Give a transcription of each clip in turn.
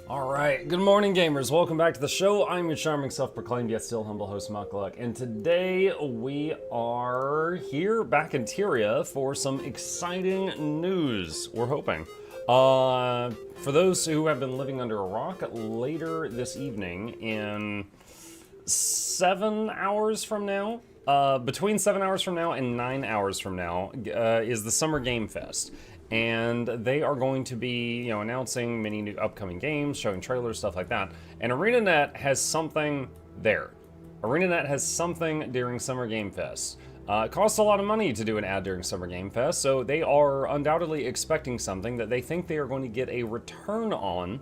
Alright, good morning gamers, welcome back to the show. I'm your charming self-proclaimed yet still humble host Mukluk, and today we are here back in Tyria for some exciting news, we're hoping. For those who have been living under a rock, later this evening in 7 hours from now, between 7 hours from now and 9 hours from now, is the Summer Game Fest. And they are going to be, announcing many new upcoming games, showing trailers, stuff like that. And ArenaNet has something there. ArenaNet has something during Summer Game Fest. It costs a lot of money to do an ad during Summer Game Fest, so they are undoubtedly expecting something that they think they are going to get a return on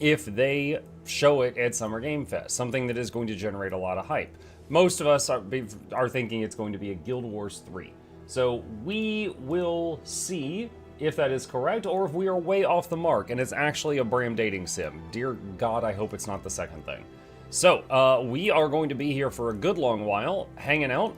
if they show it at Summer Game Fest. Something that is going to generate a lot of hype. Most of us are thinking it's going to be a Guild Wars 3. So we will see if that is correct, or if we are way off the mark and it's actually a Bram dating sim. Dear God, I hope it's not the second thing. So, we are going to be here for a good long while, hanging out,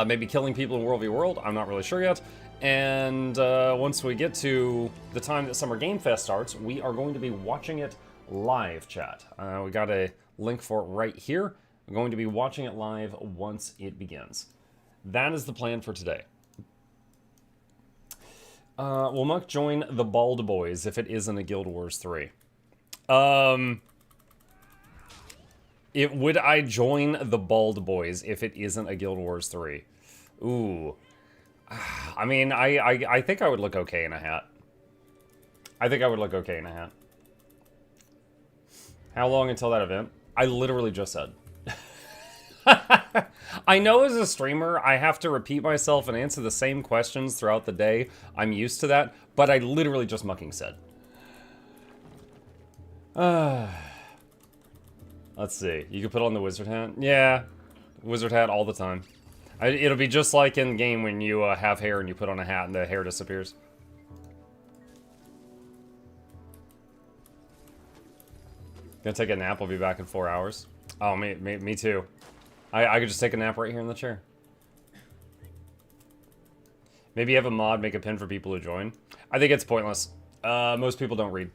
maybe killing people in World v World, I'm not really sure yet. And once we get to the time that Summer Game Fest starts, we are going to be watching it live, chat. We got a link for it right here. We're going to be watching it live once it begins. That is the plan for today. Will Muck join the Bald Boys if it isn't a Guild Wars 3? Would I join the Bald Boys if it isn't a Guild Wars 3? Ooh. I mean, I think I would look okay in a hat. I think I would look okay in a hat. How long until that event? I literally just said. I know as a streamer, I have to repeat myself and answer the same questions throughout the day. I'm used to that, but I literally just mucking said. Let's see. You can put on the wizard hat? Yeah, wizard hat all the time. It'll be just like in game when you have hair and you put on a hat and the hair disappears. Gonna take a nap, I'll be back in 4 hours. Oh, me too. I could just take a nap right here in the chair. Maybe have a mod make a pin for people who join. I think it's pointless. Most people don't read.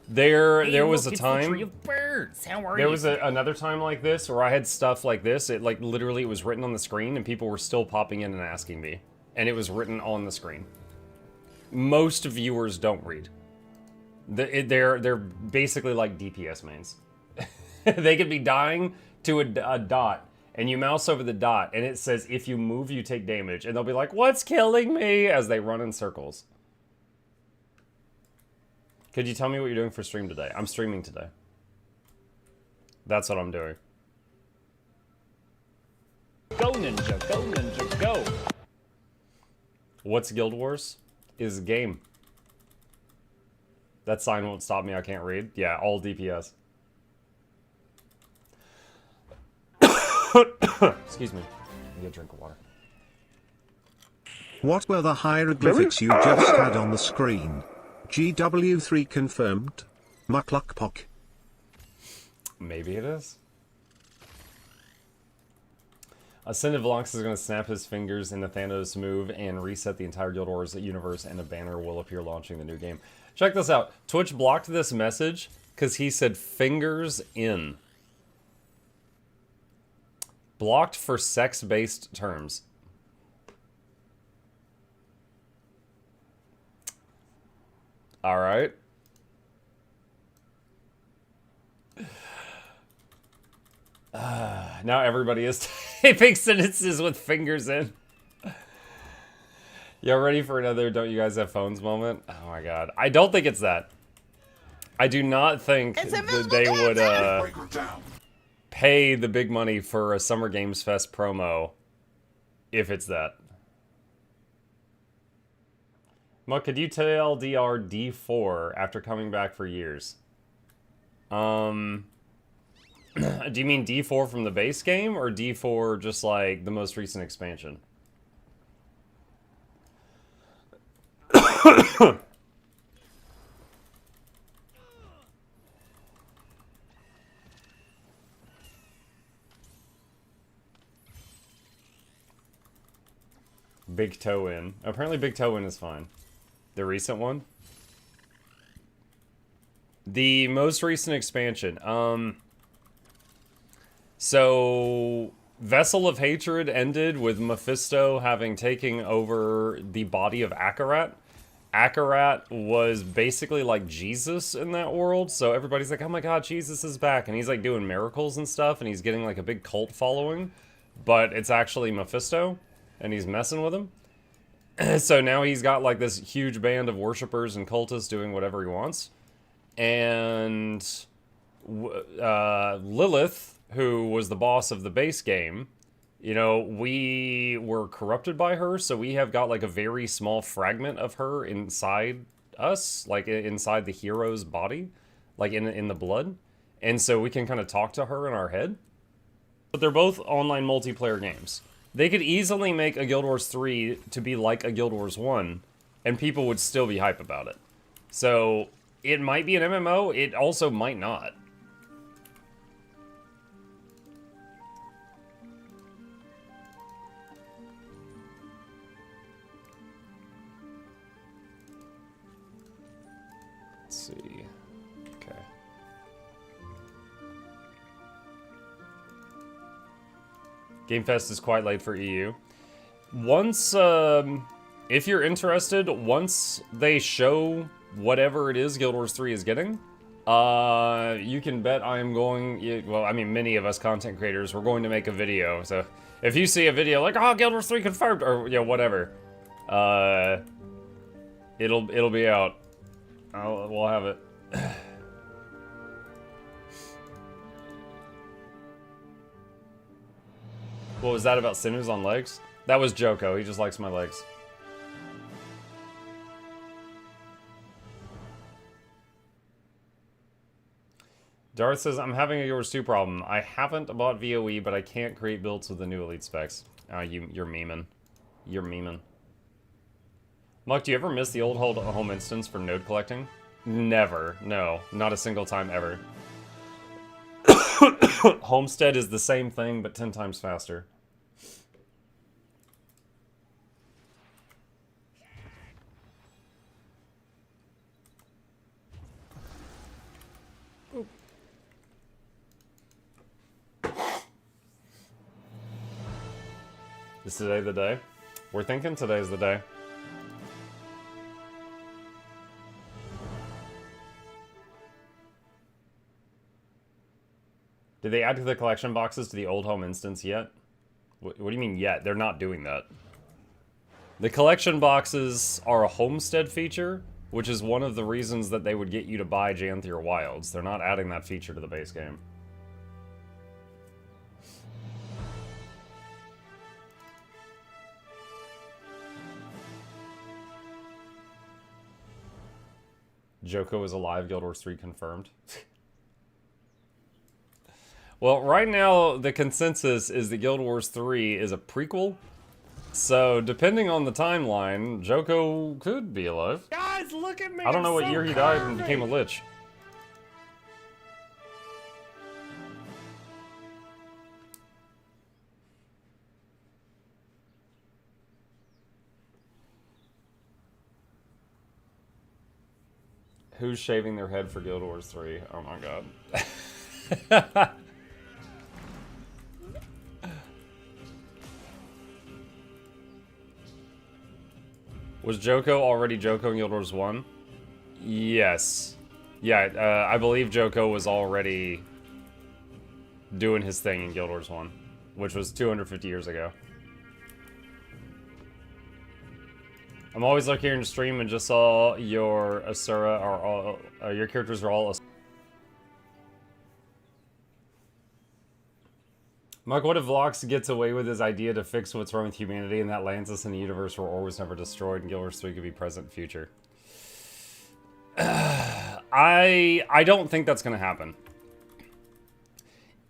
There was a time. There was another time like this where I had stuff like this. It literally it was written on the screen and people were still popping in and asking me, and it was written on the screen. Most viewers don't read. They're basically like DPS mains. They could be dying to a dot, and you mouse over the dot, and it says, if you move, you take damage. And they'll be like, what's killing me? As they run in circles. Could you tell me what you're doing for stream today? I'm streaming today. That's what I'm doing. Go ninja, go ninja, go! What's Guild Wars? Is a game. That sign won't stop me, I can't read. Yeah, all DPS. Excuse me. I need a drink of water. What were the hieroglyphics you just had on the screen? GW3 confirmed. Mukluk. Maybe it is. Ascended Velox is going to snap his fingers in the Thanos move and reset the entire Guild Wars universe, and a banner will appear launching the new game. Check this out. Twitch blocked this message because he said fingers in. Blocked for sex-based terms. Alright. Now everybody is typing sentences with fingers in. Y'all ready for another don't you guys have phones moment? Oh my god. I don't think it's that. I do not think that they would pay the big money for a Summer Games Fest promo if it's that. Muck, could you tell DR D4 after coming back for years? Do you mean D4 from the base game, or D4 just like the most recent expansion? Big toe in. Apparently Big toe in is fine. The recent one? The most recent expansion. So Vessel of Hatred ended with Mephisto having taken over the body of Akarat. Akarat was basically like Jesus in that world, so everybody's like, oh my god, Jesus is back, and he's like doing miracles and stuff, and he's getting like a big cult following, but it's actually Mephisto, and he's messing with him. So now he's got like this huge band of worshippers and cultists doing whatever he wants. And Lilith, who was the boss of the base game, you know, we were corrupted by her, so we have got like a very small fragment of her inside us, like inside the hero's body, like in the blood. And so we can kind of talk to her in our head. But they're both online multiplayer games. They could easily make a Guild Wars 3 to be like a Guild Wars 1, and people would still be hype about it. So it might be an MMO, it also might not. Let's see. Okay. Game Fest is quite late for EU. Once, if you're interested, once they show whatever it is Guild Wars 3 is getting, you can bet I am going, well, I mean, many of us content creators, we're going to make a video, so if you see a video like, oh, Guild Wars 3 confirmed, or, you know, whatever, it'll be out. We'll have it. What was that about sinews on legs? That was Joko, he just likes my legs. Darth says, I'm having a Guild Wars 2 problem. I haven't bought VOE, but I can't create builds with the new elite specs. You're memeing. You're memeing. Muck, do you ever miss the old home instance for node collecting? Never. No. Not a single time ever. Homestead is the same thing, but 10 times faster. Is today the day? We're thinking today's the day. Did they add to the collection boxes to the old home instance yet? What do you mean yet? They're not doing that. The collection boxes are a homestead feature, which is one of the reasons that they would get you to buy Janthier Wilds. They're not adding that feature to the base game. Joko is alive, Guild Wars 3 confirmed. Well, right now, the consensus is that Guild Wars 3 is a prequel. So, depending on the timeline, Joko could be alive. Guys, look at me! I don't know what year he died and became a lich. Who's shaving their head for Guild Wars 3? Oh my god. Was Joko already Joko in Guild Wars 1? Yes. Yeah, I believe Joko was already doing his thing in Guild Wars 1, which was 250 years ago. I'm always looking here in the stream and just saw your Asura, or all, your characters are all Asura. Mike, what if Vlox gets away with his idea to fix what's wrong with humanity and that lands us in a universe where ore was never destroyed and Guild Wars 3 could be present and future? I don't think that's going to happen.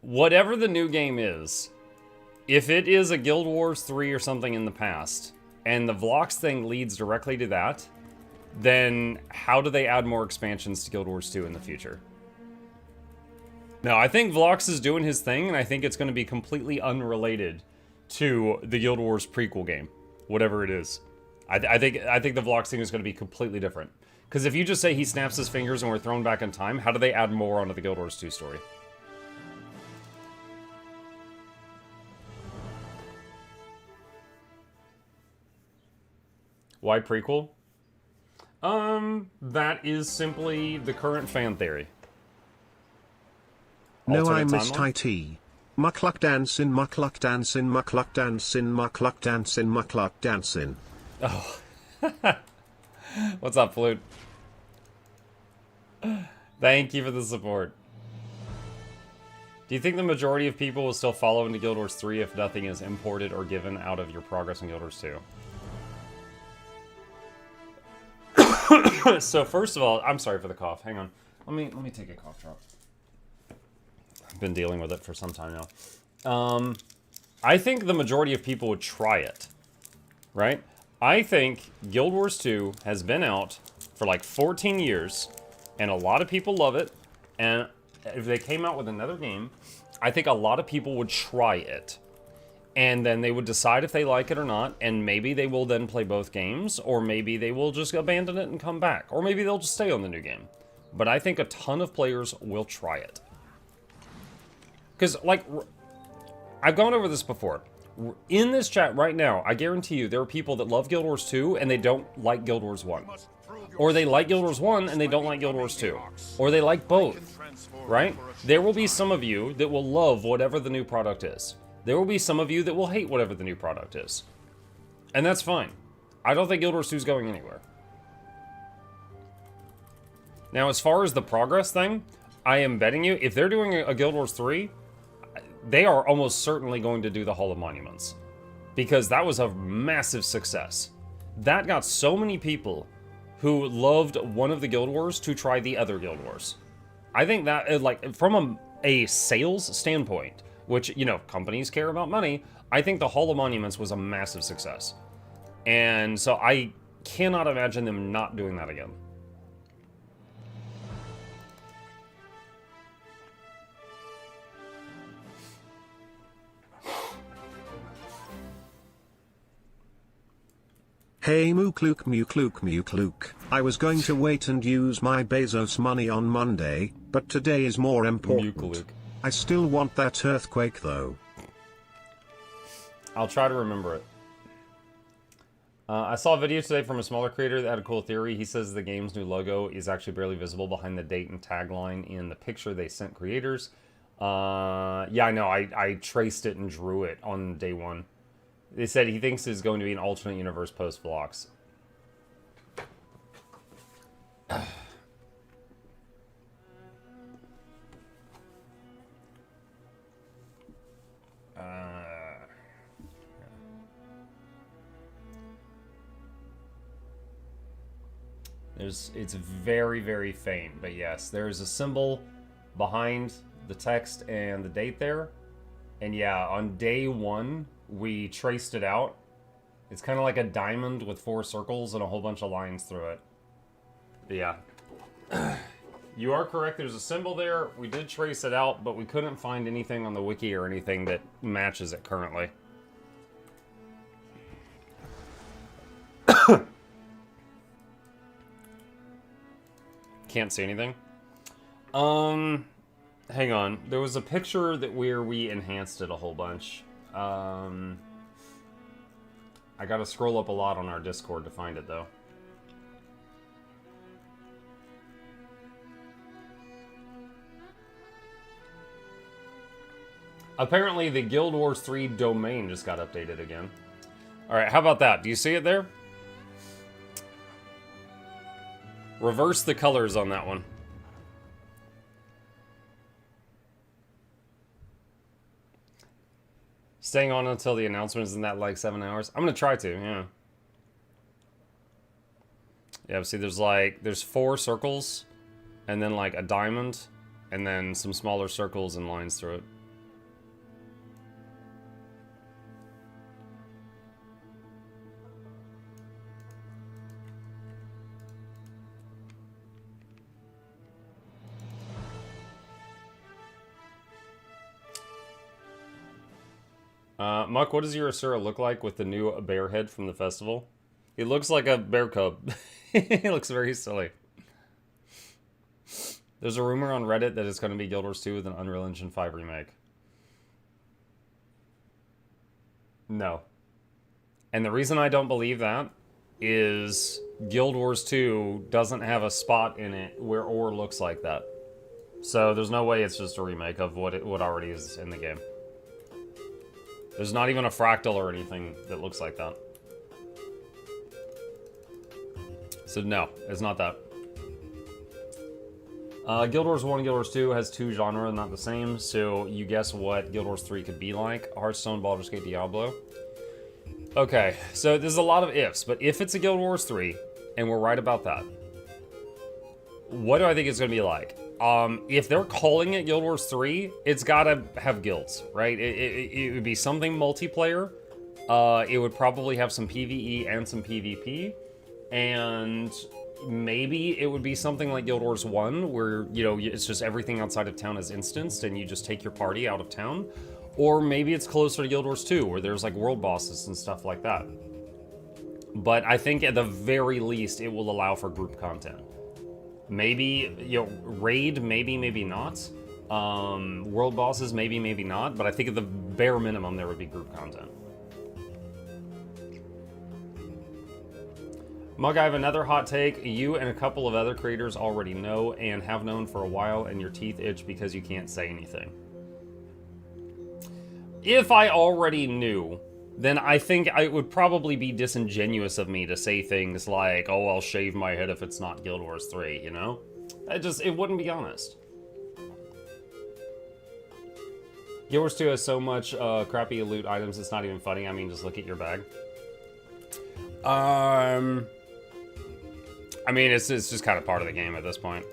Whatever the new game is, if it is a Guild Wars 3 or something in the past, and the Vlox thing leads directly to that, then how do they add more expansions to Guild Wars 2 in the future? No, I think Vlox is doing his thing, and I think it's going to be completely unrelated to the Guild Wars prequel game, whatever it is. I think the Vlox thing is going to be completely different. Because if you just say he snaps his fingers and we're thrown back in time, how do they add more onto the Guild Wars 2 story? Why prequel? That is simply the current fan theory. No, I Alternate missed timeline? IT. Mukluk dancing, mukluk dancing, mukluk dancing, mukluk dancing, mukluk dancing. Oh. What's up, Flute? Thank you for the support. Do you think the majority of people will still follow into Guild Wars 3 if nothing is imported or given out of your progress in Guild Wars 2? So first of all, I'm sorry for the cough. Hang on. Let me take a cough drop. I've been dealing with it for some time now. I think the majority of people would try it, right? I think Guild Wars 2 has been out for like 14 years, and a lot of people love it, and if they came out with another game, I think a lot of people would try it. And then they would decide if they like it or not, and maybe they will then play both games, or maybe they will just abandon it and come back, or maybe they'll just stay on the new game. But I think a ton of players will try it. Because, like, I've gone over this before. In this chat right now, I guarantee you there are people that love Guild Wars 2 and they don't like Guild Wars 1. Or they like Guild Wars 1 and they don't like Guild Wars 2. Or they like both, right? There will be some of you that will love whatever the new product is. There will be some of you that will hate whatever the new product is. And that's fine. I don't think Guild Wars 2 is going anywhere. Now, as far as the progress thing, I am betting you, if they're doing a Guild Wars 3, they are almost certainly going to do the Hall of Monuments. Because that was a massive success. That got so many people who loved one of the Guild Wars to try the other Guild Wars. I think that, like, from a sales standpoint, which, you know, companies care about money, I think the Hall of Monuments was a massive success. And so I cannot imagine them not doing that again. Hey Mukluk. I was going to wait and use my Bezos money on Monday, but today is more important. Mukluk. I still want that earthquake though. I'll try to remember it. I saw a video today from a smaller creator that had a cool theory. He says the game's new logo is actually barely visible behind the date and tagline in the picture they sent creators. Yeah, I know. I traced it and drew it on day one. They said he thinks it's going to be an alternate universe post-Phlox. It's very, very faint, but yes, there's a symbol behind the text and the date there. And yeah, on day one, we traced it out. It's kind of like a diamond with 4 circles and a whole bunch of lines through it. But yeah. You are correct, there's a symbol there. We did trace it out, but we couldn't find anything on the wiki or anything that matches it currently. Can't see anything. Hang on. There was a picture that where we enhanced it a whole bunch. I gotta scroll up a lot on our Discord to find it, though. Apparently, the Guild Wars 3 domain just got updated again. Alright, how about that? Do you see it there? Reverse the colors on that one. Staying on until the announcement, isn't that like 7 hours? I'm gonna try to, yeah. Yeah, see there's 4 circles, and then like a diamond, and then some smaller circles and lines through it. Muck, what does your Asura look like with the new bear head from the festival? He looks like a bear cub. He looks very silly. There's a rumor on Reddit that it's going to be Guild Wars 2 with an Unreal Engine 5 remake. No. And the reason I don't believe that is Guild Wars 2 doesn't have a spot in it where ore looks like that. So there's no way it's just a remake of what already is in the game. There's not even a fractal or anything that looks like that. So no, it's not that. Guild Wars 1 and Guild Wars 2 has two genres, not the same, so you guess what Guild Wars 3 could be like. Hearthstone, Baldur's Gate, Diablo. Okay, so there's a lot of ifs, but if it's a Guild Wars 3, and we're right about that, what do I think it's going to be like? If they're calling it Guild Wars 3, it's gotta have guilds, right? It would be something multiplayer. It would probably have some PvE and some PvP. And maybe it would be something like Guild Wars 1, where, you know, it's just everything outside of town is instanced and you just take your party out of town. Or maybe it's closer to Guild Wars 2, where there's like world bosses and stuff like that. But I think at the very least, it will allow for group content. Maybe, you know, raid, maybe not. World bosses, maybe not. But I think at the bare minimum, there would be group content. Mug, I have another hot take. You and a couple of other creators already know and have known for a while, and your teeth itch because you can't say anything. If I already knew, then I think it would probably be disingenuous of me to say things like, oh, I'll shave my head if it's not Guild Wars 3, you know? It wouldn't be honest. Guild Wars 2 has so much crappy loot items, it's not even funny. I mean, just look at your bag. I mean, it's just kind of part of the game at this point.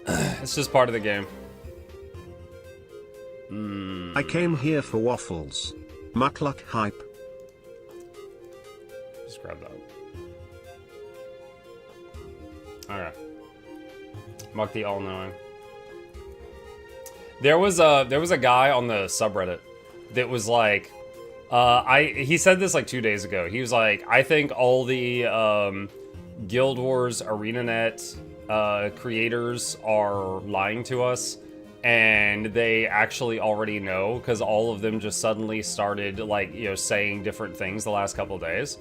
It's just part of the game. I came here for waffles. Mukluk hype. Just grab that. Alright. Muck the all-knowing. There was a guy on the subreddit that was like, he said this like 2 days ago. He was like, I think all the Guild Wars ArenaNet creators are lying to us, and they actually already know, because all of them just suddenly started, like, you know, saying different things the last couple of days.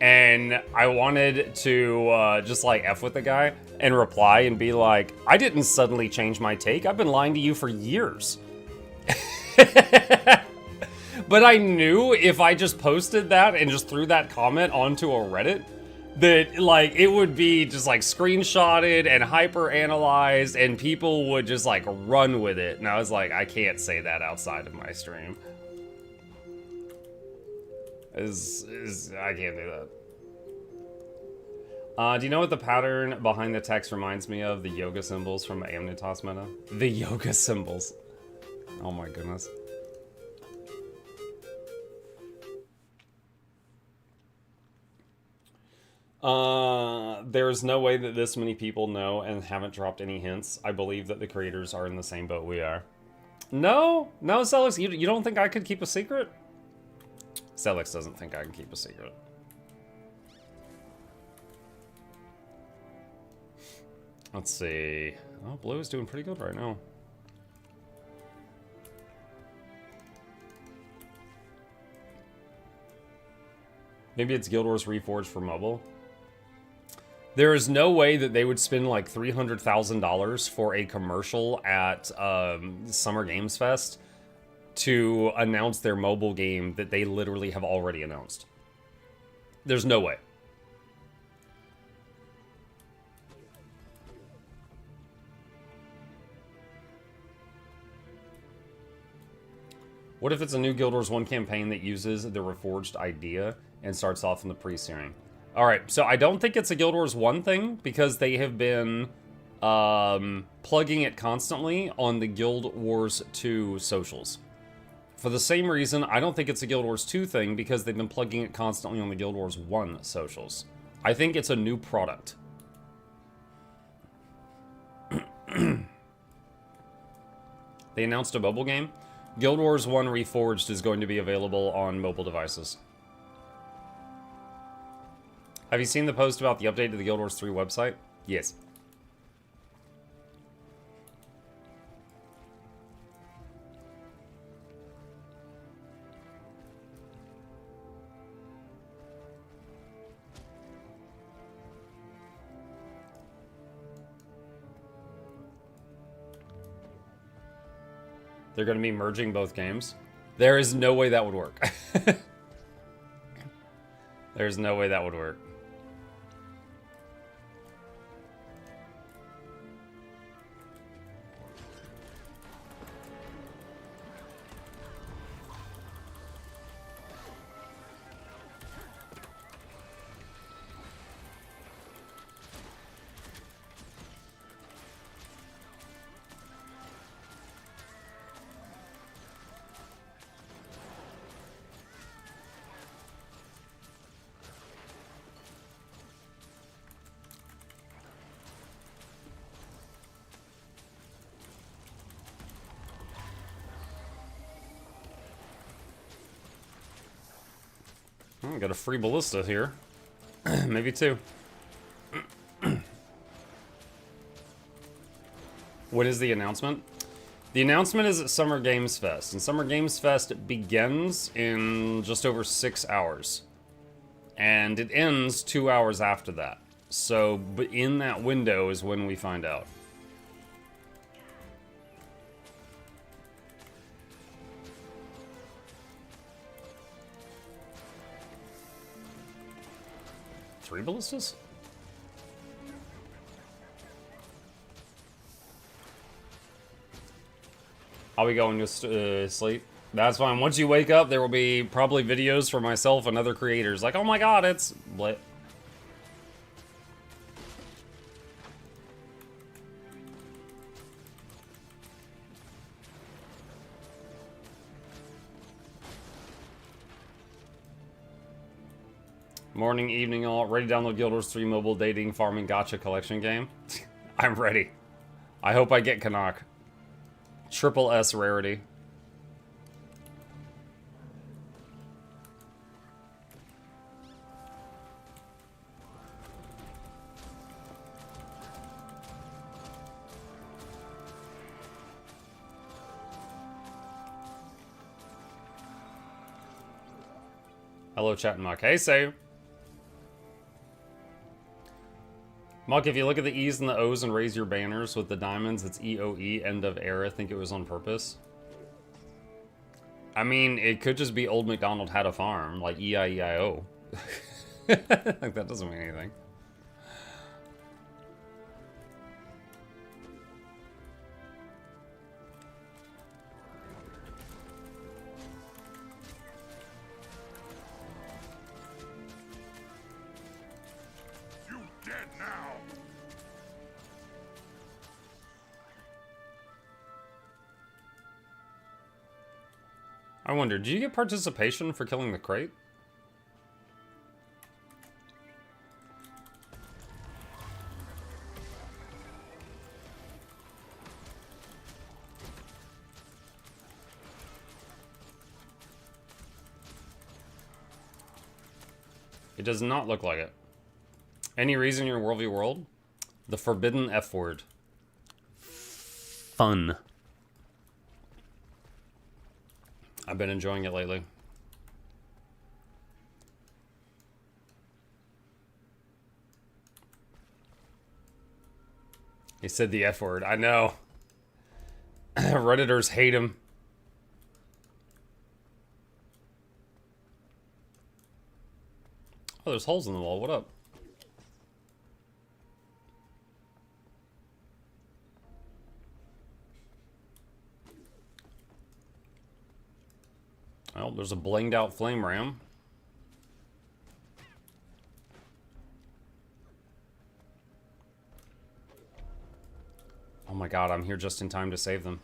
And I wanted to just like F with the guy and reply and be like, I didn't suddenly change my take. I've been lying to you for years. But I knew if I just posted that and just threw that comment onto a Reddit, that, like, it would be just, like, screenshotted and hyper-analyzed, and people would just, like, run with it. And I was like, I can't say that outside of my stream. I can't do that. Do you know what the pattern behind the text reminds me of? The yoga symbols from Amnitas meta? The yoga symbols. Oh my goodness. There's no way that this many people know and haven't dropped any hints. I believe that the creators are in the same boat we are. No, Celix, you don't think I could keep a secret? Celix doesn't think I can keep a secret. Let's see. Oh, blue is doing pretty good right now. Maybe it's Guild Wars Reforged for mobile. There is no way that they would spend like $300,000 for a commercial at Summer Games Fest to announce their mobile game that they literally have already announced. There's no way. What if it's a new Guild Wars 1 campaign that uses the Reforged idea and starts off in the pre-searing? Alright, so I don't think it's a Guild Wars 1 thing, because they have been plugging it constantly on the Guild Wars 2 socials. For the same reason, I don't think it's a Guild Wars 2 thing, because they've been plugging it constantly on the Guild Wars 1 socials. I think it's a new product. They announced a mobile game. Guild Wars 1 Reforged is going to be available on mobile devices. Have you seen the post about the update to the Guild Wars 3 website? Yes. They're going to be merging both games. There is no way that would work. There's no way that would work. Got a free ballista here. Maybe two. What is the announcement? The announcement is at Summer Games Fest, and Summer Games Fest begins in just over 6 hours. And it ends 2 hours after that. So, but in that window is when we find out. Three ballistas? I'll be going to sleep. That's fine. Once you wake up, there will be probably videos for myself and other creators. Like, oh my god, it's... Blit. Morning, evening, all. Ready to download Guild Wars 3 mobile dating farming gacha collection game? I'm ready. I hope I get Canuck. Triple S rarity. Hello, chat and Muck. Hey, Save. Muck, if you look at the E's and the O's and raise your banners with the diamonds, it's EOE, end of era. I think it was on purpose. I mean, it could just be Old MacDonald had a farm, like E-I-E-I-O. Like, that doesn't mean anything. I wonder, do you get participation for killing the crate? It does not look like it. Any reason you're in World v World? The forbidden F word. Fun. I've been enjoying it lately. He said the F word. I know. Redditors hate him. Oh, there's holes in the wall. What up? Well, there's a blinged out flame ram. Oh my god, I'm here just in time to save them.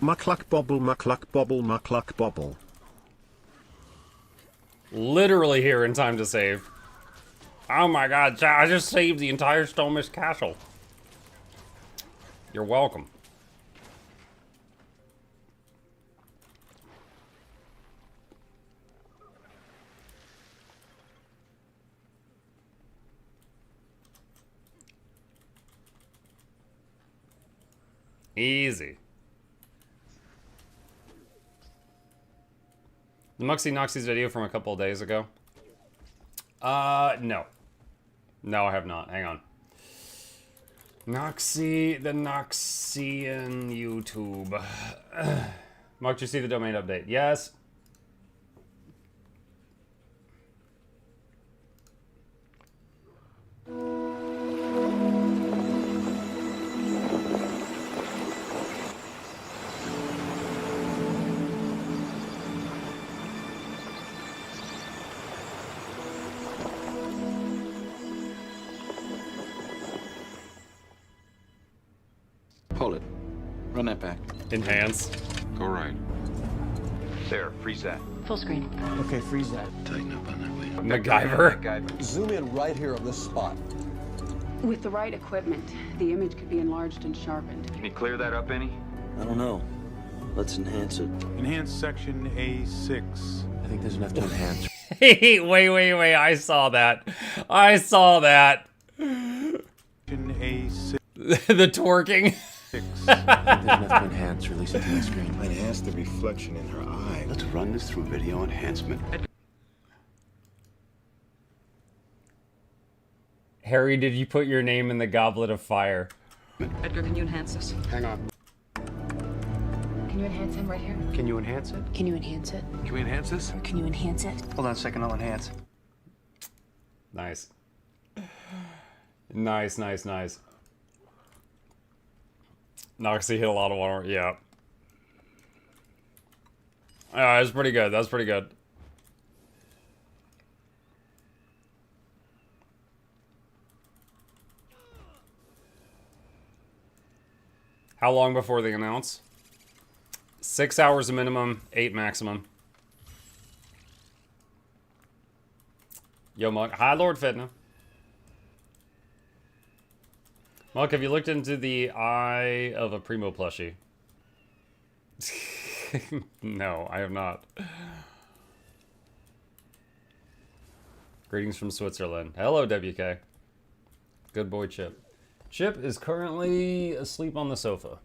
Mukluk bobble, mukluk bobble, mukluk bobble. Literally here in time to save. Oh my god, I just saved the entire Stonemish Castle. You're welcome. Easy. The Noxxi's video from a couple of days ago. No. No, I have not. Hang on. Noxxi, the Noxxian YouTube. Mark, you see the domain update? Yes. Pull it. Run that back. Enhance. Go right. There, freeze that. Full screen. Okay, freeze that. Tighten up on that way. MacGyver. Zoom in right here on this spot. With the right equipment, the image could be enlarged and sharpened. Can you clear that up any? I don't know. Let's enhance it. Enhance section A6. I think there's enough to enhance. Hey, wait. I saw that. I saw that. Section A6. The twerking. I think there's enough to enhance. Release it to the screen. Enhance the reflection in her eye. Let's run this through video enhancement. Harry, did you put your name in the goblet of fire? Edgar, can you enhance this? Hang on. Can you enhance him right here? Can you enhance it? Can you enhance it? Can we enhance this? Or can you enhance it? Hold on a second, I'll enhance. Nice. Nice. Noxxi hit a lot of water. Yeah. That's pretty good. That's pretty good. How long before they announce? 6 hours a minimum, 8 maximum. Yo, Monk. Hi, Lord Fitna. Monk, have you looked into the eye of a Primo plushie? No, I have not. Greetings from Switzerland. Hello, WK. Good boy, Chip. Chip is currently asleep on the sofa.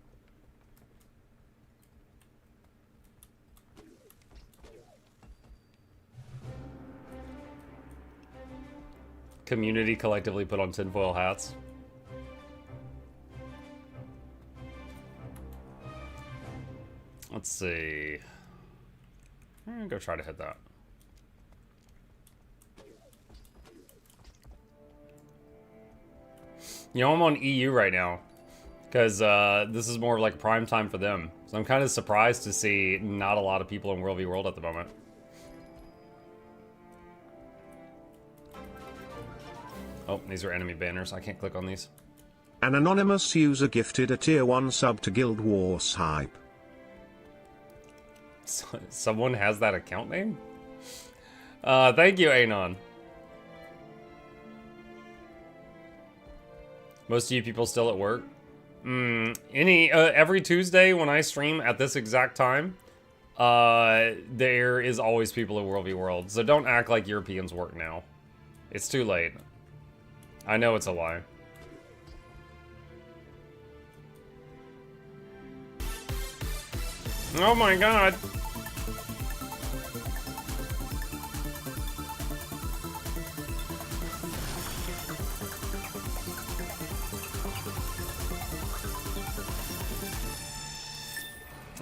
Community collectively put on tinfoil hats. Let's see. I'm gonna go try to hit that. You know, I'm on EU right now because this is more of like prime time for them. So I'm kind of surprised to see not a lot of people in World v World at the moment. Oh, these are enemy banners. I can't click on these. An anonymous user gifted a tier 1 sub to Guild Wars Hype. Someone has that account name? Thank you, Anon. Most of you people still at work? Every Tuesday when I stream at this exact time, there is always people at World v World. So don't act like Europeans work now. It's too late. I know it's a lie. Oh my god.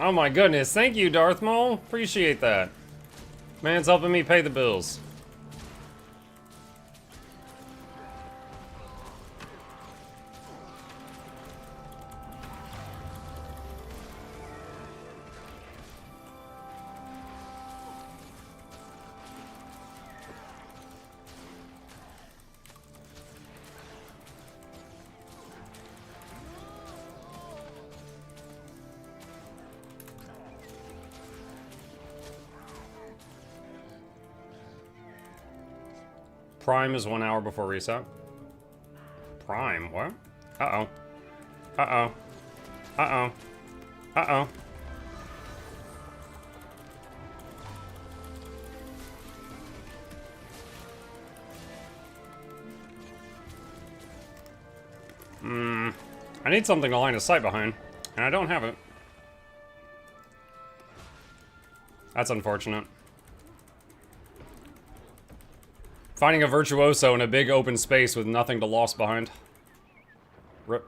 Oh my goodness, thank you, Darth Maul. Appreciate that. Man's helping me pay the bills. Prime is 1 hour before reset. Prime, what? Uh-oh. Uh-oh. Uh-oh. Uh-oh. I need something to line of sight behind, and I don't have it. That's unfortunate. Finding a virtuoso in a big open space with nothing to lost behind. Rip.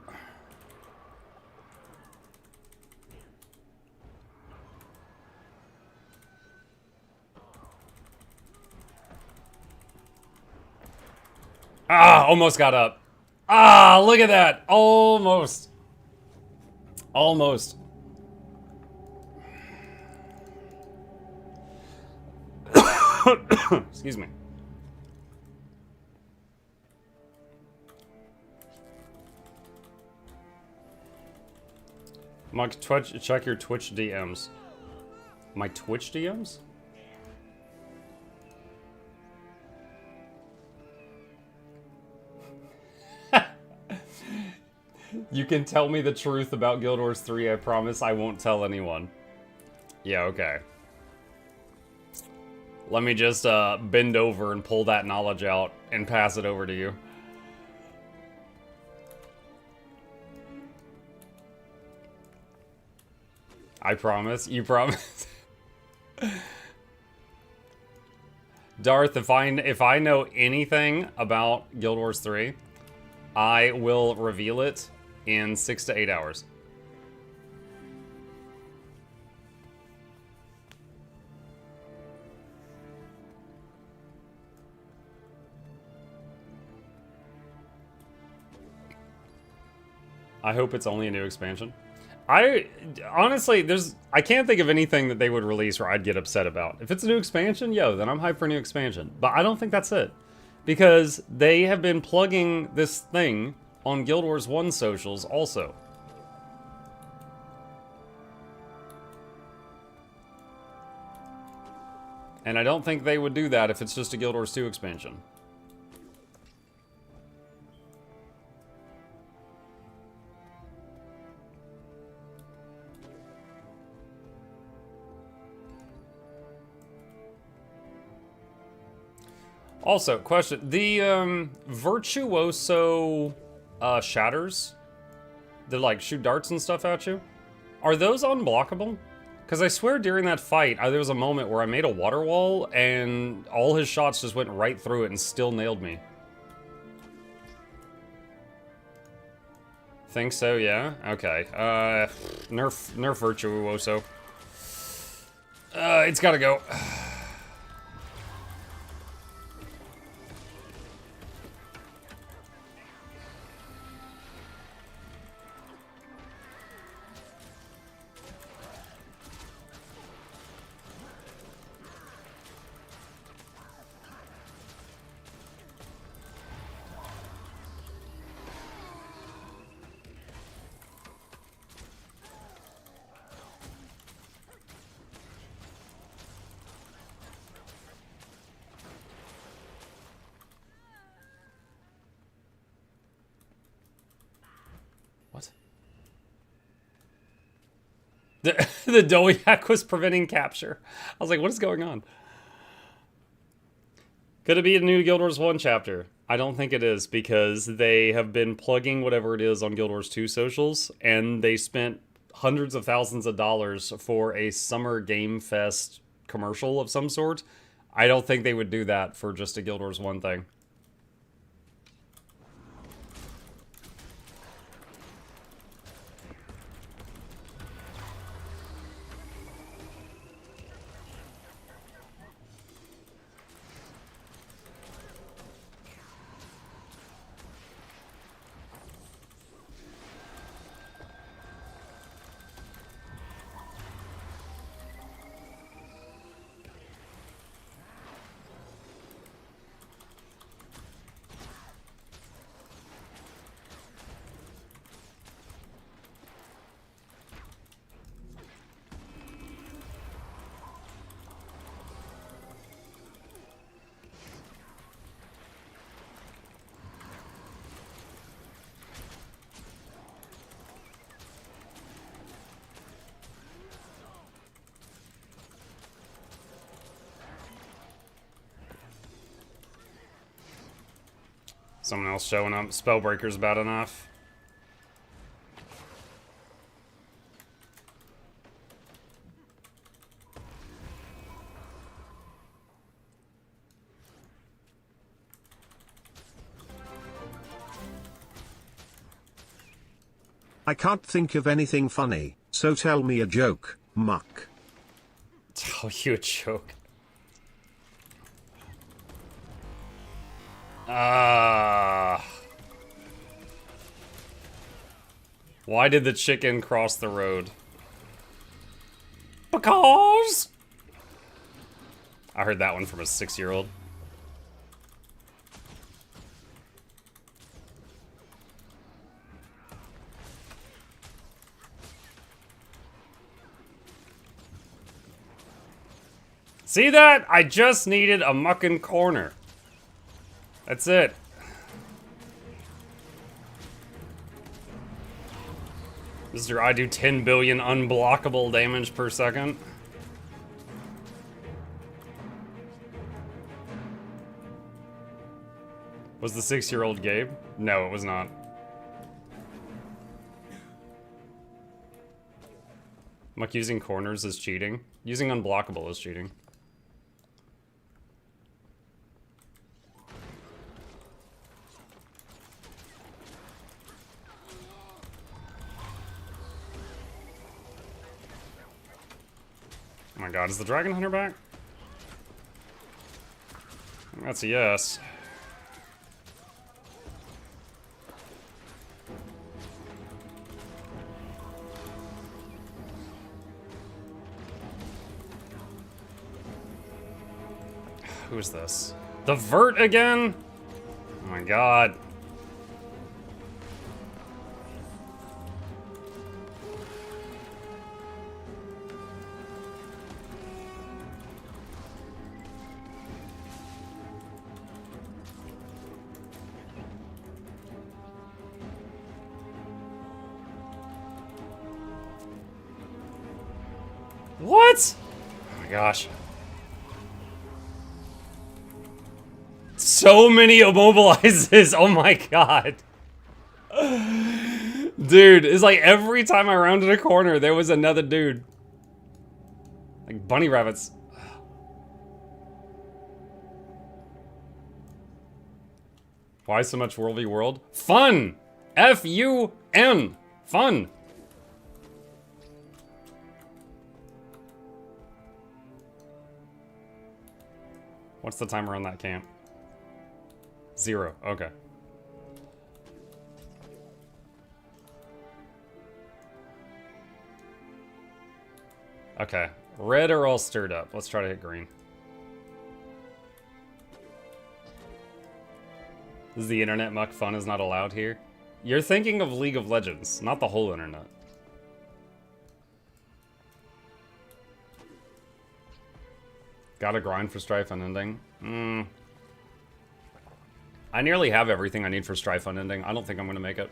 Ah, almost got up. Ah, look at that. Almost. Almost. Excuse me. Mike, check your Twitch DMs. My Twitch DMs? You can tell me the truth about Guild Wars 3, I promise I won't tell anyone. Yeah, okay. Let me just bend over and pull that knowledge out and pass it over to you. I promise. You promise. Darth, if I know anything about Guild Wars 3, I will reveal it in 6 to 8 hours. I hope it's only a new expansion. Honestly, I can't think of anything that they would release where I'd get upset about. If it's a new expansion, yo, then I'm hyped for a new expansion. But I don't think that's it. Because they have been plugging this thing on Guild Wars 1 socials also. And I don't think they would do that if it's just a Guild Wars 2 expansion. Also, question. The virtuoso shatters that like shoot darts and stuff at you, are those unblockable? Because I swear during that fight, there was a moment where I made a water wall and all his shots just went right through it and still nailed me. Think so, yeah? Okay. Nerf virtuoso. It's gotta go. The Doyak was preventing capture. I was like, what is going on? Could it be a new Guild Wars 1 chapter? I don't think it is, because they have been plugging whatever it is on Guild Wars 2 socials, and they spent hundreds of thousands of dollars for a summer game fest commercial of some sort. I don't think they would do that for just a Guild Wars 1 thing. Someone else showing up. Spellbreaker's bad enough. I can't think of anything funny, so tell me a joke, Muck. Tell you a joke. Why did the chicken cross the road? Because I heard that one from a 6-year-old. See that? I just needed a mucking corner. That's it. Mr. I do 10 billion unblockable damage per second. Was the 6-year-old Gabe? No, it was not. Muck, using corners is cheating. Using unblockable is cheating. Oh my god, is the Dragon Hunter back? That's a yes. Who is this? The Vert again? Oh my god. What? Oh my gosh. So many immobilizes. Oh my god. Dude, it's like every time I rounded a corner, there was another dude. Like bunny rabbits. Why so much World v World? Fun! F-U-N. Fun. What's the timer on that camp? 0. Okay. Okay. Red are all stirred up. Let's try to hit green. Is the internet muck fun is not allowed here? You're thinking of League of Legends, not the whole internet. Gotta grind for Strife Unending. I nearly have everything I need for Strife Unending. I don't think I'm gonna make it.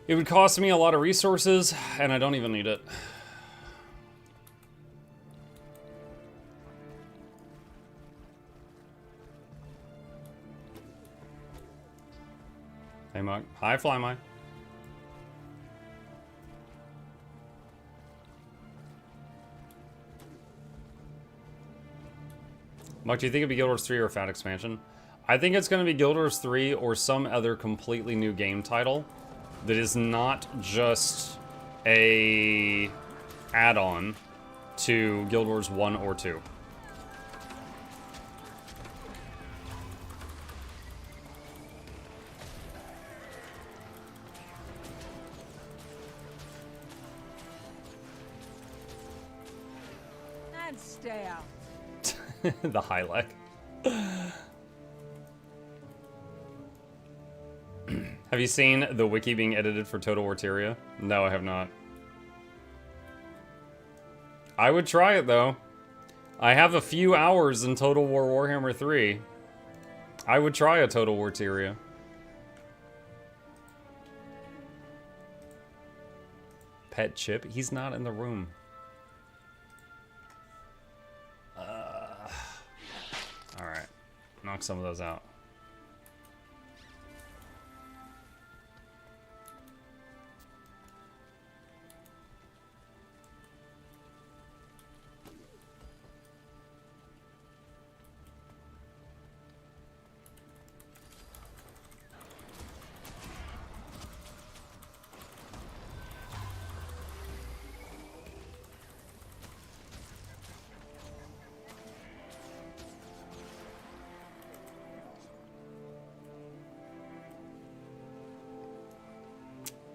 It would cost me a lot of resources, and I don't even need it. Hey, Mug. Hi, Flymy. Mug, do you think it'd be Guild Wars 3 or a fat expansion? I think it's going to be Guild Wars 3 or some other completely new game title that is not just a add-on to Guild Wars 1 or 2. And stay out. The Hylek. Have you seen the wiki being edited for Total War Tyria? No, I have not. I would try it, though. I have a few hours in Total War Warhammer 3. I would try a Total War Tyria. Pet Chip? He's not in the room. Alright. Knock some of those out.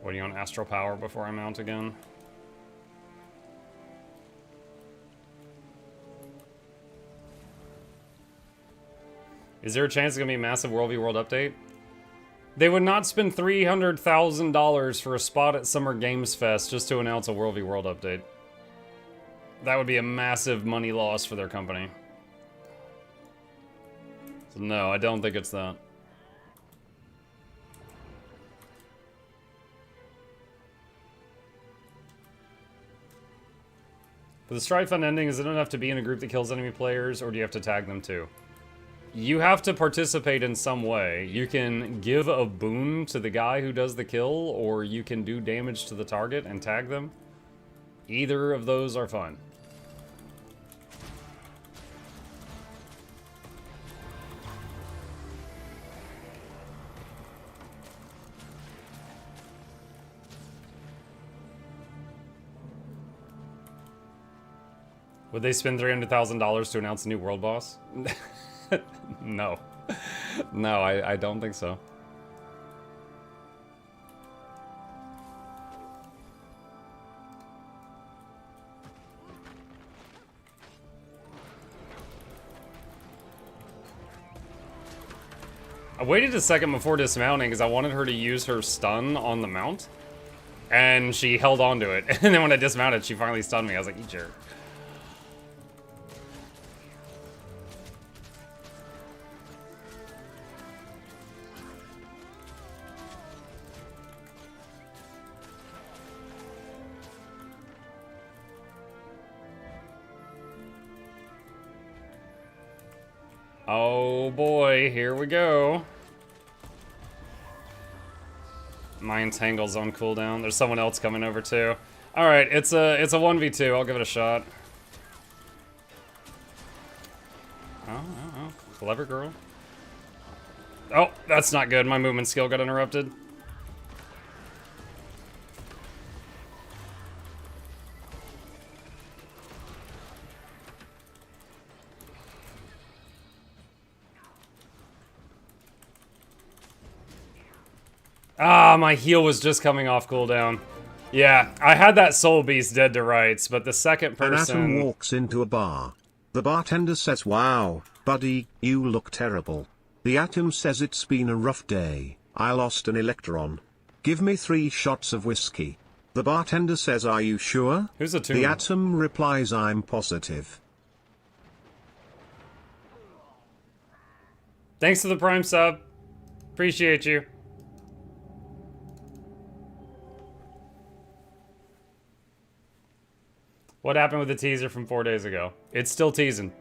Waiting on Astral Power before I mount again. Is there a chance it's going to be a massive World v World update? They would not spend $300,000 for a spot at Summer Games Fest just to announce a World v World update. That would be a massive money loss for their company. So no, I don't think it's that. For the Strife unending, is it enough to be in a group that kills enemy players, or do you have to tag them too? You have to participate in some way. You can give a boon to the guy who does the kill, or you can do damage to the target and tag them. Either of those are fine. Would they spend $300,000 to announce a new world boss? No. No, I don't think so. I waited a second before dismounting because I wanted her to use her stun on the mount. And she held on to it. And then when I dismounted, she finally stunned me. I was like, you jerk. Oh boy, here we go. My entangle's on cooldown. There's someone else coming over too. All right, it's a 1v2. I'll give it a shot. Oh, clever girl. Oh, that's not good. My movement skill got interrupted. Ah, my heal was just coming off cooldown. Yeah, I had that soul beast dead to rights, but the second person... An atom walks into a bar. The bartender says, "Wow, buddy, you look terrible." The atom says, "It's been a rough day. I lost an electron. Give me 3 shots of whiskey." The bartender says, "Are you sure?" Who's the The atom replies, "I'm positive." Thanks for the Prime sub. Appreciate you. What happened with the teaser from 4 days ago? It's still teasing.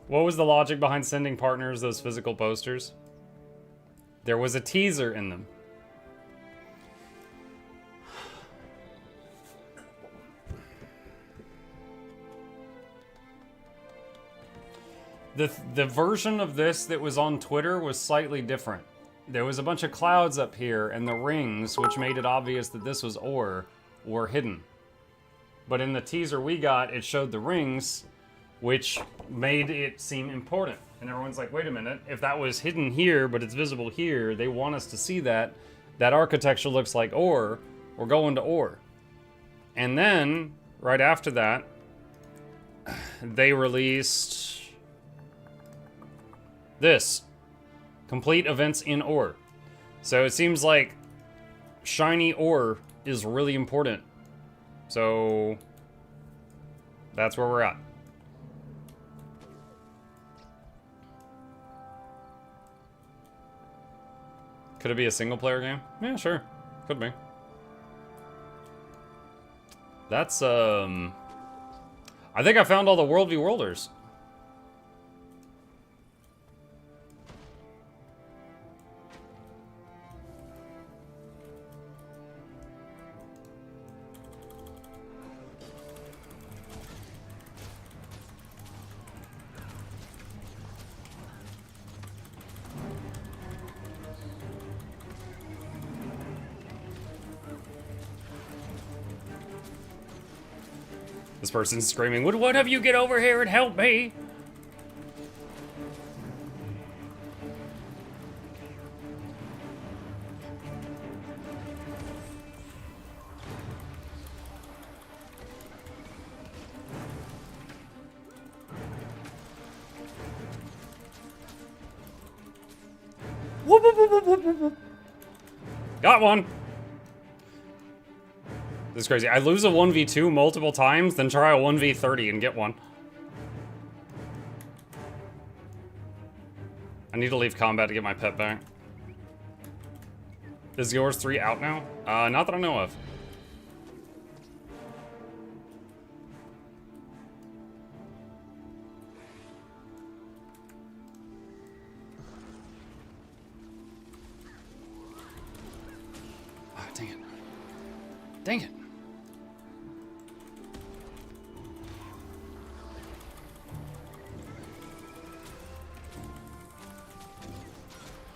What was the logic behind sending partners those physical posters? There was a teaser in them. The version of this that was on Twitter was slightly different. There was a bunch of clouds up here, and the rings, which made it obvious that this was ore, were hidden. But in the teaser we got, it showed the rings, which made it seem important. And everyone's like, wait a minute, if that was hidden here, but it's visible here, they want us to see that. That architecture looks like ore, we're going to ore. And then, right after that, they released... this. Complete events in ore. So it seems like shiny ore is really important. So that's where we're at. Could it be a single player game? Yeah, sure. Could be. That's I think I found all the World v Worlders. This person's screaming, would one of you get over here and help me? Whoop, whoop, whoop, whoop, whoop, whoop. Got one. This is crazy. I lose a 1v2 multiple times, then try a 1v30 and get one. I need to leave combat to get my pet back. Is yours 3 out now? Not that I know of. Ah, dang it. Dang it.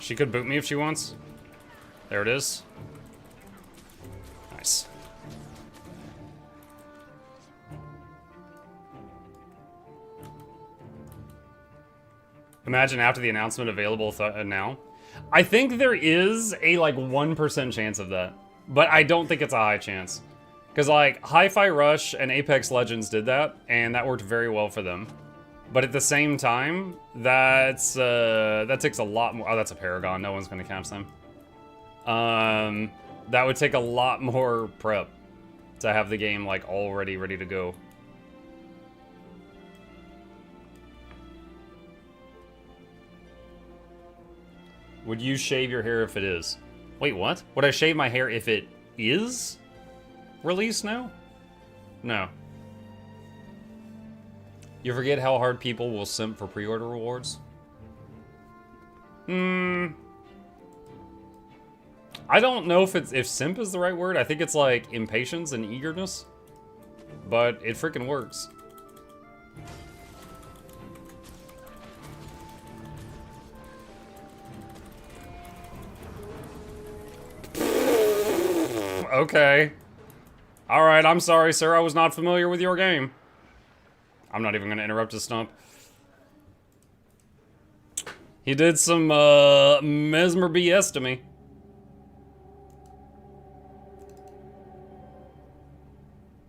She could boot me if she wants. There it is. Nice. Imagine after the announcement available now. I think there is a like 1% chance of that, but I don't think it's a high chance. Because like Hi-Fi Rush and Apex Legends did that, and that worked very well for them. But at the same time, that takes a lot more. Oh, that's a Paragon. No one's going to catch them. That would take a lot more prep to have the game like already ready to go. Would you shave your hair if it is? Wait, what? Would I shave my hair if it is released now? No. You forget how hard people will simp for pre-order rewards? I don't know if simp is the right word. I think it's like impatience and eagerness. But it freaking works. Okay. Alright, I'm sorry, sir. I was not familiar with your game. I'm not even going to interrupt his stump. He did some mesmer BS to me.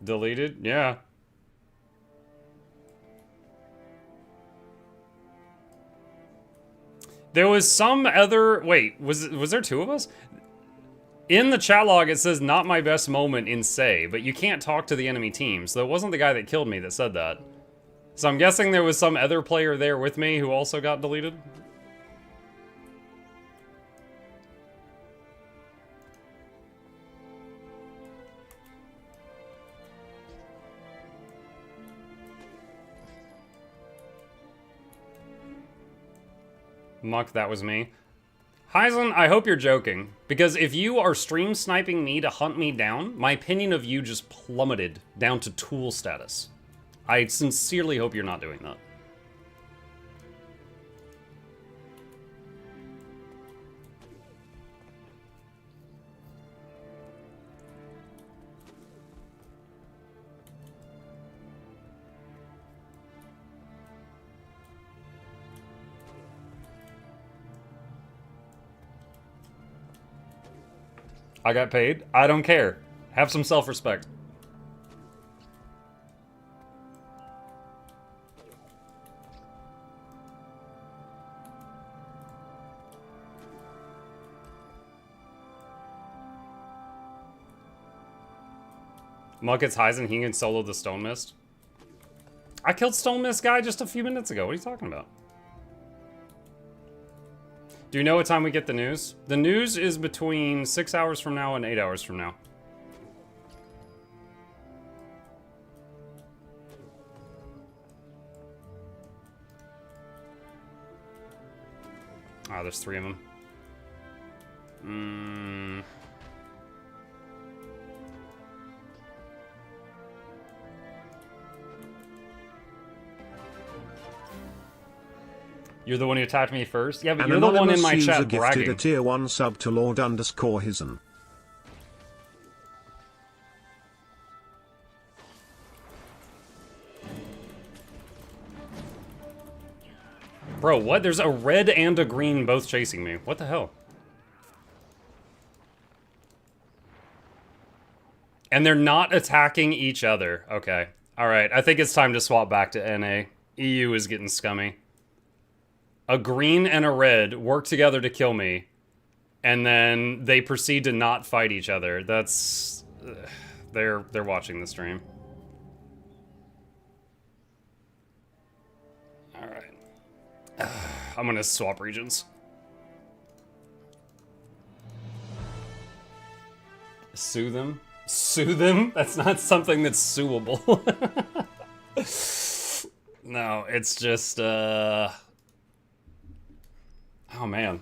Deleted? Yeah. There was some other... Wait, was there 2 of us? In the chat log, it says, not my best moment in Say, but you can't talk to the enemy team, so it wasn't the guy that killed me that said that. So I'm guessing there was some other player there with me who also got deleted. Muck, that was me. Heisen, I hope you're joking, because if you are stream sniping me to hunt me down, my opinion of you just plummeted down to tool status. I sincerely hope you're not doing that. I got paid. I don't care. Have some self-respect. Muck gets Heisen, he can solo the Stone Mist. I killed Stone Mist guy just a few minutes ago. What are you talking about? Do you know what time we get the news? The news is between 6 hours from now and 8 hours from now. Ah, there's 3 of them. You're the one who attacked me first? Yeah, but you're the one in my chat bragging. Gifted a tier 1 sub to Lord_Hisen. Bro, what? There's a red and a green both chasing me. What the hell? And they're not attacking each other. Okay. Alright, I think it's time to swap back to NA. EU is getting scummy. A green and a red work together to kill me. And then they proceed to not fight each other. That's... They're watching the stream. Alright. I'm gonna swap regions. Sue them? Sue them? That's not something that's sueable. No, it's just, oh man.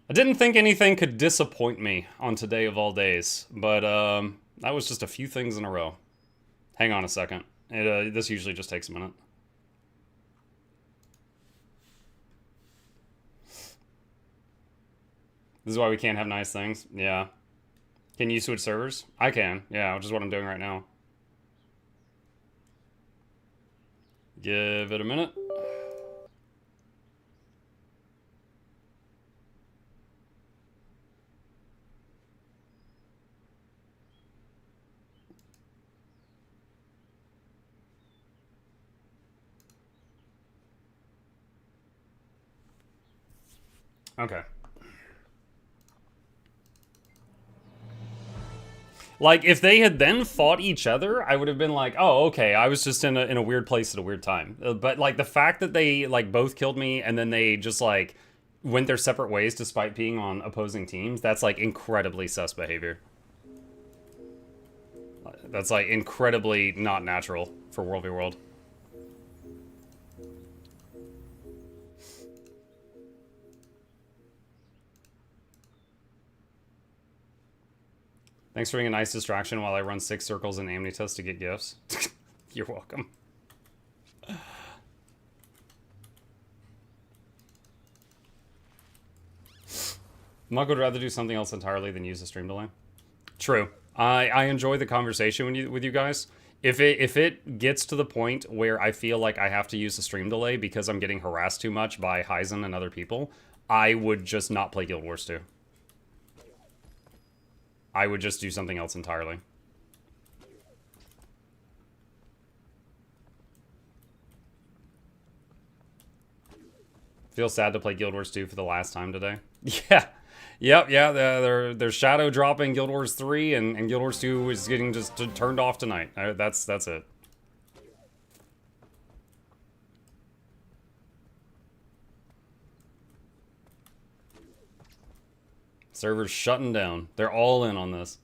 I didn't think anything could disappoint me on today of all days, but that was just a few things in a row. Hang on a second. This usually just takes a minute. This is why we can't have nice things. Yeah. Can you switch servers? I can. Yeah, which is what I'm doing right now. Give it a minute. Okay. Like, if they had then fought each other, I would have been like, oh, okay, I was just in a weird place at a weird time. But, like, the fact that they, like, both killed me and then they just, like, went their separate ways despite being on opposing teams, that's, like, incredibly sus behavior. That's, like, incredibly not natural for World v. World. Thanks for being a nice distraction while I run 6 circles in Amnitus to get gifts. You're welcome. Mug would rather do something else entirely than use a stream delay. True. I enjoy the conversation with you guys. If it gets to the point where I feel like I have to use a stream delay because I'm getting harassed too much by Hyzen and other people, I would just not play Guild Wars 2. I would just do something else entirely. Feel sad to play Guild Wars 2 for the last time today. Yeah. Yep, yeah, they're shadow dropping Guild Wars 3 and Guild Wars 2 is getting just turned off tonight. That's it. Server's shutting down. They're all in on this.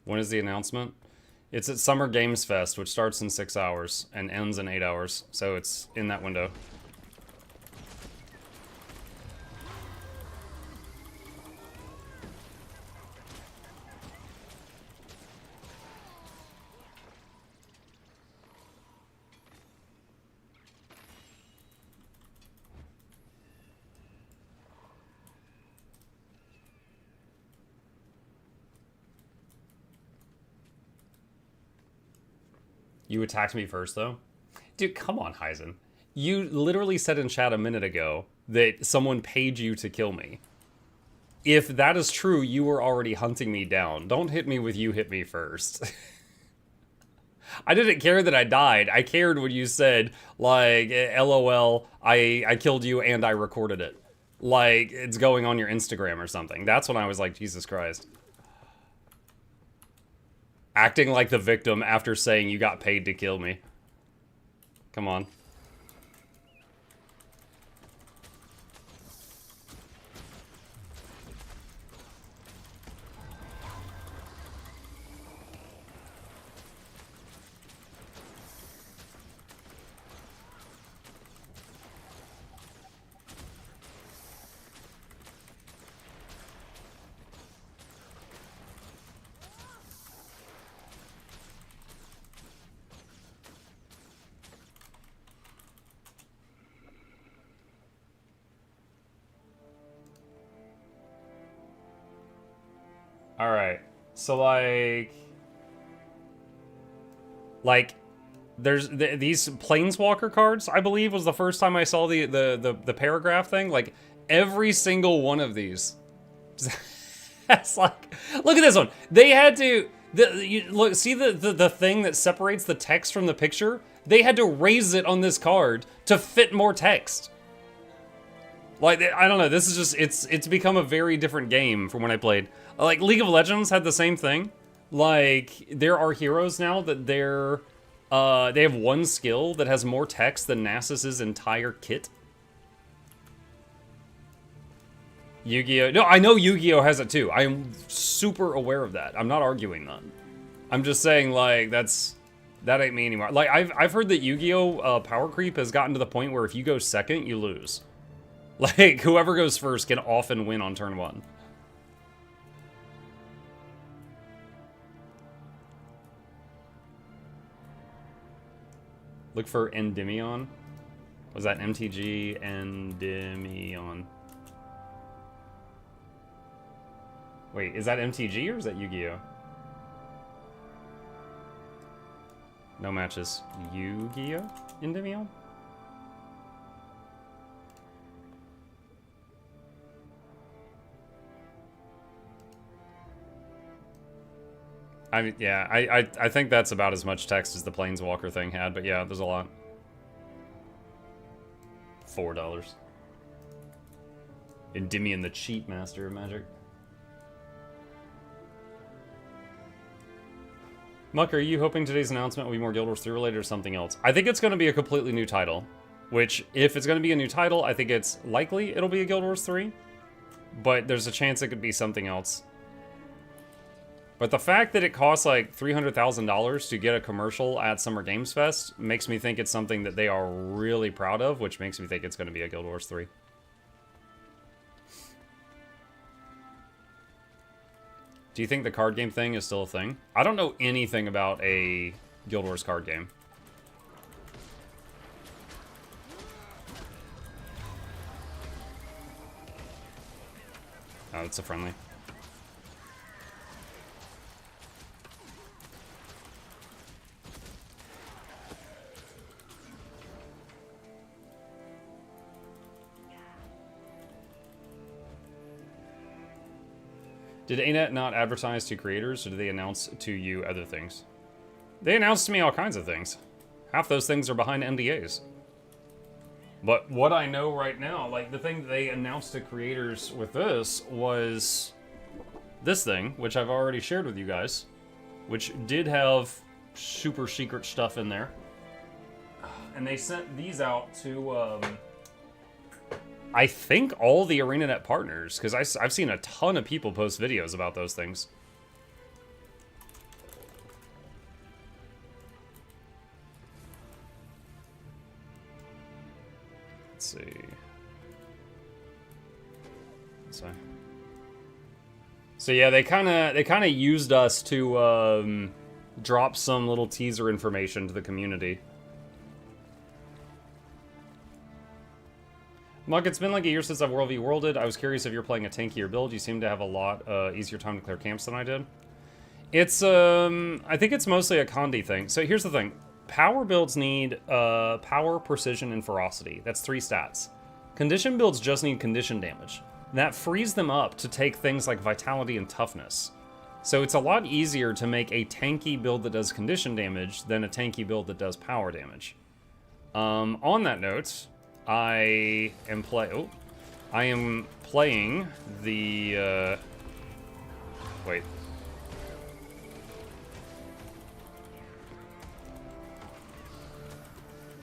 When is the announcement? It's at Summer Games Fest, which starts in 6 hours and ends in 8 hours. So it's in that window. You attacked me first, though? Dude, come on, Hyzen. You literally said in chat a minute ago that someone paid you to kill me. If that is true, you were already hunting me down. Don't hit me with you hit me first. I didn't care that I died. I cared when you said, like, LOL, I killed you and I recorded it. Like, it's going on your Instagram or something. That's when I was like, Jesus Christ. Acting like the victim after saying you got paid to kill me. Come on. All right. So like there's these Planeswalker cards, I believe, was the first time I saw the paragraph thing. Like every single one of these. That's like, look at this one. They had to look, see the thing that separates the text from the picture? They had to raise it on this card to fit more text. Like, I don't know, this is just, it's become a very different game from when I played. Like, League of Legends had the same thing. Like, there are heroes now that they have one skill that has more text than Nasus's entire kit. Yu-Gi-Oh! No, I know Yu-Gi-Oh! Has it too. I am super aware of that. I'm not arguing that. I'm just saying, like, that ain't me anymore. Like, I've heard that Yu-Gi-Oh! Power creep has gotten to the point where if you go second, you lose. Like, whoever goes first can often win on turn 1. Look for Endymion. Was that MTG Endymion? Wait, is that MTG or is that Yu-Gi-Oh? No matches. Yu-Gi-Oh? Endymion? I mean, yeah, I think that's about as much text as the Planeswalker thing had, but yeah, there's a lot. $4. Endymion, the cheat master of Magic. Muck, are you hoping today's announcement will be more Guild Wars 3 related or something else? I think it's going to be a completely new title, which, if it's going to be a new title, I think it's likely it'll be a Guild Wars 3, but there's a chance it could be something else. But the fact that it costs like $300,000 to get a commercial at Summer Games Fest makes me think it's something that they are really proud of, which makes me think it's going to be a Guild Wars 3. Do you think the card game thing is still a thing? I don't know anything about a Guild Wars card game. Oh, it's a friendly. Did ANET not advertise to creators, or did they announce to you other things? They announced to me all kinds of things. Half those things are behind NDAs. But what I know right now, like the thing that they announced to creators with this was this thing, which I've already shared with you guys, which did have super secret stuff in there. And they sent these out to, I think all the ArenaNet partners, because I've seen a ton of people post videos about those things. Let's see. So yeah, they kind of used us to drop some little teaser information to the community. Mug, it's been like a year since I've World v Worlded. I was curious if you're playing a tankier build. You seem to have a lot easier time to clear camps than I did. It's, I think it's mostly a Condi thing. So here's the thing. Power builds need power, precision, and ferocity. That's 3 stats. Condition builds just need condition damage. That frees them up to take things like vitality and toughness. So it's a lot easier to make a tanky build that does condition damage than a tanky build that does power damage. On that note, I am playing the, wait.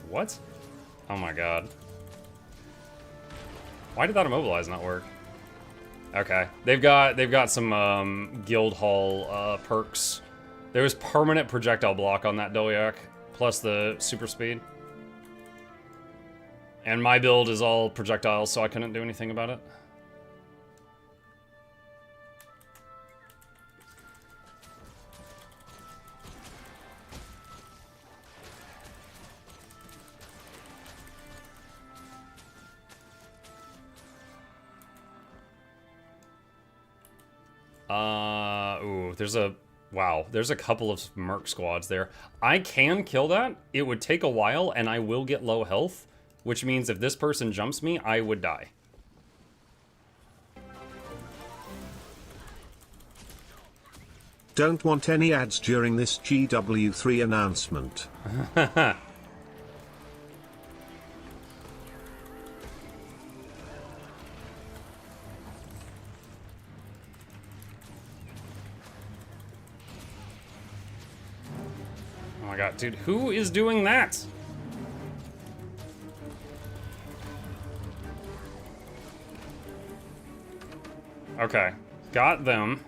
What? Oh my god. Why did that immobilize not work? Okay. They've got some guild hall perks. There was permanent projectile block on that Dolyak, plus the super speed. And my build is all projectiles, so I couldn't do anything about it. Ooh, there's a... Wow, there's a couple of merc squads there. I can kill that. It would take a while, and I will get low health, which means if this person jumps me, I would die. Don't want any ads during this GW3 announcement. Oh my god, dude, who is doing that? Okay, got them.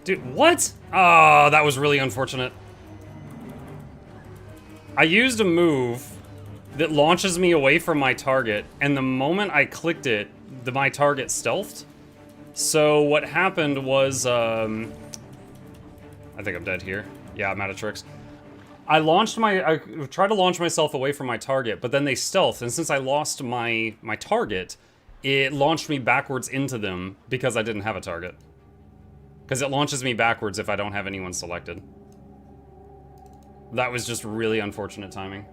Dude, what? Oh, that was really unfortunate. I used a move that launches me away from my target, and the moment I clicked it, my target stealthed. So what happened was, I think I'm dead here. Yeah, I'm out of tricks. I tried to launch myself away from my target, but then they stealthed, and since I lost my target, it launched me backwards into them because I didn't have a target. Because it launches me backwards if I don't have anyone selected. That was just really unfortunate timing.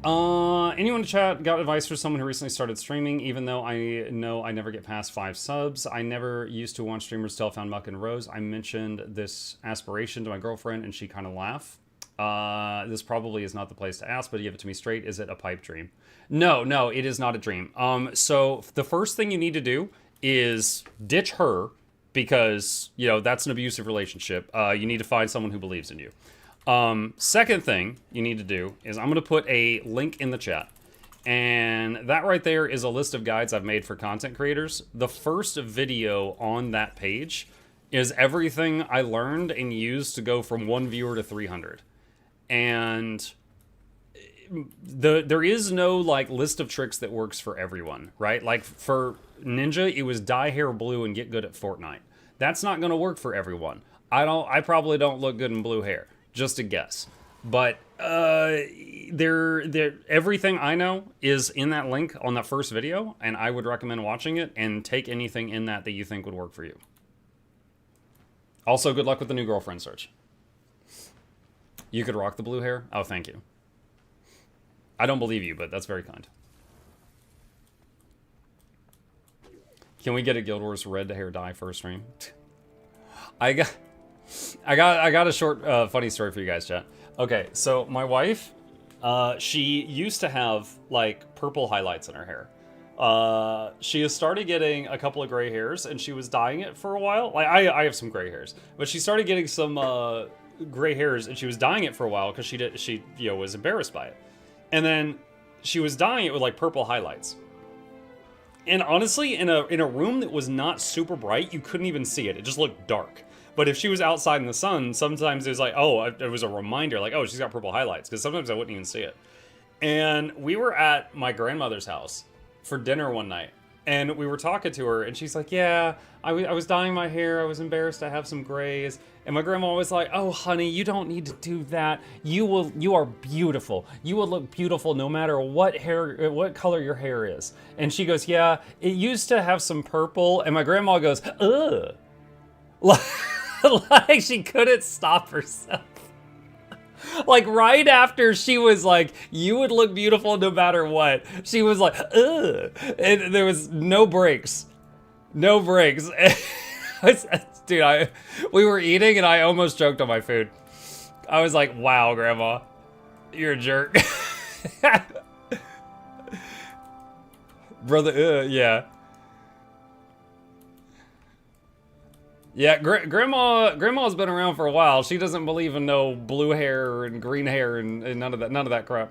Anyone in chat got advice for someone who recently started streaming? Even though I know I never get past 5 subs, I never used to watch streamers till I found Muck and Rose. I mentioned this aspiration to my girlfriend and she kind of laughed. This probably is not the place to ask, but give it to me straight. Is it a pipe dream? No, it is not a dream. So the first thing you need to do is ditch her because, you know, that's an abusive relationship. You need to find someone who believes in you. Second thing you need to do is I'm going to put a link in the chat. And that right there is a list of guides I've made for content creators. The first video on that page is everything I learned and used to go from 1 viewer to 300. And there is no like list of tricks that works for everyone, right? Like for Ninja, it was dye hair blue and get good at Fortnite. That's not going to work for everyone. I probably don't look good in blue hair, just a guess. But everything I know is in that link on that first video, and I would recommend watching it and take anything in that you think would work for you. Also, good luck with the new girlfriend search. You could rock the blue hair? Oh, thank you. I don't believe you, but that's very kind. Can we get a Guild Wars red hair dye first stream? I got a short funny story for you guys, chat. Okay, so my wife, she used to have like purple highlights in her hair. She has started getting a couple of gray hairs, and she was dyeing it for a while. Like I have some gray hairs, but she started getting some gray hairs, and she was dyeing it for a while because she was embarrassed by it. And then she was dyeing it with like purple highlights. And honestly, in a room that was not super bright, you couldn't even see it. It just looked dark. But if she was outside in the sun, sometimes it was like, oh, it was a reminder, like, oh, she's got purple highlights. Because sometimes I wouldn't even see it. And we were at my grandmother's house for dinner one night. And we were talking to her, and she's like, yeah, I was dyeing my hair. I was embarrassed to have some grays. And my grandma was like, oh, honey, you don't need to do that. You are beautiful. You will look beautiful no matter what color your hair is. And she goes, yeah, it used to have some purple. And my grandma goes, ugh. Like she couldn't stop herself. Like right after she was like, you would look beautiful no matter what. She was like, ugh. And there was no breaks. No breaks. Dude, we were eating and I almost choked on my food. I was like, wow, Grandma, you're a jerk. Brother, yeah. Yeah, Grandma's been around for a while. She doesn't believe in no blue hair and green hair and none of that crap.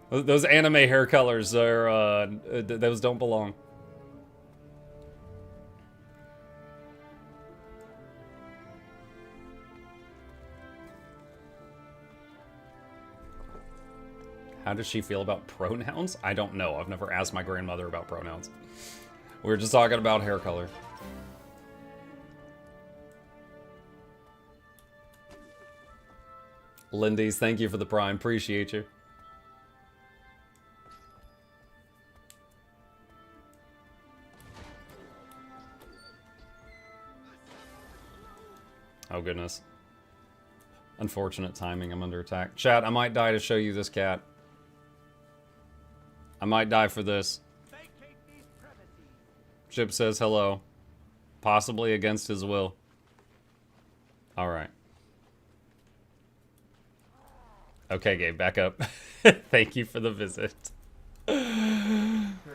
Those anime hair colors are those don't belong. How does she feel about pronouns? I don't know. I've never asked my grandmother about pronouns. We were just talking about hair color. Lindy's, thank you for the prime. Appreciate you. Oh, goodness. Unfortunate timing. I'm under attack. Chat, I might die to show you this cat. I might die for this. Chip says hello. Possibly against his will. Alright. Okay, Gabe, back up. Thank you for the visit. Who are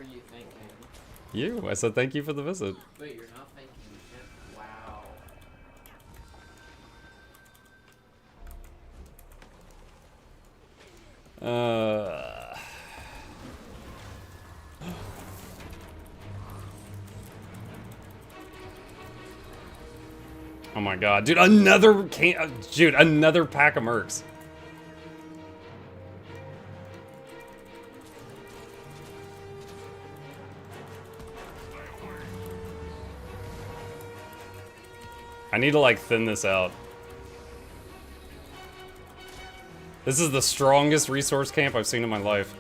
you thinking? You. I said thank you for the visit. Wait, you're not thanking him? Wow. Oh my god, dude, another pack of mercs. I need to like thin this out. This is the strongest resource camp I've seen in my life.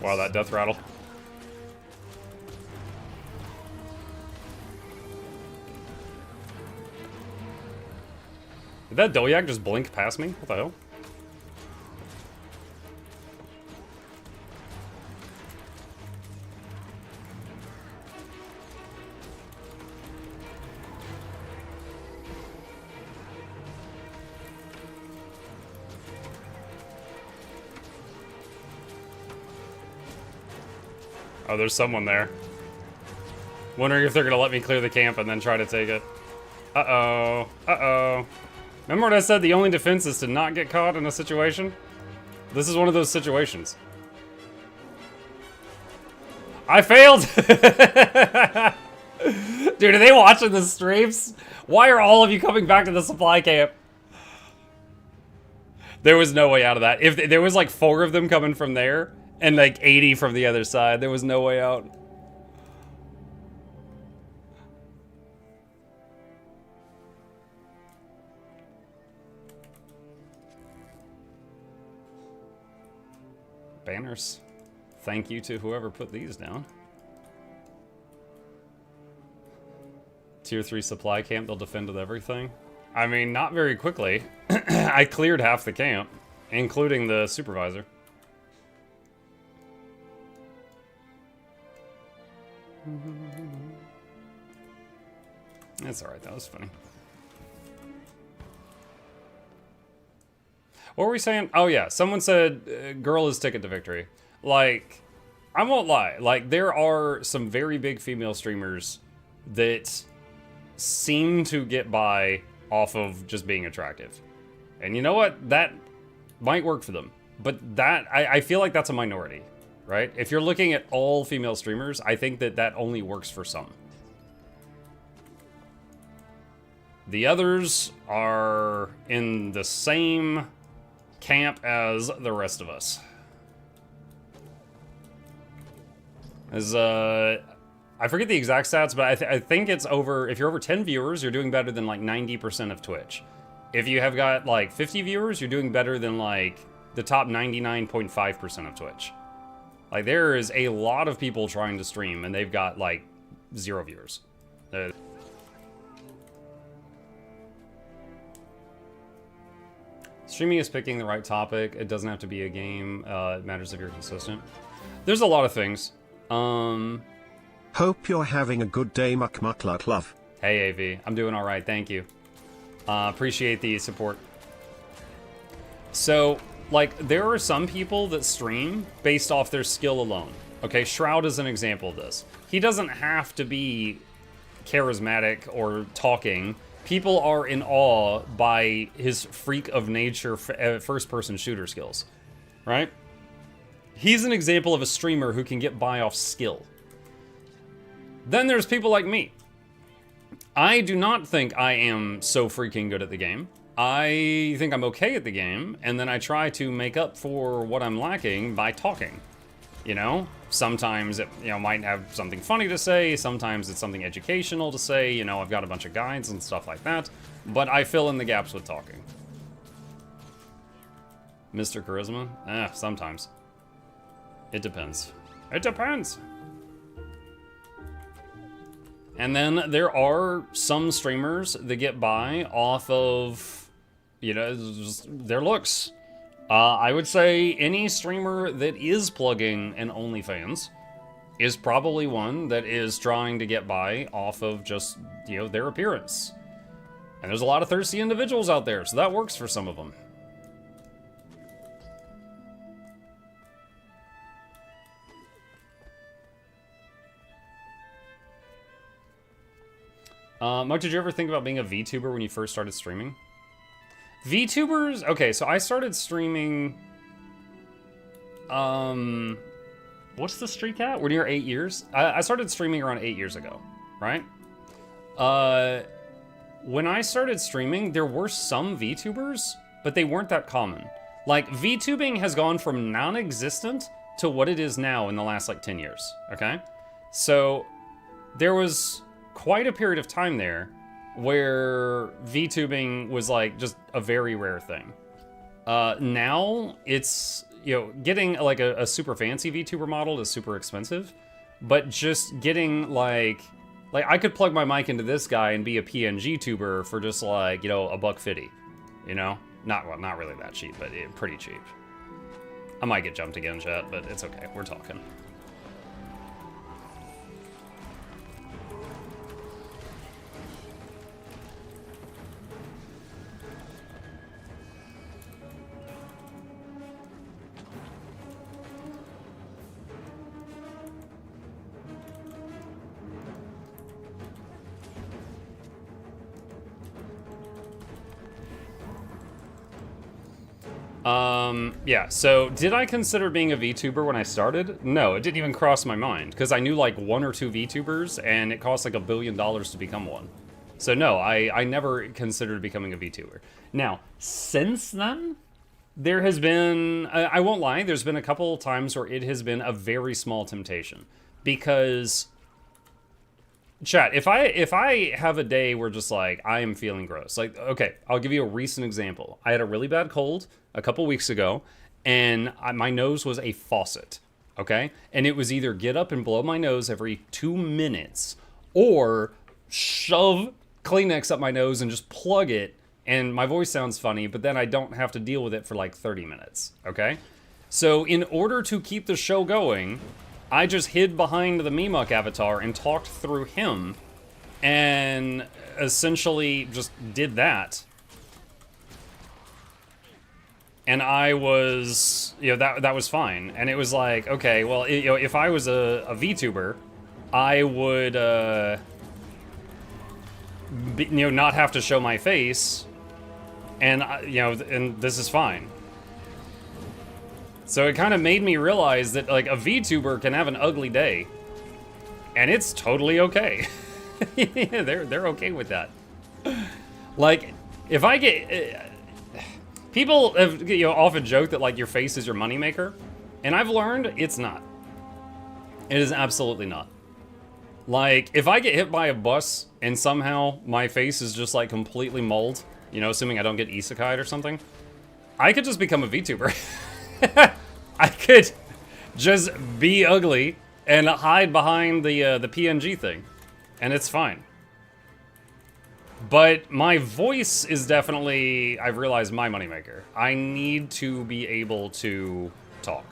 Wow, that death rattle. Did that Dolyak just blink past me? What the hell? Oh, there's someone there. Wondering if they're gonna let me clear the camp and then try to take it. Uh-oh. Uh-oh. Remember what I said? The only defense is to not get caught in a situation? This is one of those situations. I failed! Dude, are they watching the streams? Why are all of you coming back to the supply camp? There was no way out of that. If there was like 4 of them coming from there, and like 80 from the other side, there was no way out. Banners. Thank you to whoever put these down. Tier 3 supply camp, they'll defend with everything. I mean, not very quickly. I cleared half the camp, including the supervisor. That's alright, that was funny. What were we saying? Oh yeah, someone said girl is ticket to victory. Like, I won't lie, like there are some very big female streamers that seem to get by off of just being attractive. And you know what? That might work for them. But that, I feel like that's a minority, right? If you're looking at all female streamers, I think that that only works for some. The others are in the same camp as the rest of us. As I forget the exact stats, but I think it's over, if you're over 10 viewers, you're doing better than like 90% of Twitch. If you have got like 50 viewers, you're doing better than like the top 99.5% of Twitch. Like there is a lot of people trying to stream and they've got like 0 viewers. Streaming is picking the right topic. It doesn't have to be a game. It matters if you're consistent. There's a lot of things. Hope you're having a good day, Mukluk love. Hey, AV. I'm doing all right. Thank you. Appreciate the support. So, like, there are some people that stream based off their skill alone. Okay, Shroud is an example of this. He doesn't have to be charismatic or talking. People are in awe by his freak of nature first-person shooter skills, right? He's an example of a streamer who can get by off skill. Then there's people like me. I do not think I am so freaking good at the game. I think I'm okay at the game, and then I try to make up for what I'm lacking by talking. You know? Sometimes it, might have something funny to say, sometimes it's something educational to say, I've got a bunch of guides and stuff like that, but I fill in the gaps with talking. Mr. Charisma? Sometimes. It depends. It depends! And then there are some streamers that get by off of, just their looks. I would say any streamer that is plugging an OnlyFans is probably one that is trying to get by off of just, their appearance. And there's a lot of thirsty individuals out there, so that works for some of them. Mike, did you ever think about being a VTuber when you first started streaming? VTubers? Okay, so I started streaming... what's the streak at? We're near 8 years? I started streaming around 8 years ago, right? When I started streaming, there were some VTubers, but they weren't that common. Like, VTubing has gone from non-existent to what it is now in the last, 10 years, okay? So, there was quite a period of time there where VTubing was just a very rare thing. Now it's, getting a super fancy VTuber model is super expensive, but just getting like I could plug my mic into this guy and be a PNG tuber for just $1.50, not really that cheap, but pretty cheap. I might get jumped again, chat, but it's okay. We're talking. Yeah, so did I consider being a VTuber when I started? No, it didn't even cross my mind, because I knew 1 or 2 VTubers, and it cost $1 billion to become one. So no, I never considered becoming a VTuber. Now, since then, there has been, I won't lie, there's been a couple times where it has been a very small temptation, because... Chat, if I have a day where just I am feeling gross, okay, I'll give you a recent example. I had a really bad cold a couple weeks ago, and my nose was a faucet, okay? And it was either get up and blow my nose every 2 minutes, or shove Kleenex up my nose and just plug it, and my voice sounds funny, but then I don't have to deal with it for 30 minutes, okay? So in order to keep the show going, I just hid behind the Mimuk avatar and talked through him, and essentially just did that. And I was, that was fine. And it was okay, well, if I was a VTuber, I would, not have to show my face, and, and this is fine. So it kind of made me realize that, a VTuber can have an ugly day, and it's totally okay. Yeah, they're okay with that. If I get... people have, often joked that, your face is your moneymaker, and I've learned it's not. It is absolutely not. If I get hit by a bus, and somehow my face is just, completely mauled, assuming I don't get isekai'd or something, I could just become a VTuber. I could just be ugly and hide behind the PNG thing, and it's fine. But my voice is definitely, I've realized, my moneymaker. I need to be able to talk.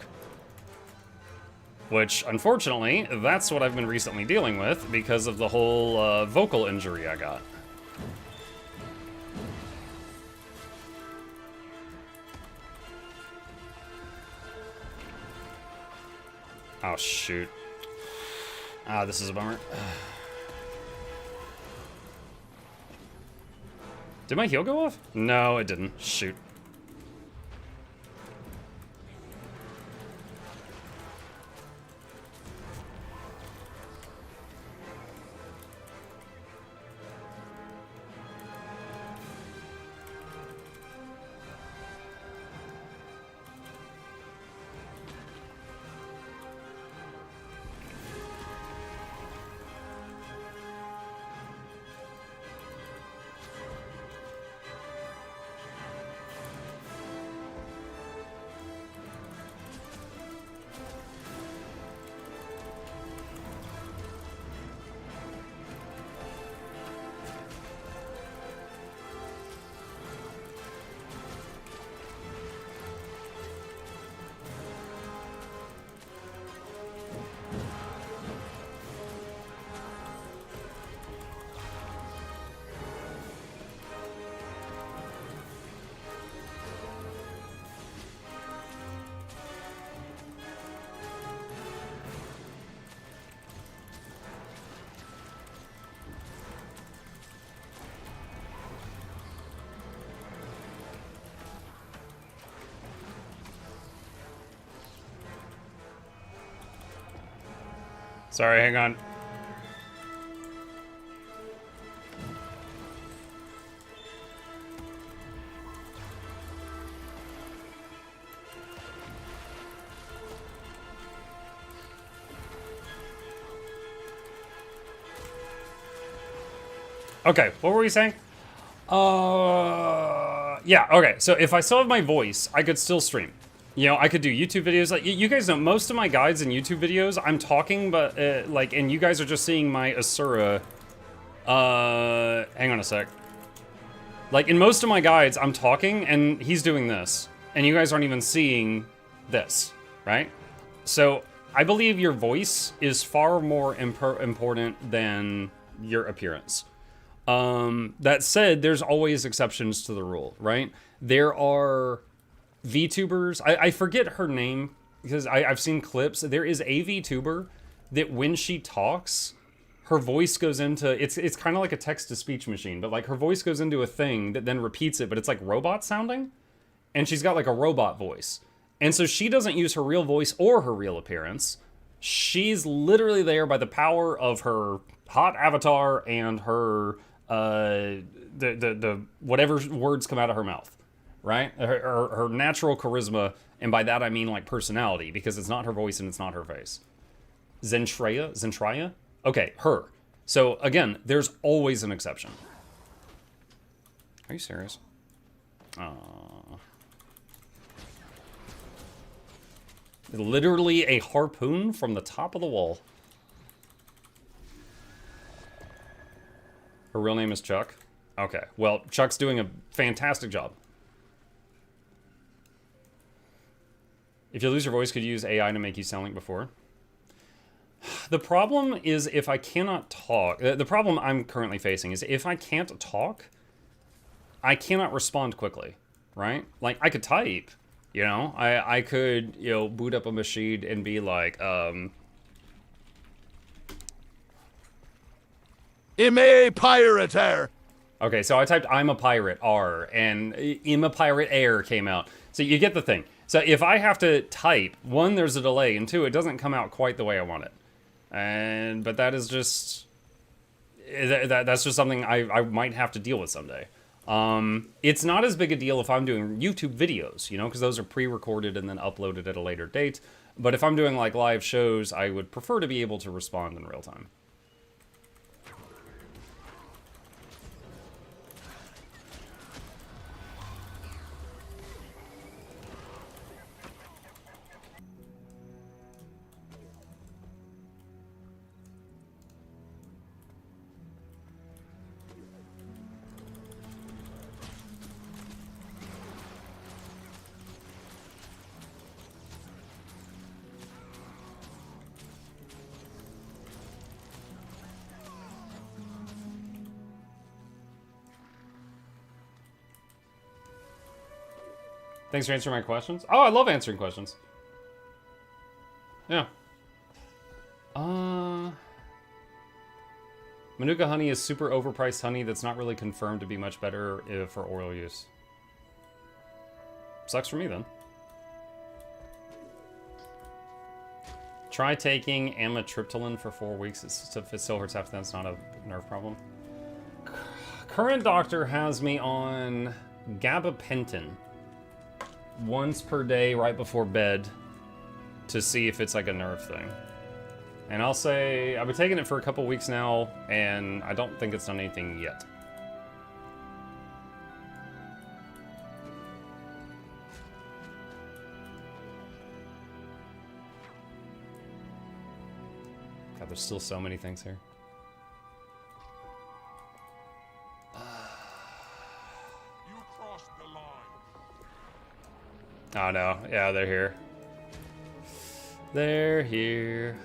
Which, unfortunately, that's what I've been recently dealing with because of the whole vocal injury I got. Oh, shoot. Ah, this is a bummer. Did my heal go off? No, it didn't. Shoot. Sorry, hang on. Okay, what were we saying? Yeah, okay, so if I still have my voice, I could still stream. You know, I could do YouTube videos. Like, you guys know, most of my guides and YouTube videos, I'm talking, but, like, and you guys are just seeing my Asura. Hang on a sec. Like, in most of my guides, I'm talking, and he's doing this. And you guys aren't even seeing this, right? So, I believe your voice is far more important than your appearance. That said, there's always exceptions to the rule, right? There are VTubers, I forget her name because I've seen clips. There is a VTuber that when she talks, her voice goes into, it's kind of like a text-to-speech machine, but like her voice goes into a thing that then repeats it, but it's like robot sounding, and she's got like a robot voice. And so she doesn't use her real voice or her real appearance. She's literally there by the power of her hot avatar and her, the whatever words come out of her mouth. Right? Her natural charisma, and by that I mean like personality, because it's not her voice and it's not her face. Zentraya? Okay, her. So again, there's always an exception. Are you serious? Literally a harpoon from the top of the wall. Her real name is Chuck? Okay, well, Chuck's doing a fantastic job. If you lose your voice, could you use AI to make you sound like before? The problem is if I cannot talk. The problem I'm currently facing is if I can't talk, I cannot respond quickly, right? Like, I could type, you know? I could, you know, boot up a machine and be like, I'm a pirate air. Okay, so I typed I'm a pirate R, and I'm a pirate air came out. So you get the thing. So if I have to type, one, there's a delay, and two, it doesn't come out quite the way I want it. But that is just, that's just something I might have to deal with someday. It's not as big a deal if I'm doing YouTube videos, you know, because those are pre-recorded and then uploaded at a later date. But if I'm doing like live shows, I would prefer to be able to respond in real time. Thanks for answering my questions. Oh, I love answering questions. Yeah. Manuka honey is super overpriced honey that's not really confirmed to be much better for oral use. Sucks for me then. Try taking amitriptyline for 4 weeks. If it still hurts after that, it's not a nerve problem. Current doctor has me on gabapentin once per day right before bed to see if it's like a nerve thing. And I'll say, I've been taking it for a couple weeks now, and I don't think it's done anything yet. God, there's still so many things here. Oh no, yeah, they're here. They're here.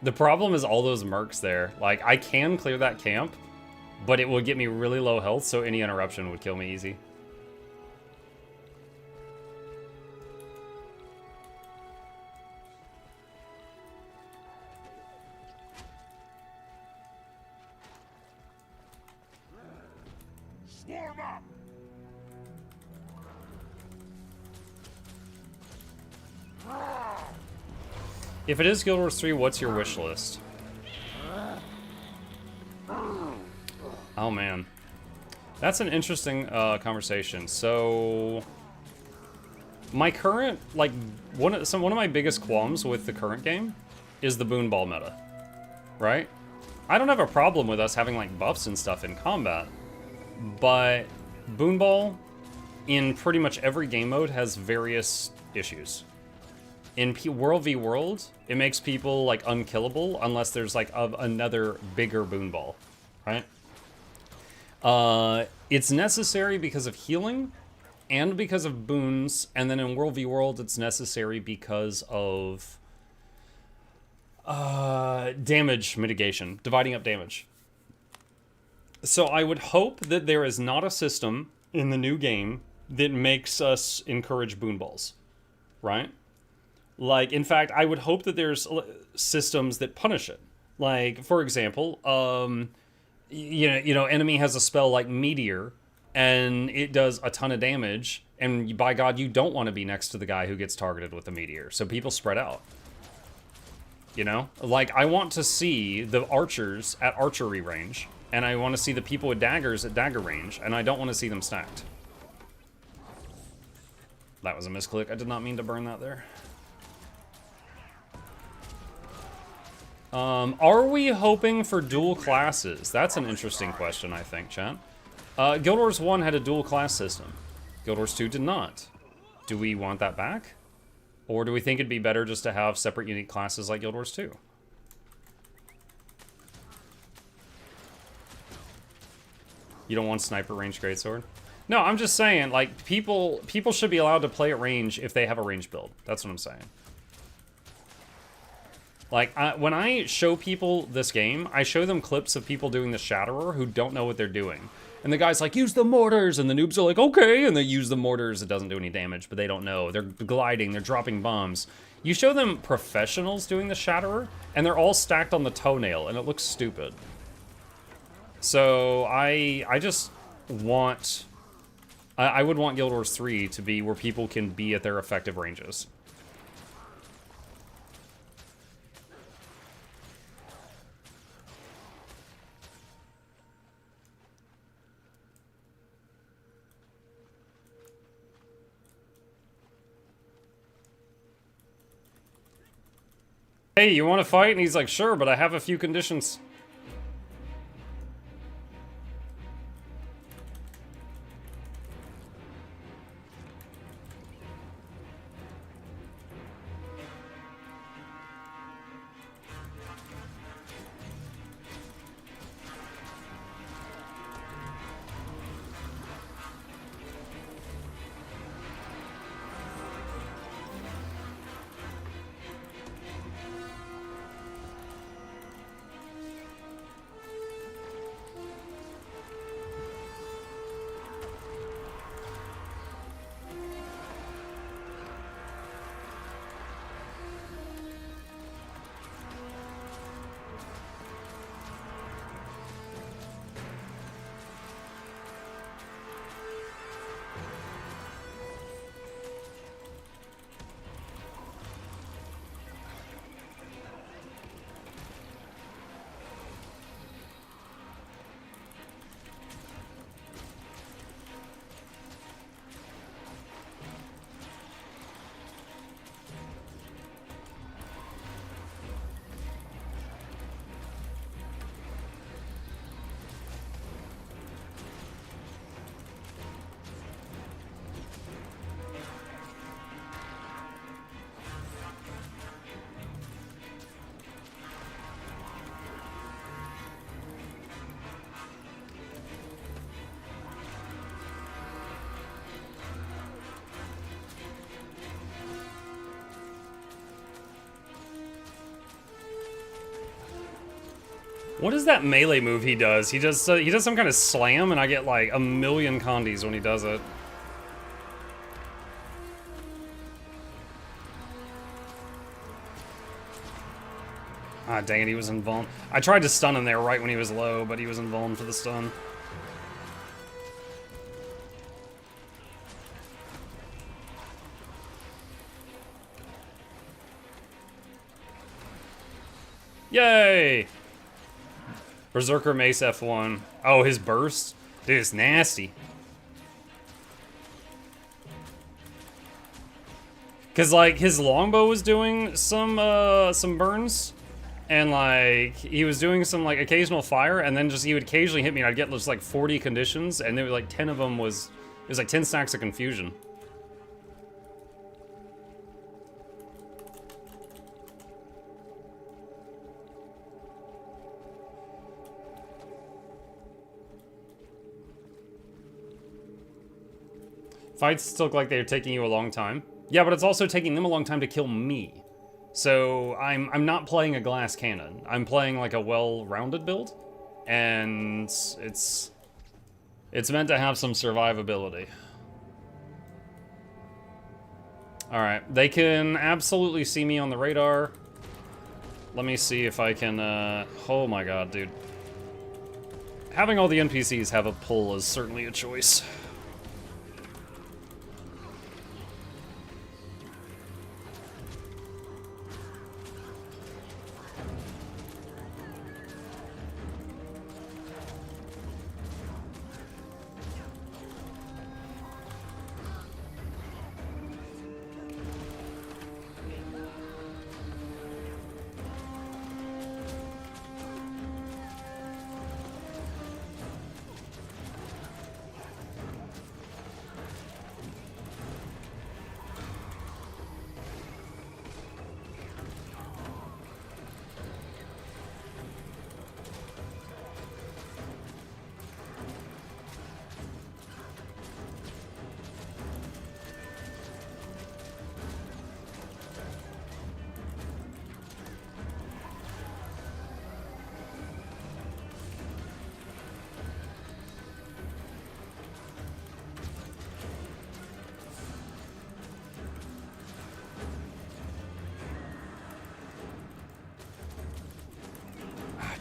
The problem is all those mercs there. Like, I can clear that camp, but it would get me really low health, so any interruption would kill me easy. Swarm up! If it is Guild Wars 3, what's your wish list? Oh man, that's an interesting conversation. So, my current, like, one of my biggest qualms with the current game is the boon ball meta, right? I don't have a problem with us having like buffs and stuff in combat, but boon ball in pretty much every game mode has various issues. In World v World, it makes people like unkillable unless there's like another bigger boon ball, right? It's necessary because of healing and because of boons, and then in World v World, it's necessary because of damage mitigation, dividing up damage. So I would hope that there is not a system in the new game that makes us encourage boon balls, right? Like, in fact, I would hope that there's systems that punish it. Like, for example, you know, enemy has a spell like Meteor, and it does a ton of damage, and by God, you don't want to be next to the guy who gets targeted with a Meteor, so people spread out. You know? Like, I want to see the archers at archery range, and I want to see the people with daggers at dagger range, and I don't want to see them stacked. That was a misclick. I did not mean to burn that there. Are we hoping for dual classes? That's an interesting question, I think, chat. Guild Wars 1 had a dual class system. Guild Wars 2 did not. Do we want that back? Or do we think it'd be better just to have separate unique classes like Guild Wars 2? You don't want sniper range greatsword? No, I'm just saying, like, people should be allowed to play at range if they have a range build. That's what I'm saying. Like, when I show people this game, I show them clips of people doing the Shatterer who don't know what they're doing. And the guy's like, use the mortars, and the noobs are like, okay, and they use the mortars. It doesn't do any damage, but they don't know. They're gliding, they're dropping bombs. You show them professionals doing the Shatterer, and they're all stacked on the toenail, and it looks stupid. So, I just want... I would want Guild Wars 3 to be where people can be at their effective ranges. Hey, you want to fight? And he's like, sure, but I have a few conditions. What is that melee move he does? He does some kind of slam, and I get like a million condies when he does it. Ah, dang it, he was in vuln. I tried to stun him there right when he was low, but he was in vuln for the stun. Yay! Berserker Mace F1. Oh, his burst? Dude, it's nasty. Cause like his longbow was doing some burns, and like he was doing some like occasional fire, and then just he would occasionally hit me, and I'd get just like 40 conditions, and there were like 10 of them it was like 10 stacks of confusion. Fights still look like they're taking you a long time. Yeah, but it's also taking them a long time to kill me. So I'm not playing a glass cannon. I'm playing like a well-rounded build, and it's meant to have some survivability. All right, they can absolutely see me on the radar. Let me see if I can. Oh my god, dude! Having all the NPCs have a pull is certainly a choice.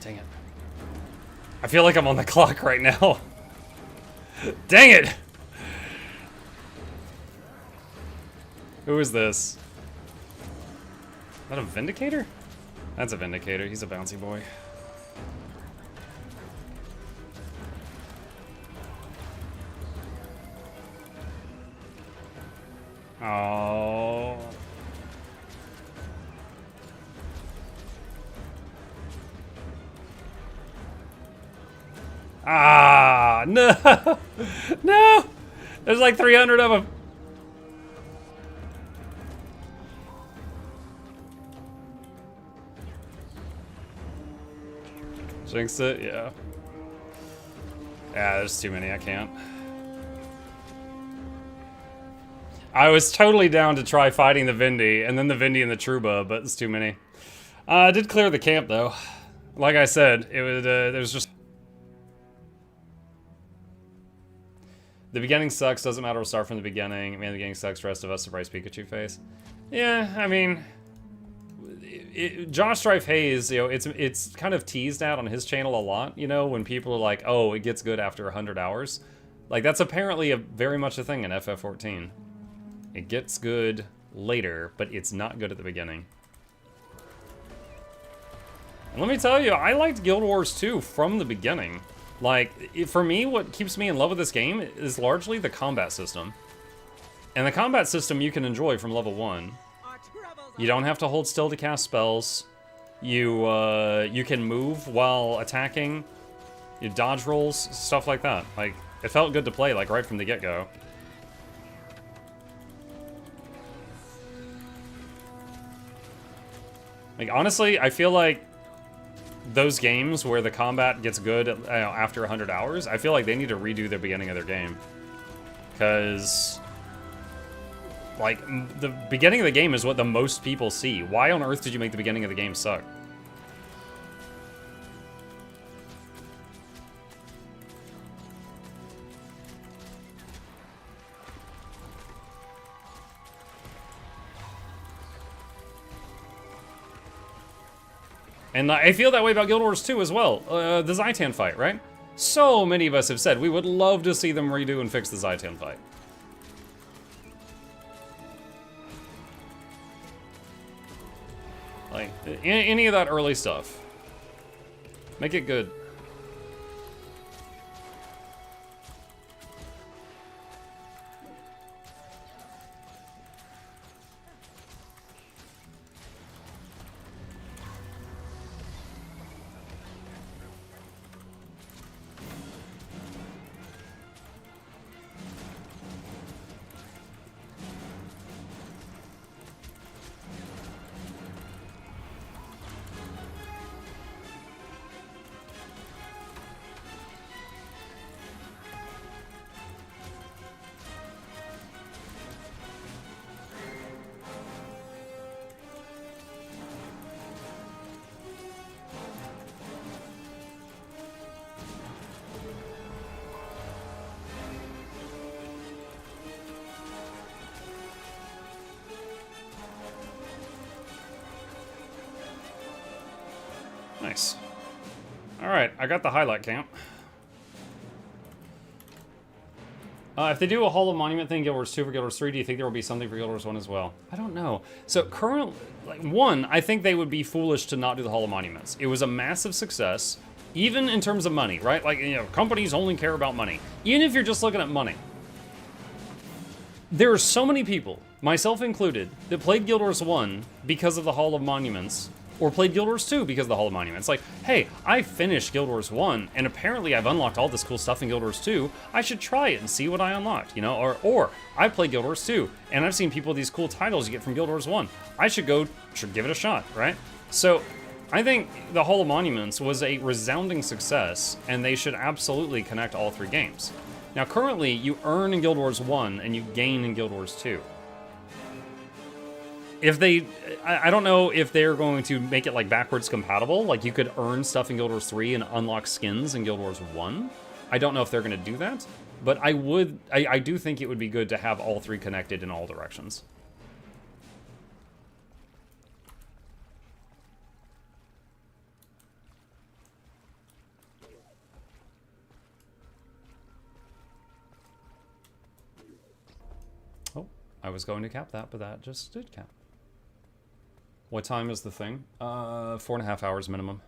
Dang it. I feel like I'm on the clock right now. Dang it! Who is this? Is that a Vindicator? That's a Vindicator. He's a bouncy boy. Oh. Ah, no! No! There's like 300 of them. Jinx it? Yeah. Yeah, there's too many. I can't. I was totally down to try fighting the Vindy, and then the Vindy and the Truba, but it's too many. I did clear the camp, though. Like I said, it was there was just... The beginning sucks, doesn't matter, we'll start from the beginning. Man, the beginning sucks, rest of us, surprise Pikachu face. Yeah, I mean... Josh Strife Hayes, you know, it's kind of teased out on his channel a lot, you know, when people are like, oh, it gets good after 100 hours. Like, that's apparently very much a thing in FF14. It gets good later, but it's not good at the beginning. And let me tell you, I liked Guild Wars 2 from the beginning. Like, for me, what keeps me in love with this game is largely the combat system. And the combat system you can enjoy from level 1. You don't have to hold still to cast spells. You can move while attacking. You dodge rolls, stuff like that. Like, it felt good to play, like, right from the get-go. Like, honestly, I feel like those games where the combat gets good after 100 hours, I feel like they need to redo the beginning of their game. Because, like, the beginning of the game is what the most people see. Why on earth did you make the beginning of the game suck? And I feel that way about Guild Wars 2 as well. The Zaitan fight, right? So many of us have said we would love to see them redo and fix the Zaitan fight. Like, any of that early stuff. Make it good. Nice. Alright, I got the highlight camp. If they do a Hall of Monument thing, Guild Wars 2 for Guild Wars 3, do you think there will be something for Guild Wars 1 as well? I don't know. So currently, like, one, I think they would be foolish to not do the Hall of Monuments. It was a massive success, even in terms of money, right? Like, you know, companies only care about money. Even if you're just looking at money. There are so many people, myself included, that played Guild Wars 1 because of the Hall of Monuments, or played Guild Wars 2 because of the Hall of Monuments. Like, hey, I finished Guild Wars 1, and apparently I've unlocked all this cool stuff in Guild Wars 2. I should try it and see what I unlocked, you know? Or I played Guild Wars 2, and I've seen people with these cool titles you get from Guild Wars 1. I should give it a shot, right? So, I think the Hall of Monuments was a resounding success, and they should absolutely connect all three games. Now, currently, you earn in Guild Wars 1, and you gain in Guild Wars 2. If they, I don't know if they're going to make it like backwards compatible, like you could earn stuff in Guild Wars 3 and unlock skins in Guild Wars 1. I don't know if they're going to do that, but I do think it would be good to have all three connected in all directions. Oh, I was going to cap that, but that just did cap. What time is the thing? 4.5 hours minimum.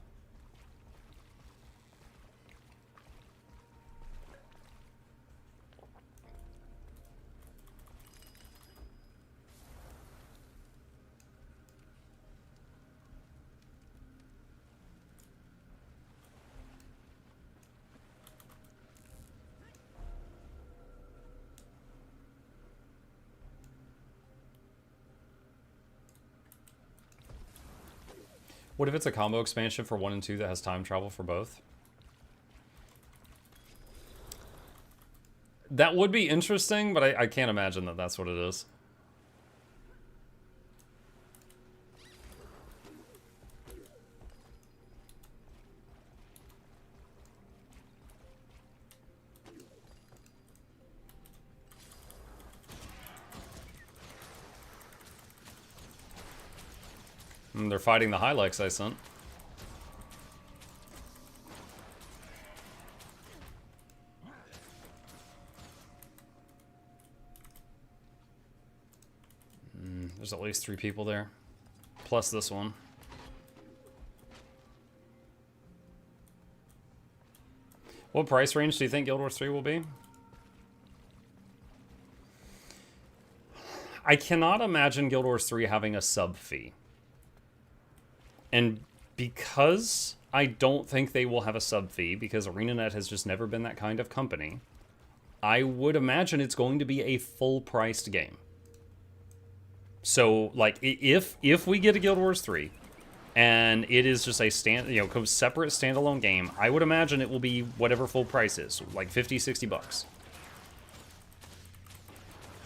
What if it's a combo expansion for 1 and 2 that has time travel for both? That would be interesting, but I can't imagine that that's what it is. They're fighting the highlights I sent. There's at least 3 people there. Plus this one. What price range do you think Guild Wars 3 will be? I cannot imagine Guild Wars 3 having a sub fee. And because I don't think they will have a sub fee, because ArenaNet has just never been that kind of company, I would imagine it's going to be a full-priced game. So, like, if we get a Guild Wars 3, and it is just a separate standalone game, I would imagine it will be whatever full price is, like 50, 60 bucks.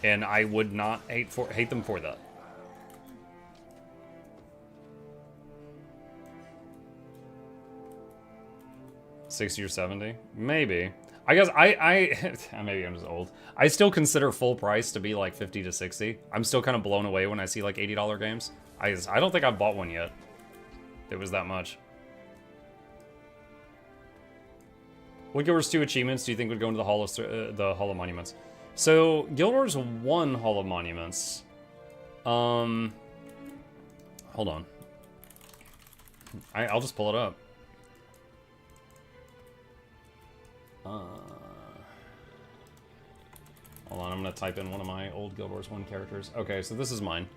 And I would not hate them for that. $60 or $70, maybe. I guess maybe I'm just old. I still consider full price to be like 50 to 60. I'm still kind of blown away when I see like $80 games. I don't think I've bought one yet. It was that much. What Guild Wars 2 achievements do you think would go into the Hall of Monuments? So, Guild Wars 1 Hall of Monuments. Hold on. I'll just pull it up. Hold on, I'm gonna type in one of my old Guild Wars 1 characters. Okay, so this is mine.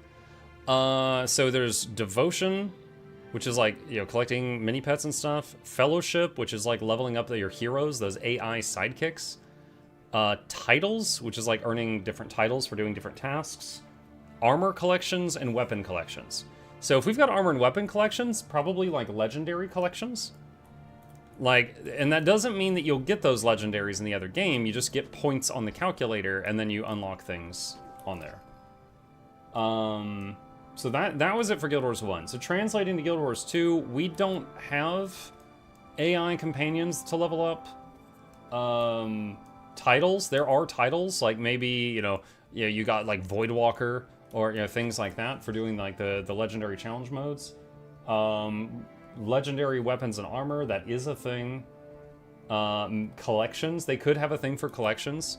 So there's Devotion, which is like, you know, collecting mini pets and stuff. Fellowship, which is like leveling up your heroes, those AI sidekicks. Titles, which is like earning different titles for doing different tasks. Armor collections and weapon collections. So if we've got armor and weapon collections, probably like legendary collections. Like, and that doesn't mean that you'll get those legendaries in the other game, you just get points on the calculator and then you unlock things on there. So that was it for Guild Wars 1. So translating to Guild Wars 2, we don't have AI companions to level up. Titles, there are titles, like maybe, you got like Voidwalker or, things like that for doing like the legendary challenge modes. Legendary weapons and armor, that is a thing. Collections, they could have a thing for collections.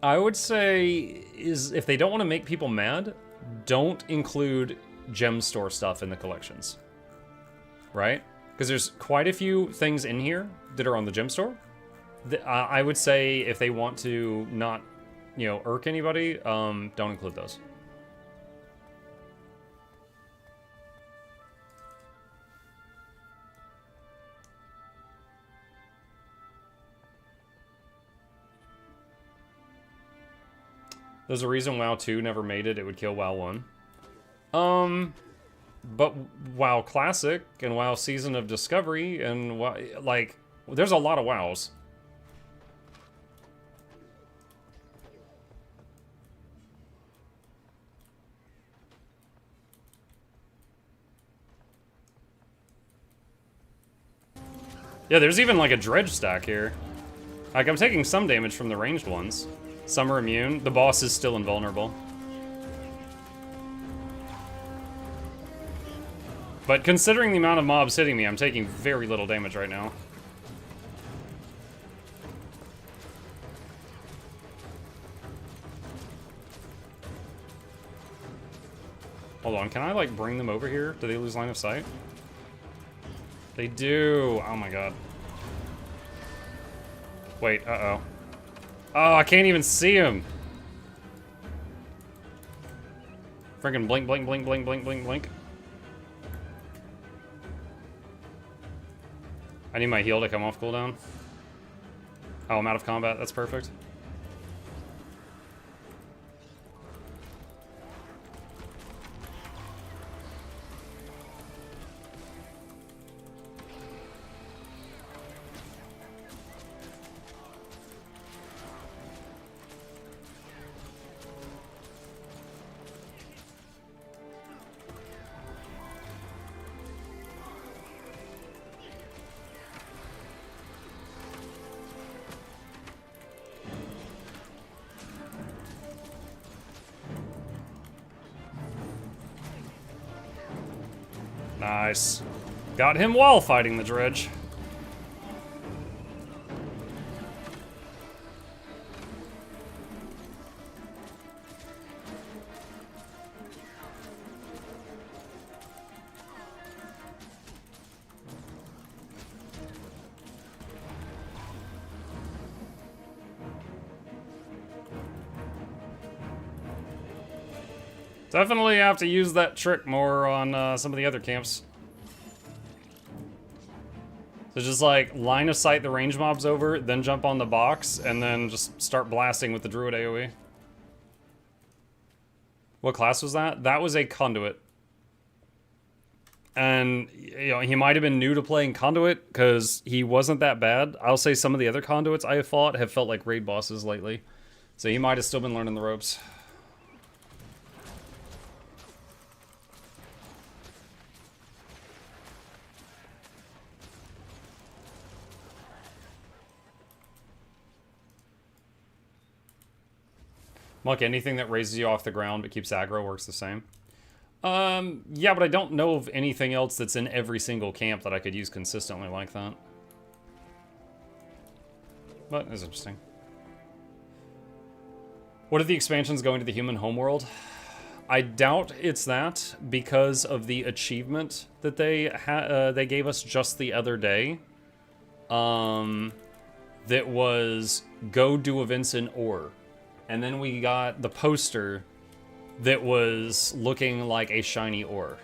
I would say is if they don't want to make people mad, don't include gem store stuff in the collections. Right? Because there's quite a few things in here that are on the gem store. I would say if they want to not, irk anybody, don't include those. There's a reason WoW 2 never made it. It would kill WoW 1. But WoW Classic and WoW Season of Discovery and like, there's a lot of WoWs. Yeah, there's even like a dredge stack here. Like, I'm taking some damage from the ranged ones. Some are immune. The boss is still invulnerable. But considering the amount of mobs hitting me, I'm taking very little damage right now. Hold on, can I like bring them over here? Do they lose line of sight? They do. Oh my god. Wait, uh-oh. Oh, I can't even see him. Freaking blink, blink, blink, blink, blink, blink, blink. I need my heal to come off cooldown. Oh, I'm out of combat. That's perfect. Nice. Got him while fighting the dredge. Definitely have to use that trick more on some of the other camps. So just like line of sight the range mobs over, then jump on the box, and then just start blasting with the Druid AoE. What class was that? That was a Conduit. And, he might have been new to playing Conduit, because he wasn't that bad. I'll say some of the other Conduits I have fought have felt like raid bosses lately. So he might have still been learning the ropes. Muck, anything that raises you off the ground but keeps aggro works the same. Yeah, but I don't know of anything else that's in every single camp that I could use consistently like that. But it's interesting. What are the expansions going to the human homeworld? I doubt it's that because of the achievement that they gave us just the other day. That was go do events in ore. And then we got the poster that was looking like a shiny ore.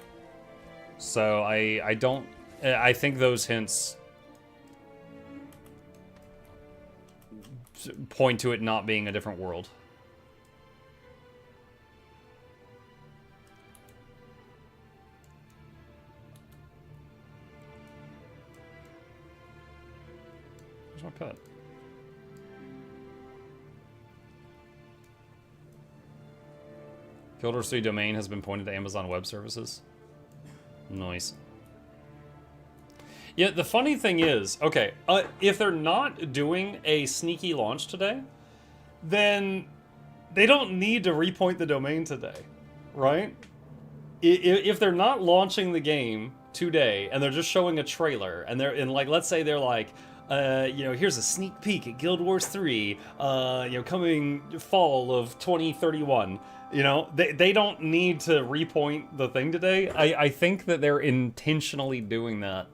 So I think those hints point to it not being a different world. Where's my pet? Guild 3 domain has been pointed to Amazon Web Services. Nice. Yeah, the funny thing is, okay, if they're not doing a sneaky launch today, then they don't need to repoint the domain today, right? If they're not launching the game today and they're just showing a trailer and they're in, like, let's say they're like, you know, here's a sneak peek at Guild Wars 3, you know, coming fall of 2031. You know, they don't need to repoint the thing today. I think that they're intentionally doing that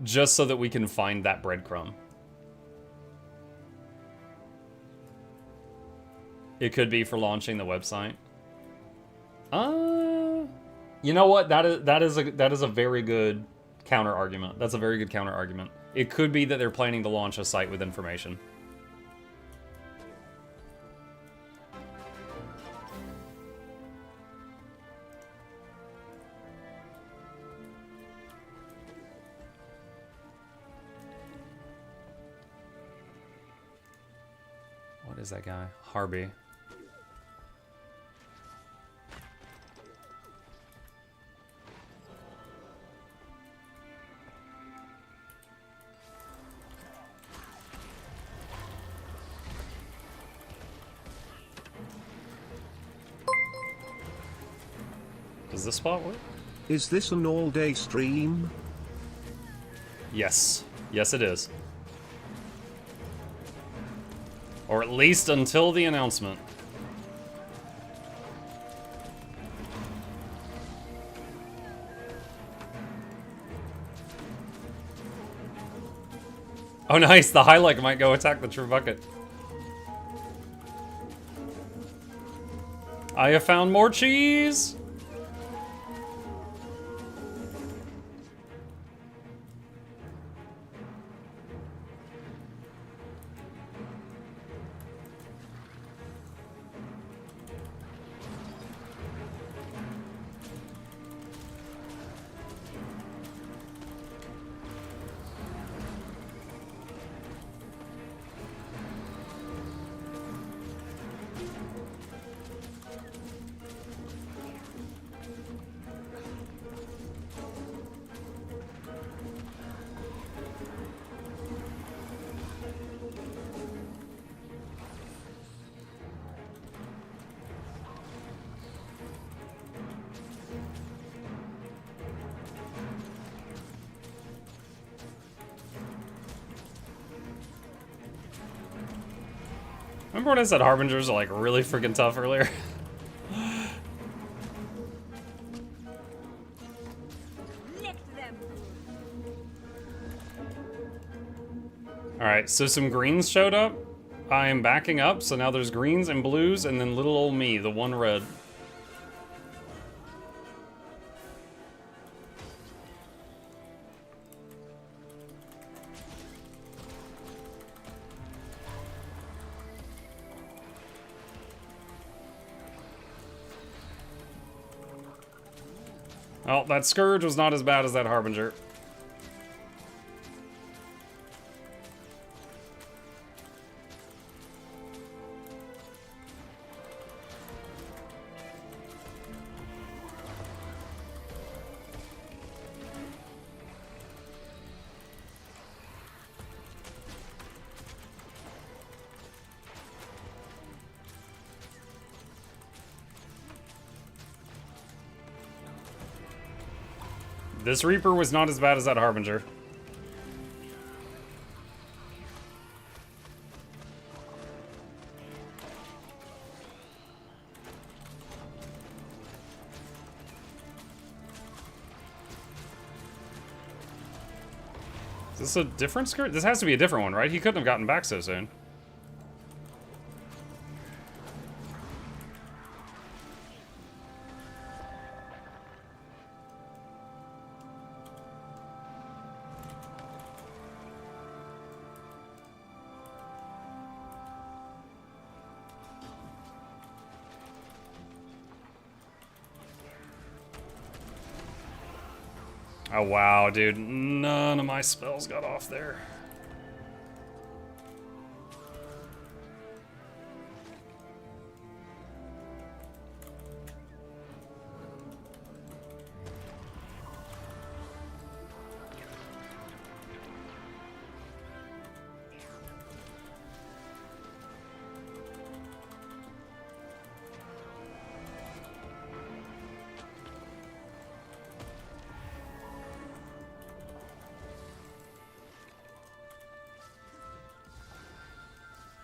just so that we can find that breadcrumb. It could be for launching the website. You know what? That is a very good counter argument. That's a very good counter argument. It could be that they're planning to launch a site with information. What is that guy? Harvey. Does this spot work? Is this an all-day stream? Yes. Yes, it is. Or at least until the announcement. Oh nice, the highlight might go attack the true bucket. I have found more cheese! Remember when I said Harbingers are like really freaking tough earlier? Alright, so some greens showed up. I am backing up, so now there's greens and blues, and then little old me, the one red. Well, that Scourge was not as bad as that Harbinger. This Reaper was not as bad as that Harbinger. Is this a different skirt? This has to be a different one, right? He couldn't have gotten back so soon. Oh wow, dude. None of my spells got off there.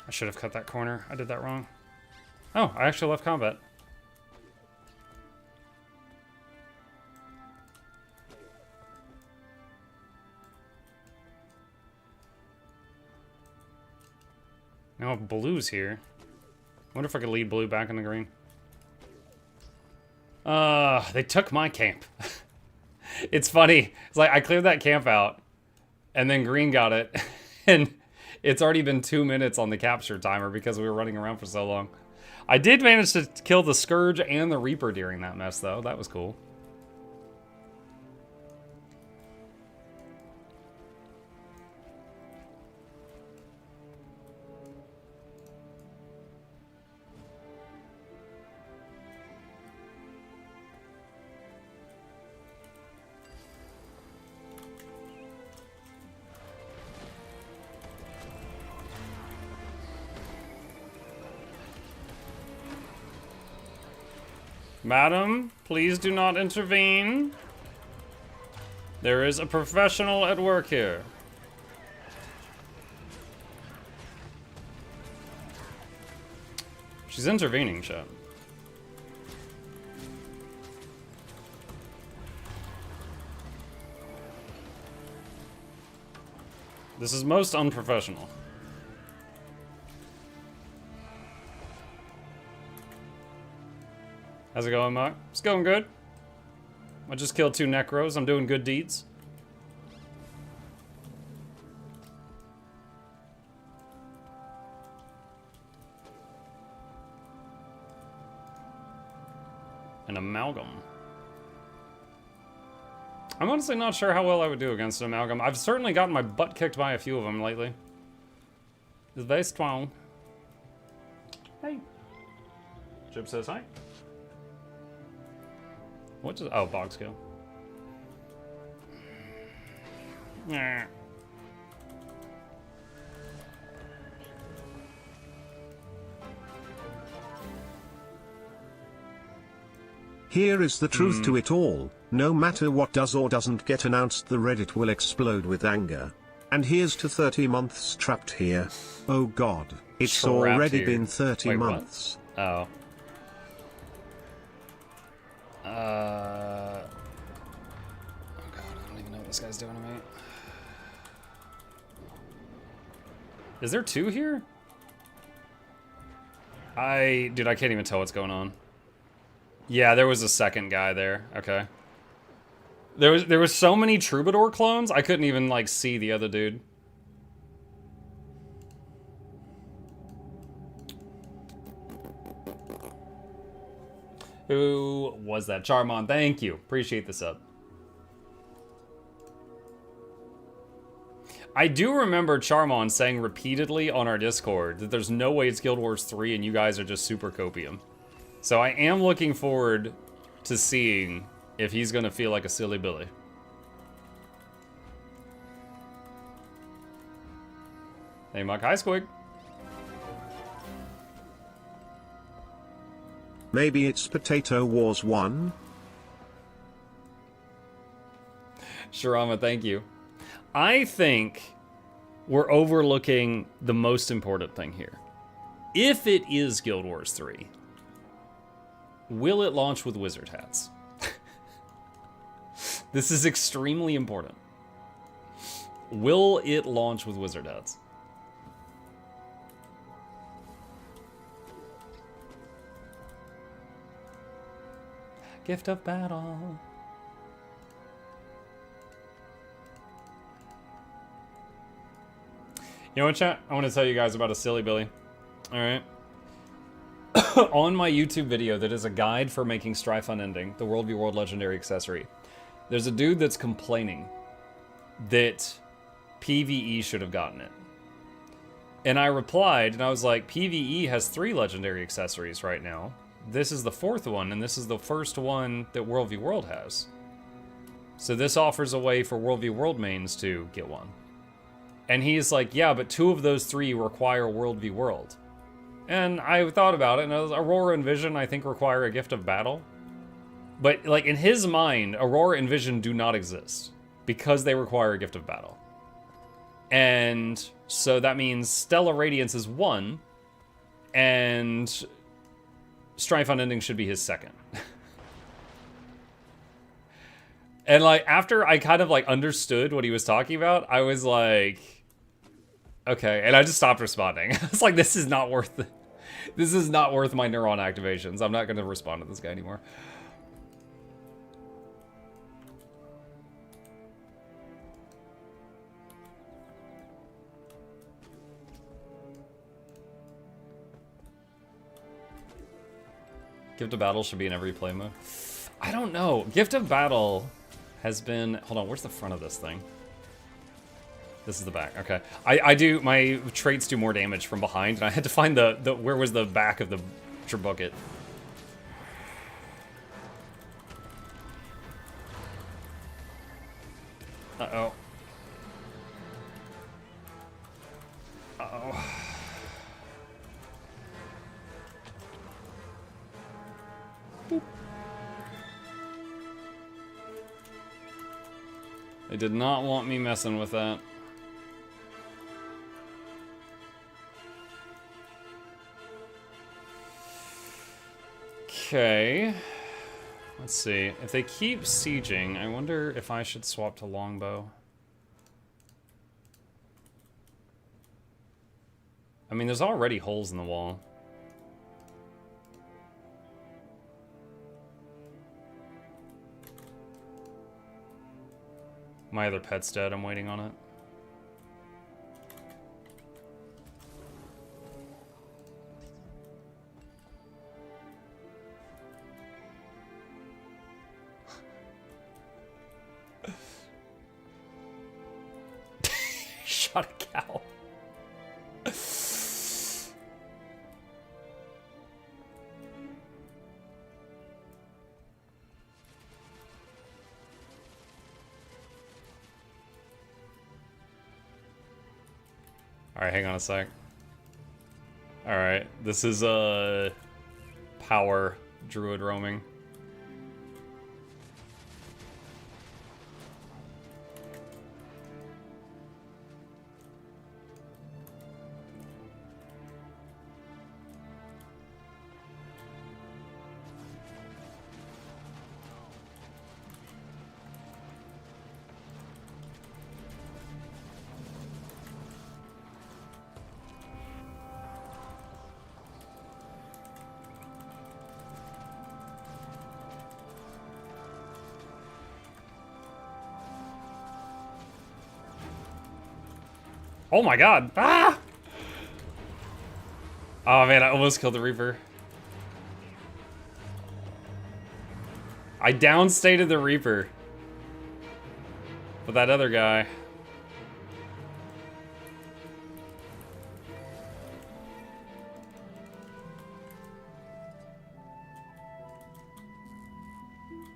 I should have cut that corner. I did that wrong. Oh, I actually left combat. Now blue's here. Wonder if I could lead blue back in the green. They took my camp. It's funny. It's like I cleared that camp out, and then green got it, and it's already been 2 minutes on the capture timer because we were running around for so long. I did manage to kill the Scourge and the Reaper during that mess, though. That was cool. Madam, please do not intervene. There is a professional at work here. She's intervening, chat. This is most unprofessional. How's it going, Mark? It's going good. I just killed 2 Necros. I'm doing good deeds. An Amalgam. I'm honestly not sure how well I would do against an Amalgam. I've certainly gotten my butt kicked by a few of them lately. It's very strong. Hey. Chip says hi. What does... Oh, bog skill. Nah. Here is the truth to it all. No matter what does or doesn't get announced, the Reddit will explode with anger. And here's to 30 months trapped here. Oh god, it's Trapped already here. been 30 Wait, months. What? Oh. Oh god, I don't even know what this guy's doing to me. Is there 2 here? Dude, I can't even tell what's going on. Yeah, there was a second guy there. Okay. There was so many Troubadour clones, I couldn't even, like, see the other dude. Who was that? Charmon, thank you. Appreciate the sub. I do remember Charmon saying repeatedly on our Discord that there's no way it's Guild Wars 3 and you guys are just super copium. So I am looking forward to seeing if he's gonna feel like a silly Billy. Hey, Muck. Hi, Squig. Maybe it's Potato Wars 1? Shirama, thank you. I think we're overlooking the most important thing here. If it is Guild Wars 3, will it launch with wizard hats? This is extremely important. Will it launch with wizard hats? Gift of battle. You know what, chat? I want to tell you guys about a silly Billy. All right. On my YouTube video that is a guide for making Strife Unending, the World v. World Legendary Accessory, there's a dude that's complaining that PvE should have gotten it. And I replied, and I was like, PvE has 3 legendary accessories right now. This is the 4th one, and this is the first one that World v. World has. So this offers a way for World v. World mains to get one. And he's like, yeah, but 2 of those 3 require World v. World. And I thought about it, and Aurora and Vision, I think, require a Gift of Battle. But, like, in his mind, Aurora and Vision do not exist because they require a Gift of Battle. And so that means Stellar Radiance is 1, and Strife Unending should be his 2nd. And, like, after I kind of, like, understood what he was talking about, I was like, okay, and I just stopped responding. I was like, this is not worth my neuron activations. I'm not going to respond to this guy anymore. Gift of Battle should be in every play mode. I don't know. Gift of Battle has been... Hold on, where's the front of this thing? This is the back, okay. I do... My traits do more damage from behind, and I had to find the where was the back of the bucket. Uh-oh. Uh-oh. They did not want me messing with that. Okay. Let's see. If they keep sieging, I wonder if I should swap to longbow. I mean, there's already holes in the wall. My other pet's dead, I'm waiting on it. Shot a cow. Alright, hang on a sec. Alright, this is power druid roaming. Oh my god! Ah! Oh man, I almost killed the Reaper. I downstated the Reaper. But that other guy...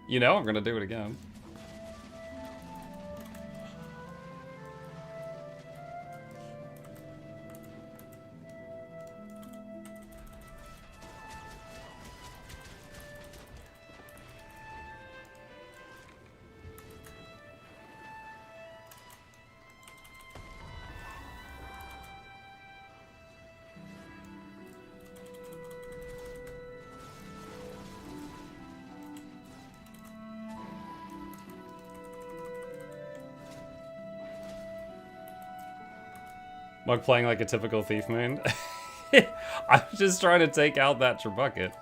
You know I'm gonna do it again. Mug playing like a typical thief main. I'm just trying to take out that Trebucket.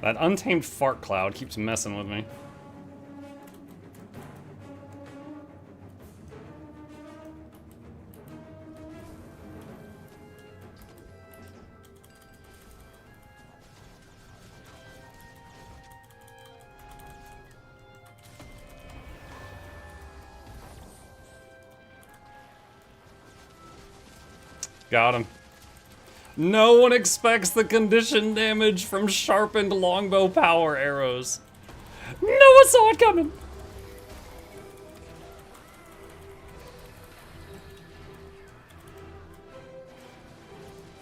That untamed fart cloud keeps messing with me. Got him. No one expects the condition damage from sharpened longbow power arrows. No one saw it coming.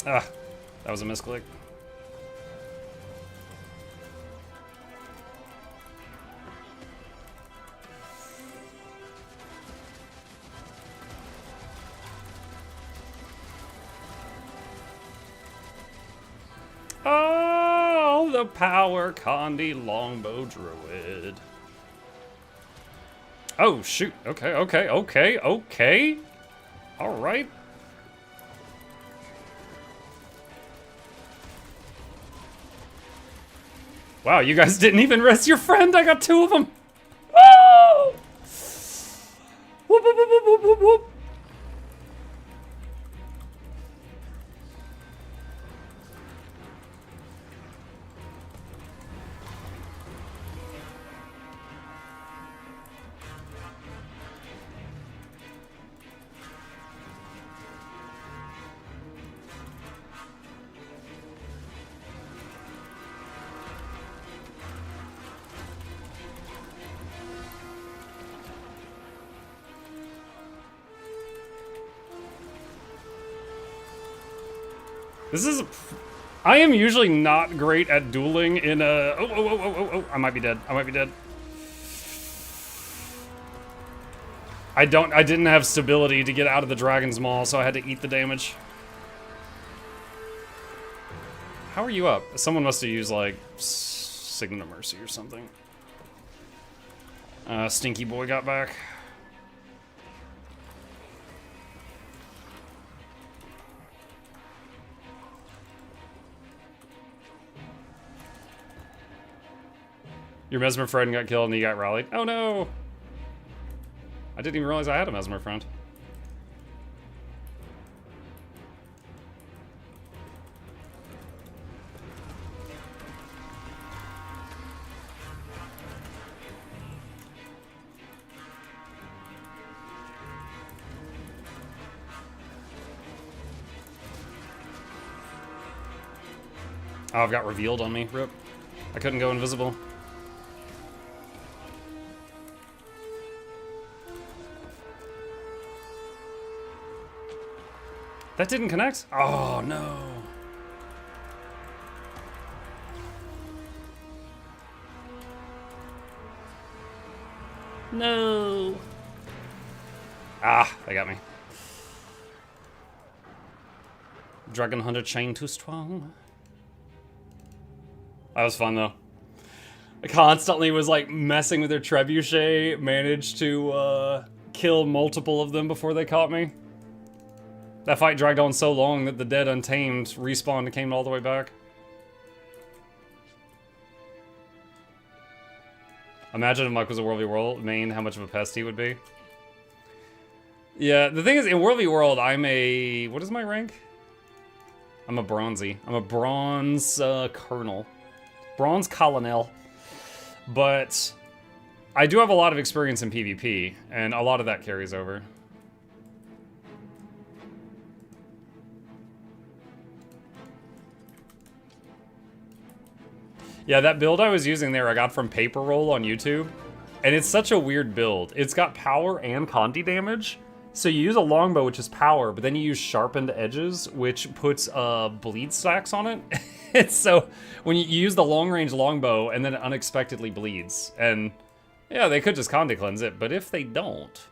Ah, that was a misclick. Oh, the power Condi longbow druid. Oh, shoot. Okay. All right. Wow, you guys didn't even rest your friend. I got 2 of them. Oh! Whoop, whoop, whoop, whoop, whoop, whoop. This is... I am usually not great at dueling in a... Oh, I might be dead. I didn't have stability to get out of the Dragon's Maw, so I had to eat the damage. How are you up? Someone must have used, like, Signet of Mercy or something. Stinky Boy got back. Your Mesmer friend got killed and he got rallied. Oh no! I didn't even realize I had a Mesmer friend. Oh, I've got revealed on me. Rip. I couldn't go invisible. That didn't connect? Oh, no. No. Ah, they got me. Dragon Hunter chain too strong. That was fun, though. I constantly was, like, messing with their trebuchet, managed to, kill multiple of them before they caught me. That fight dragged on so long that the dead untamed respawned and came all the way back. Imagine if Mike was a World v World main, how much of a pest he would be. Yeah, the thing is, in World v World, I'm a... What is my rank? I'm a bronzy. I'm a bronze colonel. Bronze colonel. But I do have a lot of experience in PvP, and a lot of that carries over. Yeah, that build I was using there I got from Paper Roll on YouTube, and it's such a weird build. It's got power and Conti damage, so you use a longbow, which is power, but then you use sharpened edges, which puts bleed stacks on it. And so when you use the long-range longbow, and then it unexpectedly bleeds, and Yeah, they could just Conde cleanse it, but if they don't...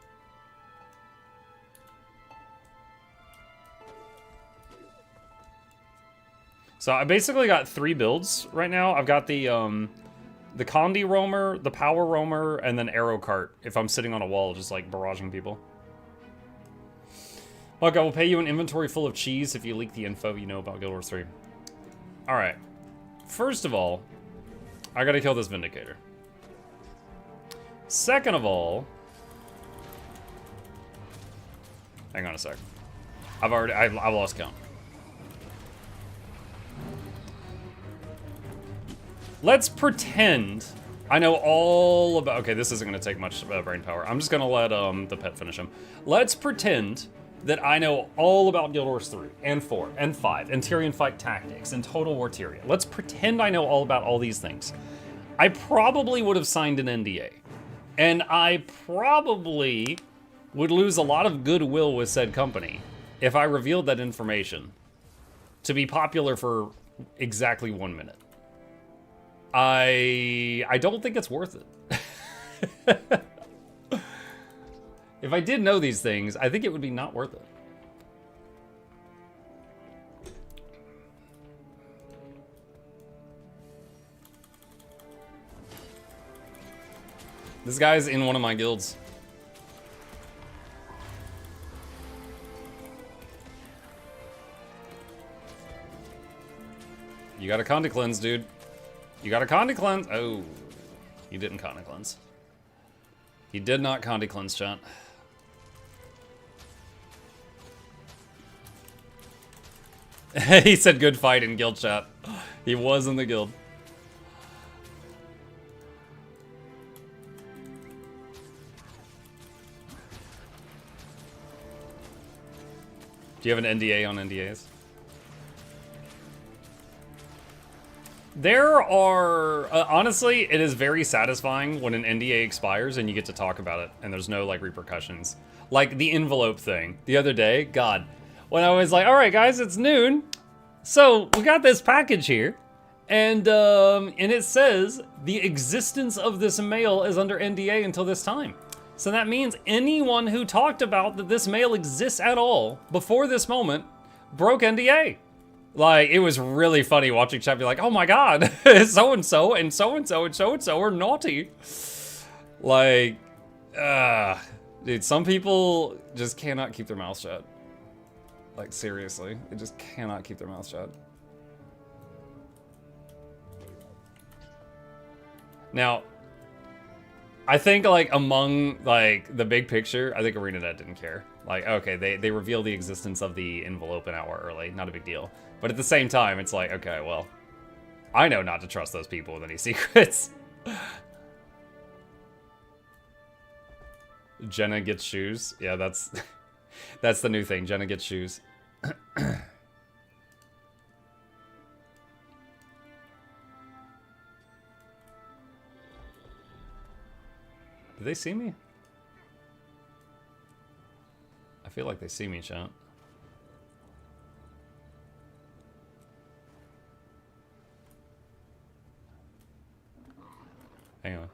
So I basically got 3 builds right now. I've got the Condi Roamer, the Power Roamer, and then Arrow Cart if I'm sitting on a wall just like barraging people. Look, I will pay you an inventory full of cheese if you leak the info you know about Guild Wars 3. Alright. First of all, I gotta kill this Vindicator. Second of all... Hang on a sec. I've lost count. Let's pretend I know all about... Okay, this isn't going to take much brain power. I'm just going to let the pet finish him. Let's pretend that I know all about Guild Wars 3, and 4, and 5, and Tyrian fight tactics, and Total War Tyria. Let's pretend I know all about all these things. I probably would have signed an NDA. And I probably would lose a lot of goodwill with said company if I revealed that information to be popular for exactly 1 minute. I don't think it's worth it. If I did know these things, I think it would be not worth it. This guy's in one of my guilds. You got a Conde cleanse, dude. You got a Conde cleanse. Oh, he didn't Conde cleanse. He did not Conde cleanse, chat. He said good fight in guild chat. He was in the guild. Do you have an NDA on NDAs? There are, honestly, it is very satisfying when an NDA expires and you get to talk about it and there's no, like, repercussions. Like, the envelope thing. The other day, God, when I was like, all right, guys, it's noon. So, we got this package here. And it says, the existence of this mail is under NDA until this time. So that means anyone who talked about that this mail exists at all before this moment broke NDA. Like, it was really funny watching chat be like, oh my god, so-and-so and so-and-so and so-and-so are naughty. Like, dude, some people just cannot keep their mouths shut. Like, seriously, they just cannot keep their mouths shut. Now, I think, like, among, like, the big picture, I think ArenaNet didn't care. Like, okay, they reveal the existence of the envelope an hour early, not a big deal. But at the same time, it's like, okay, well, I know not to trust those people with any secrets. Jenna gets shoes. Yeah, that's that's the new thing. Jenna gets shoes. Did they see me? I feel like they see me, chat. Hang on.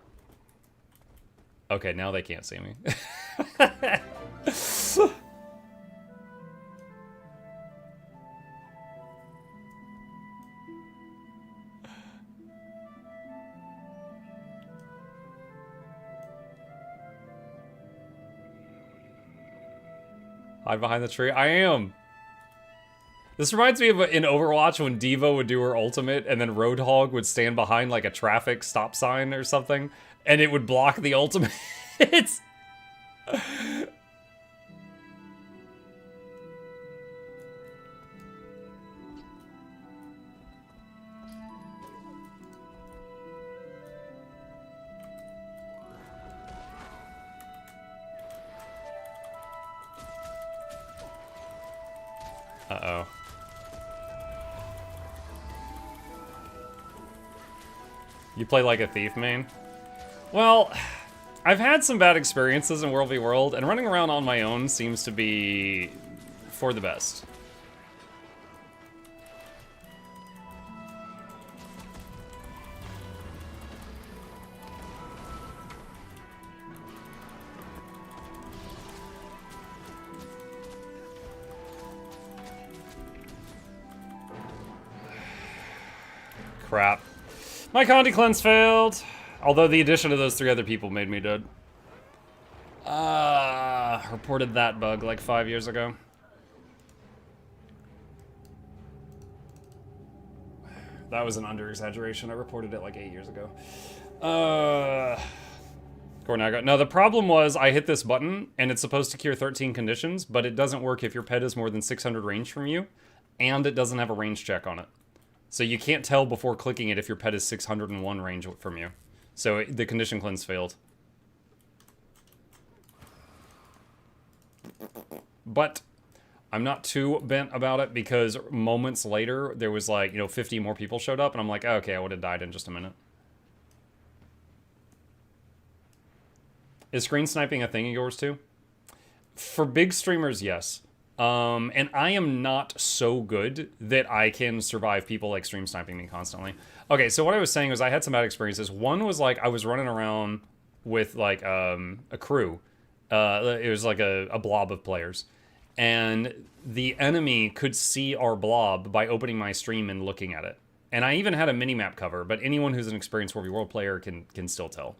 Okay, now they can't see me. Hide behind the tree. I am. This reminds me of in Overwatch when D.Va would do her ultimate and then Roadhog would stand behind like a traffic stop sign or something and it would block the ultimate. Uh-oh. You play like a thief main? Well, I've had some bad experiences in World v World, and running around on my own seems to be for the best. crap. My Conti cleanse failed. Although the addition of those 3 other people made me dead. Reported that bug like 5 years ago. That was an under-exaggeration. I reported it like 8 years ago. Cornago. No, the problem was I hit this button, and it's supposed to cure 13 conditions, but it doesn't work if your pet is more than 600 range from you, and it doesn't have a range check on it. So you can't tell before clicking it if your pet is 601 range from you. So the condition cleanse failed. But I'm not too bent about it because moments later, there was like, 50 more people showed up, and I'm like, oh, okay, I would have died in just a minute. Is screen sniping a thing of yours too? For big streamers, yes. And I am not so good that I can survive people like stream sniping me constantly. Okay, so what I was saying was I had some bad experiences. One was like I was running around with like a crew. It was like a blob of players. And the enemy could see our blob by opening my stream and looking at it. And I even had a mini-map cover, but anyone who's an experienced 4v World player can still tell.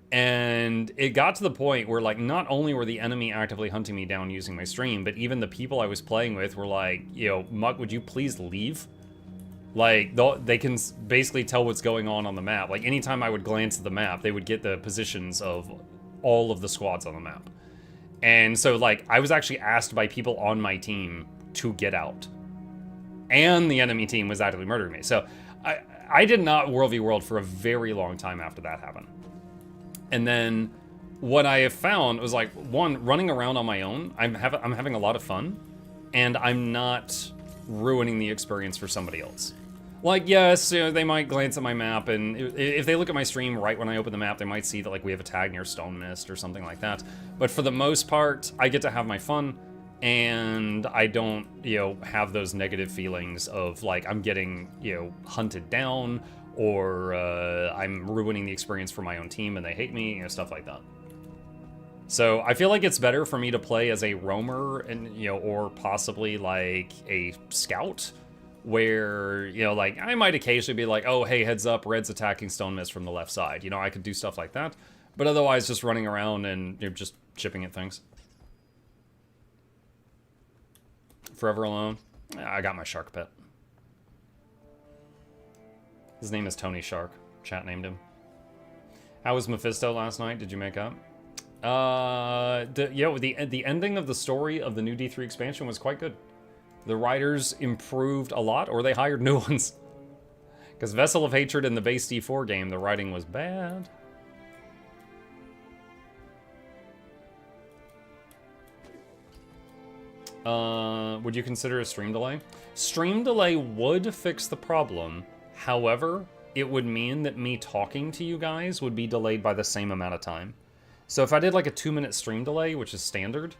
And it got to the point where, like, not only were the enemy actively hunting me down using my stream, but even the people I was playing with were like, Muck, would you please leave? Like, they can basically tell what's going on the map. Like, anytime I would glance at the map, they would get the positions of all of the squads on the map. And so, like, I was actually asked by people on my team to get out. And the enemy team was actively murdering me. So, I did not World v World for a very long time after that happened. And then what I have found was, like, one, running around on my own, I'm having a lot of fun, and I'm not ruining the experience for somebody else. Like, yes, they might glance at my map, and if they look at my stream right when I open the map, they might see that, like, we have a tag near Stone Mist or something like that. But for the most part, I get to have my fun, and I don't, have those negative feelings of, like, I'm getting, hunted down, or I'm ruining the experience for my own team and they hate me, stuff like that. So I feel like it's better for me to play as a roamer and, or possibly like a scout where, like I might occasionally be like, oh, hey, heads up, Red's attacking Stone Mist from the left side. I could do stuff like that. But otherwise just running around and just chipping at things. Forever Alone. I got my shark pet. His name is Tony Shark. Chat named him. How was Mephisto last night? Did you make up? The ending of the story of the new D3 expansion was quite good. The writers improved a lot, or they hired new ones. Because Vessel of Hatred in the base D4 game, the writing was bad. Would you consider a stream delay? Stream delay would fix the problem. However, it would mean that me talking to you guys would be delayed by the same amount of time. So if I did like a 2-minute stream delay, which is standard,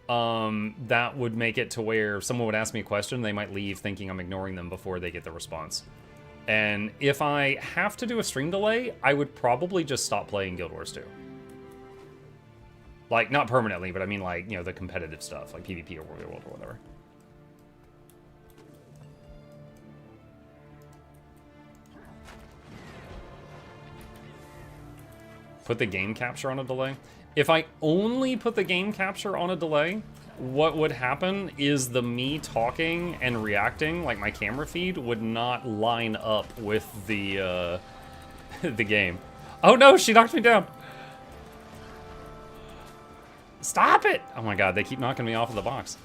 that would make it to where someone would ask me a question, they might leave thinking I'm ignoring them before they get the response. And if I have to do a stream delay, I would probably just stop playing Guild Wars 2. Like, not permanently, but I mean like, the competitive stuff, like PvP or World or whatever. Put the game capture on a delay. If I only put the game capture on a delay, what would happen is the me talking and reacting, like my camera feed, would not line up with the the game. Oh no, she knocked me down. Stop it! Oh my god, they keep knocking me off of the box.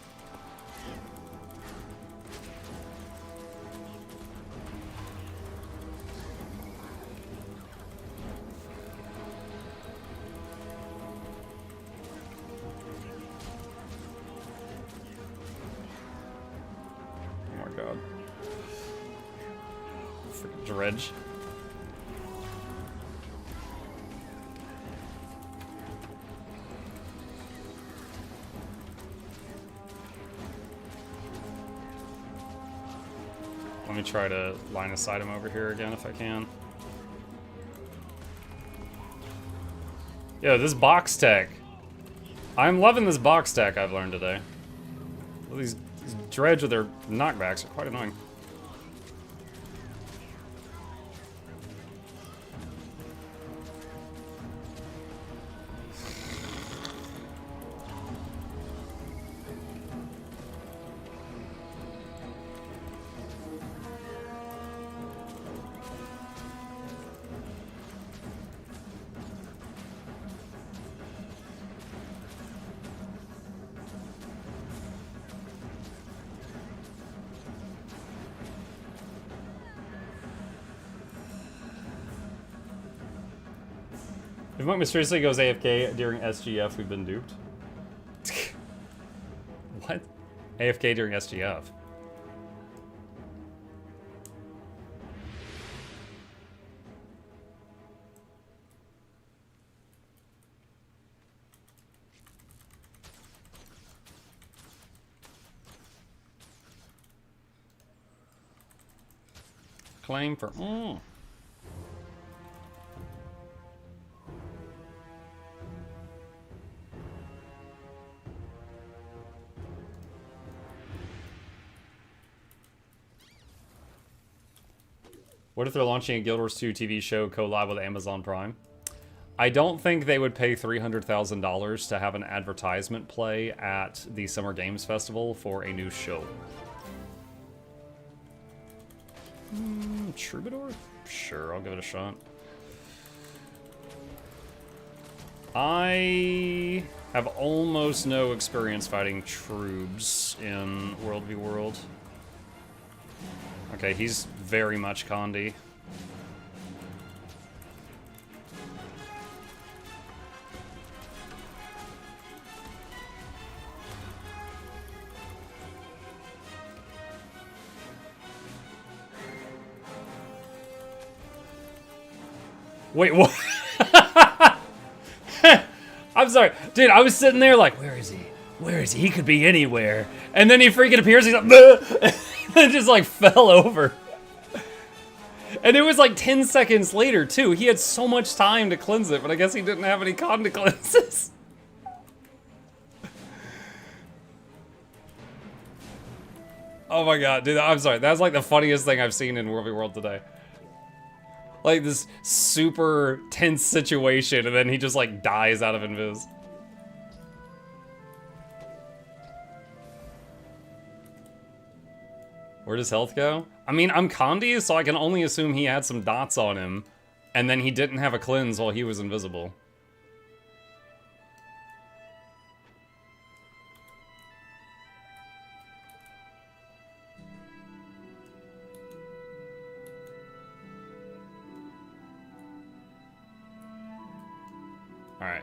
Dredge. Let me try to line of sight him over here again if I can. Yo, this box tech. I'm loving this box tech I've learned today. Well, these dredge with their knockbacks are quite annoying. If Monk mysteriously goes AFK during SGF, we've been duped. What? AFK during SGF? Claim for... What if they're launching a Guild Wars 2 TV show collab with Amazon Prime? I don't think they would pay $300,000 to have an advertisement play at the Summer Games Festival for a new show. Troubadour? Sure, I'll give it a shot. I have almost no experience fighting troops in World v World. Okay, he's very much Condi. Wait, what? I'm sorry. Dude, I was sitting there like, where is he? Where is he? He could be anywhere. And then he freaking appears, he's like, and just like fell over. And it was like 10 seconds later, too. He had so much time to cleanse it, but I guess he didn't have any con to cleanses. Oh my god, dude, I'm sorry. That's like the funniest thing I've seen in World v World today. Like this super tense situation, and then he just like dies out of invis. Where does health go? I mean, I'm Condi, so I can only assume he had some dots on him, and then he didn't have a cleanse while he was invisible. Alright,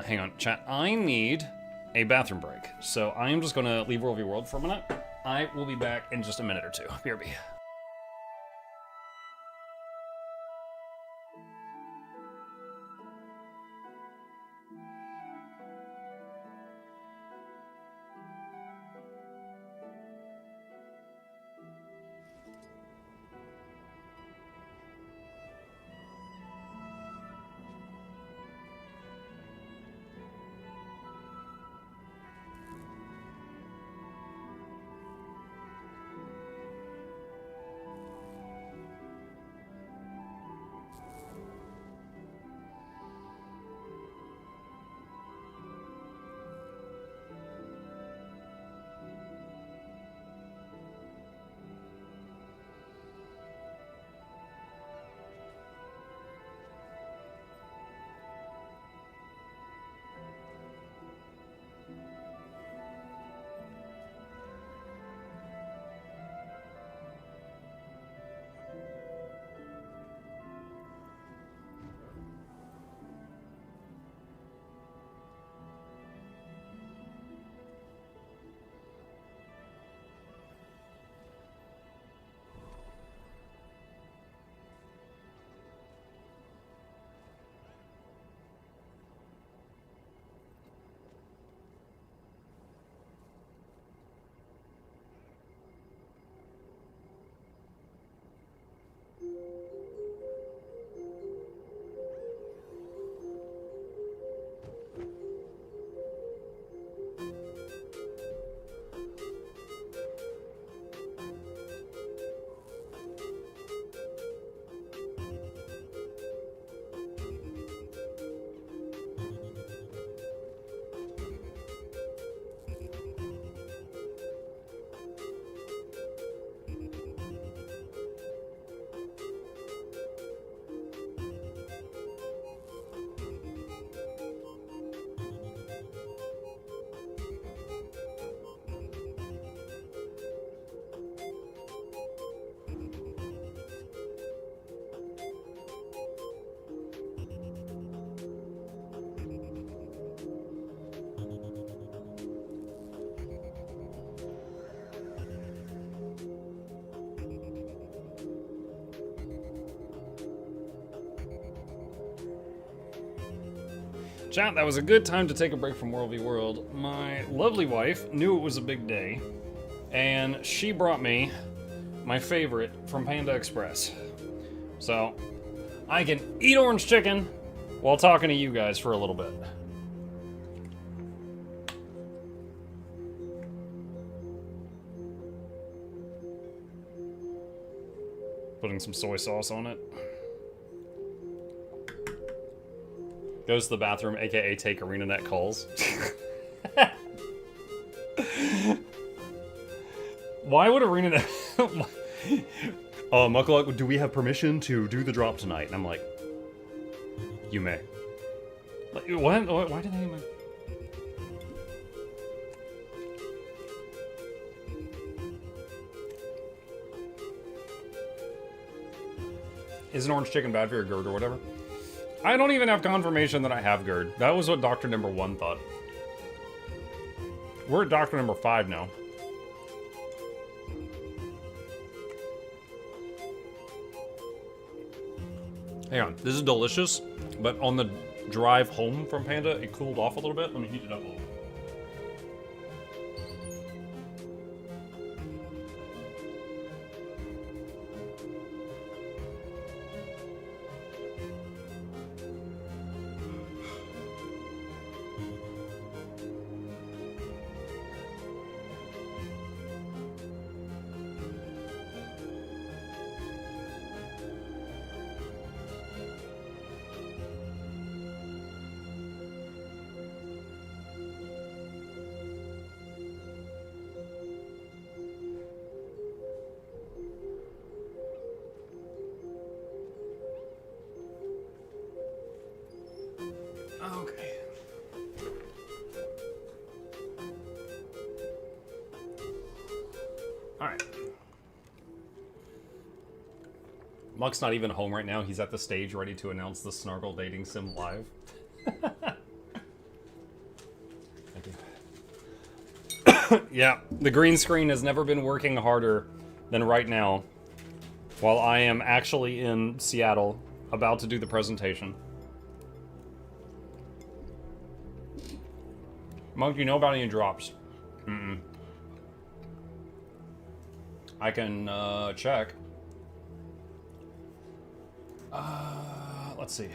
hang on, chat. I need a bathroom break, so I am just gonna leave World v World for a minute. I will be back in just a minute or two. BRB. Chat, that was a good time to take a break from World v. World. My lovely wife knew it was a big day, and she brought me my favorite from Panda Express. So, I can eat orange chicken while talking to you guys for a little bit. Putting some soy sauce on it. Goes to the bathroom, aka take ArenaNet calls. Why would ArenaNet... Mukluk, do we have permission to do the drop tonight? And I'm like, you may. Like, what? Why did they even... Isn't orange chicken bad for your GERD or whatever? I don't even have confirmation that I have GERD. That was what doctor number 1 thought. We're at doctor number 5 now. Hang on, this is delicious, but on the drive home from Panda, it cooled off a little bit. Let me heat it up a little bit. Okay. Alright. Muck's not even home right now. He's at the stage ready to announce the Snargle Dating Sim live. Thank you. Yeah, the green screen has never been working harder than right now, while I am actually in Seattle about to do the presentation. Monk, do you know about any drops? Mm-mm. I can check. Let's see.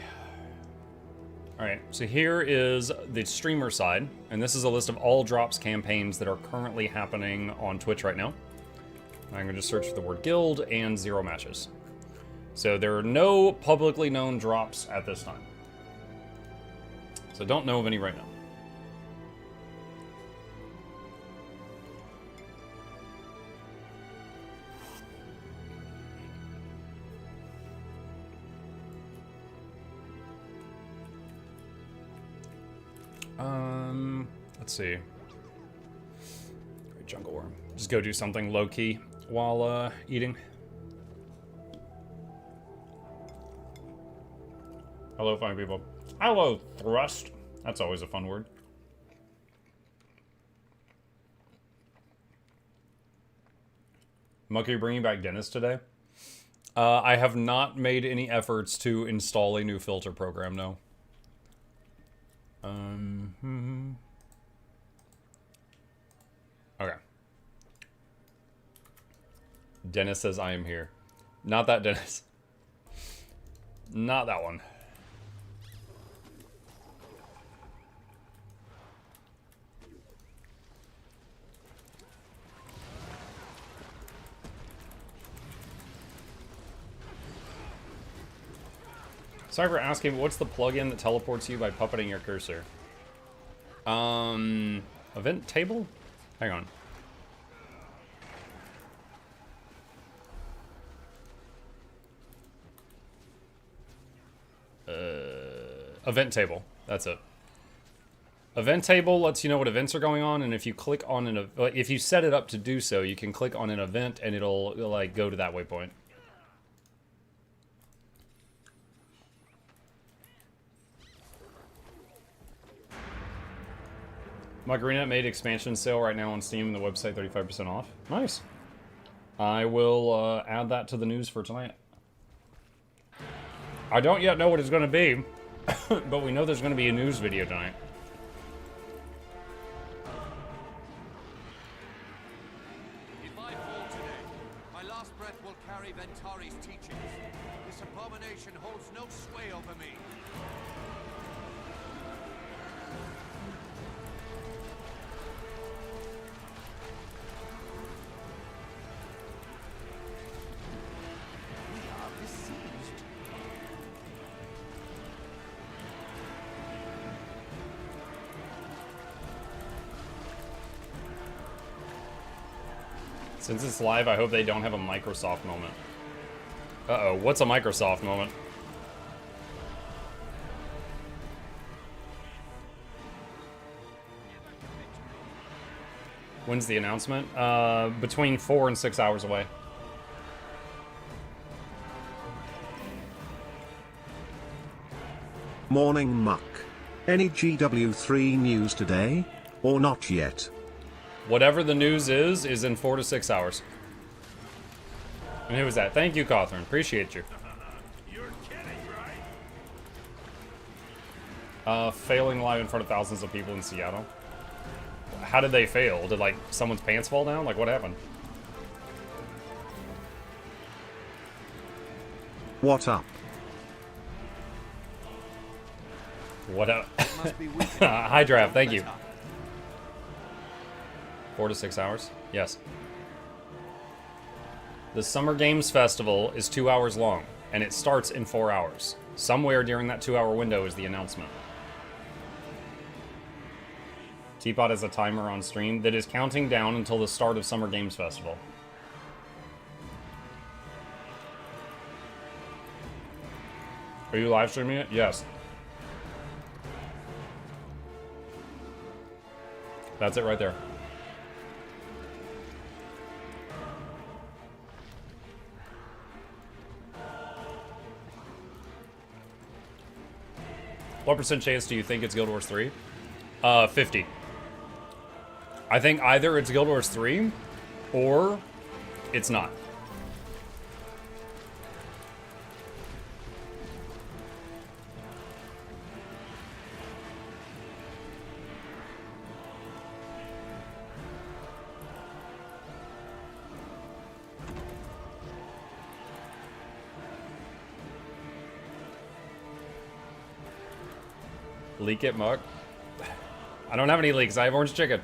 Alright, so here is the streamer side, and this is a list of all drops campaigns that are currently happening on Twitch right now. I'm gonna just search for the word guild and 0 matches. So there are no publicly known drops at this time. So don't know of any right now. Let's see. Great jungle worm. Just go do something low-key while eating. Hello, fine people. Hello, thrust. That's always a fun word. Monkey, bringing back Dennis today? I have not made any efforts to install a new filter program, no. Okay. Dennis says I am here. Not that Dennis. Not that one. Sorry for asking, what's the plugin that teleports you by puppeting your cursor? Event table? Hang on. Event table. That's it. Event table lets you know what events are going on, and if you click on an if you set it up to do so, you can click on an event and it'll like go to that waypoint. My Greenet made expansion sale right now on Steam and the website 35% off. Nice. I will add that to the news for tonight. I don't yet know what it's going to be, But we know there's going to be a news video tonight. If I fall today, my last breath will carry Ventari's teachings. This abomination holds no sway over me. Since it's live, I hope they don't have a Microsoft moment. Uh-oh, what's a Microsoft moment? When's the announcement? Between 4 and 6 hours away. Morning Muck. Any GW3 news today? Or not yet? Whatever the news is in 4 to 6 hours. And who was that? Thank you, Cawthorn. Appreciate you. You're kidding, right? Failing live in front of thousands of people in Seattle. How did they fail? Did, like, someone's pants fall down? Like, what happened? What up? What up? Hi, Draft. Thank you. 4 to 6 hours? Yes. The Summer Games Festival is 2 hours long, and it starts in 4 hours. Somewhere during that 2-hour window is the announcement. Teapot has a timer on stream that is counting down until the start of Summer Games Festival. Are you live streaming it? Yes. That's it right there. What percent chance do you think it's Guild Wars 3? 50. I think either it's Guild Wars 3 or it's not. Leak it, Muck. I don't have any leaks. I have orange chicken.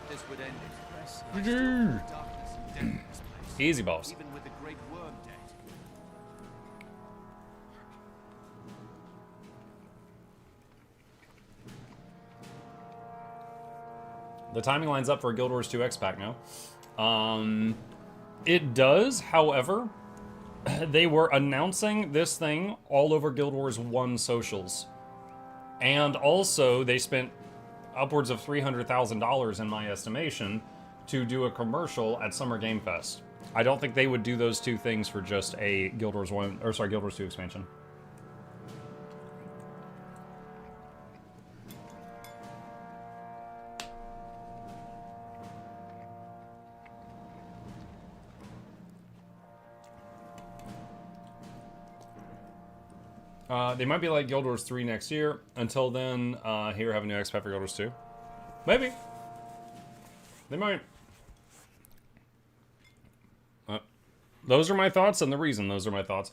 This would end it. Easy, boss. Even with the Great Worm dead. The timing lines up for a Guild Wars 2 X-Pack now. It does, however, they were announcing this thing all over Guild Wars 1 socials. And also, they spent upwards of $300,000 in my estimation to do a commercial at Summer Game Fest. I don't think they would do those two things for just a Guild Wars 2 expansion. They might be like Guild Wars 3 next year. Until then, here, have a new X-Pack for Guild Wars 2. Maybe. They might. Those are my thoughts, and the reason those are my thoughts.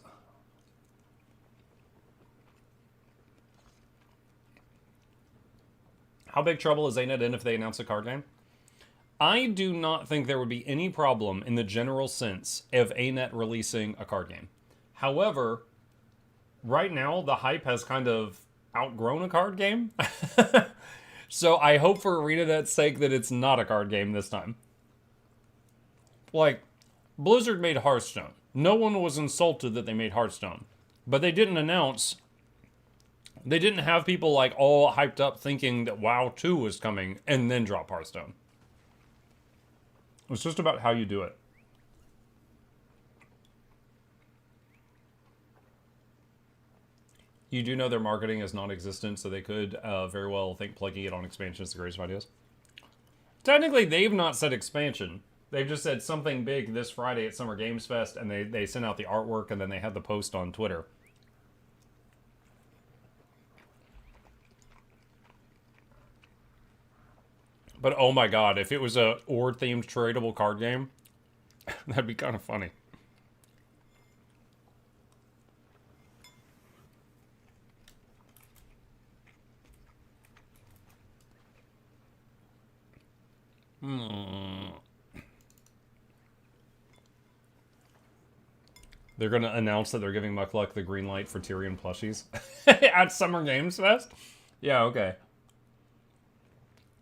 How big trouble is ANET in if they announce a card game? I do not think there would be any problem in the general sense of ANET releasing a card game. However, right now the hype has kind of outgrown a card game. So I hope for ArenaNet's sake that it's not a card game this time. Like, Blizzard made Hearthstone. No one was insulted that they made Hearthstone. But they didn't announce... They didn't have people, like, all hyped up thinking that WoW 2 was coming and then drop Hearthstone. It's just about how you do it. You do know their marketing is non-existent, so they could very well think plugging it on expansion is the greatest of ideas. Technically, they've not said expansion. They've just said something big this Friday at Summer Games Fest, and they sent out the artwork, and then they had the post on Twitter. But oh my god, if it was a Ord-themed tradable card game, that'd be kind of funny. They're going to announce that they're giving Mukluk the green light for Tyrion plushies at Summer Games Fest? Yeah, okay.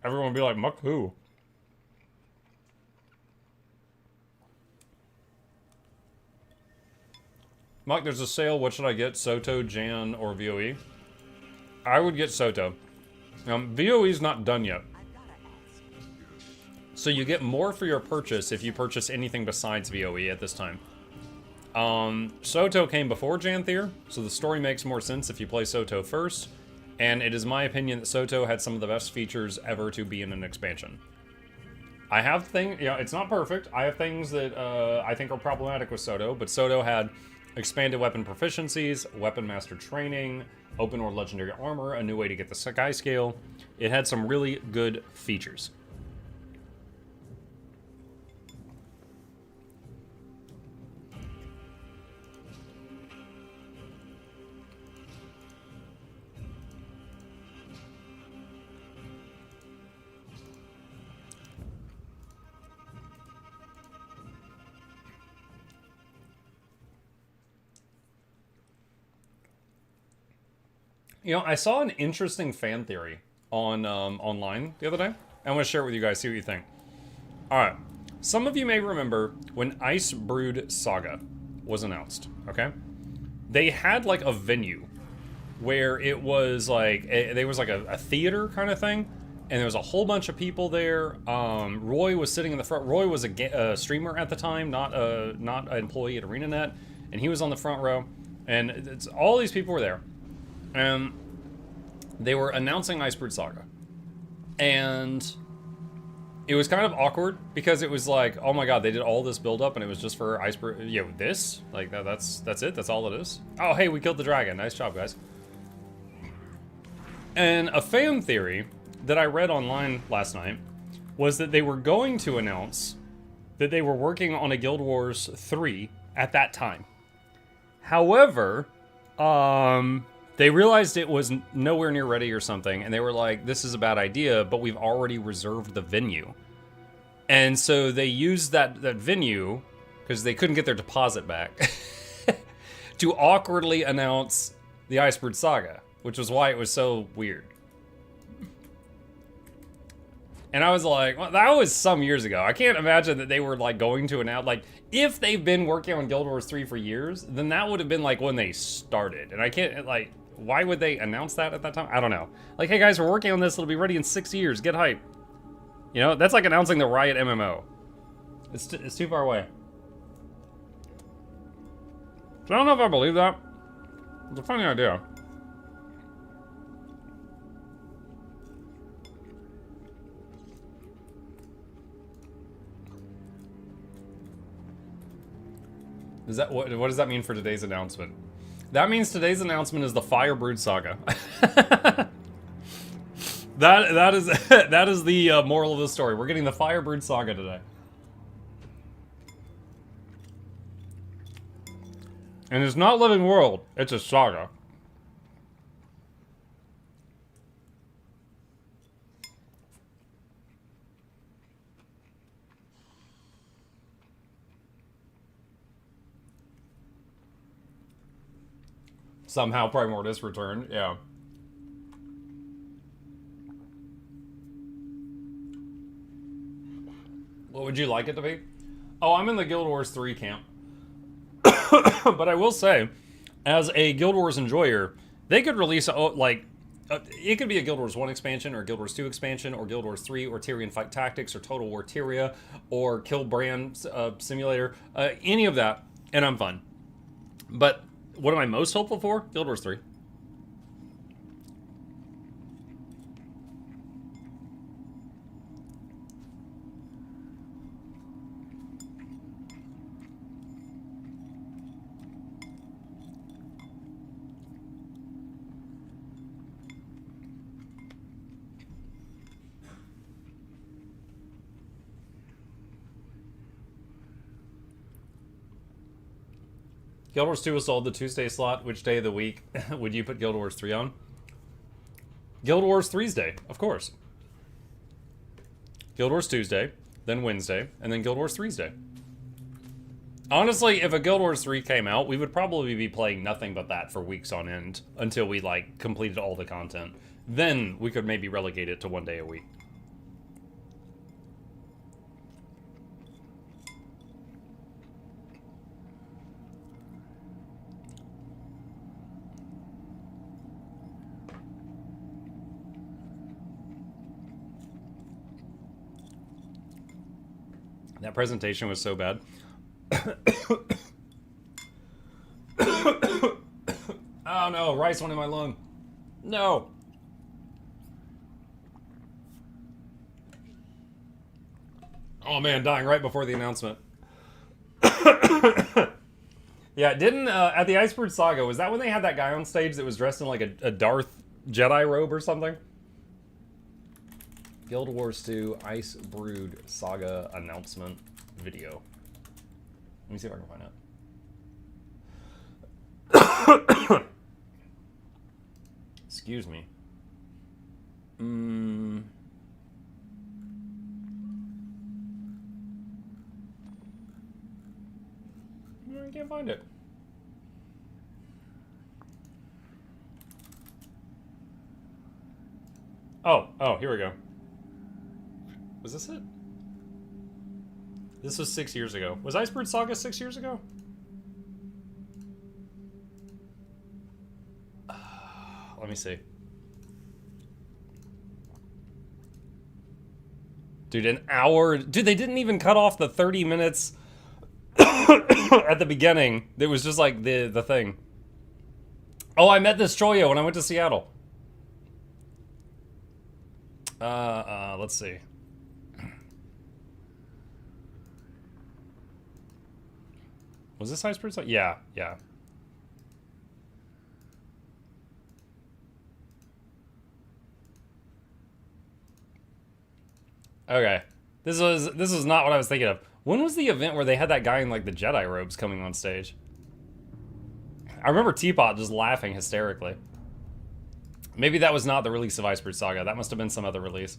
Everyone will be like, Muck who? Muck, there's a sale. What should I get? Soto, Jan, or VOE? I would get Soto. VOE's not done yet. So you get more for your purchase if you purchase anything besides VOE at this time. Soto came before Janthier, so the story makes more sense if you play Soto first. And it is my opinion that Soto had some of the best features ever to be in an expansion. I have things, you know, it's not perfect. I have things that I think are problematic with Soto, but Soto had expanded weapon proficiencies, weapon master training, open or legendary armor, a new way to get the Sky Scale. It had some really good features. You know, I saw an interesting fan theory on online the other day. I want to share it with you guys, see what you think. Alright, some of you may remember when Icebrood Saga was announced, okay? They had like a venue where it was like, there was like a theater kind of thing, and there was a whole bunch of people there. Roy was sitting in the front. Roy was a streamer at the time, not an employee at ArenaNet, and he was on the front row, and all these people were there. And they were announcing Icebrood Saga. And it was kind of awkward because it was like, oh my god, they did all this build up and it was just for Icebrood. Yo, this? Like, that's it? That's all it is? Oh, hey, we killed the dragon. Nice job, guys. And a fan theory that I read online last night was that they were going to announce that they were working on a Guild Wars 3 at that time. However, they realized it was nowhere near ready or something, and they were like, this is a bad idea, but we've already reserved the venue. And so they used that venue, because they couldn't get their deposit back, to awkwardly announce the Icebrood Saga, which was why it was so weird. And I was like, well, that was some years ago. I can't imagine that they were like going to announce, like, if they've been working on Guild Wars 3 for years, then that would have been like when they started. And I can't, like, why would they announce that at that time? I don't know. Like, hey guys, we're working on this. It'll be ready in 6 years. Get hype. You know, that's like announcing the Riot MMO. It's too far away. So I don't know if I believe that. It's a funny idea. What does that mean for today's announcement? That means today's announcement is the Firebrood Saga. that is the moral of the story. We're getting the Firebrood Saga today. And it's not Living World, it's a saga. somehow Primordius returned. Yeah. What would you like it to be? Oh, I'm in the Guild Wars 3 camp. But I will say, as a Guild Wars enjoyer, they could release, it could be a Guild Wars 1 expansion, or Guild Wars 2 expansion, or Guild Wars 3, or Tyrian Fight Tactics, or Total War Tyria, or Kill Brand Simulator, any of that, and I'm fine. But what am I most hopeful for? Guild Wars 3. Guild Wars 2 was sold the Tuesday slot. Which day of the week would you put Guild Wars 3 on? Guild Wars 3's day, of course. Guild Wars Tuesday, then Wednesday, and then Guild Wars 3's day. Honestly, if a Guild Wars 3 came out, we would probably be playing nothing but that for weeks on end until we, like, completed all the content. Then we could maybe relegate it to 1 day a week. That presentation was so bad. Oh no, rice went in my lung. No. Oh man, dying right before the announcement. Yeah, didn't, at the Icebrood Saga, was that when they had that guy on stage that was dressed in like a Darth Jedi robe or something? Guild Wars 2 Icebrood Saga announcement video. Let me see if I can find it. Excuse me. I can't find it. Oh, here we go. Was this it? This was 6 years ago. Was Icebrood Saga 6 years ago? Let me see. Dude, an hour. Dude, they didn't even cut off the 30 minutes at the beginning. It was just like the thing. Oh, I met this Choyo when I went to Seattle. Let's see. Was this Icebrood Saga? Yeah. Okay. This was not what I was thinking of. When was the event where they had that guy in like the Jedi robes coming on stage? I remember Teapot just laughing hysterically. Maybe that was not the release of Icebrood Saga. That must have been some other release.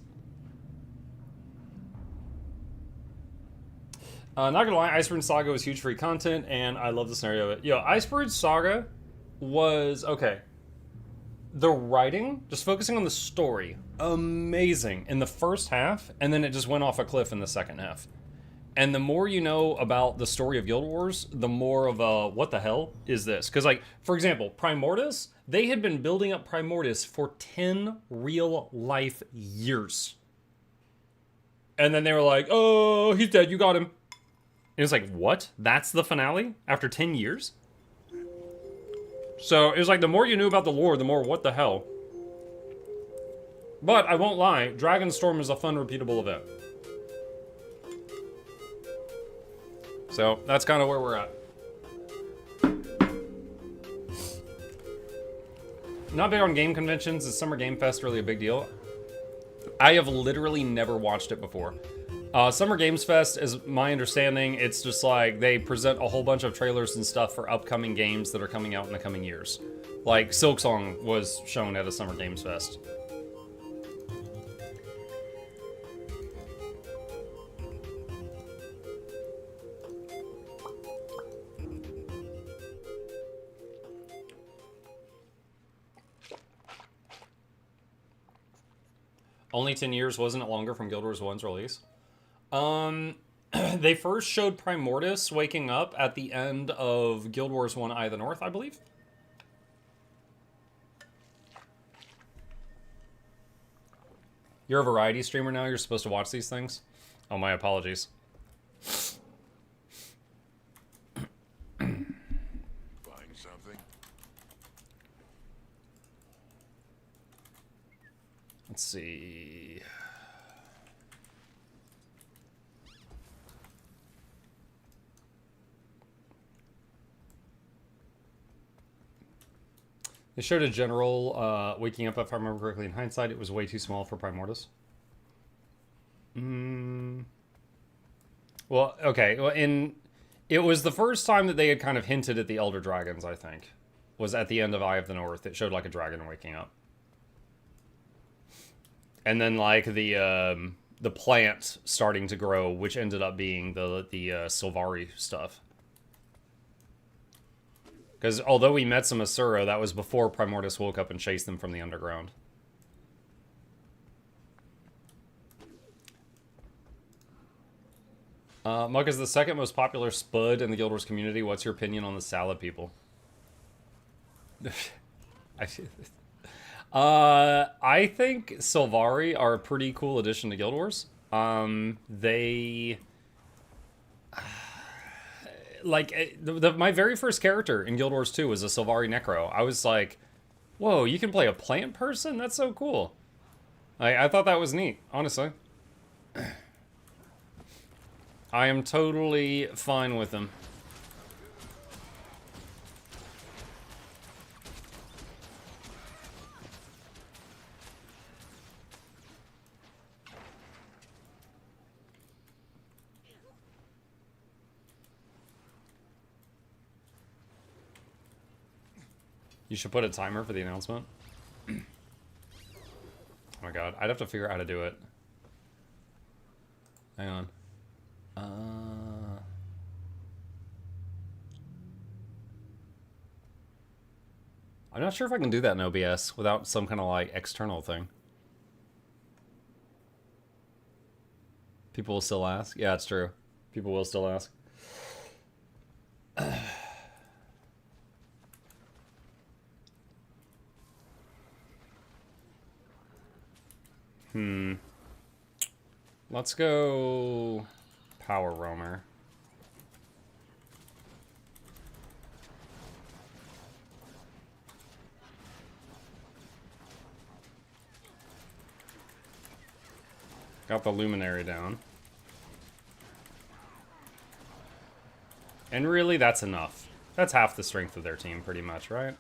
Not gonna lie, Icebrood Saga was huge free content, and I love the scenario of it. Yo, Icebrood Saga was, okay. The writing, just focusing on the story, amazing in the first half, and then it just went off a cliff in the second half. And the more you know about the story of Guild Wars, the more of a, what the hell is this? Because, like, for example, Primordius, they had been building up Primordius for 10 real-life years. And then they were like, oh, he's dead, you got him. And it's like, what? That's the finale? After 10 years? So, it was like, the more you knew about the lore, the more what the hell. But, I won't lie, Dragonstorm is a fun, repeatable event. So, that's kind of where we're at. Not big on game conventions. Is Summer Game Fest really a big deal? I have literally never watched it before. Summer Games Fest, is my understanding, it's just like they present a whole bunch of trailers and stuff for upcoming games that are coming out in the coming years. Like, Silksong was shown at a Summer Games Fest. Only 10 years, wasn't it longer from Guild Wars 1's release? They first showed Primordius waking up at the end of Guild Wars 1 Eye of the North, I believe. You're a variety streamer now, you're supposed to watch these things? Oh, my apologies. Buying something? Let's see. They showed a general waking up, if I remember correctly. In hindsight, it was way too small for Primordius. Well, okay. Well, it was the first time that they had kind of hinted at the Elder Dragons, I think. Was at the end of Eye of the North. It showed like a dragon waking up. And then like the plant starting to grow, which ended up being the Sylvari stuff. Because although we met some Asura, that was before Primordius woke up and chased them from the underground. Mug is the second most popular spud in the Guild Wars community. What's your opinion on the salad people? I think Sylvari are a pretty cool addition to Guild Wars. My very first character in Guild Wars 2 was a Sylvari Necro. I was like, whoa, you can play a plant person? That's so cool. I thought that was neat, honestly. I am totally fine with them. You should put a timer for the announcement. Oh my god, I'd have to figure out how to do it. Hang on. I'm not sure if I can do that in OBS without some kind of like external thing. People will still ask. Yeah, it's true. People will still ask. Let's go Power Roamer. Got the Luminary down. And really, that's enough. That's half the strength of their team, pretty much, right?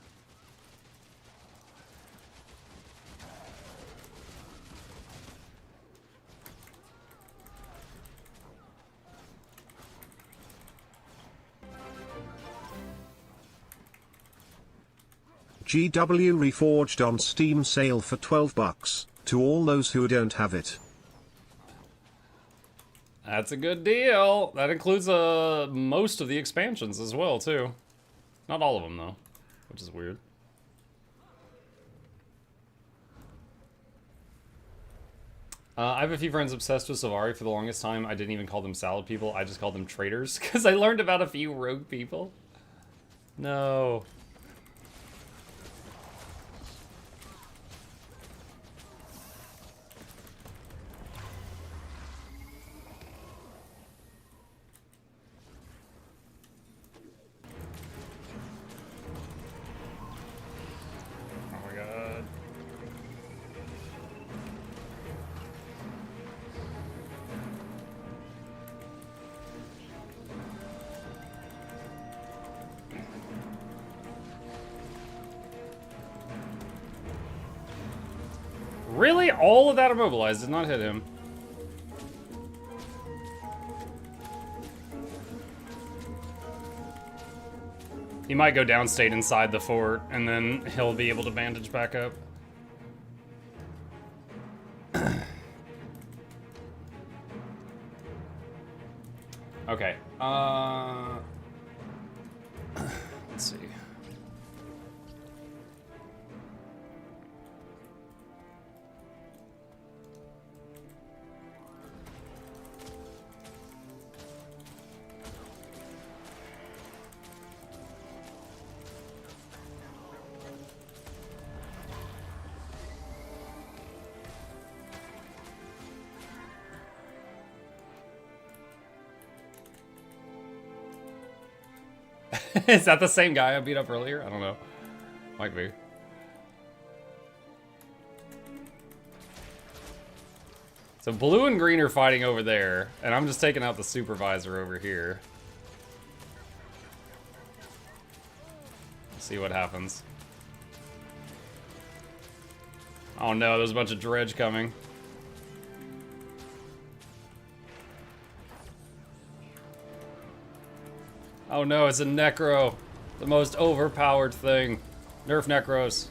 GW Reforged on Steam sale for $12 to all those who don't have it. That's a good deal. That includes most of the expansions as well, too. Not all of them, though, which is weird. I have a few friends obsessed with Sylvari. For the longest time, I didn't even call them salad people. I just called them traitors, because I learned about a few rogue people. No. Really? All of that immobilized did not hit him. He might go downstate inside the fort, and then he'll be able to bandage back up. Okay. Let's see. Is that the same guy I beat up earlier? I don't know. Might be. So blue and green are fighting over there, and I'm just taking out the supervisor over here. Let's see what happens. Oh no, there's a bunch of dredge coming. Oh no, it's a Necro. The most overpowered thing. Nerf Necros.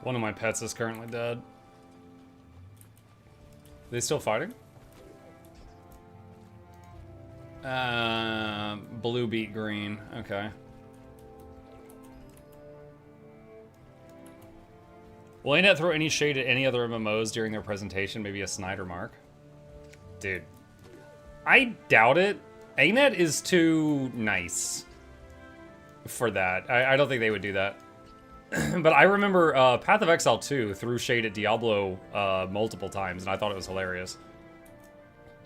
One of my pets is currently dead. Are they still fighting? Blue beat green. Okay. Will ANET throw any shade at any other MMOs during their presentation? Maybe a Snyder mark? Dude. I doubt it. ANET is too nice for that. I don't think they would do that. But I remember Path of Exile 2 threw shade at Diablo multiple times, and I thought it was hilarious.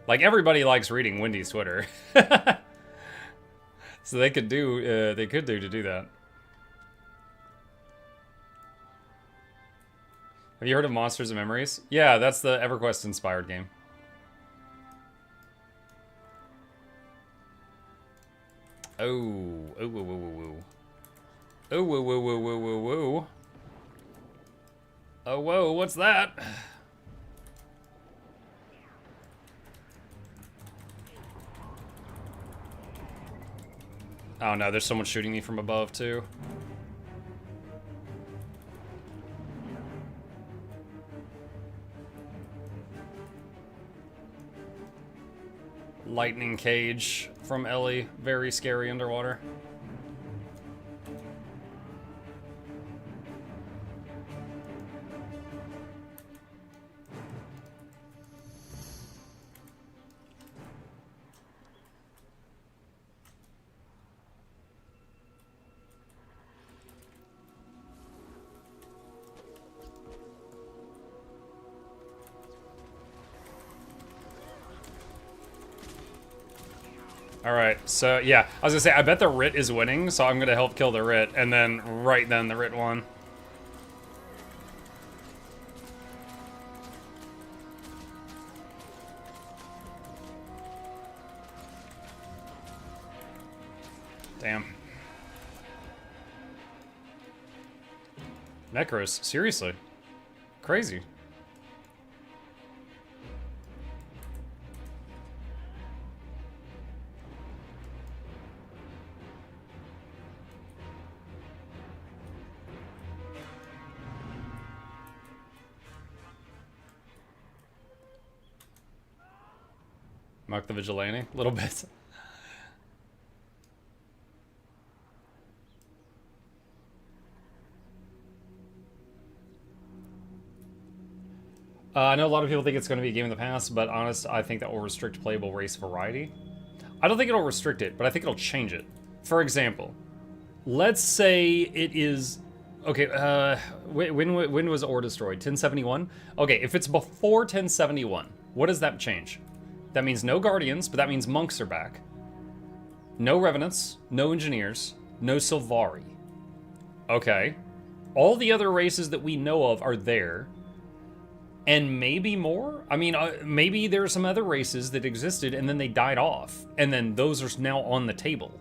Like, everybody likes reading Wendy's Twitter. So they could do to do that. Have you heard of Monsters and Memories? Yeah, that's the EverQuest-inspired game. Oh, oh, whoa, whoa, whoa, whoa. Oh, whoa, whoa, whoa, whoa, whoa, whoa. Oh, whoa, what's that? Oh no, there's someone shooting me from above too. Lightning cage from Ellie, very scary underwater. Alright, so yeah, I was gonna say, I bet the Rit is winning, so I'm gonna help kill the Rit, and then right then the Rit won. Damn. Necros, seriously. Crazy. Mark the Vigilante, a little bit. I know a lot of people think it's going to be a game of the past, but honest, I think that will restrict playable race variety. I don't think it'll restrict it, but I think it'll change it. For example, let's say it is... Okay, when was Ore destroyed? 1071? Okay, if it's before 1071, what does that change? That means no Guardians, but that means Monks are back. No Revenants, no Engineers, no Sylvari. Okay. All the other races that we know of are there. And maybe more? I mean, maybe there are some other races that existed and then they died off. And then those are now on the table.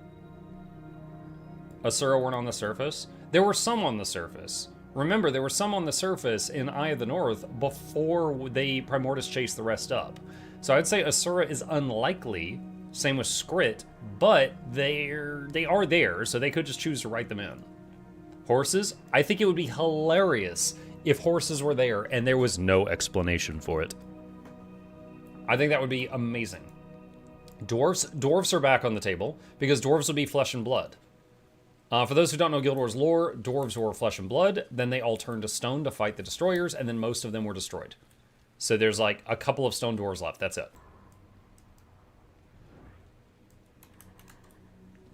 Asura weren't on the surface? There were some on the surface. Remember, there were some on the surface in Eye of the North before they Primordius chased the rest up. So I'd say Asura is unlikely, same with Skrit, but they are there, so they could just choose to write them in. Horses, I think it would be hilarious if horses were there and there was no explanation for it. I think that would be amazing. Dwarves are back on the table, because dwarves would be flesh and blood. For those who don't know Guild Wars lore, dwarves were flesh and blood, then they all turned to stone to fight the destroyers, and then most of them were destroyed. So there's like a couple of stone dwarves left, that's it.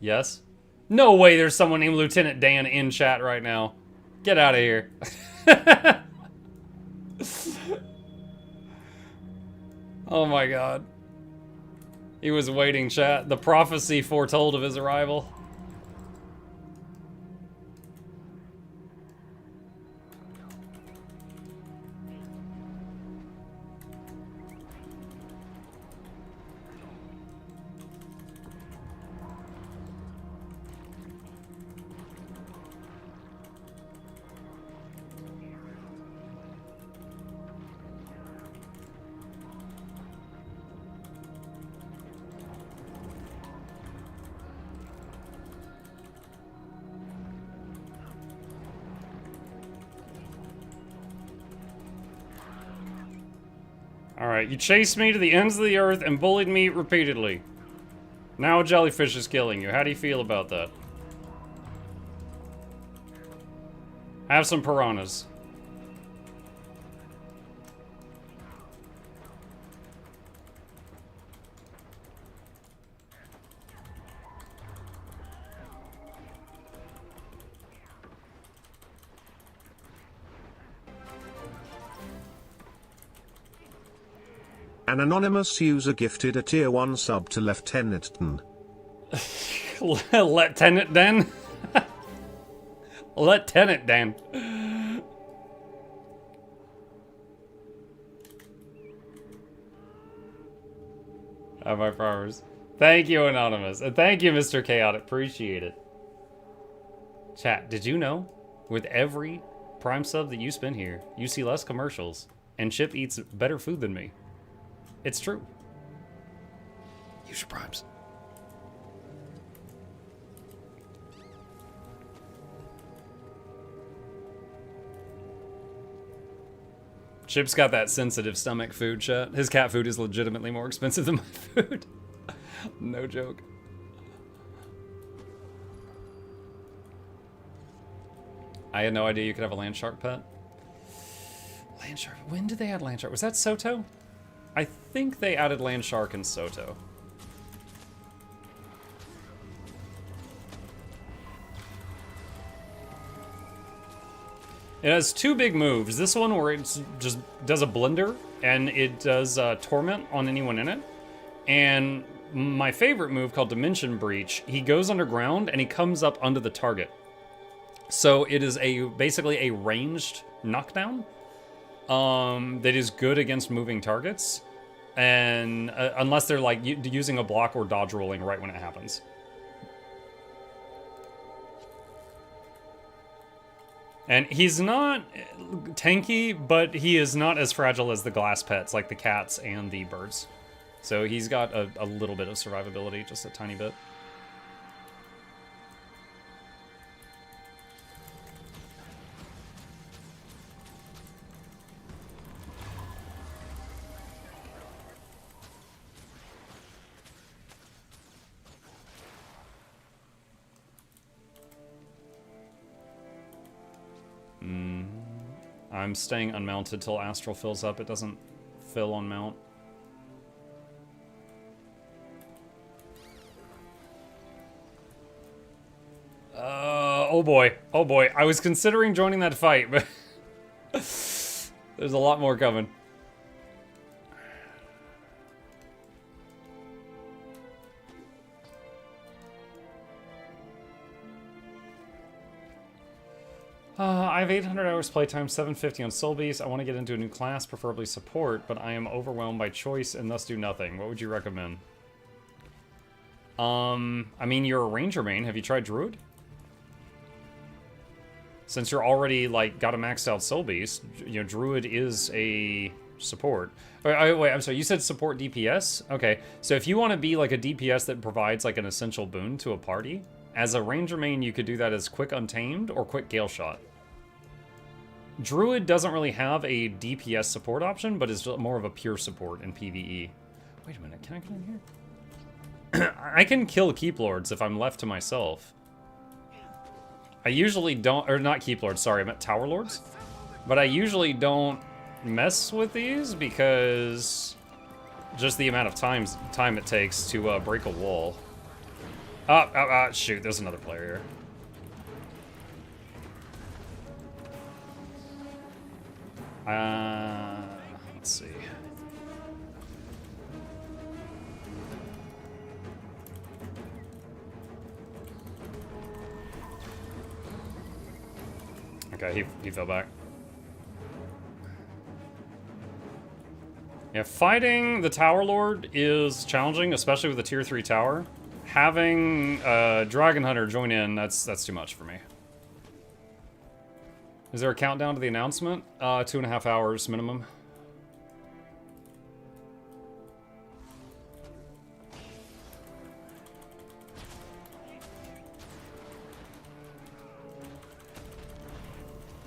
Yes? No way there's someone named Lieutenant Dan in chat right now. Get out of here. Oh my god. He was waiting, chat. The prophecy foretold of his arrival. Alright, you chased me to the ends of the earth and bullied me repeatedly. Now a jellyfish is killing you. How do you feel about that? Have some piranhas. An anonymous user gifted a tier 1 sub to Lieutenant Dan. Lieutenant Dan? Lieutenant Dan. Have my flowers. Thank you, Anonymous. And thank you, Mr. Chaotic. Appreciate it. Chat, did you know? With every Prime sub that you spend here, you see less commercials, and Chip eats better food than me. It's true. Use your primes. Chip's got that sensitive stomach food, chat. His cat food is legitimately more expensive than my food. No joke. I had no idea you could have a land shark pet. Land shark. When did they add land shark? Was that Soto? I think they added land shark in Soto. It has two big moves. This one where it just does a blender and it does torment on anyone in it. And my favorite move called Dimension Breach, he goes underground and he comes up under the target. So it is basically a ranged knockdown that is good against moving targets. And unless they're like using a block or dodge rolling right when it happens. And he's not tanky, but he is not as fragile as the glass pets, like the cats and the birds. So he's got a little bit of survivability, just a tiny bit. I'm staying unmounted till Astral fills up. It doesn't fill on mount. Oh boy. Oh boy. I was considering joining that fight, but there's a lot more coming. I have 800 hours playtime, 750 on Soul Beast. I want to get into a new class, preferably support, but I am overwhelmed by choice and thus do nothing. What would you recommend? I mean, you're a ranger main. Have you tried Druid? Since you're already, like, got a maxed out Soul Beast, you know, Druid is a support. Wait, I'm sorry, you said support DPS? Okay, so if you want to be, like, a DPS that provides, like, an essential boon to a party, as a ranger main, you could do that as Quick Untamed or Quick Gale Shot. Druid doesn't really have a DPS support option, but is more of a pure support in PvE. Wait a minute, can I get in here? I can kill Keep Lords if I'm left to myself. I usually don't, or not Keep Lords, sorry, I meant Tower Lords. But I usually don't mess with these because just the amount of time it takes to break a wall. Shoot, there's another player here. Let's see. Okay, he fell back. Yeah, fighting the Tower Lord is challenging, especially with a tier 3 tower. Having Dragon Hunter join in, that's too much for me. Is there a countdown to the announcement? 2.5 hours minimum.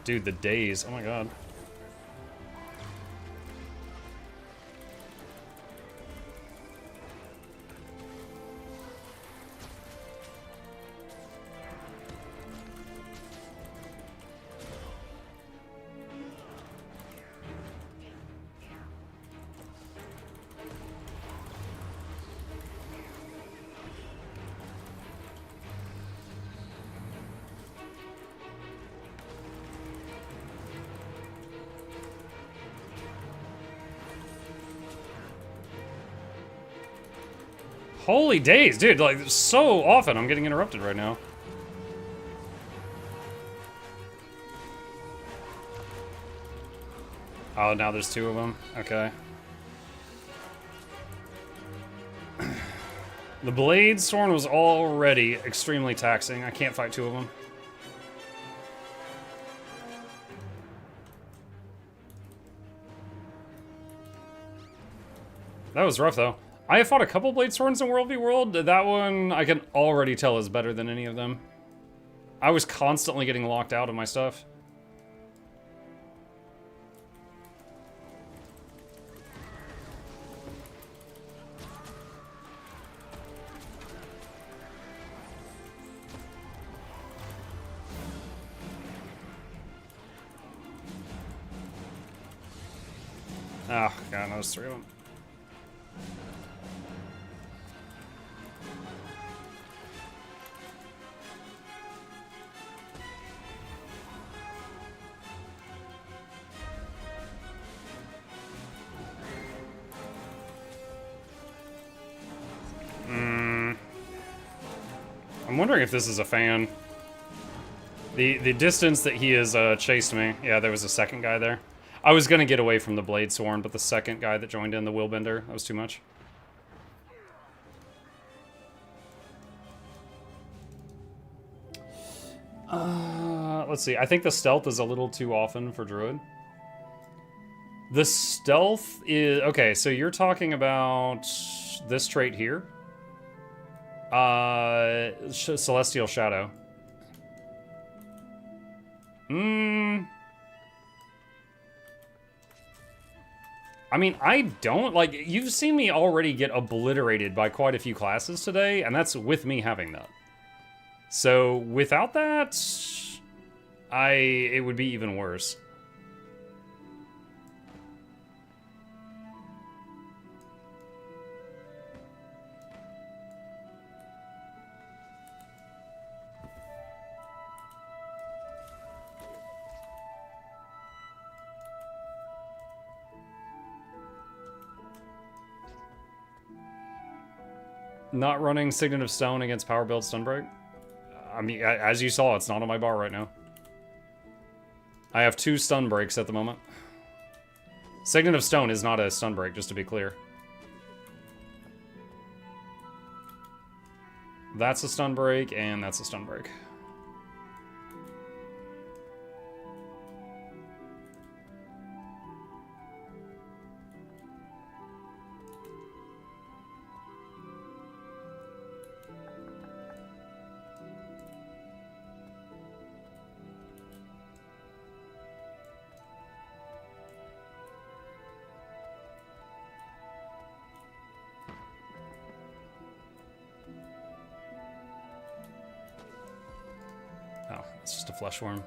Dude, the days. Oh my god. Holy days, dude, like, so often I'm getting interrupted right now. Oh, now there's 2 of them? Okay. The Blade Sworn was already extremely taxing. I can't fight 2 of them. That was rough, though. I have fought a couple Blade Swords in World v. World. That one, I can already tell is better than any of them. I was constantly getting locked out of my stuff. Oh, God, no, there's 3 of them. I'm wondering if this is a fan. The distance that he has chased me. Yeah, there was a second guy there. I was gonna get away from the Blade Sworn, but the second guy that joined in, the Willbender, that was too much. Let's see. I think the stealth is a little too often for Druid. The stealth is... Okay, so you're talking about this trait here. Celestial Shadow. I mean, I don't, like, you've seen me already get obliterated by quite a few classes today, and that's with me having that. So, without that, it would be even worse. Not running Signet of Stone against Power Build Stunbreak? I mean, as you saw, it's not on my bar right now. I have 2 stun breaks at the moment. Signet of Stone is not a stun break, just to be clear. That's a stun break, and that's a stun break. It's just a flesh worm.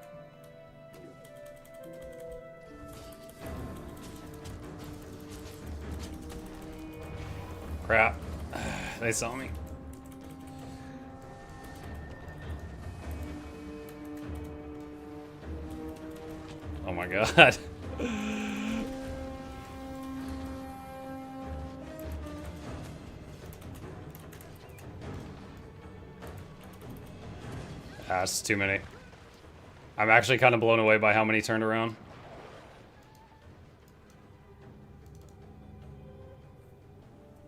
Crap. They saw me. Oh my god. That's too many. I'm actually kind of blown away by how many turned around.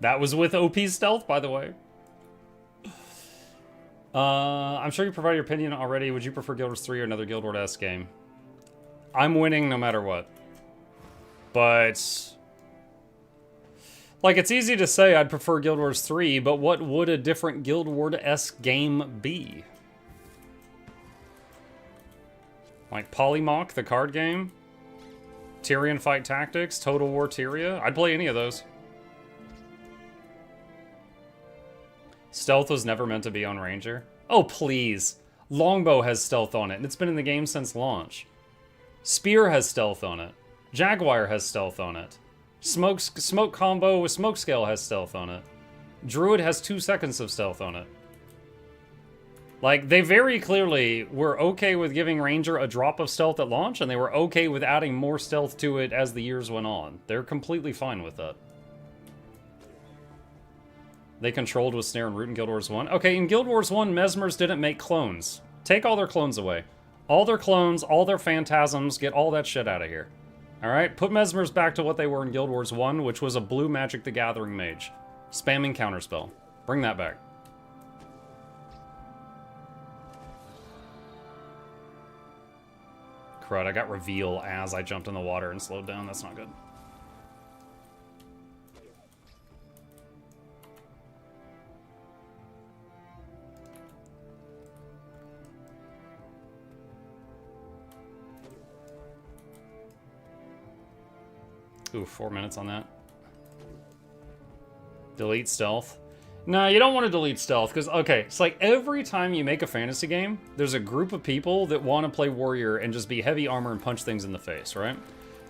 That was with OP stealth, by the way. I'm sure you provided your opinion already. Would you prefer Guild Wars 3 or another Guild Wars game? I'm winning no matter what. But... like, it's easy to say I'd prefer Guild Wars 3, but what would a different Guild Wars game be? Like Polymach, the card game? Tyrian Fight Tactics? Total War Tyria? I'd play any of those. Stealth was never meant to be on Ranger. Oh, please. Longbow has stealth on it, and it's been in the game since launch. Spear has stealth on it. Jaguar has stealth on it. Smoke combo with Smoke Scale has stealth on it. Druid has 2 seconds of stealth on it. Like, they very clearly were okay with giving Ranger a drop of stealth at launch, and they were okay with adding more stealth to it as the years went on. They're completely fine with that. They controlled with Snare and Root in Guild Wars 1. Okay, in Guild Wars 1, Mesmers didn't make clones. Take all their clones away. All their clones, all their phantasms, get all that shit out of here. Alright, put Mesmers back to what they were in Guild Wars 1, which was a blue Magic the Gathering mage. Spamming counterspell. Bring that back. Crud, I got reveal as I jumped in the water and slowed down. That's not good. Ooh, 4 minutes on that. Delete stealth. No, you don't want to delete stealth, because, okay, it's like every time you make a fantasy game, there's a group of people that want to play warrior and just be heavy armor and punch things in the face, right?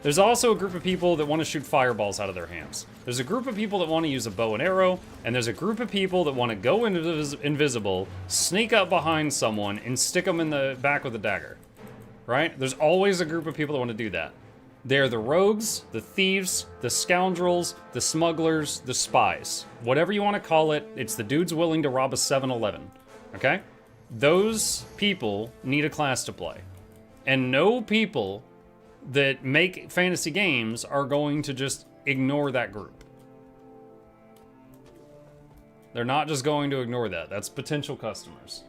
There's also a group of people that want to shoot fireballs out of their hands. There's a group of people that want to use a bow and arrow, and there's a group of people that want to go invisible, sneak up behind someone, and stick them in the back with a dagger, right? There's always a group of people that want to do that. They're the rogues, the thieves, the scoundrels, the smugglers, the spies. Whatever you want to call it, it's the dudes willing to rob a 7-Eleven, okay? Those people need a class to play. And no people that make fantasy games are going to just ignore that group. They're not just going to ignore that. That's potential customers.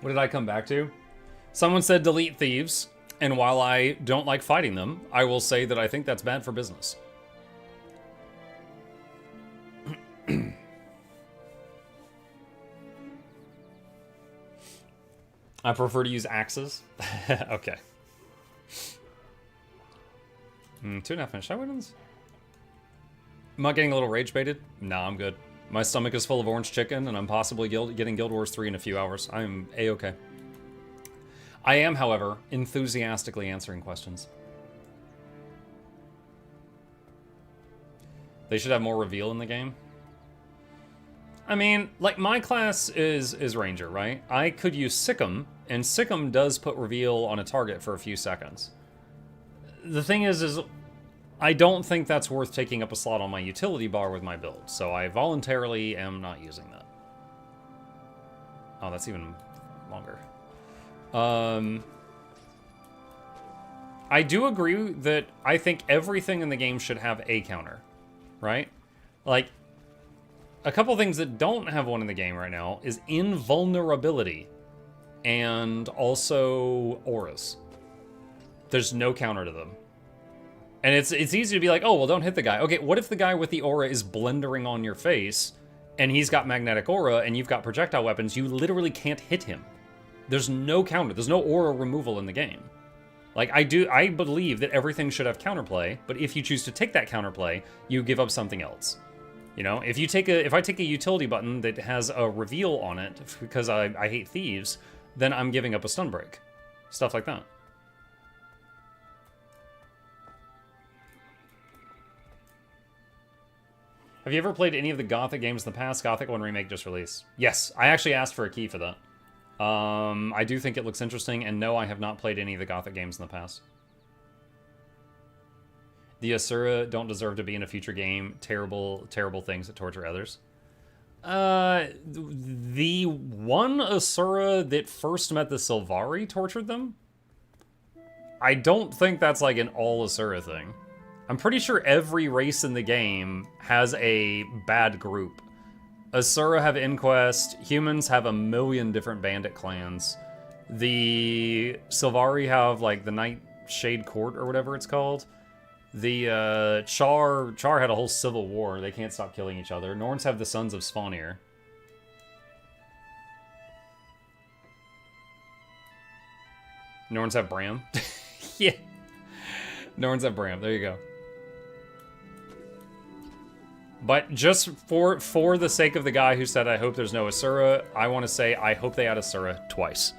What did I come back to? Someone said delete thieves, and while I don't like fighting them, I will say that I think that's bad for business. I prefer to use axes. Okay. 2.5 minutes. Should I wait on this? Am I getting a little rage baited? No, I'm good. My stomach is full of orange chicken, and I'm possibly getting Guild Wars 3 in a few hours. I'm A-okay. I am, however, enthusiastically answering questions. They should have more reveal in the game. I mean, like, my class is Ranger, right? I could use Sikkim, and Sikkim does put reveal on a target for a few seconds. The thing is I don't think that's worth taking up a slot on my utility bar with my build, so I voluntarily am not using that. Oh, that's even longer. I do agree that I think everything in the game should have a counter, right? Like, a couple things that don't have one in the game right now is invulnerability and also auras. There's no counter to them. And it's easy to be like, oh, well, don't hit the guy. Okay, what if the guy with the aura is blendering on your face, and he's got magnetic aura, and you've got projectile weapons? You literally can't hit him. There's no counter. There's no aura removal in the game. Like, I believe that everything should have counterplay, but if you choose to take that counterplay, you give up something else. You know, if I take a utility button that has a reveal on it because I hate thieves, then I'm giving up a stun break. Stuff like that. Have you ever played any of the Gothic games in the past? Gothic 1 Remake just released. Yes, I actually asked for a key for that. I do think it looks interesting, and no, I have not played any of the Gothic games in the past. The Asura don't deserve to be in a future game. Terrible, terrible things that torture others. The one Asura that first met the Sylvari tortured them? I don't think that's like an all Asura thing. I'm pretty sure every race in the game has a bad group. Asura have Inquest, humans have a million different bandit clans. The Sylvari have like the Nightshade Court or whatever it's called. The Char had a whole civil war. They can't stop killing each other. Norns have the Sons of Svanir. Norns have Bram. Yeah. Norns have Bram. There you go. But just for the sake of the guy who said, I hope there's no Asura, I want to say, I hope they add Asura twice.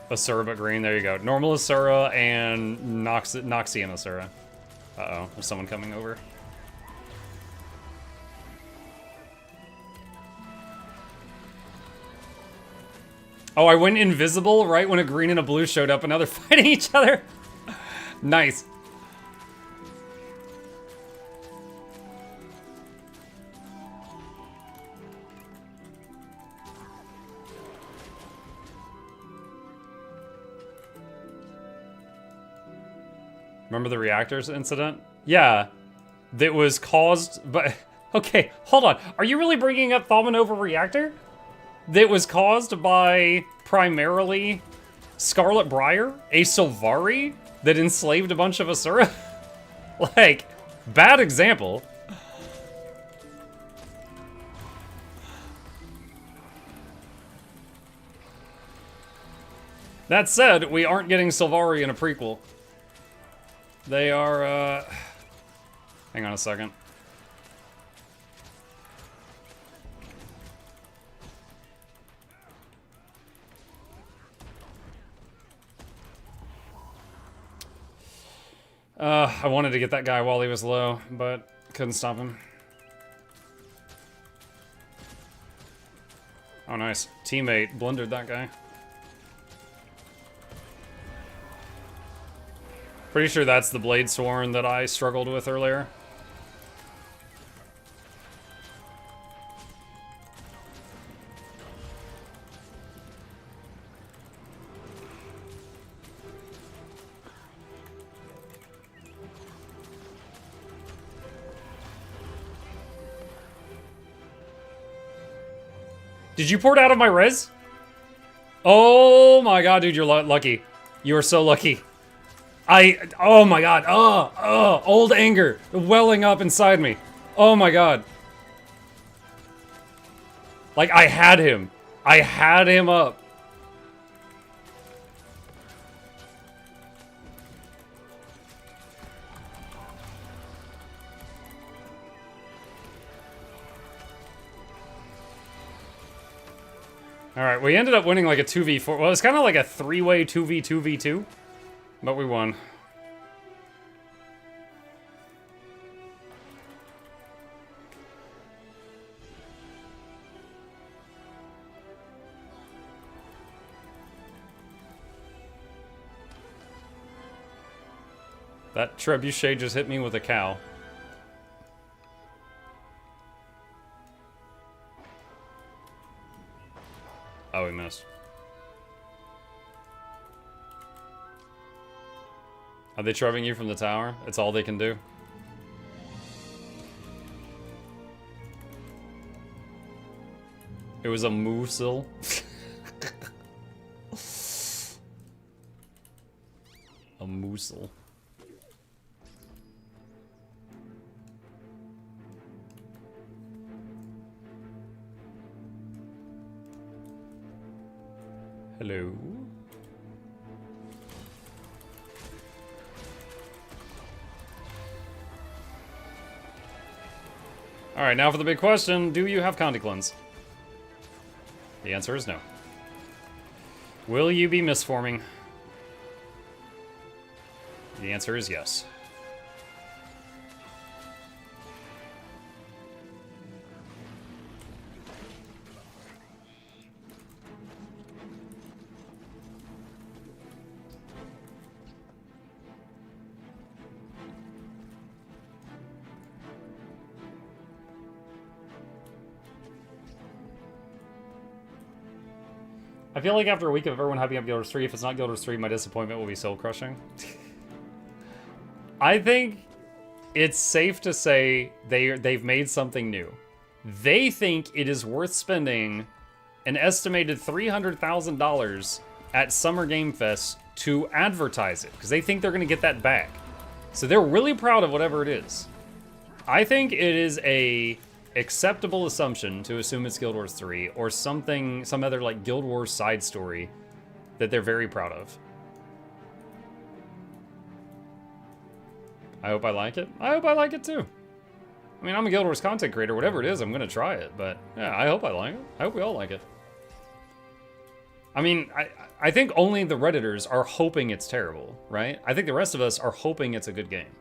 Asura but green, there you go. Normal Asura and Noxxi and Asura. Uh-oh, there's someone coming over. Oh, I went invisible right when a green and a blue showed up and now they're fighting each other. Nice. Remember the reactors incident? Yeah, that was caused by... Okay, hold on. Are you really bringing up Thaumanova reactor? That was caused by, primarily, Scarlet Briar, a Sylvari that enslaved a bunch of Asura? Like, bad example. That said, we aren't getting Sylvari in a prequel. They are, hang on a second. I wanted to get that guy while he was low, but couldn't stop him. Oh, nice. Teammate blundered that guy. Pretty sure that's the Blade Sworn that I struggled with earlier. Did you port out of my res? Oh my god, dude, you're lucky. You are so lucky. Oh my god, old anger welling up inside me. Oh my god. Like, I had him up. Alright, we ended up winning like a 2v4. Well, it's kind of like a three-way 2v2v2. But we won. That trebuchet just hit me with a cow. Oh, we missed. Are they trubbing you from the tower? It's all they can do. It was a Musil. A Musil. Hello. Alright, now for the big question. Do you have Conti Cleanse? The answer is no. Will you be misforming? The answer is yes. I feel like after a week of everyone hyping up Guild Wars 3, if it's not Guild Wars 3, my disappointment will be soul-crushing. I think it's safe to say they've made something new. They think it is worth spending an estimated $300,000 at Summer Game Fest to advertise it, because they think they're going to get that back. So they're really proud of whatever it is. I think it is a acceptable assumption to assume it's Guild Wars 3 or something, some other like Guild Wars side story that they're very proud of. I hope I like it. I hope I like it too. I mean, I'm a Guild Wars content creator. Whatever it is, I'm gonna try it. But yeah, I hope I like it. I hope we all like it. I mean, I think only the Redditors are hoping it's terrible, right? I think the rest of us are hoping it's a good game.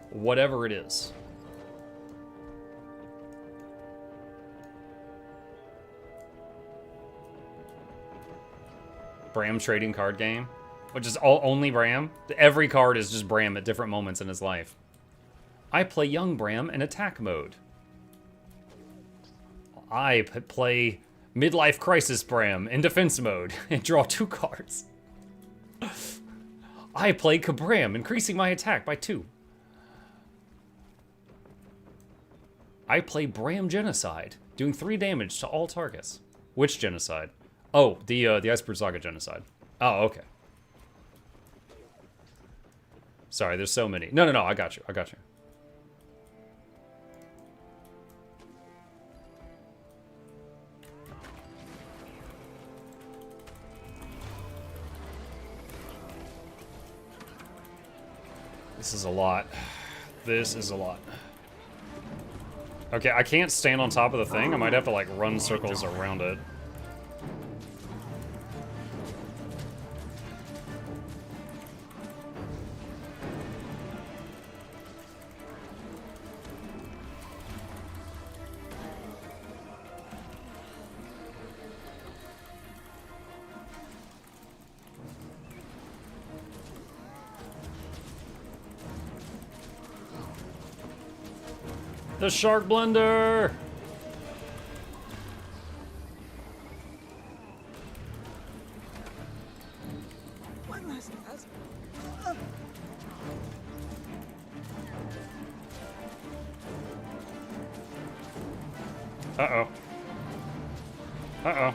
Whatever it is. Bram trading card game, which is only Bram. Every card is just Bram at different moments in his life. I play young Bram in attack mode. I play midlife crisis Bram in defense mode and draw 2 cards. I play Kabram, increasing my attack by 2. I play Bram Genocide, doing 3 damage to all targets. Which genocide? Oh, the Iceberg Saga genocide. Oh, okay. Sorry, there's so many. No, I got you. I got you. This is a lot. This is a lot. Okay, I can't stand on top of the thing. I might have to, like, run circles around it. The Shark Blender! Uh-oh. Uh-oh.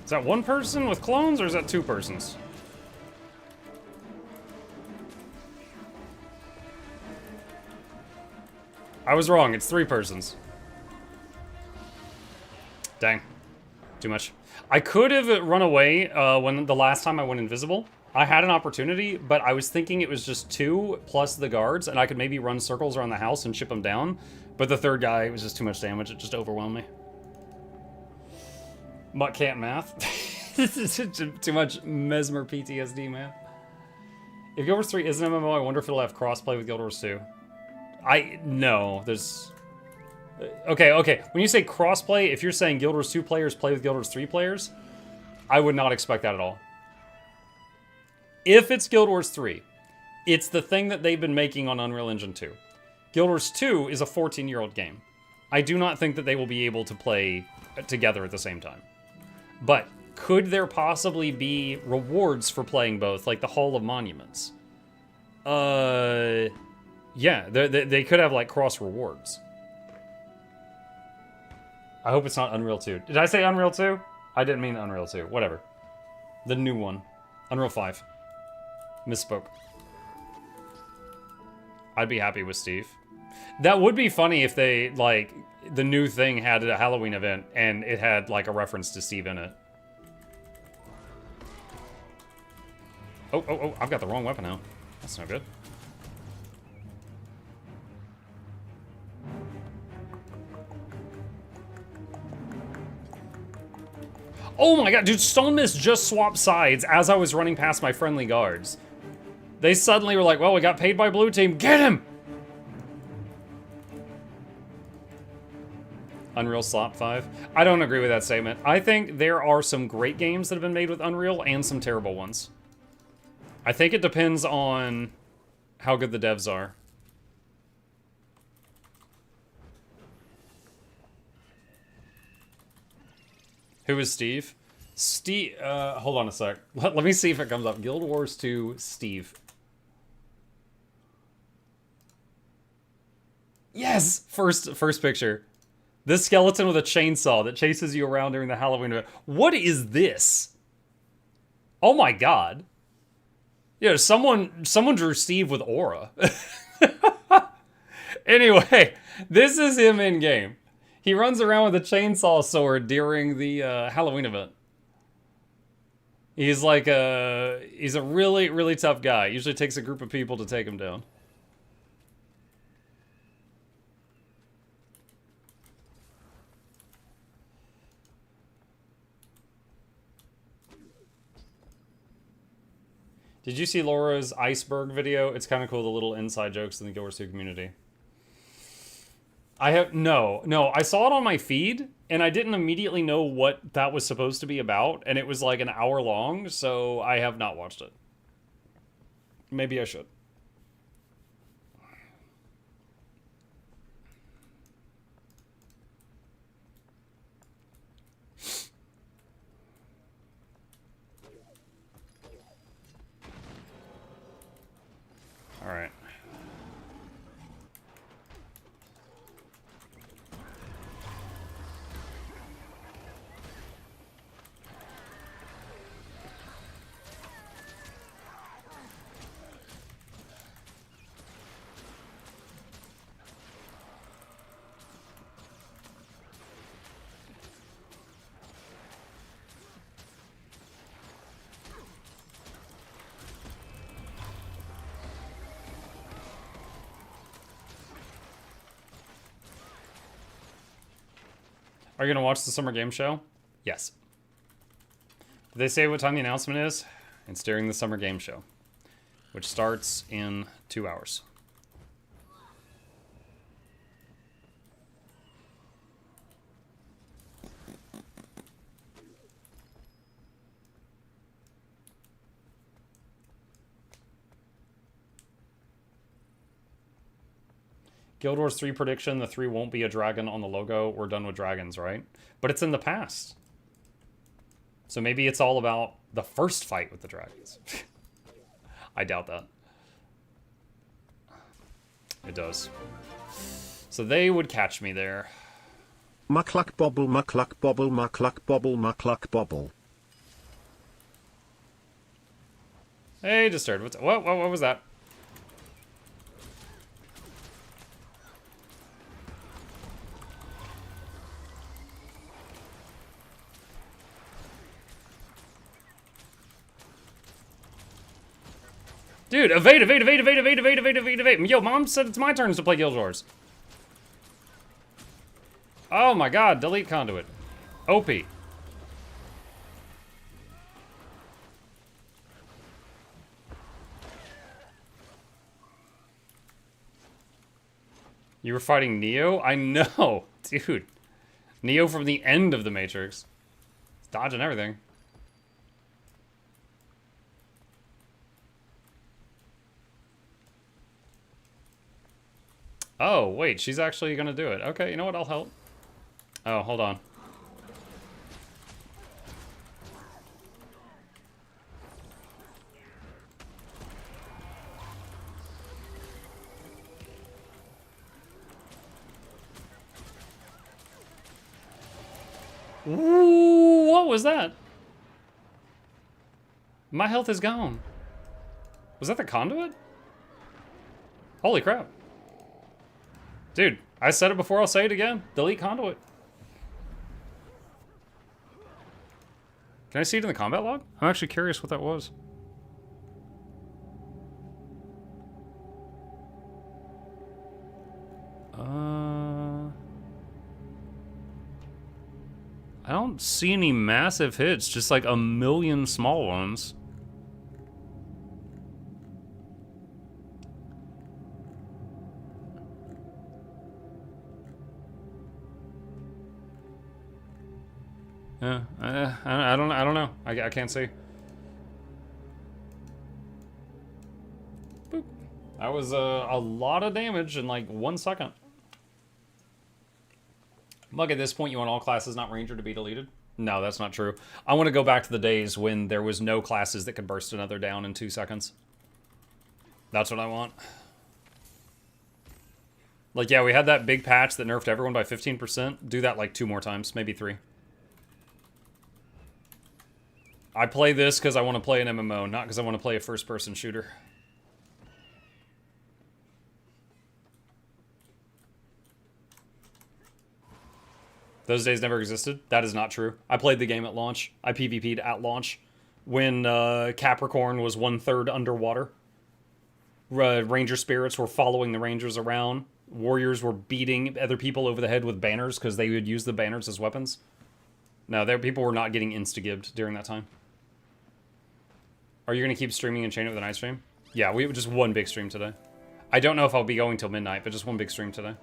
Is that 1 person with clones, or is that 2 persons? I was wrong, it's 3 persons. Dang. Too much. I could have run away when the last time I went invisible. I had an opportunity, but I was thinking it was just 2 plus the guards, and I could maybe run circles around the house and chip them down. But the 3rd guy was just too much damage, it just overwhelmed me. Mutt can't math. Too much Mesmer PTSD, man. If Guild Wars 3 is an MMO, I wonder if it'll have crossplay with Guild Wars 2. No, there's... Okay. When you say crossplay, if you're saying Guild Wars 2 players play with Guild Wars 3 players, I would not expect that at all. If it's Guild Wars 3, it's the thing that they've been making on Unreal Engine 2. Guild Wars 2 is a 14-year-old game. I do not think that they will be able to play together at the same time. But could there possibly be rewards for playing both, like the Hall of Monuments? Yeah, they could have like cross rewards. I hope it's not Unreal 2. Did I say Unreal 2? I didn't mean Unreal 2. Whatever. The new one. Unreal 5. Misspoke. I'd be happy with Steve. That would be funny if they, like, the new thing had a Halloween event and it had, like, a reference to Steve in it. Oh, I've got the wrong weapon now. That's no good. Oh my god, dude, Stone Mist just swapped sides as I was running past my friendly guards. They suddenly were like, well, we got paid by blue team, get him! Unreal Slot 5? I don't agree with that statement. I think there are some great games that have been made with Unreal and some terrible ones. I think it depends on how good the devs are. Who is Steve? Steve, hold on a sec. Let me see if it comes up. Guild Wars 2, Steve. Yes! First picture. This skeleton with a chainsaw that chases you around during the Halloween event. What is this? Oh my god. Yeah, someone drew Steve with aura. Anyway, this is him in game. He runs around with a chainsaw sword during the Halloween event. He's like he's a really, really tough guy. Usually takes a group of people to take him down. Did you see Laura's iceberg video? It's kind of cool, the little inside jokes in the Guild Wars 2 community. No, I saw it on my feed, and I didn't immediately know what that was supposed to be about, and it was like an hour long, so I have not watched it. Maybe I should. All right. Are you gonna watch the summer game show? Yes. Did they say what time the announcement is? It's during the summer game show, which starts in 2 hours. Guild Wars 3 prediction, the 3 won't be a dragon on the logo. We're done with dragons, right? But it's in the past. So maybe it's all about the first fight with the dragons. I doubt that. It does. So they would catch me there. Mukluk bobble, mukluk bobble, mukluk bobble, mukluk bobble. Hey, Disturbed. What was that? Dude, evade. Yo, Mom said it's my turn to play Guild Wars. Oh my god, delete conduit. OP. You were fighting Neo? I know, dude. Neo from the end of the Matrix. He's dodging everything. Oh, wait, she's actually gonna do it. Okay, you know what? I'll help. Oh, hold on. Ooh, what was that? My health is gone. Was that the conduit? Holy crap. Dude, I said it before, I'll say it again. Delete conduit. Can I see it in the combat log? I'm actually curious what that was. I don't see any massive hits, just like a million small ones. Yeah, I don't know. I can't see. Boop. That was a lot of damage in like 1 second. Mug, at this point, you want all classes not Ranger to be deleted? No, that's not true. I want to go back to the days when there was no classes that could burst another down in 2 seconds. That's what I want. Like, yeah, we had that big patch that nerfed everyone by 15%. Do that like 2 more times, maybe 3. I play this because I want to play an MMO, not because I want to play a first-person shooter. Those days never existed? That is not true. I played the game at launch. I PvP'd at launch. When Capricorn was 1/3 underwater. Ranger spirits were following the Rangers around. Warriors were beating other people over the head with banners because they would use the banners as weapons. No, people were not getting insta-gibbed during that time. Are you going to keep streaming and chain it with a night stream? Yeah, we just one big stream today. I don't know if I'll be going till midnight, but just one big stream today.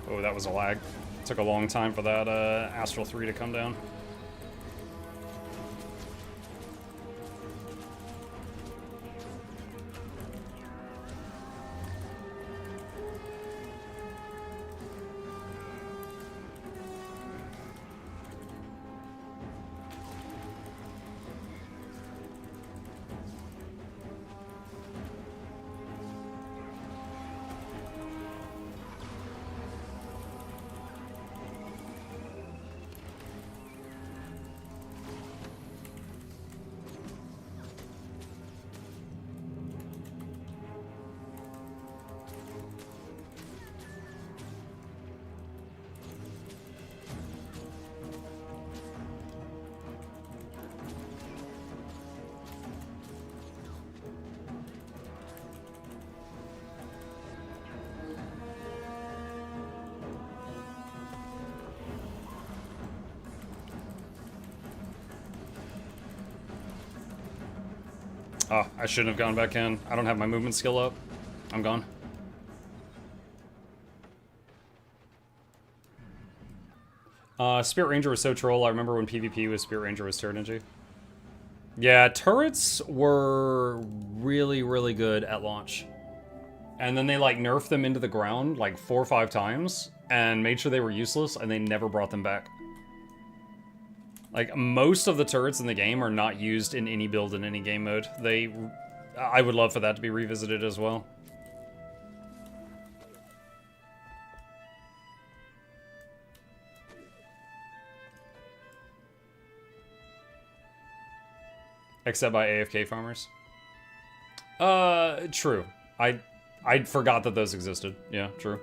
Oh, that was a lag. Took a long time for that Astral 3 to come down. Oh, I shouldn't have gone back in. I don't have my movement skill up. I'm gone. Spirit Ranger was so troll. I remember when PvP was Spirit Ranger was turret energy. Yeah, turrets were really, really good at launch. And then they like nerfed them into the ground like 4 or 5 times and made sure they were useless, and they never brought them back. Like, most of the turrets in the game are not used in any build in any game mode. I would love for that to be revisited as well. Except by AFK farmers. True. I forgot that those existed. Yeah, true.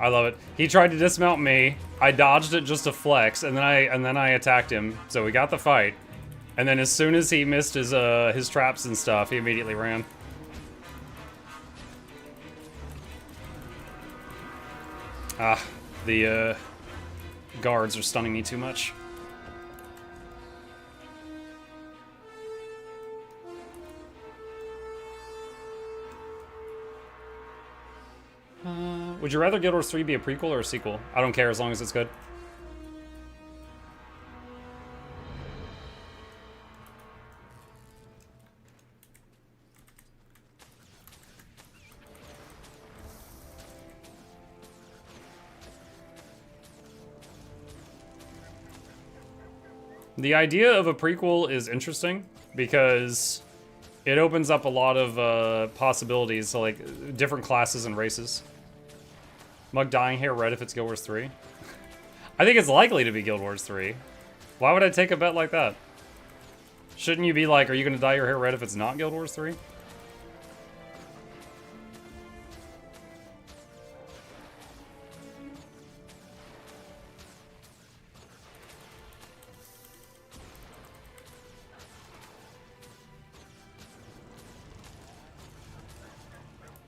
I love it. He tried to dismount me. I dodged it just to flex, and then I attacked him. So we got the fight. And then as soon as he missed his traps and stuff, he immediately ran. Ah, the guards are stunning me too much. Would you rather Guild Wars 3 be a prequel or a sequel? I don't care as long as it's good. The idea of a prequel is interesting because it opens up a lot of possibilities, so like different classes and races. Mug dyeing hair red if it's Guild Wars 3. I think it's likely to be Guild Wars 3. Why would I take a bet like that? Shouldn't you be like, are you going to dye your hair red if it's not Guild Wars 3?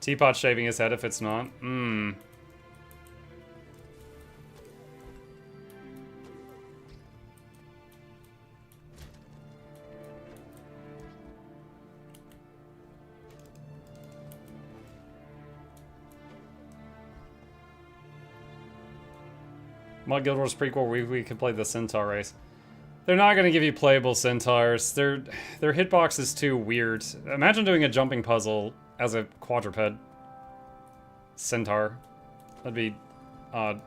Teapot shaving his head if it's not. Mod Guild Wars prequel, we could play the Centaur race. They're not going to give you playable Centaurs. Their hitbox is too weird. Imagine doing a jumping puzzle as a quadruped Centaur. That'd be odd.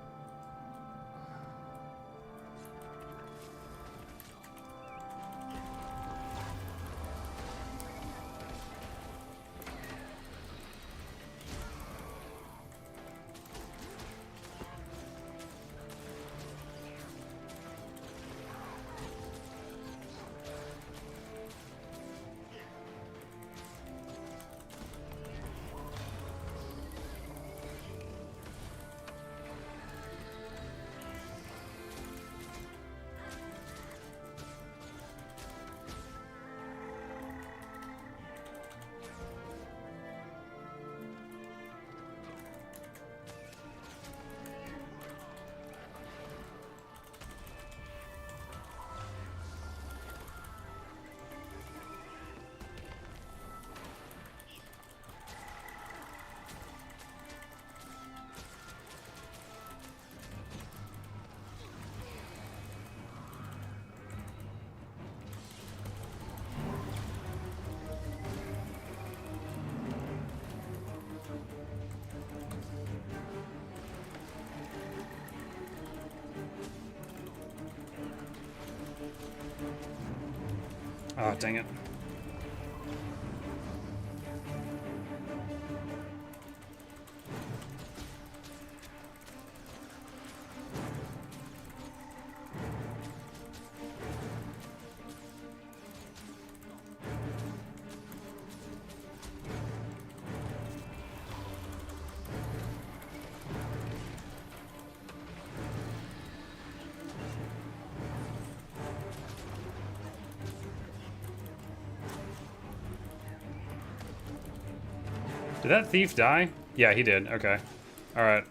Oh, dang it. Did that thief die? Yeah, he did. Okay. Alright.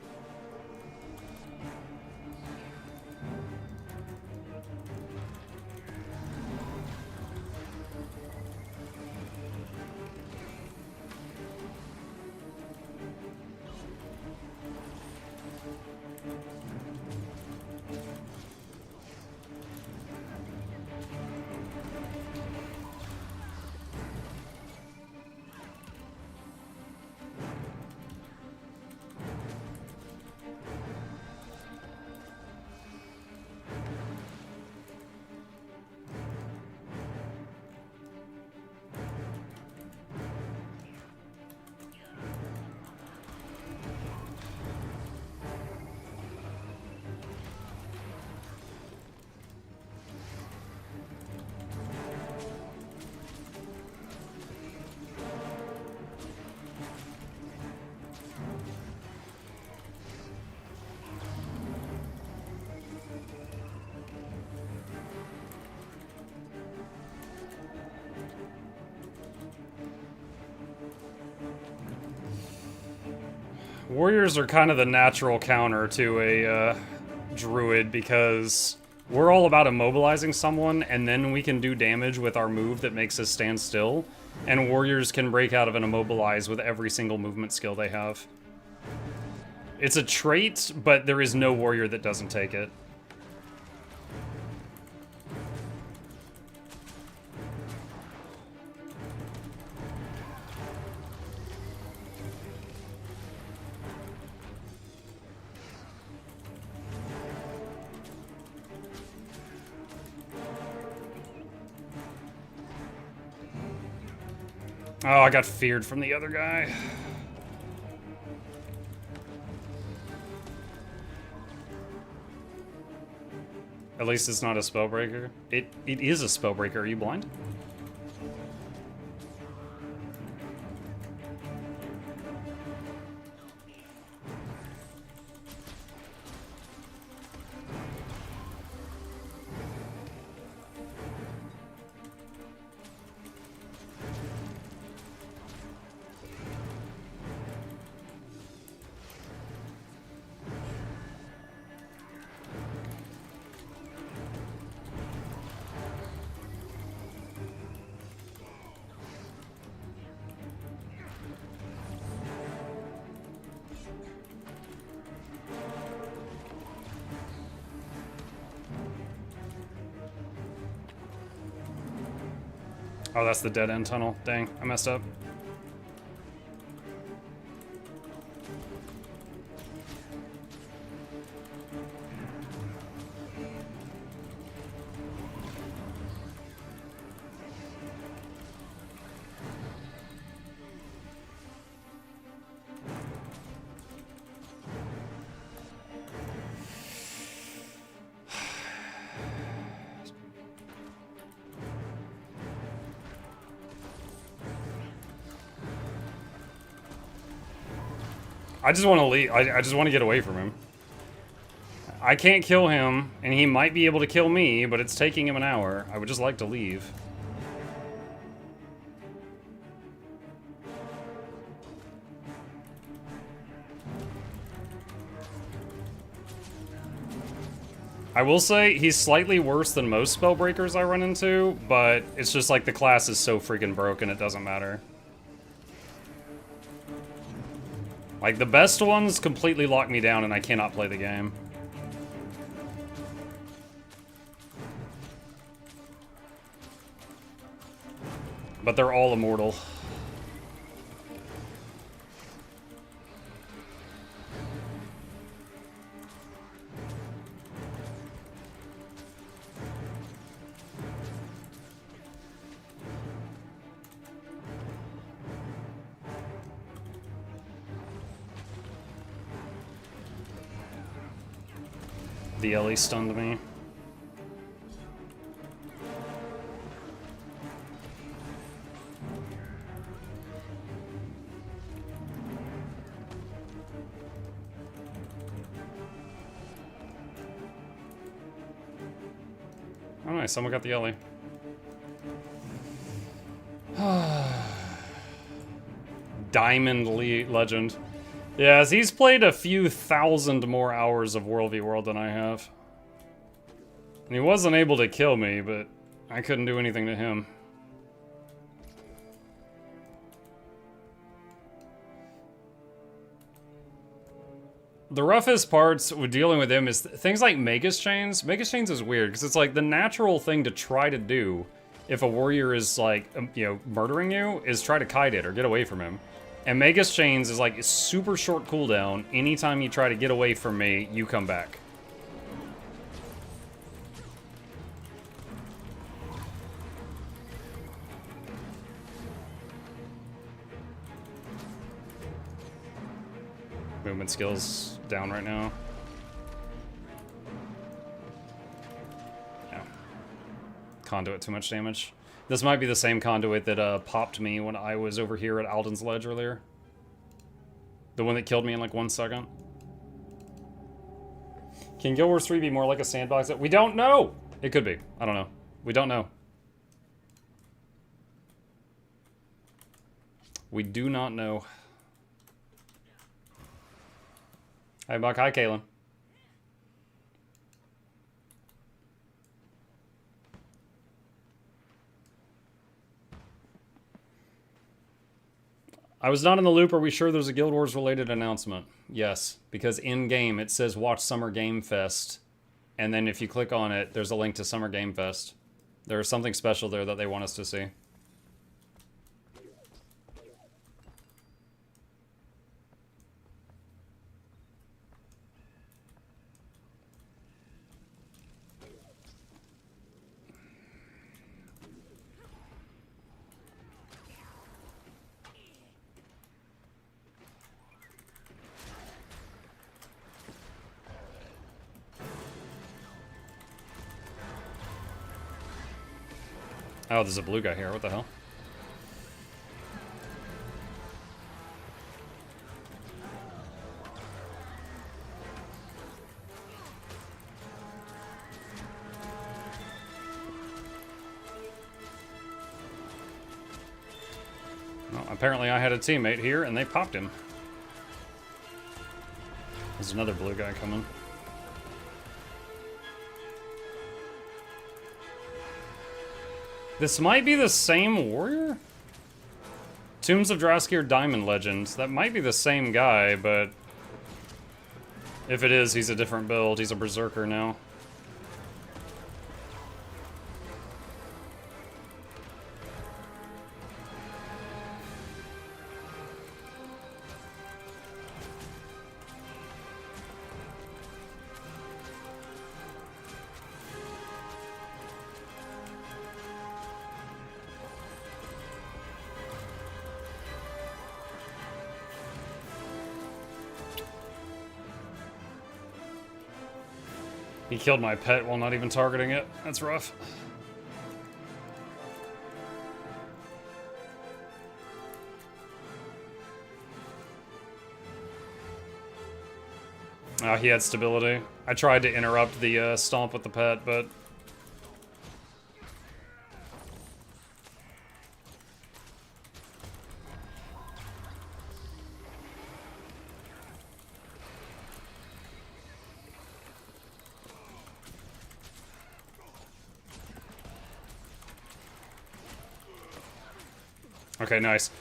Warriors are kind of the natural counter to a druid because we're all about immobilizing someone and then we can do damage with our move that makes us stand still. And warriors can break out of an immobilize with every single movement skill they have. It's a trait, but there is no warrior that doesn't take it. Oh, I got feared from the other guy. At least it's not a spellbreaker. It is a spellbreaker. Are you blind? Oh, that's the dead end tunnel. Dang, I messed up. I just want to leave. I just want to get away from him. I can't kill him, and he might be able to kill me, but it's taking him an hour. I would just like to leave. I will say, he's slightly worse than most spellbreakers I run into, but it's just like the class is so freaking broken, it doesn't matter. Like, the best ones completely lock me down and I cannot play the game. But they're all immortal. The Ellie stunned me. Oh nice, someone got the Ellie. Diamond Legend. Yes, he's played a few thousand more hours of World v World than I have. And he wasn't able to kill me, but I couldn't do anything to him. The roughest parts with dealing with him is things like Magus Chains. Magus Chains is weird, because it's like the natural thing to try to do if a warrior is like, you know, murdering you, is try to kite it or get away from him. And Magus Chains is like a super short cooldown. Anytime you try to get away from me, you come back. Movement skills down right now. Yeah. Conduit too much damage. This might be the same conduit that popped me when I was over here at Alden's Ledge earlier. The one that killed me in like 1 second. Can Guild Wars 3 be more like a sandbox? We don't know! It could be. I don't know. We don't know. We do not know. Hi, Buck. Hi, Kaylin. I was not in the loop. Are we sure there's a Guild Wars related announcement? Yes, because in-game it says watch Summer Game Fest. And then if you click on it, there's a link to Summer Game Fest. There's something special there that they want us to see. Oh, there's a blue guy here. What the hell? Well, apparently I had a teammate here and they popped him. There's another blue guy coming. This might be the same warrior? Tombs of Draskir Diamond Legends. That might be the same guy, but if it is, he's a different build. He's a berserker now. He killed my pet while not even targeting it. That's rough. He had stability. I tried to interrupt the stomp with the pet, but... Okay, nice.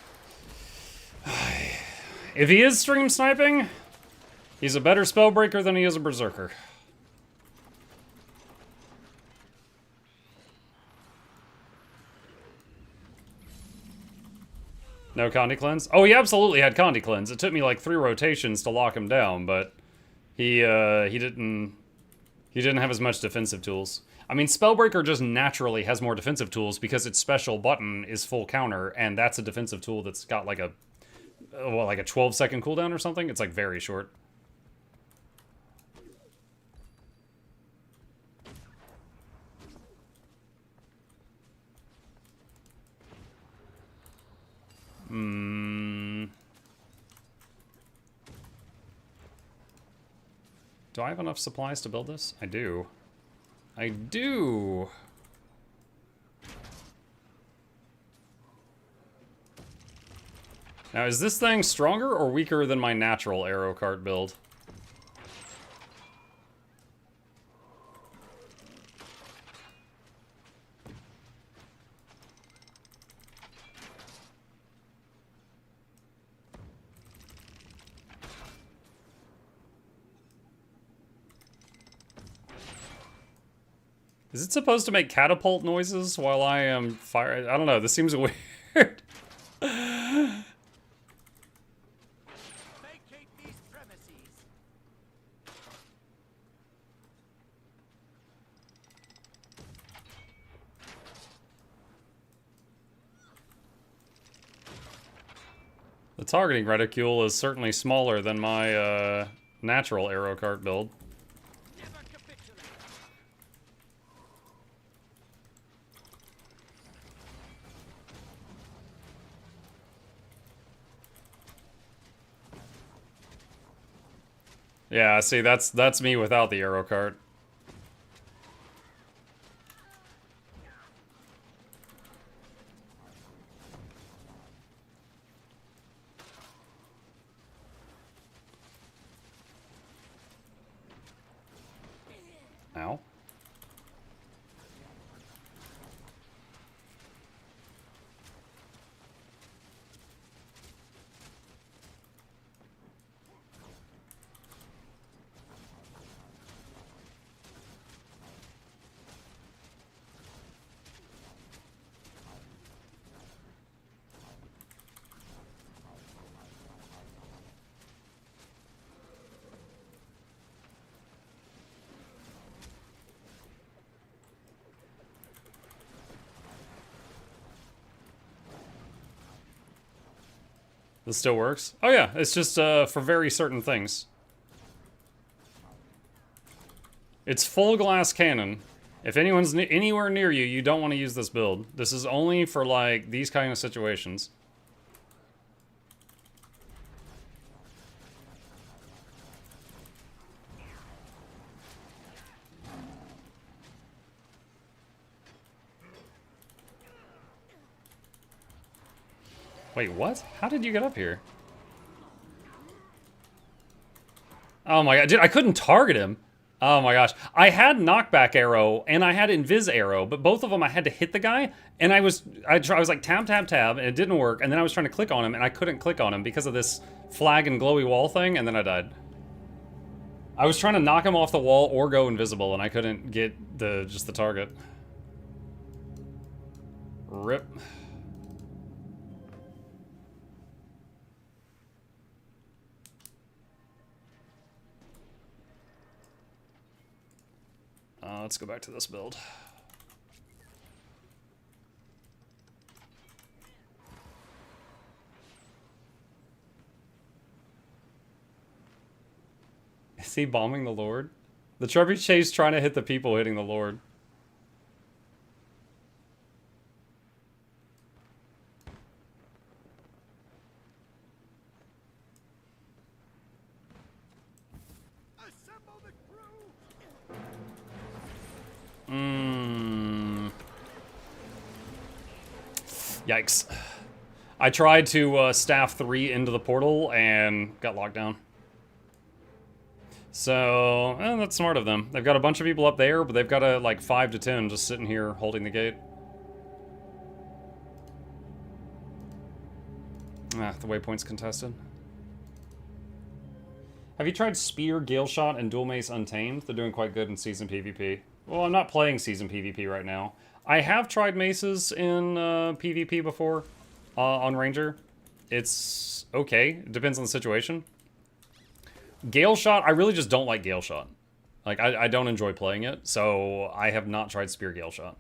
If he is stream sniping, he's a better spellbreaker than he is a berserker. No Condi Cleanse? Oh, he absolutely had Condi Cleanse. It took me like 3 rotations to lock him down, but he didn't have as much defensive tools. I mean, Spellbreaker just naturally has more defensive tools because its special button is full counter, and that's a defensive tool that's got like a, well, like a 12-second cooldown or something. It's like very short. Do I have enough supplies to build this? I do. I do! Now, is this thing stronger or weaker than my natural arrow cart build? Is it supposed to make catapult noises while I am firing? I don't know, this seems weird. Vacate these premises. The targeting reticule is certainly smaller than my natural arrow cart build. Yeah, see, that's me without the arrow cart. Ow. This still works? Oh yeah, it's just for very certain things. It's full glass cannon. If anyone's anywhere near you, you don't want to use this build. This is only for like these kind of situations. Wait, what? How did you get up here? Oh my god, dude, I couldn't target him. Oh my gosh. I had knockback arrow and I had invis arrow, but both of them I had to hit the guy, and I was like tab, tab, tab, and it didn't work, and then I was trying to click on him and I couldn't click on him because of this flag and glowy wall thing, and then I died. I was trying to knock him off the wall or go invisible, and I couldn't get just the target. Rip. Let's go back to this build. Is he bombing the Lord? The trebuchet's trying to hit the people hitting the Lord. Yikes. I tried to staff 3 into the portal and got locked down. So, that's smart of them. They've got a bunch of people up there, but they've got like 5 to 10 just sitting here holding the gate. Ah, the waypoint's contested. Have you tried Spear, Gale Shot, and Dual Mace Untamed? They're doing quite good in Season PvP. Well, I'm not playing Season PvP right now. I have tried maces in PvP before on Ranger. It's okay. It depends on the situation. Gale Shot, I really just don't like Gale Shot. Like, I don't enjoy playing it, so I have not tried Spear Gale Shot.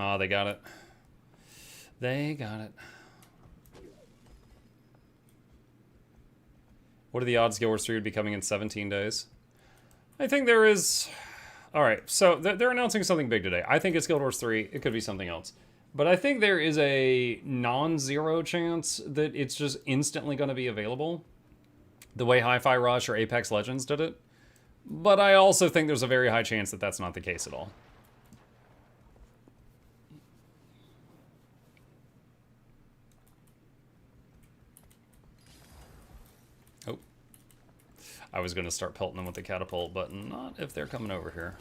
Oh, they got it. They got it. What are the odds Guild Wars 3 would be coming in 17 days? I think there is... Alright, so they're announcing something big today. I think it's Guild Wars 3. It could be something else. But I think there is a non-zero chance that it's just instantly going to be available. The way Hi-Fi Rush or Apex Legends did it. But I also think there's a very high chance that that's not the case at all. I was going to start pelting them with the catapult, but not if they're coming over here.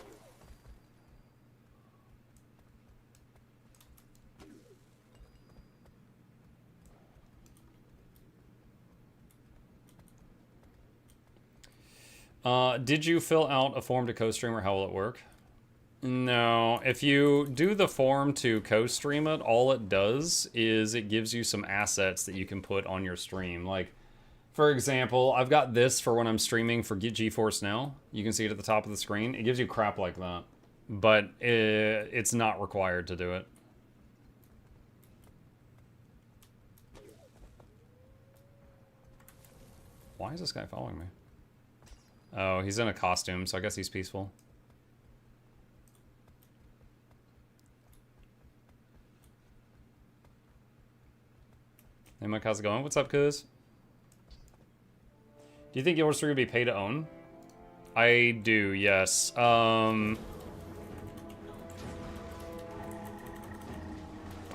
Did you fill out a form to co-stream, or how will it work? No, if you do the form to co-stream it, all it does is it gives you some assets that you can put on your stream. Like, for example, I've got this for when I'm streaming for GeForce Now. You can see it at the top of the screen. It gives you crap like that, but it's not required to do it. Why is this guy following me? Oh, he's in a costume, so I guess he's peaceful. Hey Mike, how's it going? What's up, cuz? Do you think Guild Wars 3 would be pay to own? I do, yes. I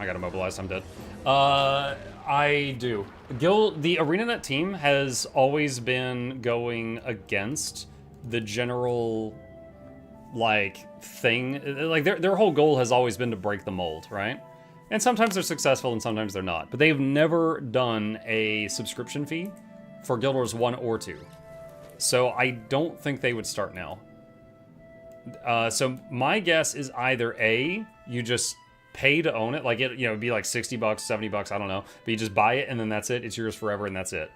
got immobilized, I'm dead. I do. The ArenaNet team has always been going against the general, like, thing. Like, their whole goal has always been to break the mold, right? And sometimes they're successful and sometimes they're not. But they've never done a subscription fee for Guild Wars 1 or 2. So I don't think they would start now. So my guess is either A, you just pay to own it, like it'd be like 60 bucks, 70 bucks, I don't know, but you just buy it and then that's it, it's yours forever and that's it.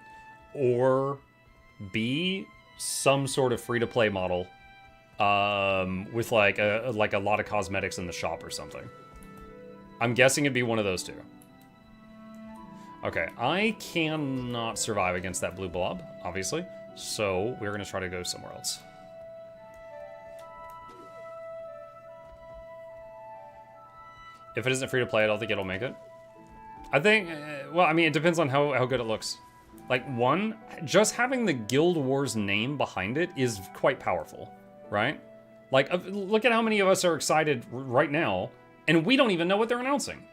Or B, some sort of free-to-play model with like a lot of cosmetics in the shop or something. I'm guessing it'd be one of those two. Okay, I cannot survive against that blue blob, obviously, so we're gonna try to go somewhere else. If it isn't free to play, I don't think it'll make it. I think, well, I mean, it depends on how good it looks. Like, one, just having the Guild Wars name behind it is quite powerful, right? Like, look at how many of us are excited right now, and we don't even know what they're announcing.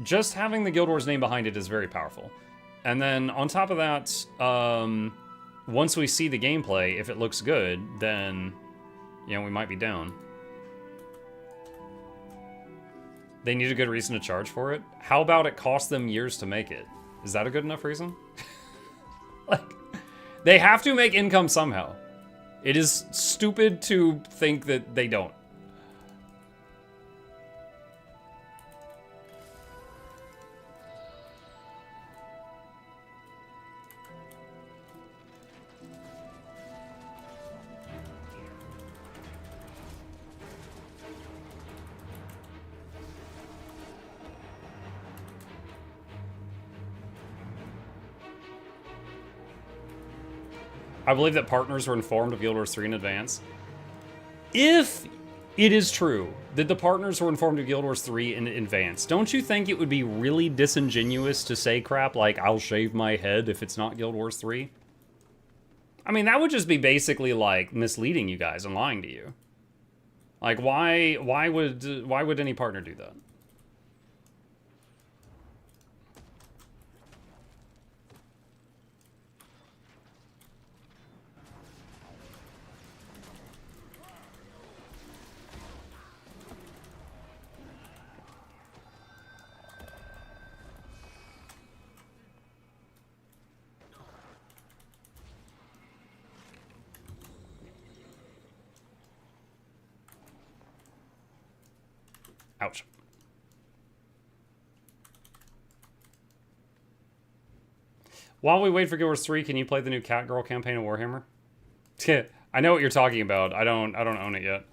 Just having the Guild Wars name behind it is very powerful. And then, on top of that, once we see the gameplay, if it looks good, then, you know, we might be down. They need a good reason to charge for it. How about it cost them years to make it? Is that a good enough reason? Like, they have to make income somehow. It is stupid to think that they don't. I believe that partners were informed of Guild Wars 3 in advance. If it is true that the partners were informed of Guild Wars 3 in advance, don't you think it would be really disingenuous to say crap like, I'll shave my head if it's not Guild Wars 3? I mean, that would just be basically, like, misleading you guys and lying to you. Like, why would any partner do that? Ouch. While we wait for Guild Wars 3, can you play the new Catgirl campaign of Warhammer? I know what you're talking about. I don't own it yet.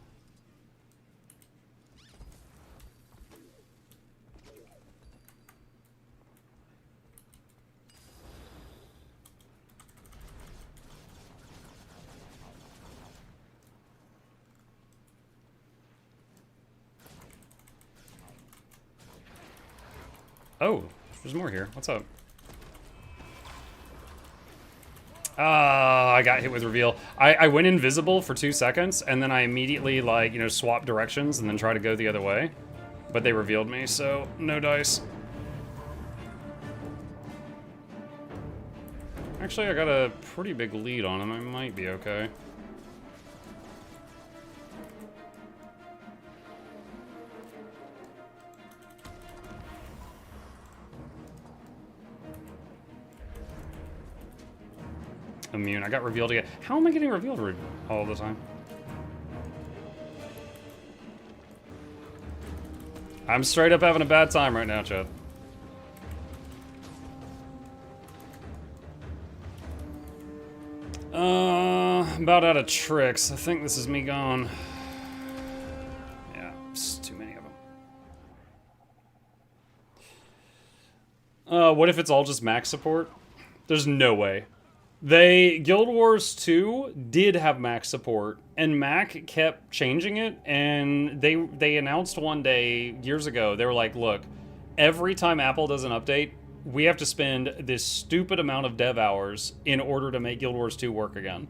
Oh, there's more here. What's up? I got hit with reveal. I went invisible for 2 seconds, and then I immediately, like, you know, swapped directions and then tried to go the other way. But they revealed me, so no dice. Actually, I got a pretty big lead on him. I might be okay. Immune. I got revealed again. How am I getting revealed all the time? I'm straight up having a bad time right now, Chad. I'm about out of tricks. I think this is me gone. Yeah, it's too many of them. What if it's all just max support? There's no way. Guild Wars 2 did have Mac support, and Mac kept changing it, and they announced one day, years ago, they were like, look, every time Apple does an update, we have to spend this stupid amount of dev hours in order to make Guild Wars 2 work again.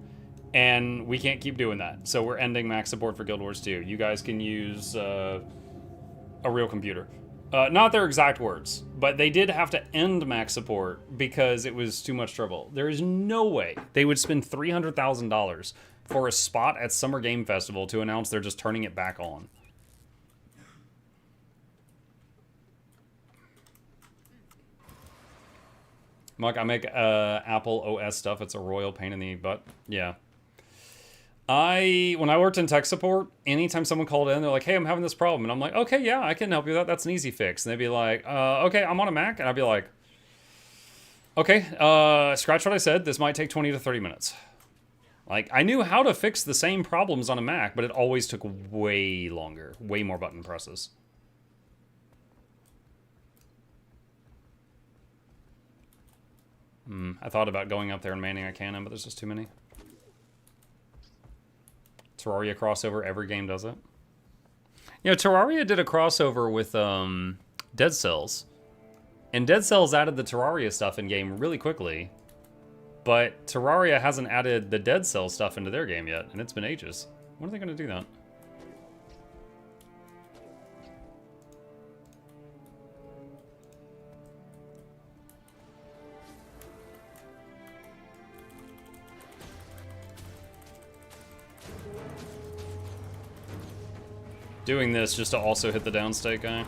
And we can't keep doing that. So we're ending max support for Guild Wars 2. You guys can use a real computer. Not their exact words, but they did have to end max support because it was too much trouble. There is no way they would spend $300,000 for a spot at Summer Game Festival to announce they're just turning it back on. Mark, I make Apple OS stuff. It's a royal pain in the butt. Yeah. When I worked in tech support, anytime someone called in, they're like, hey, I'm having this problem. And I'm like, okay, yeah, I can help you with that. That's an easy fix. And they'd be like, okay, I'm on a Mac. And I'd be like, okay, scratch what I said. This might take 20 to 30 minutes. Like, I knew how to fix the same problems on a Mac, but it always took way longer, way more button presses. I thought about going up there and manning a cannon, but there's just too many. Terraria crossover, every game does it. You know, Terraria did a crossover with Dead Cells. And Dead Cells added the Terraria stuff in-game really quickly. But Terraria hasn't added the Dead Cells stuff into their game yet, and it's been ages. When are they going to do that? Doing this just to also hit the downstate guy.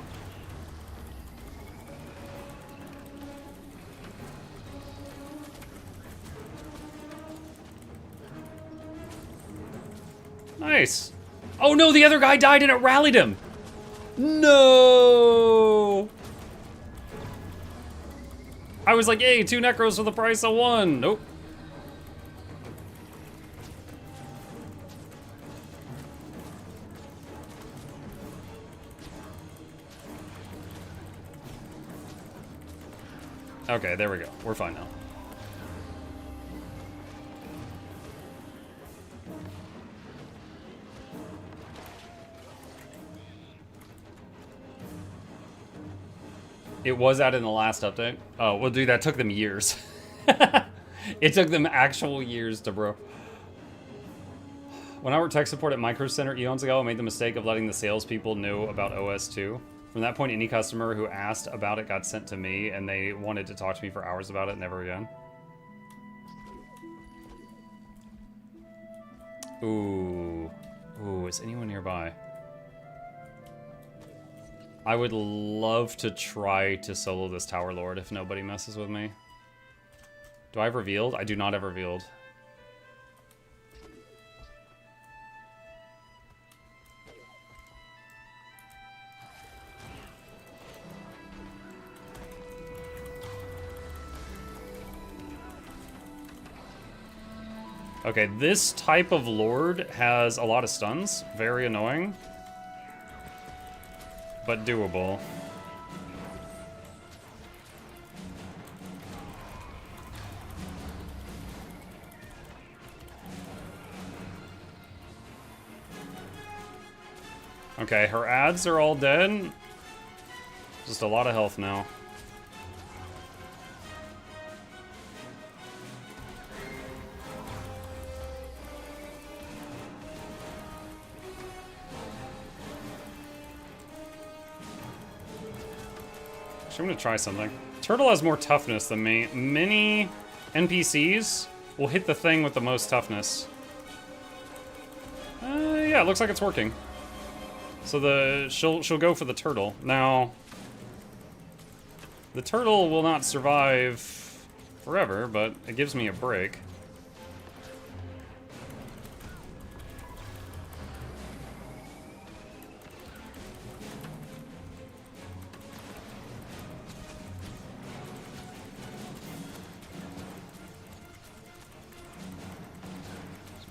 Nice. Oh no, the other guy died and it rallied him. No. I was like, hey, 2 necros for the price of 1. Nope. Okay, there we go. We're fine now. It was added in the last update. Oh, well, dude, that took them years. It took them actual years to bro. When I worked tech support at Micro Center eons ago, I made the mistake of letting the salespeople know about OS 2. From that point, any customer who asked about it got sent to me, and they wanted to talk to me for hours about it, never again. Ooh. Ooh, is anyone nearby? I would love to try to solo this Tower Lord if nobody messes with me. Do I have revealed? I do not have revealed. Okay, this type of Lord has a lot of stuns. Very annoying. But doable. Okay, her ads are all dead. Just a lot of health now. I'm gonna try something. Turtle has more toughness than me. Many NPCs will hit the thing with the most toughness. Yeah, it looks like it's working. So she'll go for the turtle. Now, the turtle will not survive forever, but it gives me a break.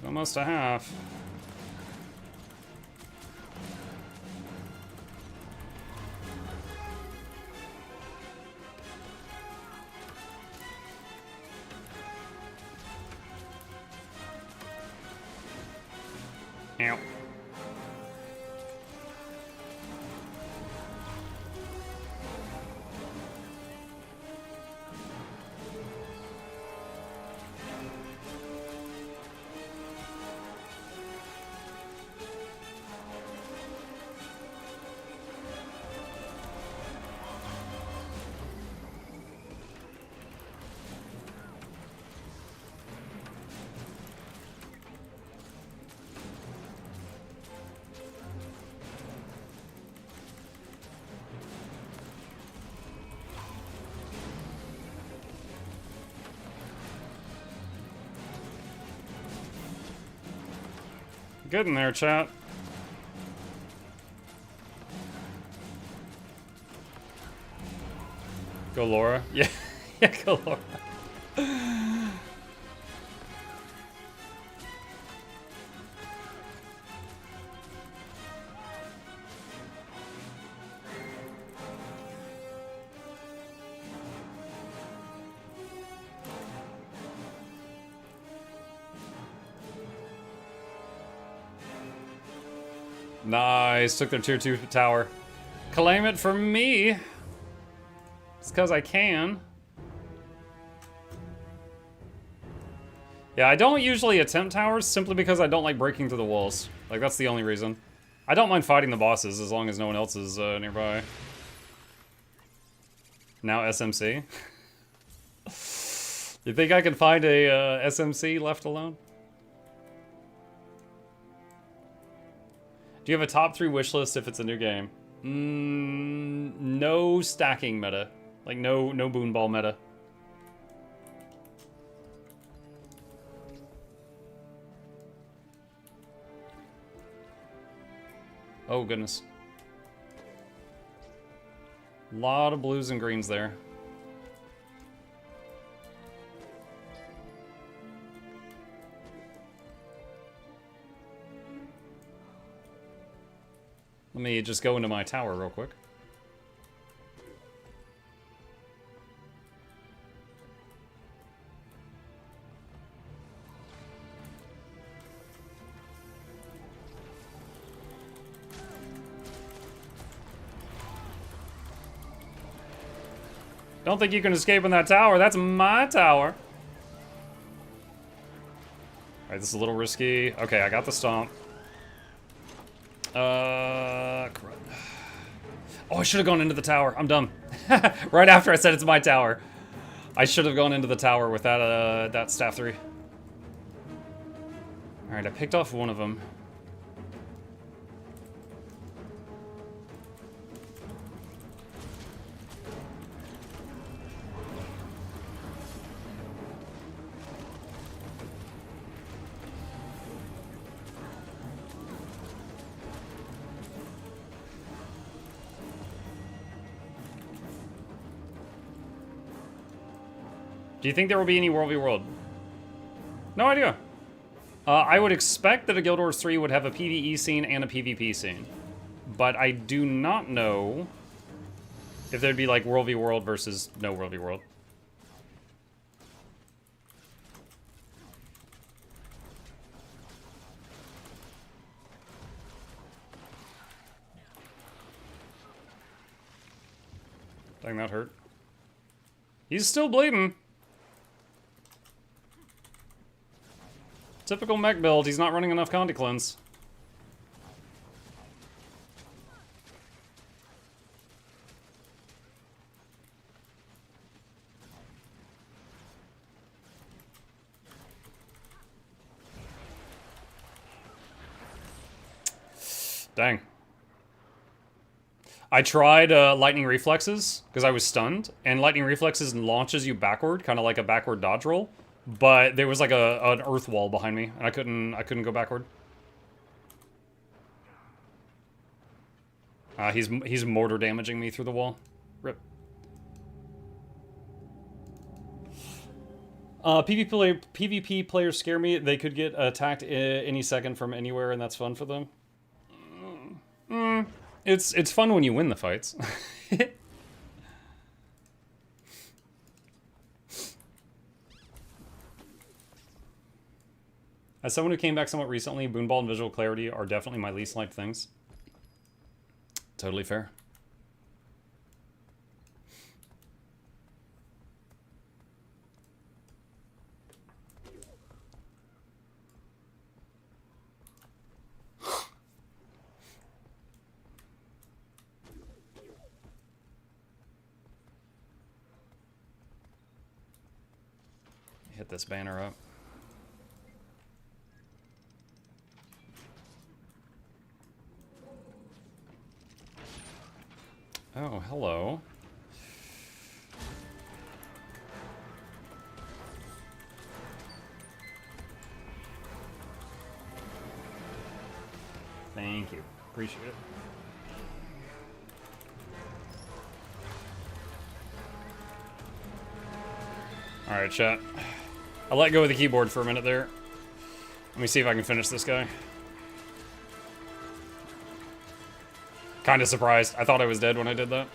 Almost a half. Ow. Good in there, chat. Go Laura. Yeah, yeah, go Laura. Nice, took their tier 2 tower. Claim it for me. It's because I can. Yeah, I don't usually attempt towers simply because I don't like breaking through the walls. Like, that's the only reason. I don't mind fighting the bosses as long as no one else is nearby. Now SMC. You think I can find a SMC left alone? Do you have a top 3 wish list if it's a new game? No stacking meta. Like, no boon ball meta. Oh, goodness. A lot of blues and greens there. Let me just go into my tower real quick. Don't think you can escape in that tower. That's my tower. Alright, this is a little risky. Okay, I got the stomp. Crud. Oh, I should have gone into the tower. I'm dumb. Right after I said it's my tower. I should have gone into the tower with that, that staff 3. Alright, I picked off one of them. Do you think there will be any World v World? No idea. I would expect that a Guild Wars 3 would have a PvE scene and a PvP scene. But I do not know if there'd be like World v World versus no World v World. Dang, that hurt. He's still bleeding. Typical mech build, he's not running enough Conti Cleanse. Dang. I tried Lightning Reflexes, because I was stunned, and Lightning Reflexes launches you backward, kind of like a backward dodge roll. But there was like an earth wall behind me, and I couldn't go backward. He's mortar damaging me through the wall. Rip. PvP players scare me. They could get attacked any second from anywhere, and that's fun for them. It's fun when you win the fights. As someone who came back somewhat recently, Boonball and Visual Clarity are definitely my least liked things. Totally fair. Hit this banner up. Oh, hello. Thank you. Appreciate it. Alright, chat. I let go of the keyboard for a minute there. Let me see if I can finish this guy. Kind of surprised. I thought I was dead when I did that.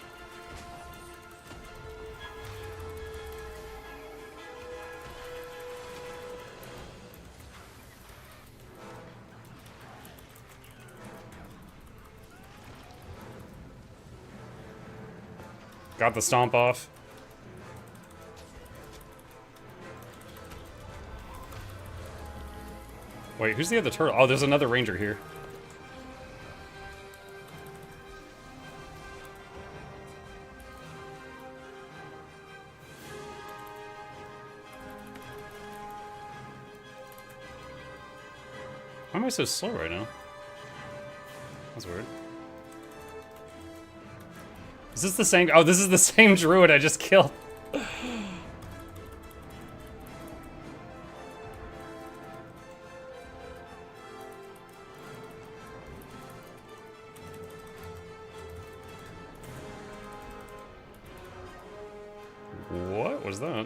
Got the stomp off. Wait, who's the other turtle? Oh, there's another ranger here. Why am I so slow right now? That's weird. Is this the same? Oh, this is the same druid I just killed. What was that?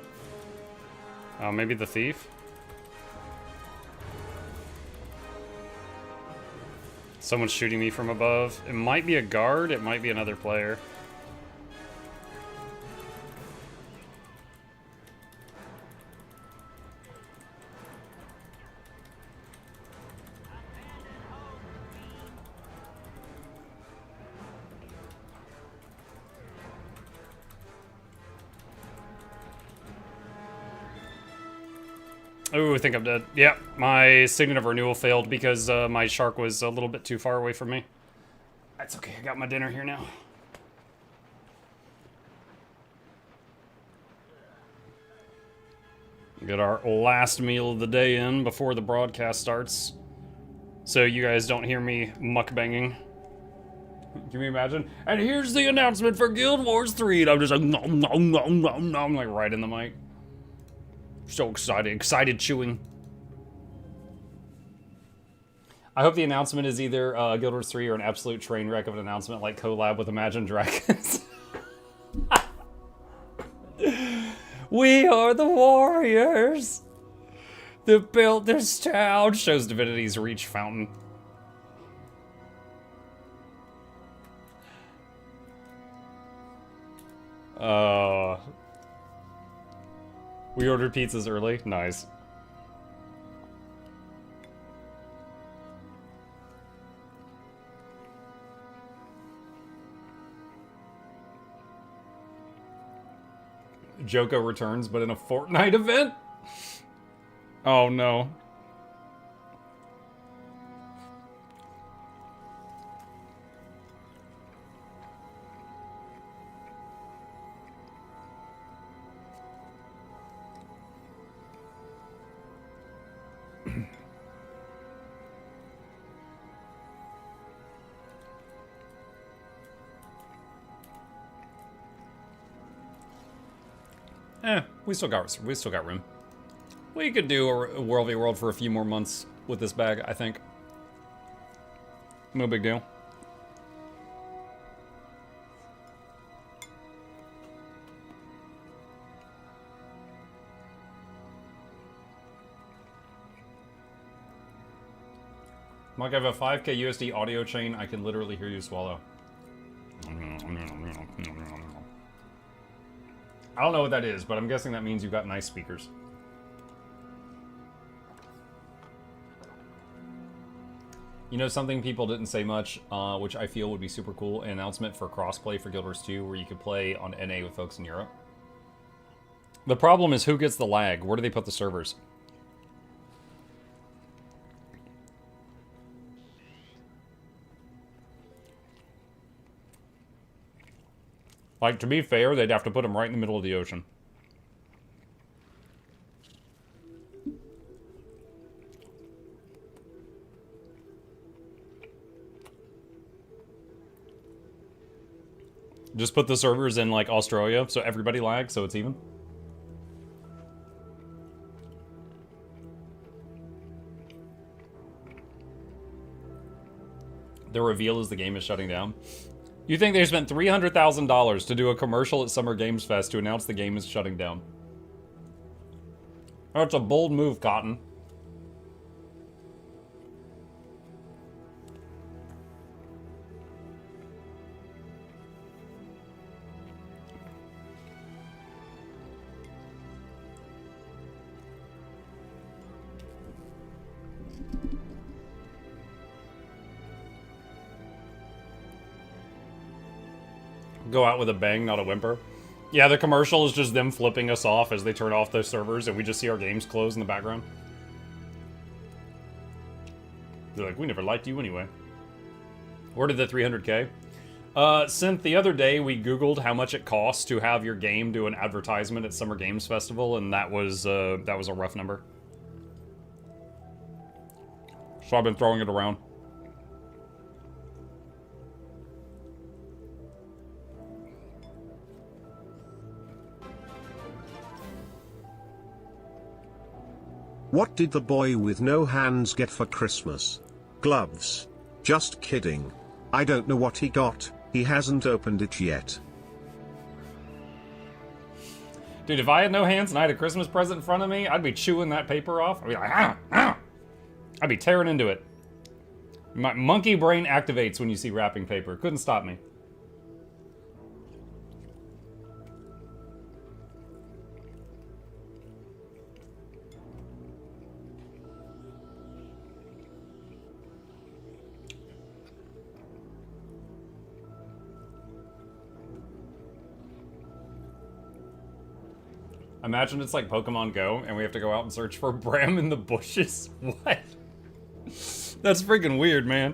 Oh, maybe the thief? Someone's shooting me from above. It might be a guard, it might be another player. Oh, I think I'm dead. Yeah, my Signet of Renewal failed because my shark was a little bit too far away from me. That's okay, I got my dinner here now. Get our last meal of the day in before the broadcast starts. So you guys don't hear me mukbanging. Can you imagine? And here's the announcement for Guild Wars 3. And I'm just like, nom, nom, nom, nom, nom, like right in the mic. So excited chewing. I hope the announcement is either Guild Wars 3 or an absolute train wreck of an announcement like collab with Imagine Dragons. We are the warriors that built this town. Shows Divinity's Reach fountain. We ordered pizzas early. Nice. Joko returns, but in a Fortnite event? Oh no. We still got room. We could do a World v World for a few more months with this bag, I think. No big deal. Mike, I have a 5K USD audio chain. I can literally hear you swallow. I don't know what that is, but I'm guessing that means you've got nice speakers. You know, something people didn't say much, which I feel would be super cool, an announcement for crossplay for Guild Wars 2, where you could play on NA with folks in Europe. The problem is who gets the lag? Where do they put the servers? Like, to be fair, they'd have to put them right in the middle of the ocean. Just put the servers in, like, Australia, so everybody lags, so it's even. The reveal is the game is shutting down. You think they spent $300,000 to do a commercial at Summer Games Fest to announce the game is shutting down? That's a bold move, Cotton. Go out with a bang, not a whimper. Yeah, the commercial is just them flipping us off as they turn off those servers, and we just see our games close in the background. They're like, we never liked you anyway. Where did the 300K? Synth, the other day we Googled how much it costs to have your game do an advertisement at Summer Games Festival, and that was a rough number. So I've been throwing it around. What did the boy with no hands get for Christmas? Gloves. Just kidding. I don't know what he got, he hasn't opened it yet. Dude, if I had no hands and I had a Christmas present in front of me, I'd be chewing that paper off. I'd be like, ah, ah. I'd be tearing into it. My monkey brain activates when you see wrapping paper. Couldn't stop me. Imagine it's like Pokemon Go, and we have to go out and search for Bram in the bushes. What? That's freaking weird, man.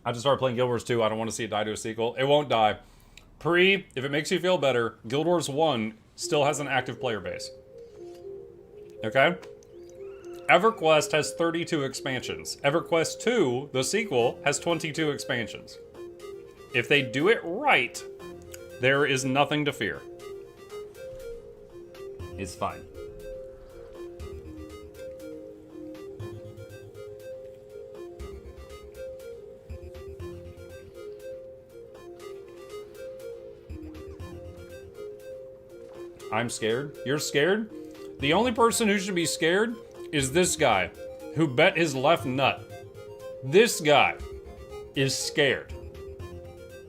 I just started playing Guild Wars 2. I don't want to see it die to a sequel. It won't die. If it makes you feel better, Guild Wars 1 still has an active player base. Okay? EverQuest has 32 expansions. EverQuest 2, the sequel, has 22 expansions. If they do it right, there is nothing to fear. It's fine. I'm scared. You're scared? The only person who should be scared is this guy, who bet his left nut. This guy is scared.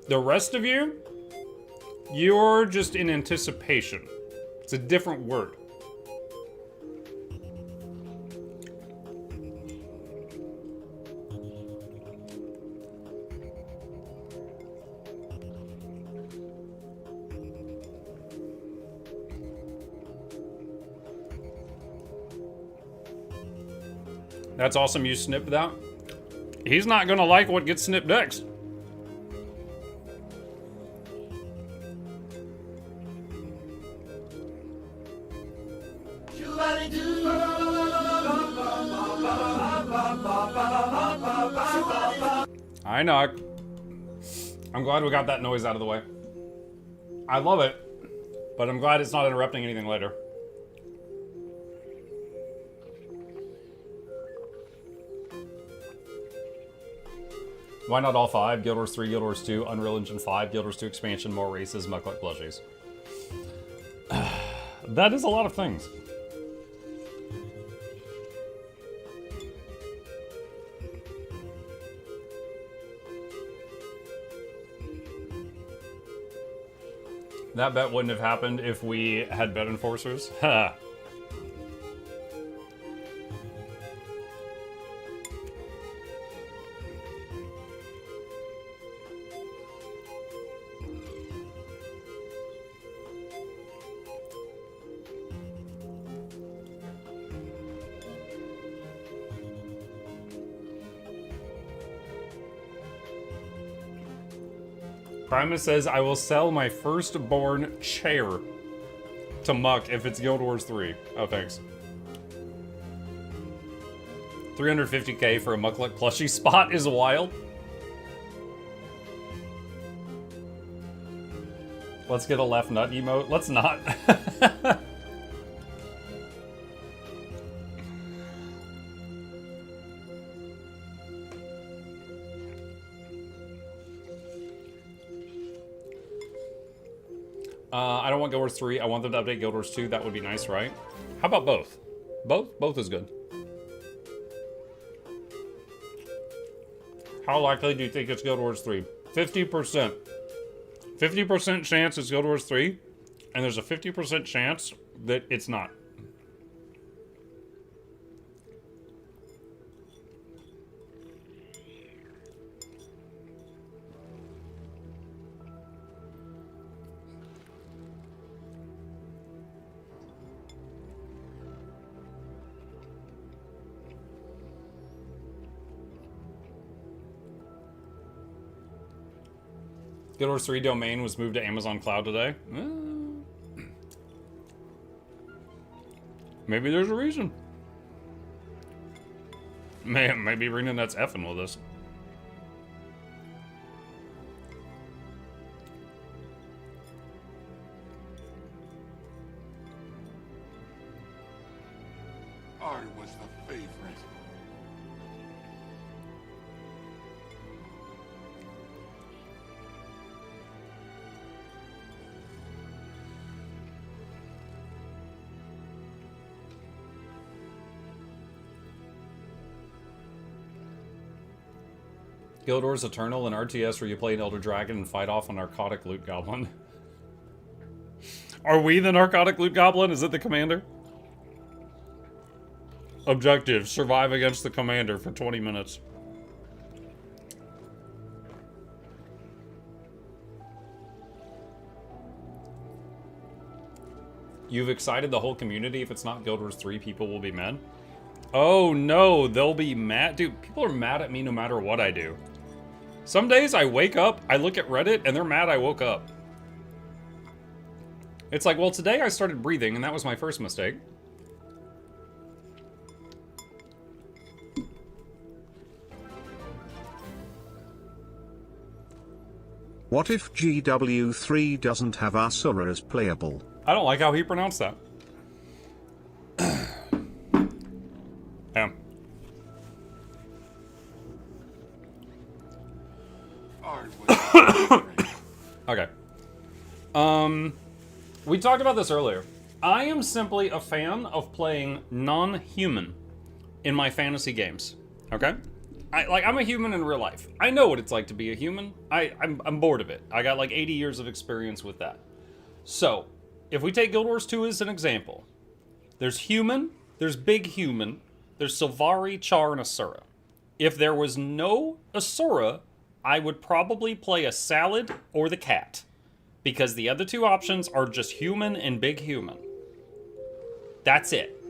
The rest of you, you're just in anticipation. It's a different word. That's awesome you snipped that. He's not gonna like what gets snipped next. I know. I'm glad we got that noise out of the way. I love it, but I'm glad it's not interrupting anything later. Why not all 5? Guild Wars 3, Guild Wars 2, Unreal Engine 5, Guild Wars 2 expansion, more races, Mukluk plushies. That is a lot of things. That bet wouldn't have happened if we had bet enforcers. Ha! Primus says, I will sell my firstborn chair to Muck if it's Guild Wars 3. Oh, thanks. $350K for a Mukluk plushie spot is wild. Let's get a left nut emote. Let's not. I don't want Guild Wars 3. I want them to update Guild Wars 2. That would be nice, right? How about both? Both is good. How likely do you think it's Guild Wars 3? 50%. 50% chance it's Guild Wars 3, and there's a 50% chance that it's not. Guild Wars 3 domain was moved to Amazon Cloud today. Maybe there's a reason. Man, maybe RenaNet's effing with us. I was the favorite. Guild Wars Eternal and RTS where you play an Elder Dragon and fight off a narcotic loot goblin. Are we the narcotic loot goblin? Is it the commander? Objective, survive against the commander for 20 minutes. You've excited the whole community. If it's not Guild Wars 3, people will be mad. Oh no, they'll be mad. Dude, people are mad at me no matter what I do. Some days I wake up, I look at Reddit, and they're mad I woke up. It's like, well, today I started breathing, and that was my first mistake. What if GW3 doesn't have Asura as playable? I don't like how he pronounced that. Yeah. Okay. We talked about this earlier. I am simply a fan of playing non-human in my fantasy games. Okay? I'm a human in real life. I know what it's like to be a human. I'm bored of it. I got like 80 years of experience with that. So, if we take Guild Wars 2 as an example, there's human, there's big human, there's Sylvari, Char, and Asura. If there was no Asura, I would probably play a Salad or the Cat, because the other two options are just human and big human. That's it.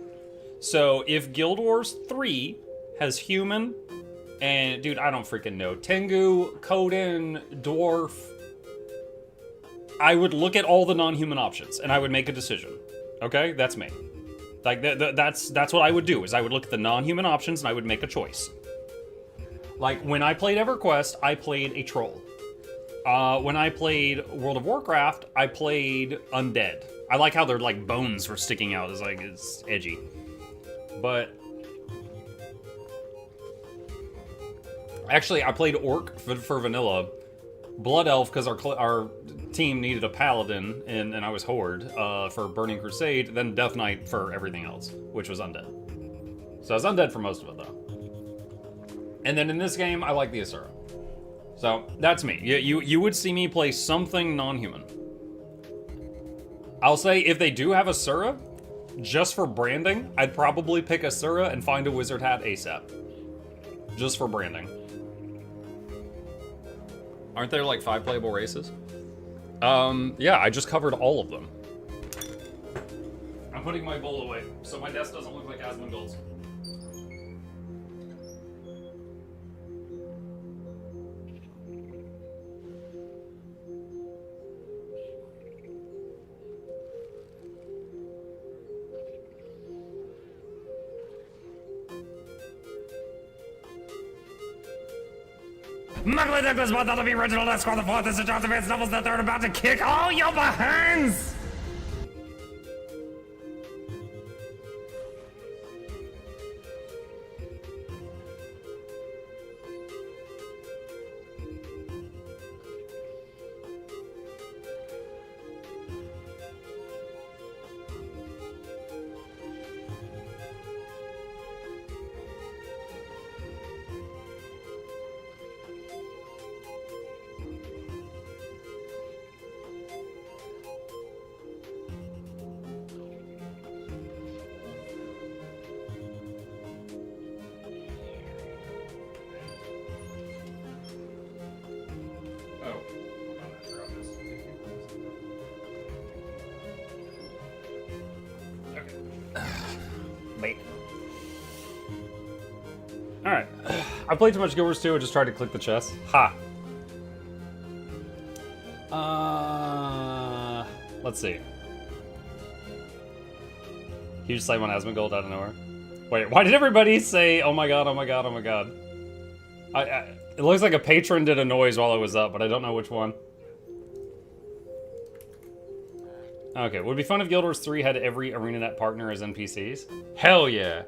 So if Guild Wars 3 has human, and dude, I don't freaking know, Tengu, Koden, Dwarf, I would look at all the non-human options and I would make a decision. Okay, that's me. Like that's what I would do, is I would look at the non-human options and I would make a choice. Like, when I played EverQuest, I played a troll. When I played World of Warcraft, I played undead. I like how their, like, bones were sticking out. It's edgy. But actually, I played Orc for vanilla. Blood Elf, because our team needed a Paladin, and I was Horde for Burning Crusade. Then Death Knight for everything else, which was undead. So I was undead for most of it, though. And then in this game, I like the Asura. So, that's me. You would see me play something non-human. I'll say, if they do have Asura, just for branding, I'd probably pick Asura and find a wizard hat ASAP. Just for branding. Aren't there like 5 playable races? Yeah, I just covered all of them. I'm putting my bowl away, so my desk doesn't look like Asmongold's. MuklukYoutube was one of the original Escort the fourth. This is Johnson Vance Doubles the third, about to kick all your behinds! Wait. Alright. I played too much Guild Wars 2, I just tried to click the chest. Ha! Let's see. Huge slam on Asmongold out of nowhere. Wait, why did everybody say, oh my god, oh my god, oh my god? It looks like a patron did a noise while I was up, but I don't know which one. Okay, would it be fun if Guild Wars 3 had every ArenaNet partner as NPCs? Hell yeah!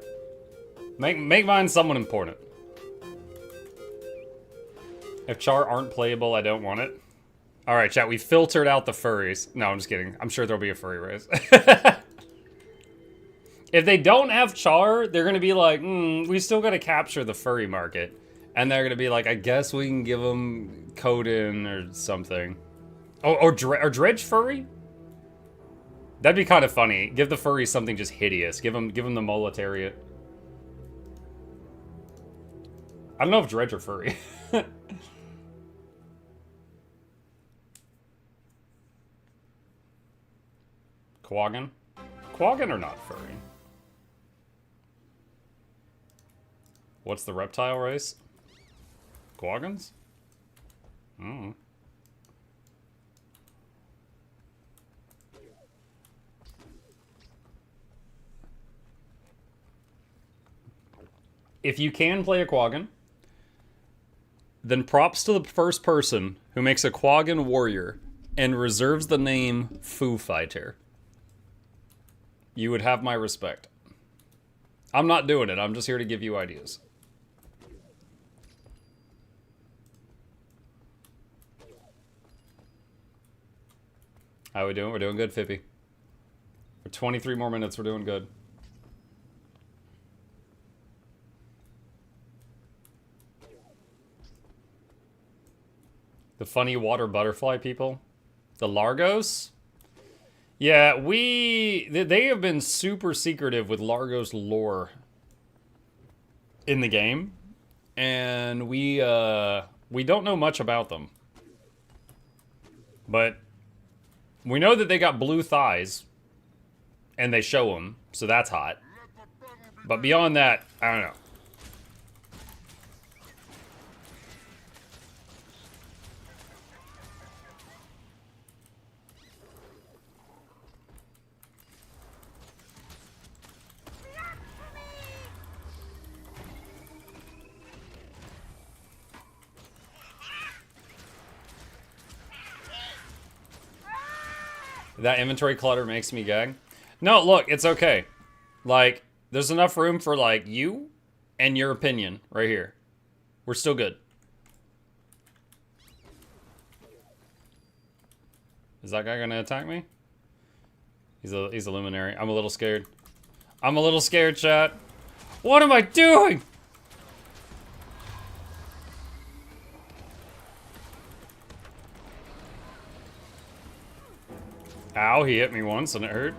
Make mine someone important. If Char aren't playable, I don't want it. Alright, chat, we filtered out the furries. No, I'm just kidding. I'm sure there'll be a furry race. If they don't have Char, they're gonna be like, we still gotta capture the furry market. And they're gonna be like, I guess we can give them Coden or something. Oh, or Dredge furry? That'd be kind of funny. Give the furries something just hideous. Give them the Moletariat. I don't know if Dredge are furry. Quaggan? Quaggan are not furry. What's the reptile race? Quaggans? Mm. If you can play a Quaggan, then props to the first person who makes a Quaggan warrior and reserves the name Foo Fighter. You would have my respect. I'm not doing it. I'm just here to give you ideas. How we doing? We're doing good, Fippy. For 23 more minutes, we're doing good. The funny water butterfly people? The Largos? Yeah, they have been super secretive with Largos lore in the game. And we don't know much about them. But we know that they got blue thighs. And they show them, so that's hot. But beyond that, I don't know. That inventory clutter makes me gag. No, look, it's okay. Like, there's enough room for, like, you and your opinion right here. We're still good. Is that guy gonna attack me? He's a luminary. I'm a little scared. I'm a little scared, chat. What am I doing? Ow, he hit me once and it hurt.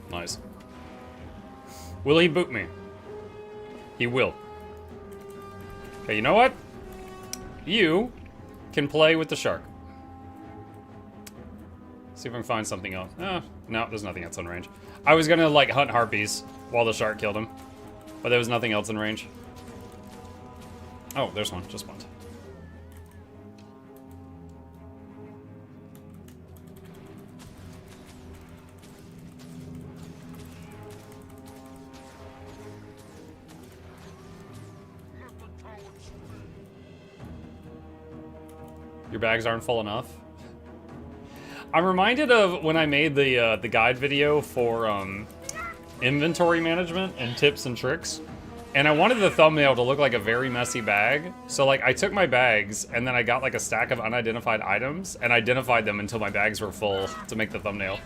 Nice. Will he boot me? He will. Okay, you know what? You can play with the shark. See if I can find something else. No, there's nothing else in range. I was gonna, like, hunt harpies while the shark killed him. But there was nothing else in range. Oh, there's one. Just one. Your bags aren't full enough. I'm reminded of when I made the guide video for inventory management and tips and tricks, and I wanted the thumbnail to look like a very messy bag. So like I took my bags and then I got like a stack of unidentified items and identified them until my bags were full to make the thumbnail.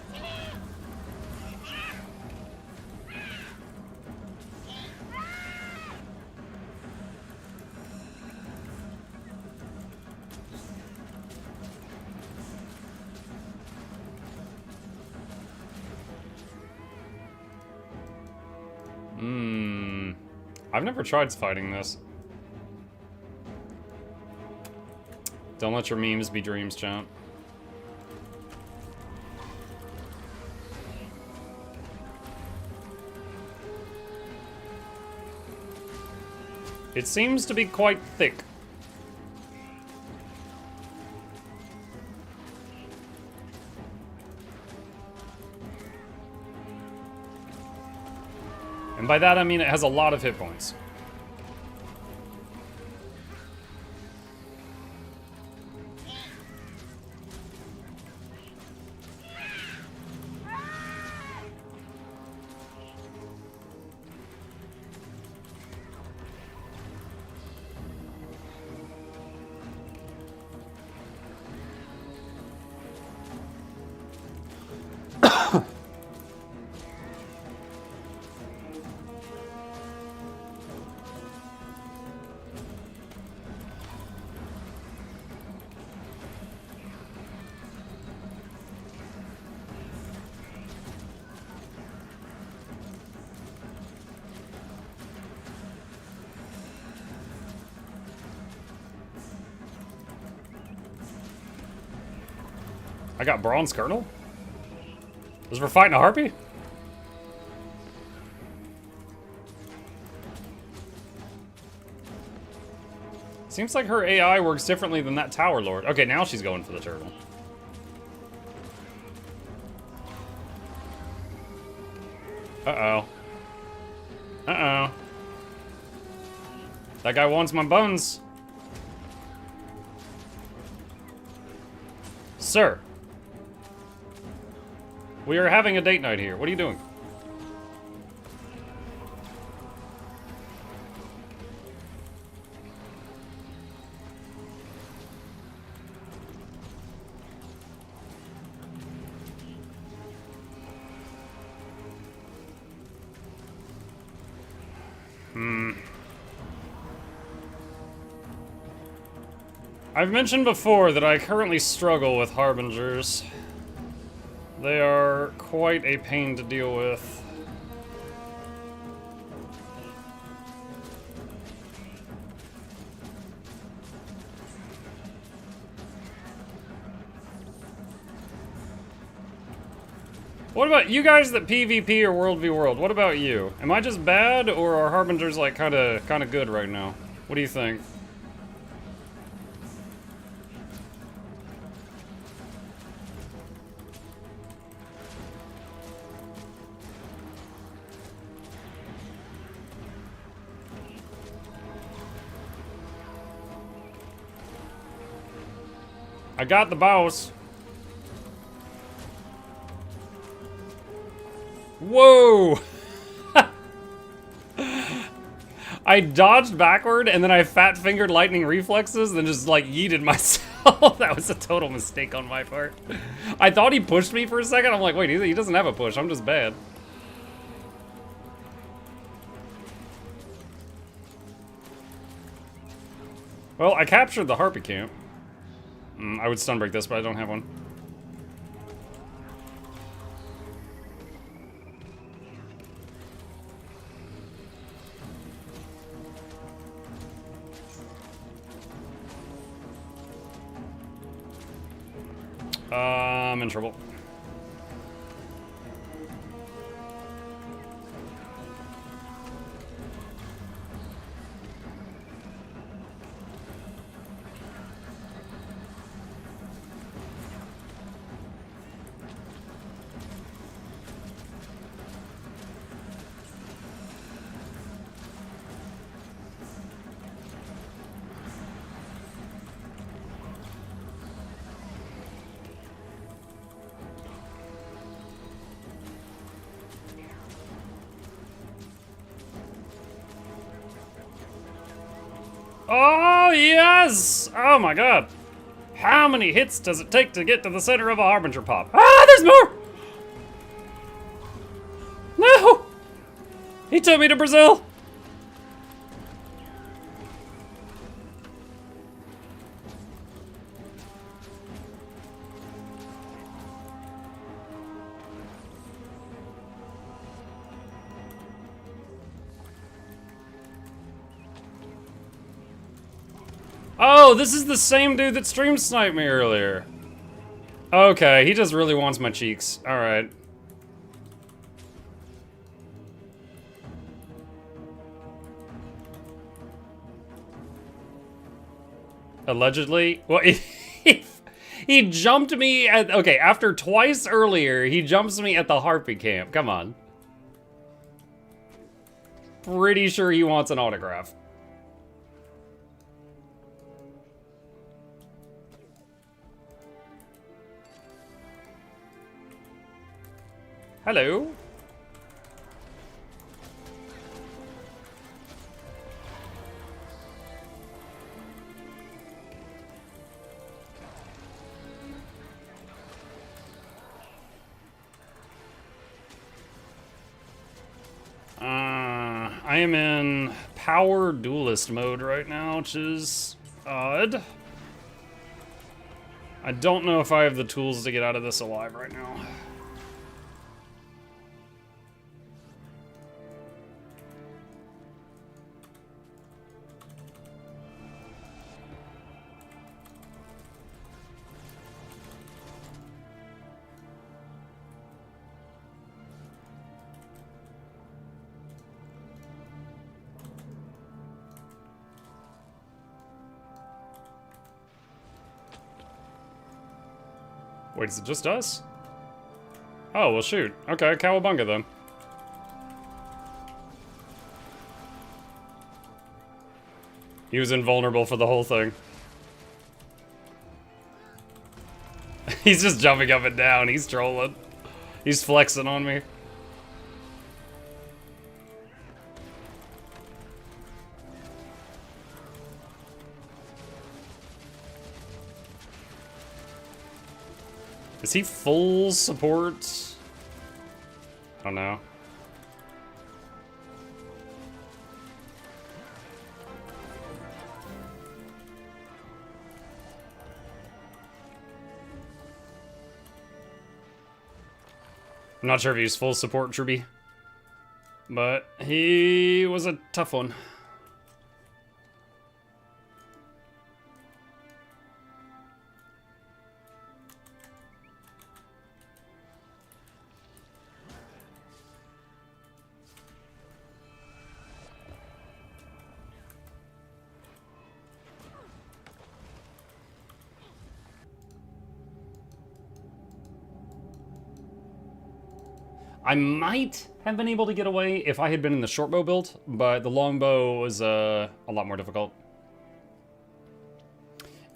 I've never tried fighting this. Don't let your memes be dreams, champ. It seems to be quite thick. And by that I mean it has a lot of hit points. I got bronze kernel? Was we're fighting a harpy? Seems like her AI works differently than that tower lord. Okay, now she's going for the turtle. Uh-oh. Uh-oh. That guy wants my buns. Sir. We are having a date night here. What are you doing? I've mentioned before that I currently struggle with harbingers. They are quite a pain to deal with. What about you guys that PvP or World v World? What about you? Am I just bad, or are harbingers like kind of good right now? What do you think? I got the boss. Whoa! I dodged backward and then I fat-fingered lightning reflexes and just like yeeted myself. That was a total mistake on my part. I thought he pushed me for a second. I'm like, wait, he doesn't have a push. I'm just bad. Well, I captured the harpy camp. I would stun break this, but I don't have one. I'm in trouble. Oh, yes! Oh my god. How many hits does it take to get to the center of a Harbinger pop? Ah, there's more! No! He took me to Brazil! Oh, this is the same dude that stream sniped me earlier. Okay, he just really wants my cheeks. Alright. Allegedly? Well, he jumped me at... Okay, after twice earlier, he jumps me at the Harpy camp. Come on. Pretty sure he wants an autograph. Hello. I am in power duelist mode right now, which is odd. I don't know if I have the tools to get out of this alive right now. Wait, is it just us? Oh, well shoot. Okay, cowabunga then. He was invulnerable for the whole thing. He's just jumping up and down. He's trolling. He's flexing on me. Is he full support? I don't know. I'm not sure if he's full support, Truby. But he was a tough one. I might have been able to get away if I had been in the shortbow build, but the longbow was a lot more difficult.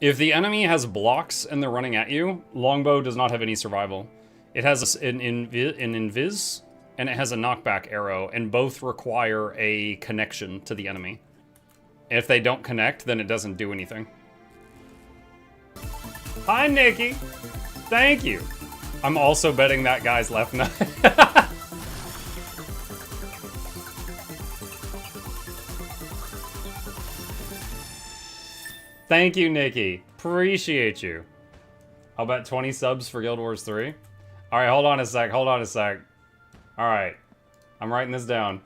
If the enemy has blocks and they're running at you, longbow does not have any survival. It has an invis, and it has a knockback arrow, and both require a connection to the enemy. If they don't connect, then it doesn't do anything. Hi, Nikki. Thank you. I'm also betting that guy's left nut. Thank you, Nikki. Appreciate you. I'll bet 20 subs for Guild Wars 3. Alright, hold on a sec, hold on a sec. Alright. I'm writing this down.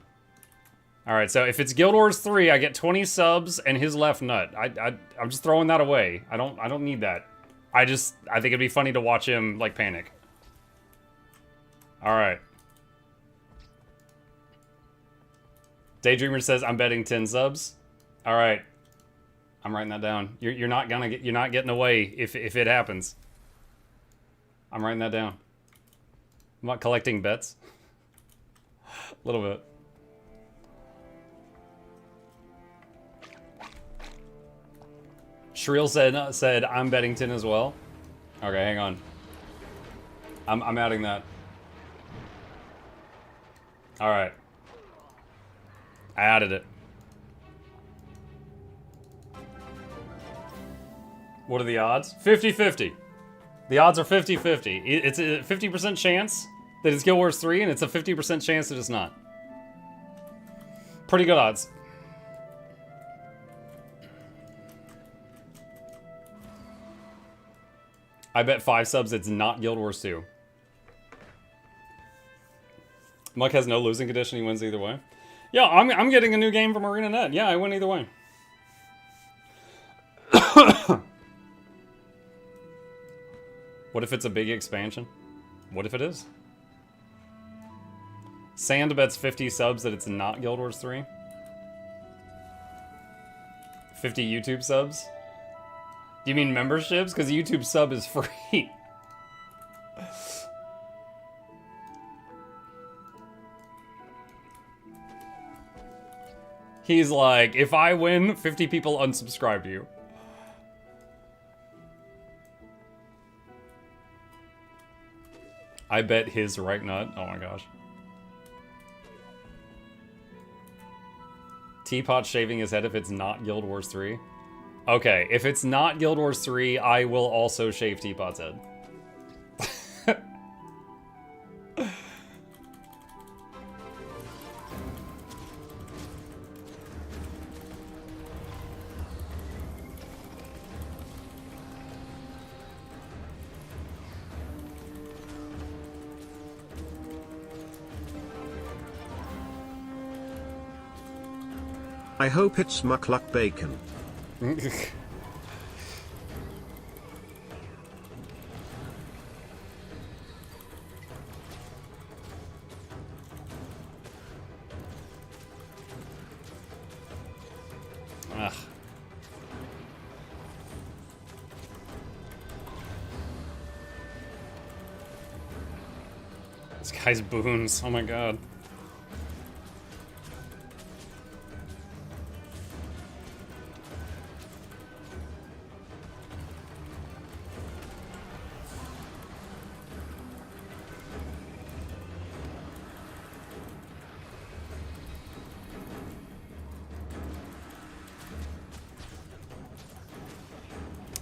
Alright, so if it's Guild Wars 3, I get 20 subs and his left nut. I'm just throwing that away. I don't need that. I think it'd be funny to watch him, like, panic. Alright. Daydreamer says, I'm betting 10 subs. Alright. I'm writing that down. You're not getting away if it happens. I'm writing that down. I'm not collecting bets. A little bit. Shriel said I'm betting 10 as well. Okay, hang on. I'm adding that. All right. I added it. What are the odds? 50-50. The odds are 50-50. It's a 50% chance that it's Guild Wars 3, and it's a 50% chance that it's not. Pretty good odds. I bet 5 subs it's not Guild Wars 2. Mike has no losing condition, he wins either way. Yeah, I'm getting a new game from ArenaNet. Yeah, I win either way. What if it's a big expansion? What if it is? Sand bets 50 subs that it's not Guild Wars 3. 50 YouTube subs? Do you mean memberships? Because YouTube sub is free. He's like, if I win, 50 people unsubscribe to you. I bet his right nut. Oh my gosh. Teapot shaving his head if it's not Guild Wars 3. Okay, if it's not Guild Wars 3, I will also shave Teapot's head. I hope it's Mukluk bacon. Ugh. This guy's boons. Oh my god.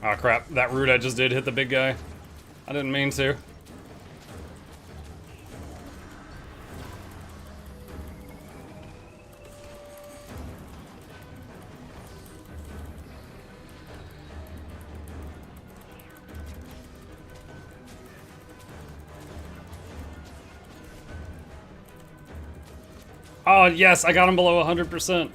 Oh crap, that root I just did hit the big guy. I didn't mean to. Oh yes, I got him below 100%.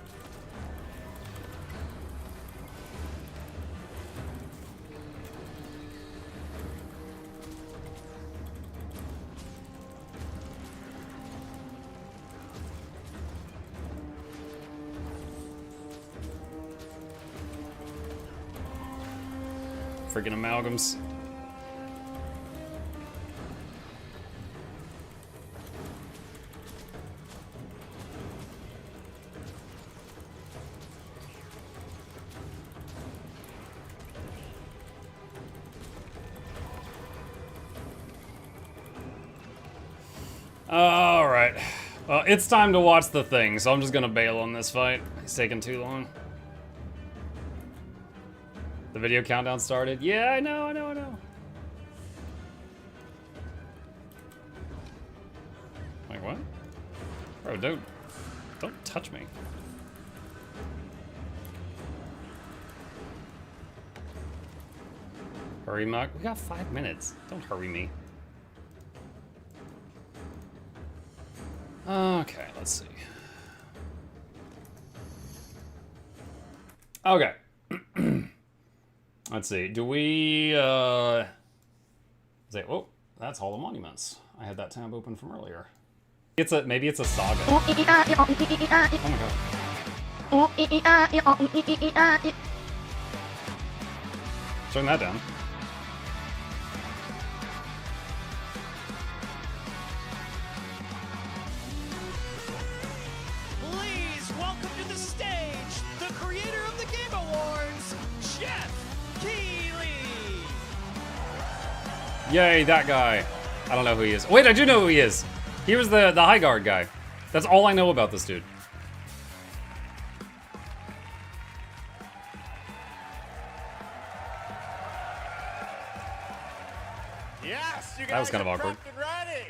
Freaking amalgams. Alright. Well, it's time to watch the thing, so I'm just gonna bail on this fight. It's taking too long. The video countdown started? Yeah, I know. Wait, what? Bro, don't touch me. Hurry, Muck. We got 5 minutes. Don't hurry me. Okay, let's see. Okay. Let's see. Do we, say, oh, that's Hall of Monuments. I had that tab open from earlier. Maybe it's a saga. Oh my god. Turn that down. Please welcome to the stage the creator of the Game Awards, Jeff Keighley. Yay, that guy. I don't know who he is. Wait, I do know who he is. He was the High Guard guy. That's all I know about this dude. Yes, you guys That was kind of are awkward. prepped and ready.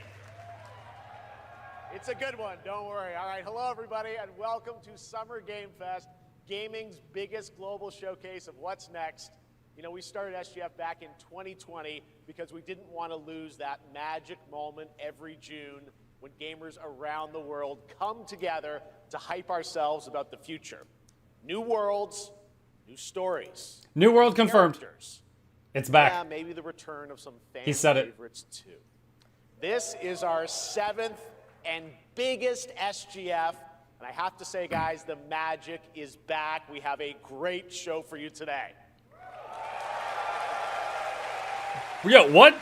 It's a good one, don't worry. All right, hello everybody, and welcome to Summer Game Fest, gaming's biggest global showcase of what's next. You know, we started SGF back in 2020 because we didn't want to lose that magic moment every June when gamers around the world come together to hype ourselves about the future. New worlds, new stories. New world confirmed. Characters. It's back. Yeah, maybe the return of some fan He said it. favorites too. This is our 7th and biggest SGF, and I have to say, guys, the magic is back. We have a great show for you today. Yeah, what?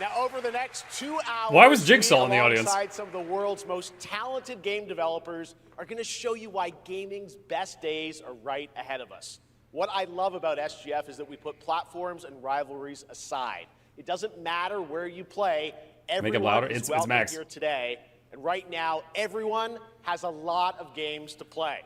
Now, over the next 2 hours, Why was Jigsaw in the audience? alongside some of the world's most talented game developers, are going to show you why gaming's best days are right ahead of us. What I love about SGF is that we put platforms and rivalries aside. It doesn't matter where you play. Everyone louder. is It's welcome Max. here today. And right now, everyone has a lot of games to play.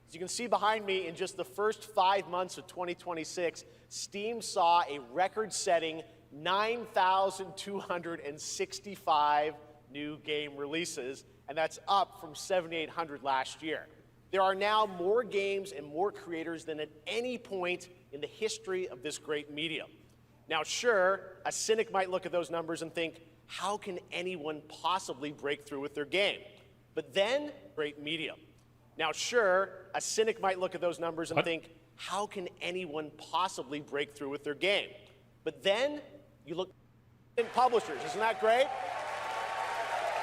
As you can see behind me, in just the first 5 months of 2026, Steam saw a record-setting 9,265 new game releases, and that's up from 7,800 last year. There are now more games and more creators than at any point in the history of this great medium. Now, sure, a cynic might look at those numbers and think, how can anyone possibly break through with their game? But then, great medium. Now, sure, a cynic might look at those numbers and think, how can anyone possibly break through with their game? But then, you look at publishers. Isn't that great?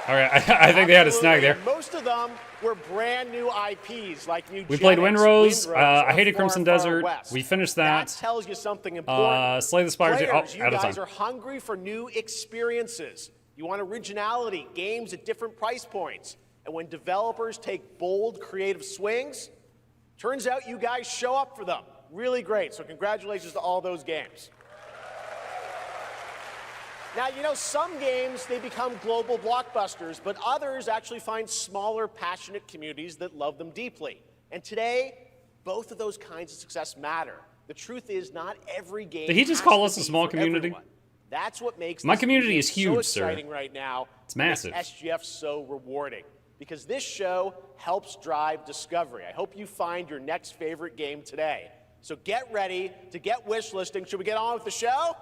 All right, I think they had a snag there. And most of them were brand new IPs, like new. We played Windrose. I hated or Crimson Far Desert. West. We finished That that. tells you something important. Slay the Spire 2. Oh, Players, you out of guys time. are hungry for new experiences. You want originality, games at different price points. And when developers take bold, creative swings, turns out you guys show up for them. Really great. So congratulations to all those games. Now, you know, some games, they become global blockbusters, but others actually find smaller, passionate communities that love them deeply. And today, both of those kinds of success matter. The truth is, not every game Did he just has call to us a be small for community? everyone. That's what makes My this community medium is huge, so sir. exciting right now. It's massive. Makes SGF so rewarding because this show helps drive discovery. I hope you find your next favorite game today. So get ready to get wish listing. Should we get on with the show?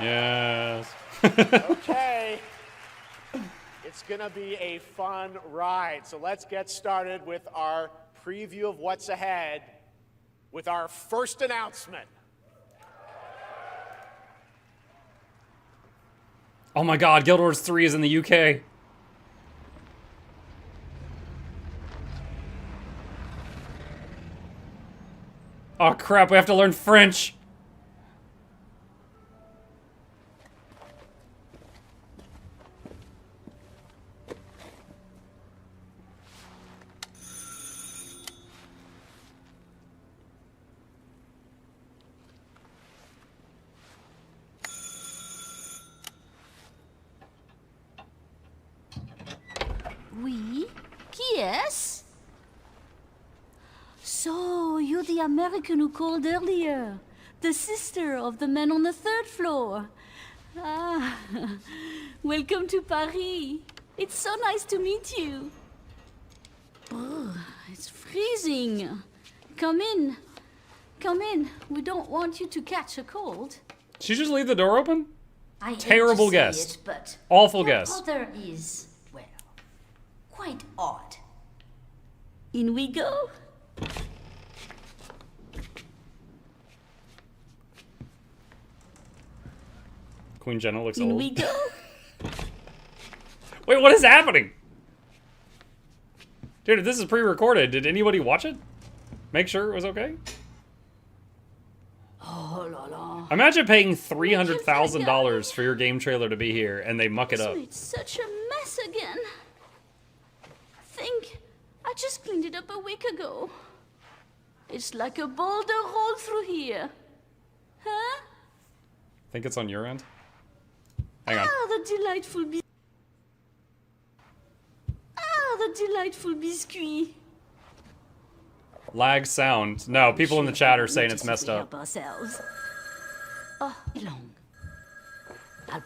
Yes. Okay. It's going to be a fun ride. So let's get started with our preview of what's ahead with our first announcement. Oh my god, Guild Wars 3 is in the UK. Oh crap, we have to learn French. Oui? Qui est-ce? So, you're the American who called earlier. The sister of the man on the 3rd floor. Ah, welcome to Paris. It's so nice to meet you. Brr, it's freezing. Come in. Come in. We don't want you to catch a cold. Did she just leave the door open? I hate Terrible to say guest. it, but Awful your guest. brother is, well, quite odd. In we go. Queen Jenna looks In old. we go. Wait, what is happening? Dude, if this is pre-recorded, did anybody watch it? Make sure it was okay? Oh la la. Imagine paying $300,000 for your game trailer to be here and they muck it up. It's such a mess again. Think, I just cleaned it up a week ago. It's like a boulder rolled through here. Huh? Think it's on your end? Hang on. The delightful biscuit. Lag sound. No, people in the chat are saying it's messed We up. help ourselves. Oh, long.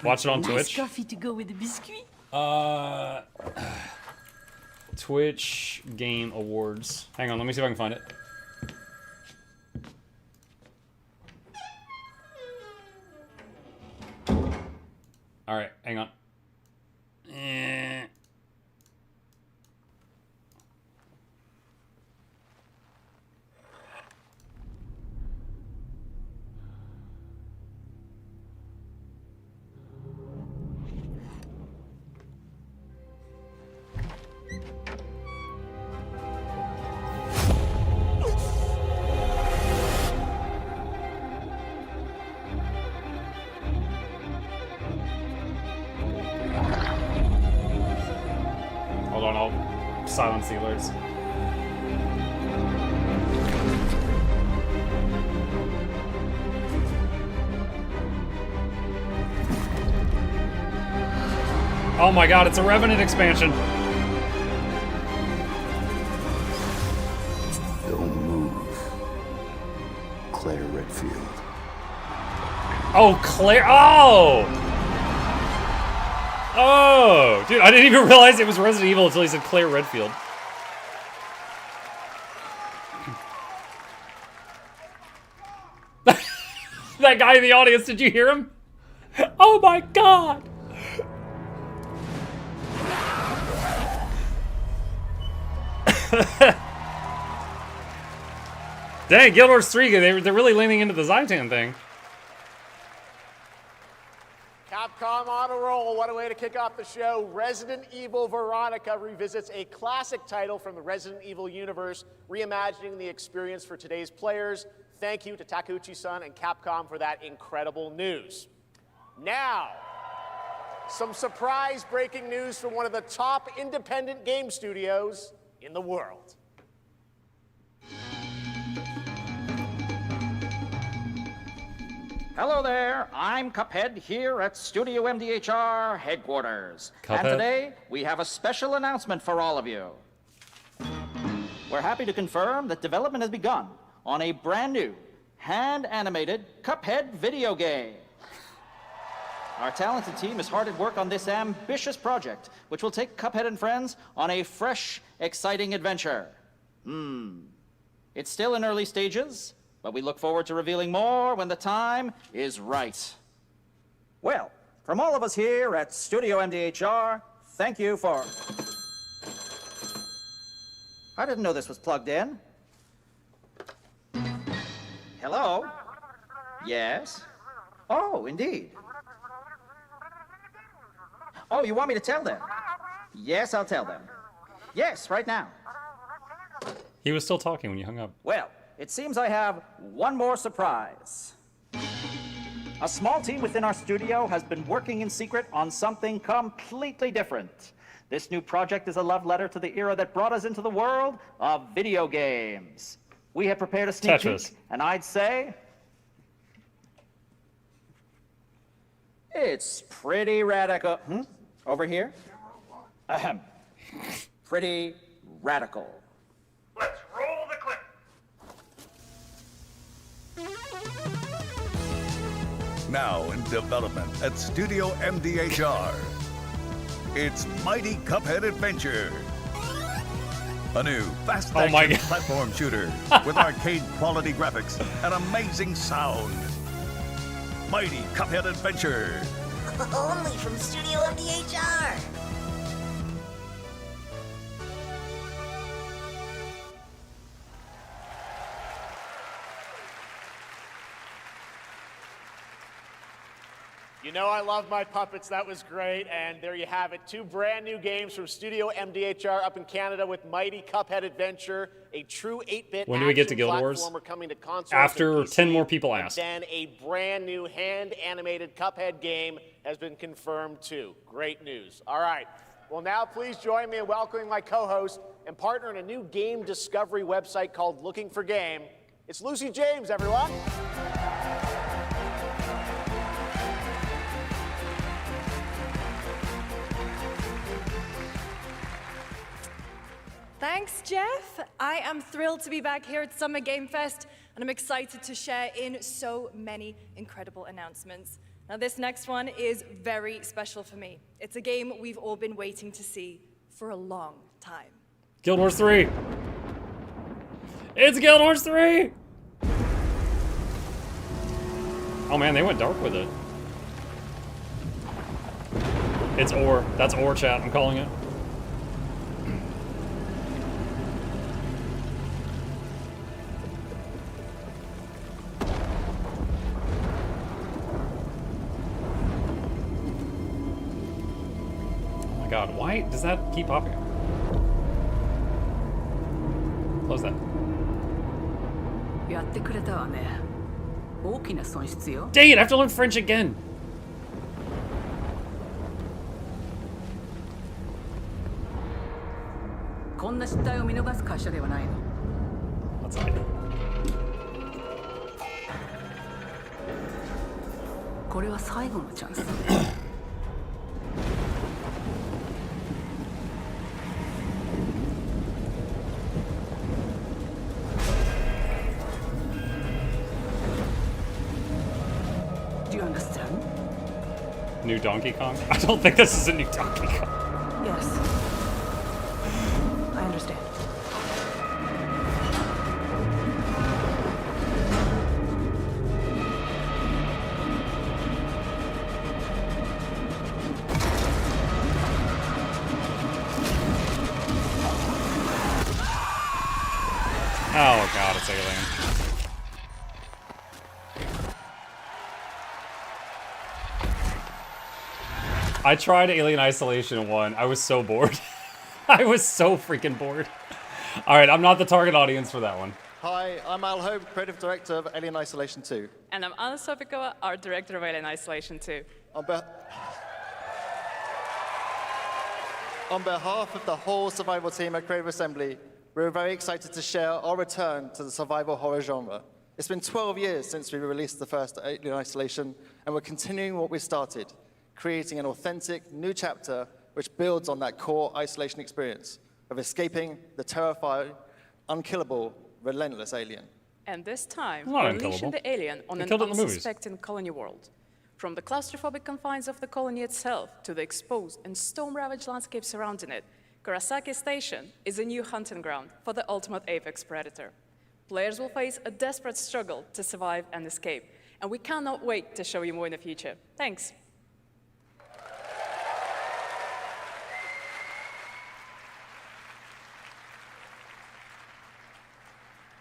Watch it on nice Twitch. Coffee to go with the biscuit. Twitch Game Awards. Hang on, let me see if I can find it. All right, hang on. Hold on, I'll silence the alerts. Oh my god, it's a Revenant expansion. Don't move. Claire Redfield. Oh, Claire. Oh! Oh! Dude, I didn't even realize it was Resident Evil until he said Claire Redfield. That guy in the audience, did you hear him? Oh my god! Dang, Guild Wars 3, they're really leaning into the Zaitan thing. Capcom on a roll. What a way to kick off the show. Resident Evil Veronica revisits a classic title from the Resident Evil universe, reimagining the experience for today's players. Thank you to Takeuchi-san and Capcom for that incredible news. Now, some surprise breaking news from one of the top independent game studios in the world. Hello there, I'm Cuphead here at Studio MDHR headquarters. Cuphead? And today, we have a special announcement for all of you. We're happy to confirm that development has begun on a brand new, hand-animated Cuphead video game. Our talented team is hard at work on this ambitious project, which will take Cuphead and friends on a fresh, exciting adventure. It's still in early stages, but we look forward to revealing more when the time is right. Well, from all of us here at Studio MDHR, thank you for... I didn't know this was plugged in. Hello? Yes? Oh, indeed. Oh, you want me to tell them? Yes, I'll tell them. Yes, right now. He was still talking when you hung up. Well, it seems I have one more surprise. A small team within our studio has been working in secret on something completely different. This new project is a love letter to the era that brought us into the world of video games. We have prepared a sneak Tetris. peek, and I'd say... it's pretty radical. Over here? Ahem. Pretty radical. Let's roll the clip. Now in development at Studio MDHR. It's Mighty Cuphead Adventure. A new fast-action platform shooter with arcade-quality graphics and amazing sound. Mighty Cuphead Adventure. Only from Studio MDHR. You know I love my puppets. That was great. And there you have it. 2 brand new games from Studio MDHR up in Canada with Mighty Cuphead Adventure, a true 8-bit When do we get to Guild Wars? coming to consoles After and PC, 10 more people ask. And then a brand new hand-animated Cuphead game has been confirmed too. Great news. All right. Well, now please join me in welcoming my co-host and partner in a new game discovery website called Looking for Game. It's Lucy James, everyone. Thanks, Jeff. I am thrilled to be back here at Summer Game Fest, and I'm excited to share in so many incredible announcements. Now, this next one is very special for me. It's a game we've all been waiting to see for a long time. Guild Wars 3! It's Guild Wars 3! Oh man, they went dark with it. It's ore. That's ore, chat. I'm calling it. Oh my god, why does that keep popping up? Close that. Dang it, I have to learn French again. That's it. Do you understand? New Donkey Kong? I don't think this is a new Donkey Kong. Yes. I understand. Oh god, it's alien. I tried Alien Isolation 1. I was so bored. I was so freaking bored. Alright, I'm not the target audience for that one. Hi, I'm Al Hope, Creative Director of Alien Isolation 2. And I'm Anna Sovikova, Art Director of Alien Isolation 2. On behalf of the whole survival team at Creative Assembly, we're very excited to share our return to the survival horror genre. It's been 12 years since we released the first Alien Isolation, and we're continuing what we started, creating an authentic new chapter which builds on that core isolation experience of escaping the terrifying, unkillable, relentless alien. And this time, Not we're unkillable. unleashing the alien on They an killed it in the movies. unsuspecting colony world. From the claustrophobic confines of the colony itself to the exposed and storm-ravaged landscape surrounding it, Kurosaki Station is a new hunting ground for the ultimate apex predator. Players will face a desperate struggle to survive and escape, and we cannot wait to show you more in the future. Thanks.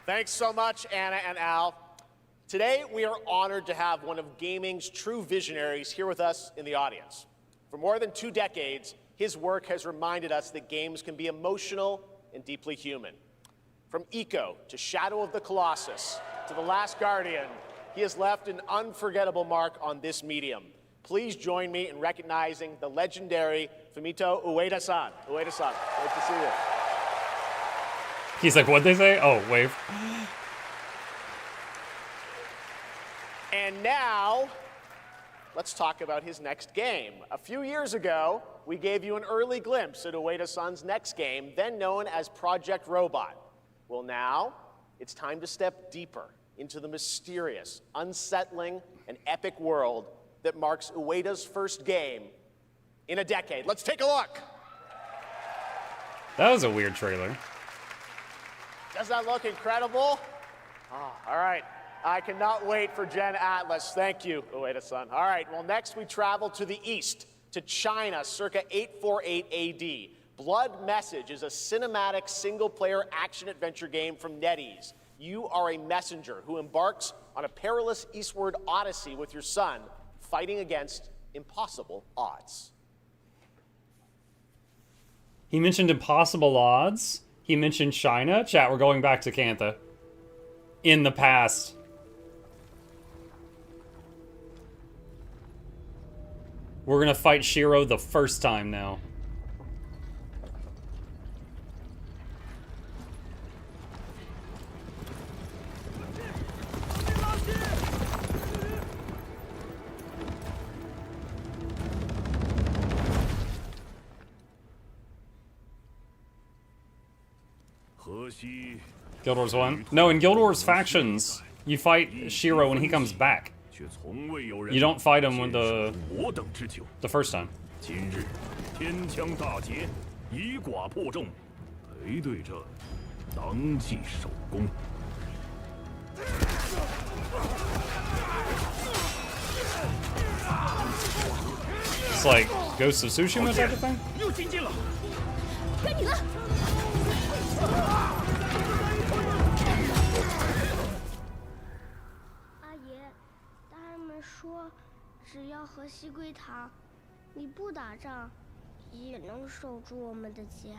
Thanks so much, Anna and Al. Today, we are honored to have one of gaming's true visionaries here with us in the audience. For more than 2 decades, his work has reminded us that games can be emotional and deeply human. From Eco to Shadow of the Colossus to The Last Guardian, he has left an unforgettable mark on this medium. Please join me in recognizing the legendary Fumito Ueda-san. Ueda-san, great to see you. He's like, what'd they say? Oh, wave. And now, let's talk about his next game. A few years ago, we gave you an early glimpse at Ueda-san's next game, then known as Project Robot. Well, now, it's time to step deeper into the mysterious, unsettling, and epic world that marks Ueda's first game in a decade. Let's take a look. That was a weird trailer. Does that look incredible? Oh, all right. I cannot wait for Gen Atlas. Thank you, Ueda-san. All right, well, next we travel to the east, to China, circa 848 AD. Blood Message is a cinematic single-player action-adventure game from NetEase. You are a messenger who embarks on a perilous eastward odyssey with your son, fighting against impossible odds. He mentioned impossible odds. He mentioned China. Chat, we're going back to Cantha. In the past. We're gonna fight Shiro the first time now. Guild Wars 1? No, in Guild Wars Factions, you fight Shiro when he comes back. You don't fight him when the first time. 今日天枪大捷，以寡破众，陪对着当即首功。 It's like Ghost of Tsushima type of thing. 又进进了，该你了。阿爷，大人们说，只要和西归堂，你不打仗，也能守住我们的家。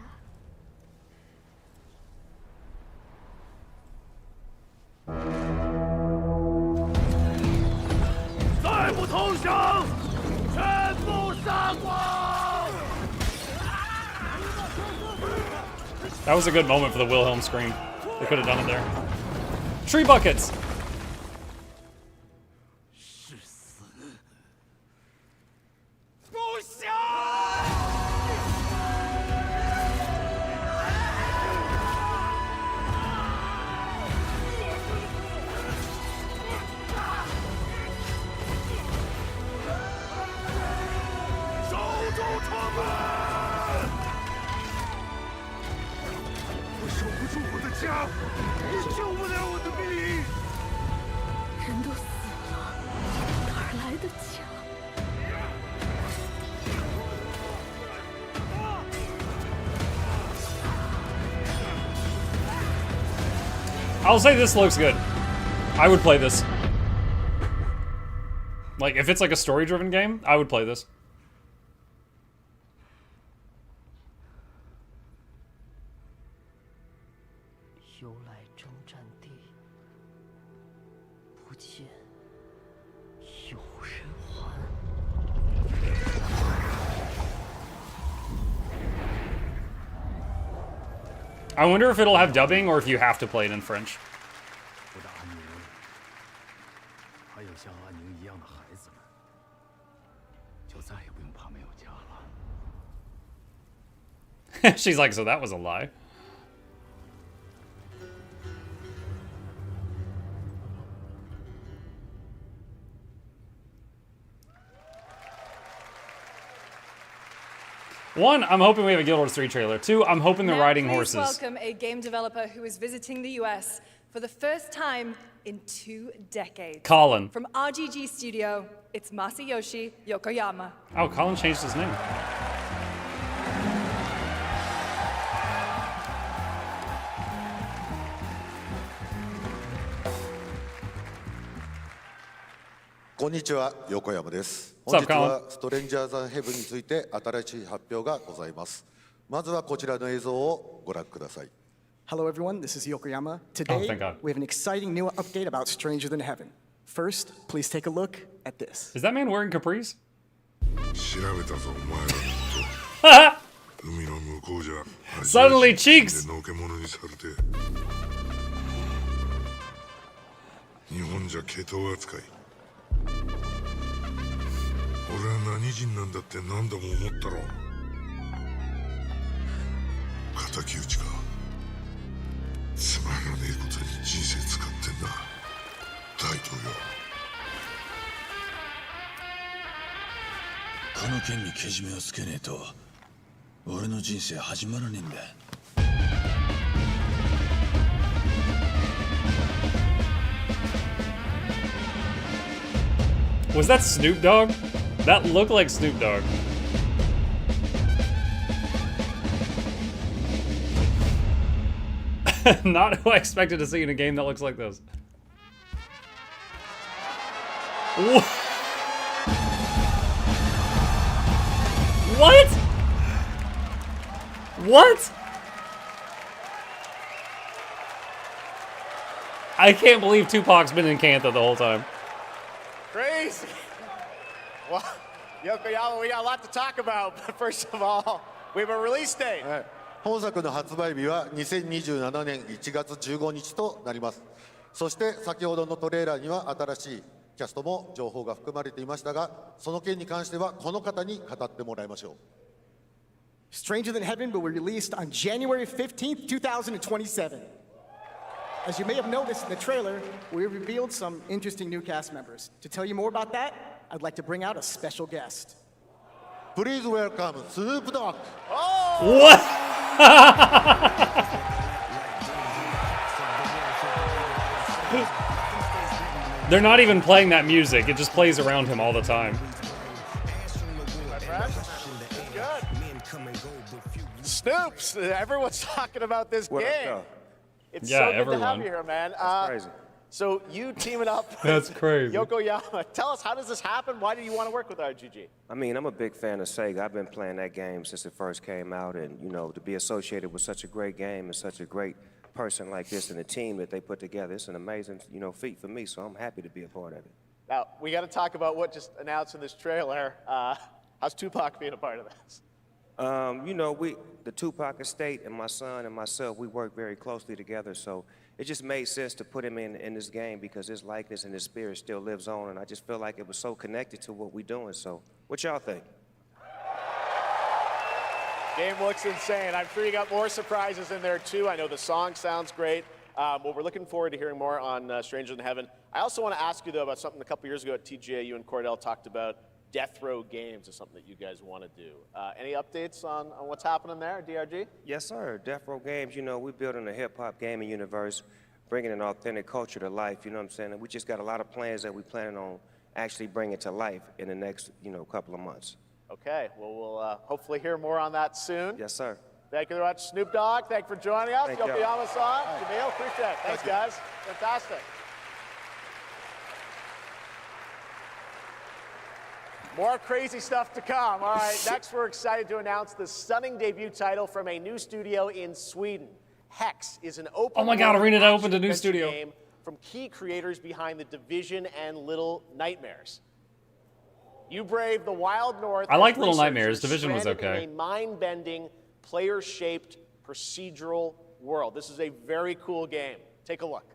再不投降，全部杀光！ That was a good moment for the Wilhelm scream. They could have done it there. Tree buckets. 是死，不降！ 家，你救不了我的命。人都死了，哪来的家？ I'll say this looks good. I would play this. Like, if it's like a story-driven game, I would play this. I wonder if it'll have dubbing or if you have to play it in French. She's like, so that was a lie. One, I'm hoping we have a Guild Wars 3 trailer. Two, I'm hoping they're riding horses. Welcome a game developer who is visiting the US for the first time in 2 decades. Colin. From RGG Studio, it's Masayoshi Yokoyama. Oh, Colin changed his name. Konnichiwa, Yokoyama です。 What's 本 up, 日 Colin? はストレンジャーズ・ヘブンについて新しい発表がございます。まずはこちらの映像をご覧ください。 Hello everyone, this is Yokoyama. Today, thank God. we have an exciting new update about Stranger Than Heaven. First, please take a look at this. Is that man wearing capris? 調べたぞ、お前らのこと。海の向こうじゃ、 Suddenly cheeks! のけ者にされて。日本じゃ毛頭扱い。俺は何人なんだって何度も思ったろ。敵討ちか。つまらねえことに人生使ってんだ。大統領。この件にけじめをつけねえと、俺の人生始まらねえんだ。Was that Snoop Dogg? That looked like Snoop Dogg. Not who I expected to see in a game that looks like this. What? What? I can't believe Tupac's been in Cantha the whole time. Crazy. Well, Yokoyama, we got a lot to talk about, but first of all, we have a release date. 本作の発売日は2027年1月15日となります。そして先ほどのトレーラーには新しいキャストも情報が含まれていましたが、その件に関してはこの方に語ってもらいましょう。Stranger Than Heaven will be released on January 15th, 2027. As you may have noticed in the trailer, we revealed some interesting new cast members. To tell you more about that, I'd like to bring out a special guest. Please welcome Snoop Dogg. What? They're not even playing that music. It just plays around him all the time. Snoops! Everyone's talking about this game. It's Yeah, so good everyone. to have you here, man. That's crazy. So you teaming up with That's crazy. Yokoyama. Tell us, how does this happen? Why do you want to work with RGG? I mean, I'm a big fan of Sega. I've been playing that game since it first came out, and you know, to be associated with such a great game and such a great person like this and the team that they put together, it's an amazing, you know, feat for me. So I'm happy to be a part of it. Now, we got to talk about what just announced in this trailer. How's Tupac being a part of this? You know, the Tupac estate and my son and myself, we work very closely together, so it just made sense to put him in this game because his likeness and his spirit still lives on, and I just feel like it was so connected to what we're doing. So, what y'all think? Game looks insane. I'm sure you got more surprises in there, too. I know the song sounds great. Well, we're looking forward to hearing more on Stranger Than Heaven. I also want to ask you, though, about something a couple years ago at TGA, you and Cordell talked about. Death Row Games is something that you guys want to do. Any updates on what's happening there, DRG? Yes, sir. Death Row Games, you know, we're building a hip-hop gaming universe, bringing an authentic culture to life, you know what I'm saying? And we just got a lot of plans that we're planning on actually bringing to life in the next, you know, couple of months. Okay, well, we'll hopefully hear more on that soon. Yes, sir. Thank you very much, Snoop Dogg. Thank you for joining us. Thank you. Yokoyama-san, Jamil, appreciate it. Thanks, guys. Fantastic. More crazy stuff to come. All right, next we're excited to announce the stunning debut title from a new studio in Sweden. Hex is an open Oh my God, Arena opened a new action-adventure studio. game from key creators behind The Division and Little Nightmares. You brave the wild north. I like as Little Nightmares. researchers Division was stranded okay. in a mind-bending, player-shaped procedural world. This is a very cool game. Take a look.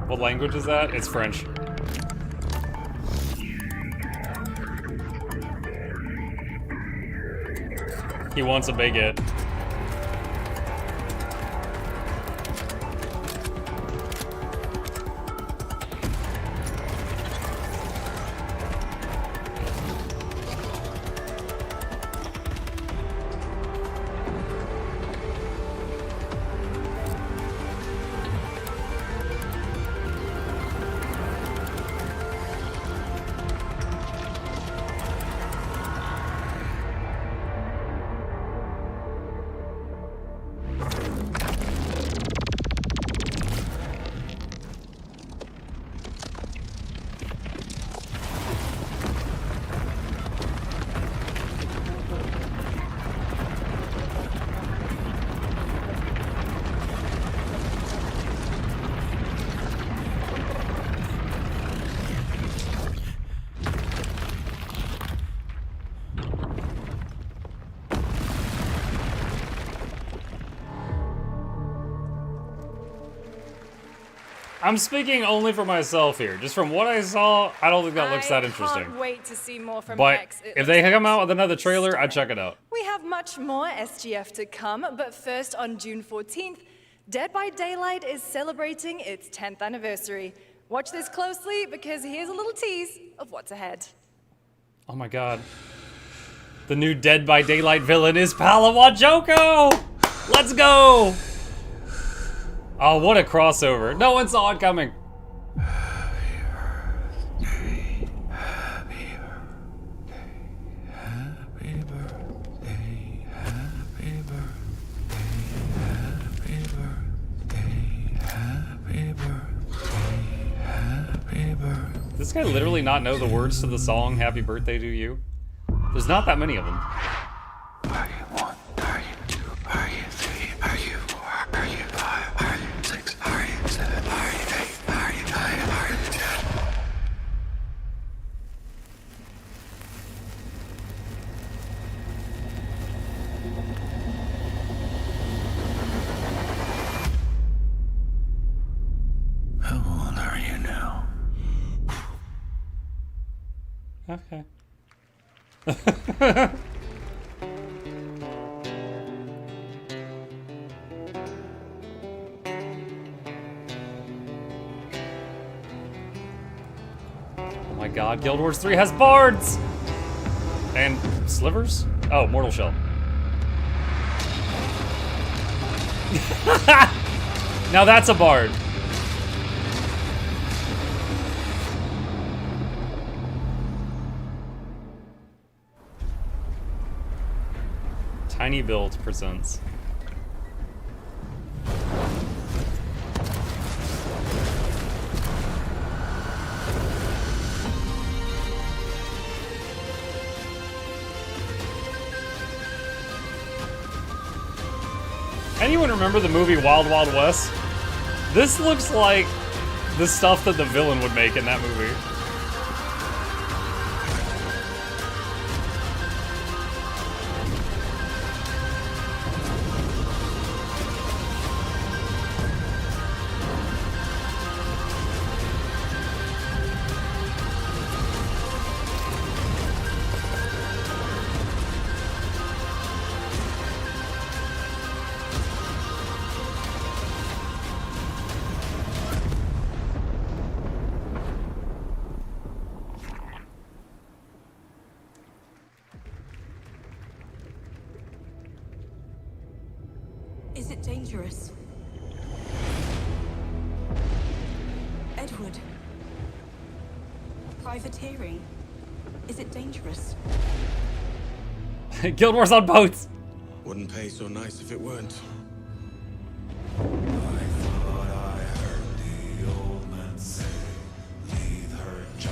What language is that? It's French. He wants a baguette. I'm speaking only for myself here. Just from what I saw, I don't think that looks that interesting. I can't wait to see more from But Hex. It if they looks come out with another trailer, I'd check it out. We have much more SGF to come, but first on June 14th, Dead by Daylight is celebrating its 10th anniversary. Watch this closely because here's a little tease of what's ahead. Oh my god. The new Dead by Daylight villain is Palawa Joko! Let's go! Oh, what a crossover. No one saw it coming. Does this guy literally not know the words to the song Happy Birthday to You? There's not that many of them. Are you 1? Are you 2? Are you 3? Are you 4? Are you 5? here now. Okay. Oh my god, Guild Wars 3 has bards! And slivers? Oh, Mortal Shell. Now that's a bard. Tiny Build presents. Anyone remember the movie Wild Wild West? This looks like the stuff that the villain would make in that movie. Is it dangerous? Edward. Privateering. Is it dangerous? Guild Wars on boats! Wouldn't pay so nice if it weren't.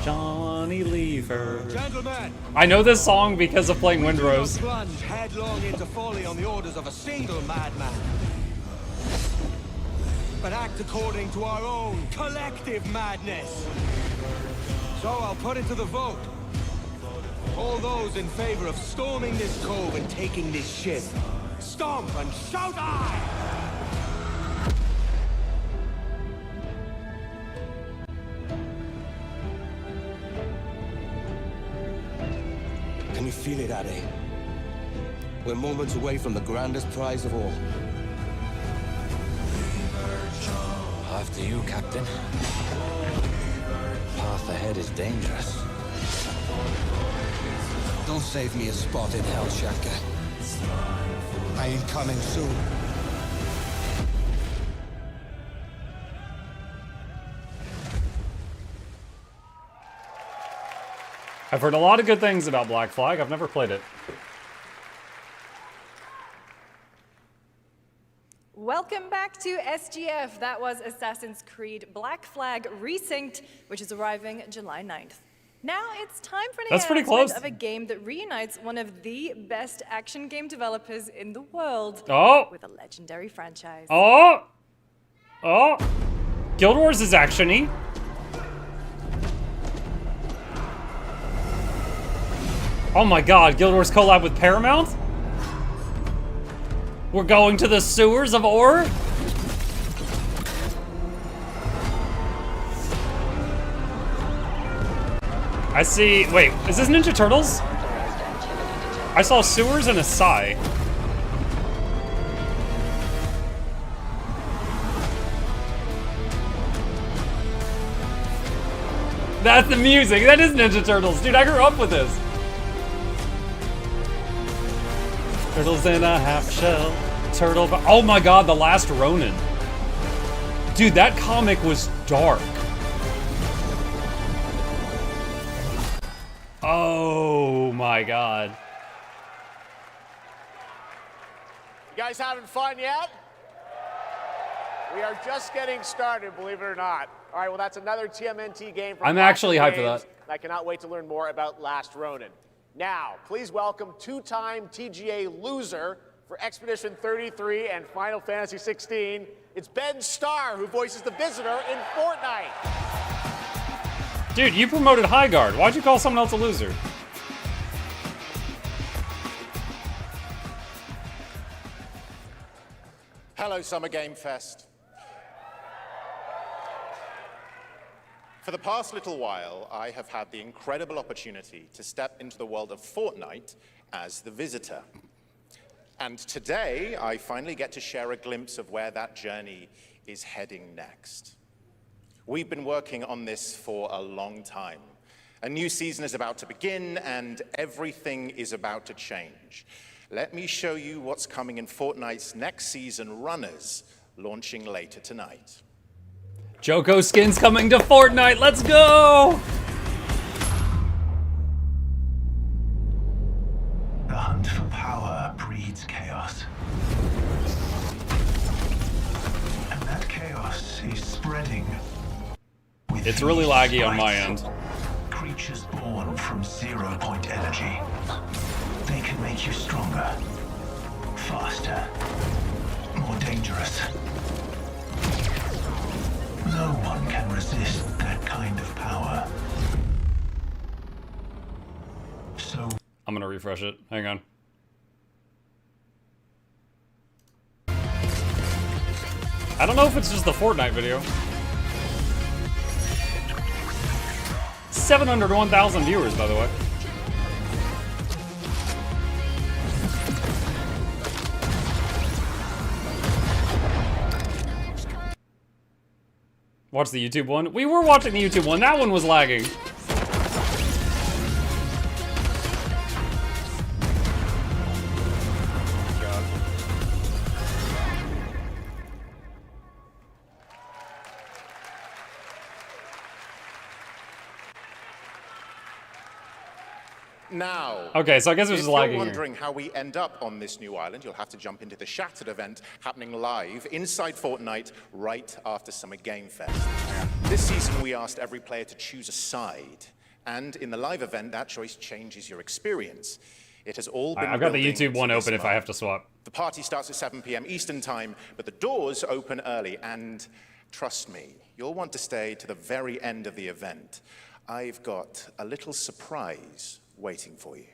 Johnny Lever. Gentlemen! I know this song because of playing Windrose. Plunge headlong into folly on the orders of a single madman. But act according to our own collective madness. So I'll put it to the vote. All those in favor of storming this cove and taking this ship, stomp and shout aye! Can you feel it, Addy? We're moments away from the grandest prize of all. After you, Captain. Path ahead is dangerous. Don't save me a spot in hell, Shaka. I ain't coming soon. I've heard a lot of good things about Black Flag. I've never played it. Welcome back to SGF. That was Assassin's Creed Black Flag Resynced, which is arriving July 9th. Now it's time for an That's pretty announcement close. of a game that reunites one of the best action game developers in the world with a legendary franchise. Oh! Guild Wars is action-y. Oh my god, Guild Wars collab with Paramount? We're going to the sewers of Ore? I see, wait, is this Ninja Turtles? I saw sewers and a sigh. That's the music, that is Ninja Turtles. Dude, I grew up with this. Turtles in a half shell. Turtle. Oh my god, The Last Ronin. Dude, that comic was dark. Oh my god. You guys having fun yet? We are just getting started, believe it or not. All right, well, that's another TMNT game from I'm actually hyped for that. I cannot wait to learn more about Last Ronin. Now, please welcome two-time TGA loser for Expedition 33 and Final Fantasy 16. It's Ben Starr, who voices the Visitor in Fortnite. Dude, you promoted High Guard. Why'd you call someone else a loser? Hello, Summer Game Fest. For the past little while, I have had the incredible opportunity to step into the world of Fortnite as the visitor. And today, I finally get to share a glimpse of where that journey is heading next. We've been working on this for a long time. A new season is about to begin, and everything is about to change. Let me show you what's coming in Fortnite's next season runners, launching later tonight. Joko skin's coming to Fortnite, let's go! The hunt for power breeds chaos. And that chaos is spreading. It's really laggy on my end. Creatures born from 0-point energy. They can make you stronger, faster, more dangerous. No one can resist that kind of power. So I'm gonna refresh it. Hang on. I don't know if it's just the Fortnite video. 701,000 viewers, by the way. Watch the YouTube one. We were watching the YouTube one. That one was lagging. Now, okay, so I guess it was if lagging you're here. wondering how we end up on this new island, you'll have to jump into the Shattered event happening live inside Fortnite right after Summer Game Fest. This season, we asked every player to choose a side, and in the live event, that choice changes your experience. It has all been I've got the building YouTube one to this open if I moment. have to swap. The party starts at 7 p.m. Eastern Time, but the doors open early, and trust me, you'll want to stay to the very end of the event. I've got a little surprise waiting for you.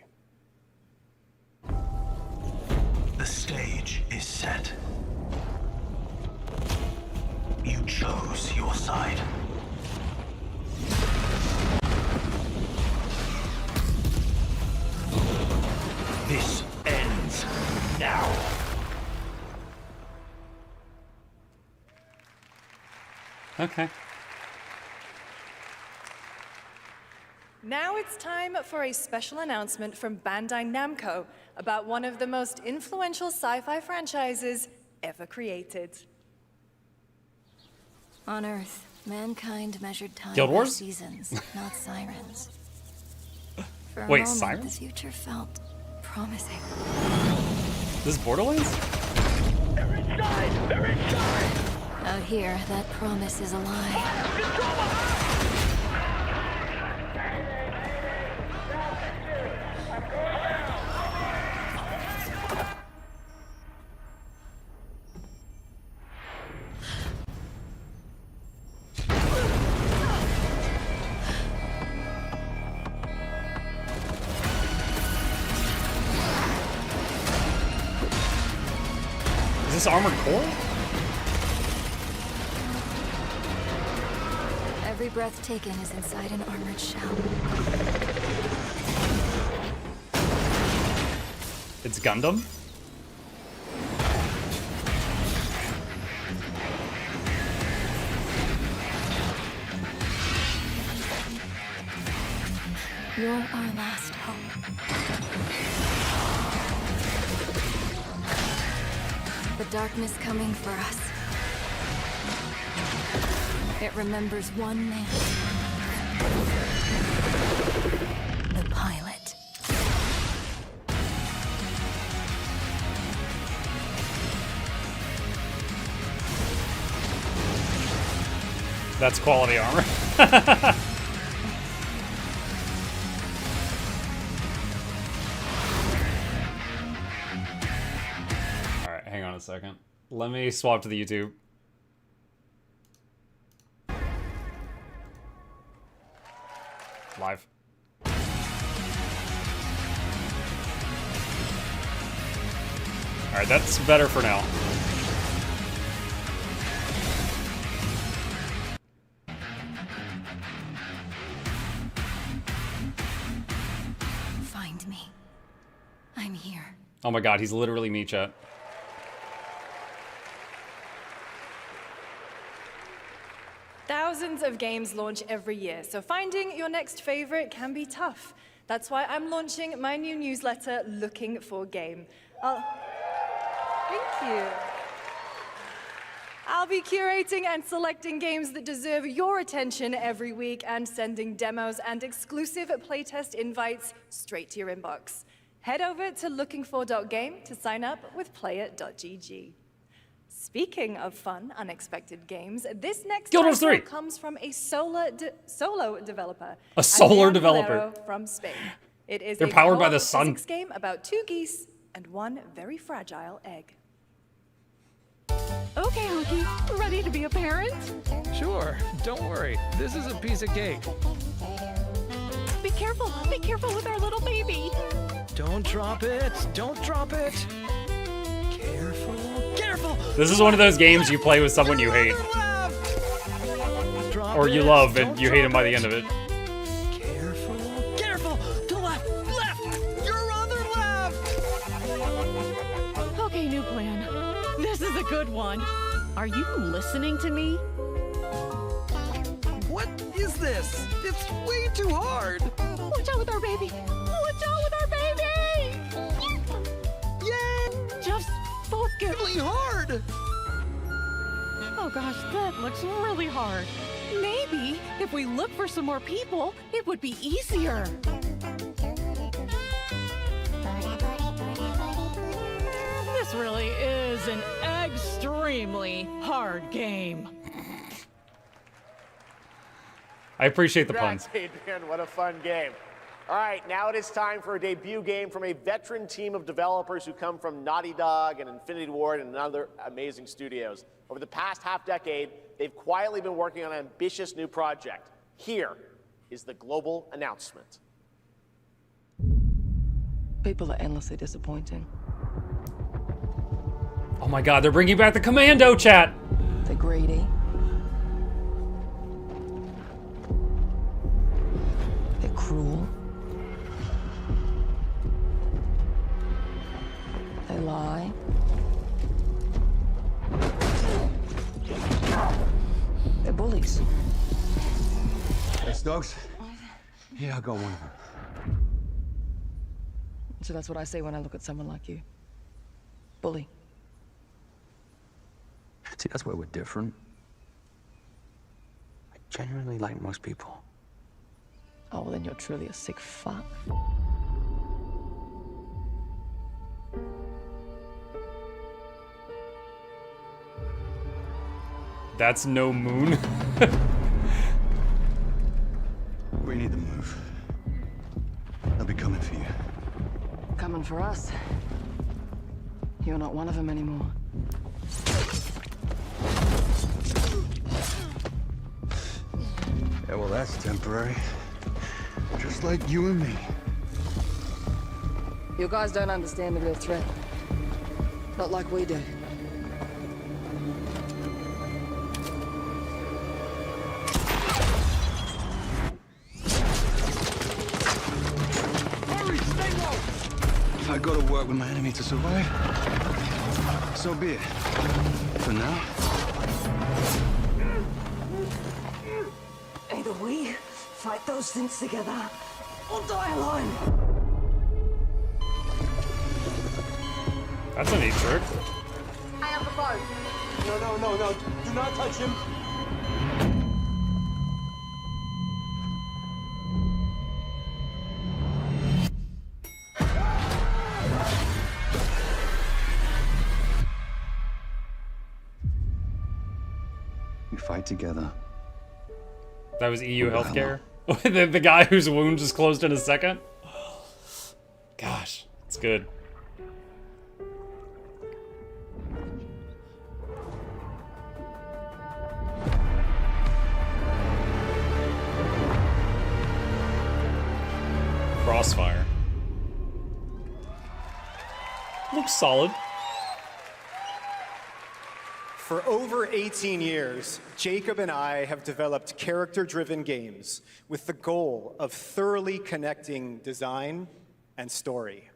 the stage is set. You chose your side. This ends now. Okay. Now it's time for a special announcement from Bandai Namco about one of the most influential sci-fi franchises ever created. On Earth, mankind measured time Guild by Wars? seasons, not sirens. For a Wait, moment, sirens? the future felt promising. This is Borderlands? Out here, that promise is a lie. Is this Armored Core? Every breath taken is inside an armored shell. It's Gundam? You're our last hope. The darkness coming for us. It remembers one man. The pilot. That's quality armor. Alright, hang on a second. Let me swap to the YouTube. Live. Alright, that's better for now. I'm here. Oh my god, he's literally me, chat. Thousands of games launch every year, so finding your next favorite can be tough. That's why I'm launching my new newsletter, Looking for Game. Thank you. I'll be curating and selecting games that deserve your attention every week and sending demos and exclusive playtest invites straight to your inbox. Head over to lookingfor.game to sign up with player.gg. Speaking of fun, unexpected games, this next Guild title 3 comes from a solo developer. A solar Adrián developer. Valero from Spain. It is They're a powered by co-op the sun. physics game about 2 geese and 1 very fragile egg. Okay, Honky, ready to be a parent? Sure, don't worry. This is a piece of cake. Be careful with our little baby. Don't drop it, don't drop it. Careful, careful. This is one of those games you play with someone you hate. Or you love and you hate him by the end of it. Careful, careful. To left, left. Your other left. Okay, new plan. This is a good one. Are you listening to me? What is this? It's way too hard. Watch out with our baby. Watch out with our baby. Yay! Just focus. Really hard. Oh gosh, that looks really hard. Maybe if we look for some more people, it would be easier. This really is an extremely hard game. I appreciate the puns. Congrats, Adrian. What a fun game. All right, now it is time for a debut game from a veteran team of developers who come from Naughty Dog and Infinity Ward and other amazing studios. Over the past half-decade, they've quietly been working on an ambitious new project. Here is the global announcement. People are endlessly disappointing. Oh my god, they're bringing back the commando chat! They're greedy. They're cruel. They lie. They're bullies. Hey, Stokes? Yeah, I got one of them. So that's what I say when I look at someone like you. Bully. See, that's where we're different. I genuinely like most people. Oh, well, then you're truly a sick fuck. That's no moon. We need to move. They'll be coming for you. Coming for us. You're not one of them anymore. Yeah, well, that's temporary. Just like you and me. You guys don't understand the real threat. Not like we do. Hurry, stay low! If I go to work with my enemy to survive, so be it. For now. Either we fight those things together, or die alone. That's a neat trick. I have the phone. No. Do not touch him. We fight together. That was EU healthcare? the guy whose wound just closed in a second? Gosh, it's good. Crossfire. Looks solid. For over 18 years, Jacob and I have developed character-driven games with the goal of thoroughly connecting design and story.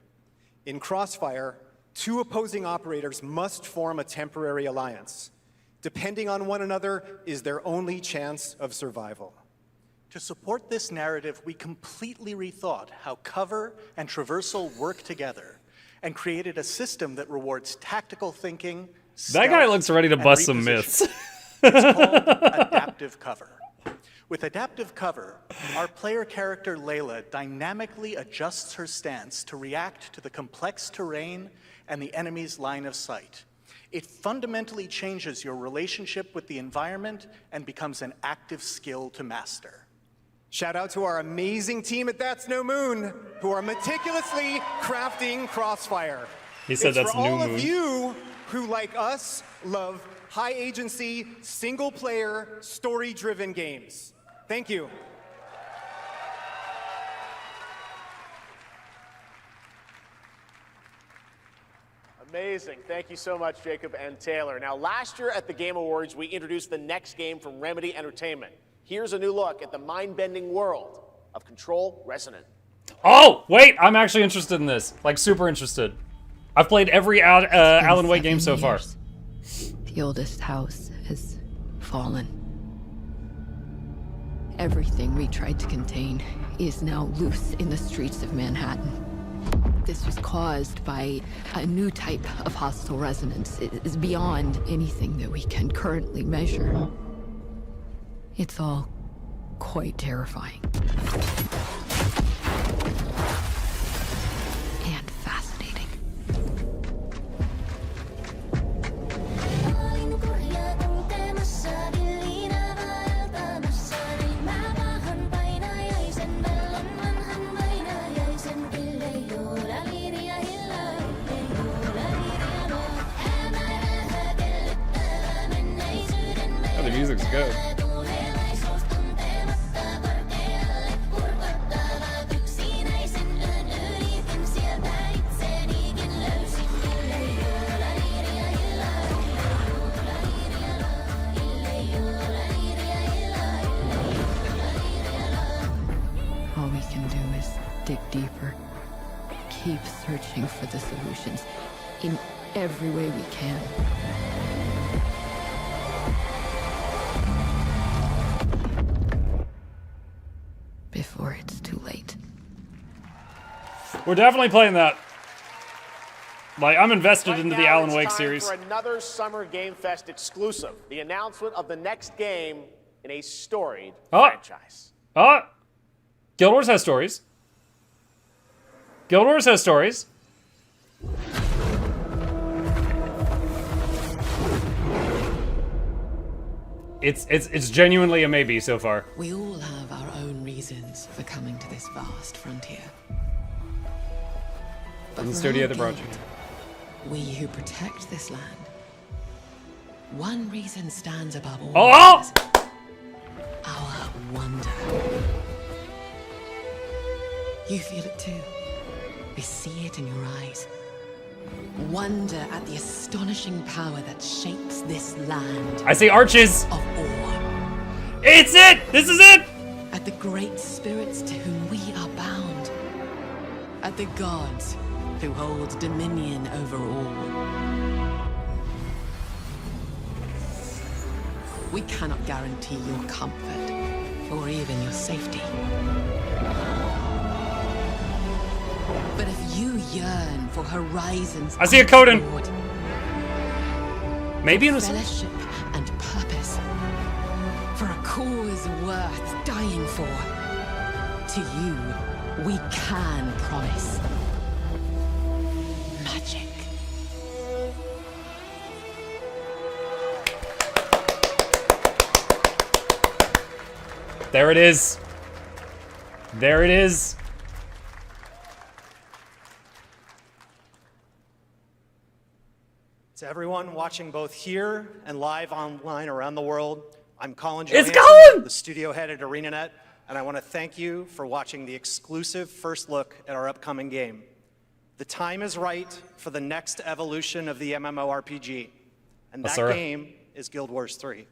In Crossfire, two opposing operators must form a temporary alliance. Depending on one another is their only chance of survival. To support this narrative, we completely rethought how cover and traversal work together and created a system that rewards tactical thinking. That guy looks ready to bust some myths. It's called adaptive cover. With adaptive cover, our player character Layla dynamically adjusts her stance to react to the complex terrain and the enemy's line of sight. It fundamentally changes your relationship with the environment and becomes an active skill to master. Shout out to our amazing team at That's No Moon, who are meticulously crafting Crossfire. He said it's that's for all New of Moon. you who, like us, love high-agency, single-player, story-driven games. Thank you. Amazing. Thank you so much, Jacob and Taylor. Now, last year at the Game Awards, we introduced the next game from Remedy Entertainment. Here's a new look at the mind-bending world of Control Resonant. Oh, wait, I'm actually interested in this. Like, super interested. I've played every Alan Wake game so far. The oldest house has fallen. Everything we tried to contain is now loose in the streets of Manhattan. This was caused by a new type of hostile resonance. It is beyond anything that we can currently measure. It's all quite terrifying. And fascinating. Oh, the music's good. All we can do is dig deeper. Keep searching for the solutions in every way we can. Before it's too late. We're definitely playing that. Like, I'm invested Right into now, the Alan it's Wake time series. for another Summer Game Fest exclusive, the announcement of the next game in a storied franchise. Oh! Guild Wars has stories. Guild Wars has stories. It's genuinely a maybe so far. We all have our own reasons for coming to this vast frontier. In the for studio our that brought you. guild, we who protect this land, one reason stands above all Oh! others. Our wonder. You feel it too. We see it in your eyes. Wonder at the astonishing power that shapes this land. I see arches. Of awe. It's it! This is it! At the great spirits to whom we are bound. At the gods who hold dominion over all. We cannot guarantee your comfort or even your safety. But if you yearn for horizons, I see a Coden. Maybe in a fellowship and purpose, for a cause worth dying for, to you we can promise magic. There it is. There it is. To everyone watching both here and live online around the world, I'm Colin It's Johansson, Colin! the studio head at ArenaNet, and I want to thank you for watching the exclusive first look at our upcoming game. The time is right for the next evolution of the MMORPG, and that Asura. game is Guild Wars 3.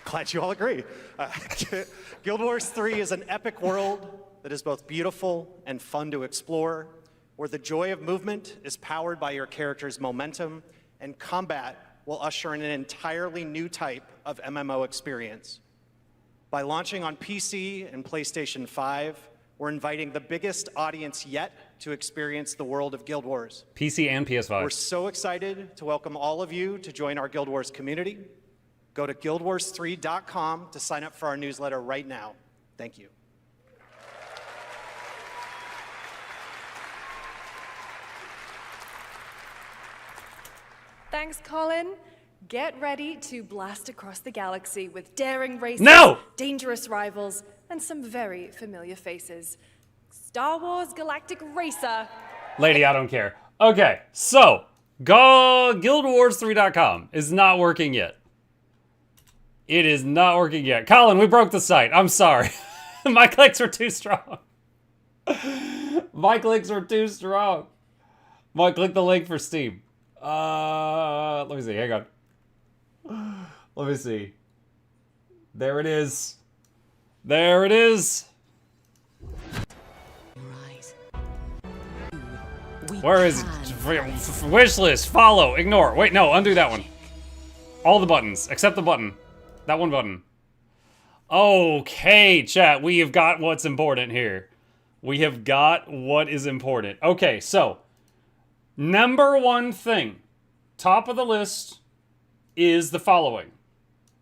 Glad you all agree. Guild Wars 3 is an epic world that is both beautiful and fun to explore, where the joy of movement is powered by your character's momentum, and combat will usher in an entirely new type of MMO experience. By launching on PC and PlayStation 5, we're inviting the biggest audience yet to experience the world of Guild Wars. PC and PS5. We're so excited to welcome all of you to join our Guild Wars community. Go to guildwars3.com to sign up for our newsletter right now. Thank you. Thanks, Colin. Get ready to blast across the galaxy with daring races, No! dangerous rivals, and some very familiar faces. Star Wars Galactic Racer. Lady, I don't care. Okay, so, guildwars3.com is not working yet. It is not working yet. Colin, we broke the site. I'm sorry. My clicks were too strong. My clicks were too strong. Mike, click the link for Steam. Let me see. Hang on. Let me see. There it is. There it is. Where is it? Wish list. Follow. Ignore. Wait, no. Undo that one. All the buttons. Except the button. That one button. Okay, chat. We have got what's important here. We have got what is important. Okay, so. Number one thing. Top of the list is the following.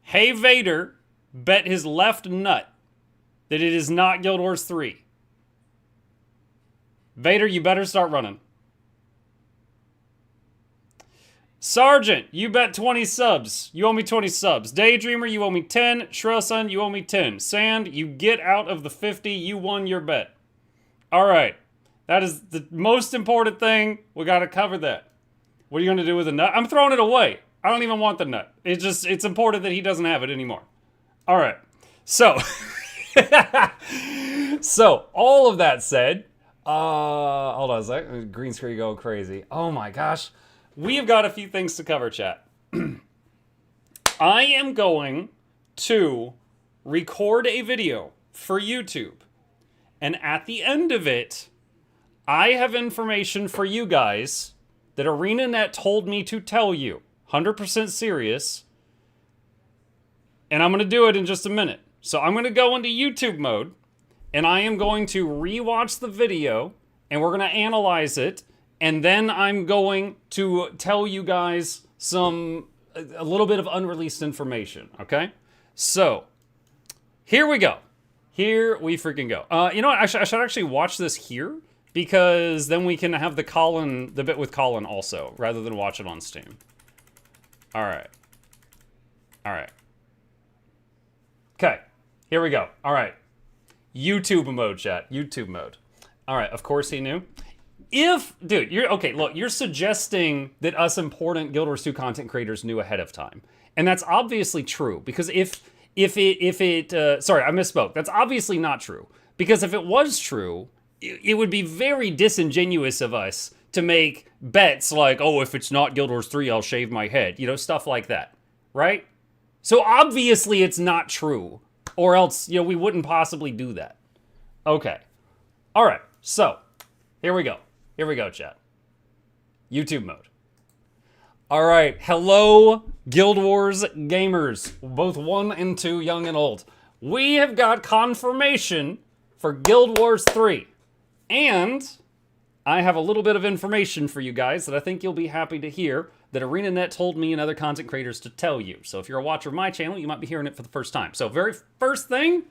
Hey Vader bet his left nut that it is not Guild Wars 3. Vader, you better start running. Sergeant, you bet 20 subs. You owe me 20 subs. Daydreamer, you owe me 10. Shrelson, you owe me 10. Sand, you get out of the 50. You won your bet. All right. That is the most important thing. We got to cover that. What are you going to do with the nut? I'm throwing it away. I don't even want the nut. It's important that he doesn't have it anymore. All right. So, so all of that said, hold on a sec. Green screen going crazy. Oh my gosh. We have got a few things to cover, chat. I am going to record a video for YouTube. And at the end of it, I have information for you guys that ArenaNet told me to tell you. 100% serious. And I'm going to do it in just a minute. So I'm going to go into YouTube mode. And I am going to rewatch the video. And we're going to analyze it. And then I'm going to tell you guys a little bit of unreleased information. Okay? So, here we go. Here we freaking go. You know what? I should actually watch this here. Because then we can have the bit with Colin also, rather than watch it on Steam. Alright. Alright. Okay, here we go. Alright. YouTube mode, chat. YouTube mode. Alright, of course he knew. Dude, you're suggesting that us important Guild Wars 2 content creators knew ahead of time. And that's obviously true, because sorry, I misspoke. That's obviously not true. Because if it was true, it would be very disingenuous of us to make bets like, oh, if it's not Guild Wars 3, I'll shave my head. You know, stuff like that. Right? So obviously it's not true. Or else, you know, we wouldn't possibly do that. Okay. All right. So, here we go. Here we go, chat. YouTube mode. All right. Hello, Guild Wars gamers. Both 1 and 2, young and old. We have got confirmation for Guild Wars 3. And I have a little bit of information for you guys that I think you'll be happy to hear that ArenaNet told me and other content creators to tell you. So if you're a watcher of my channel, you might be hearing it for the first time. So very first thing,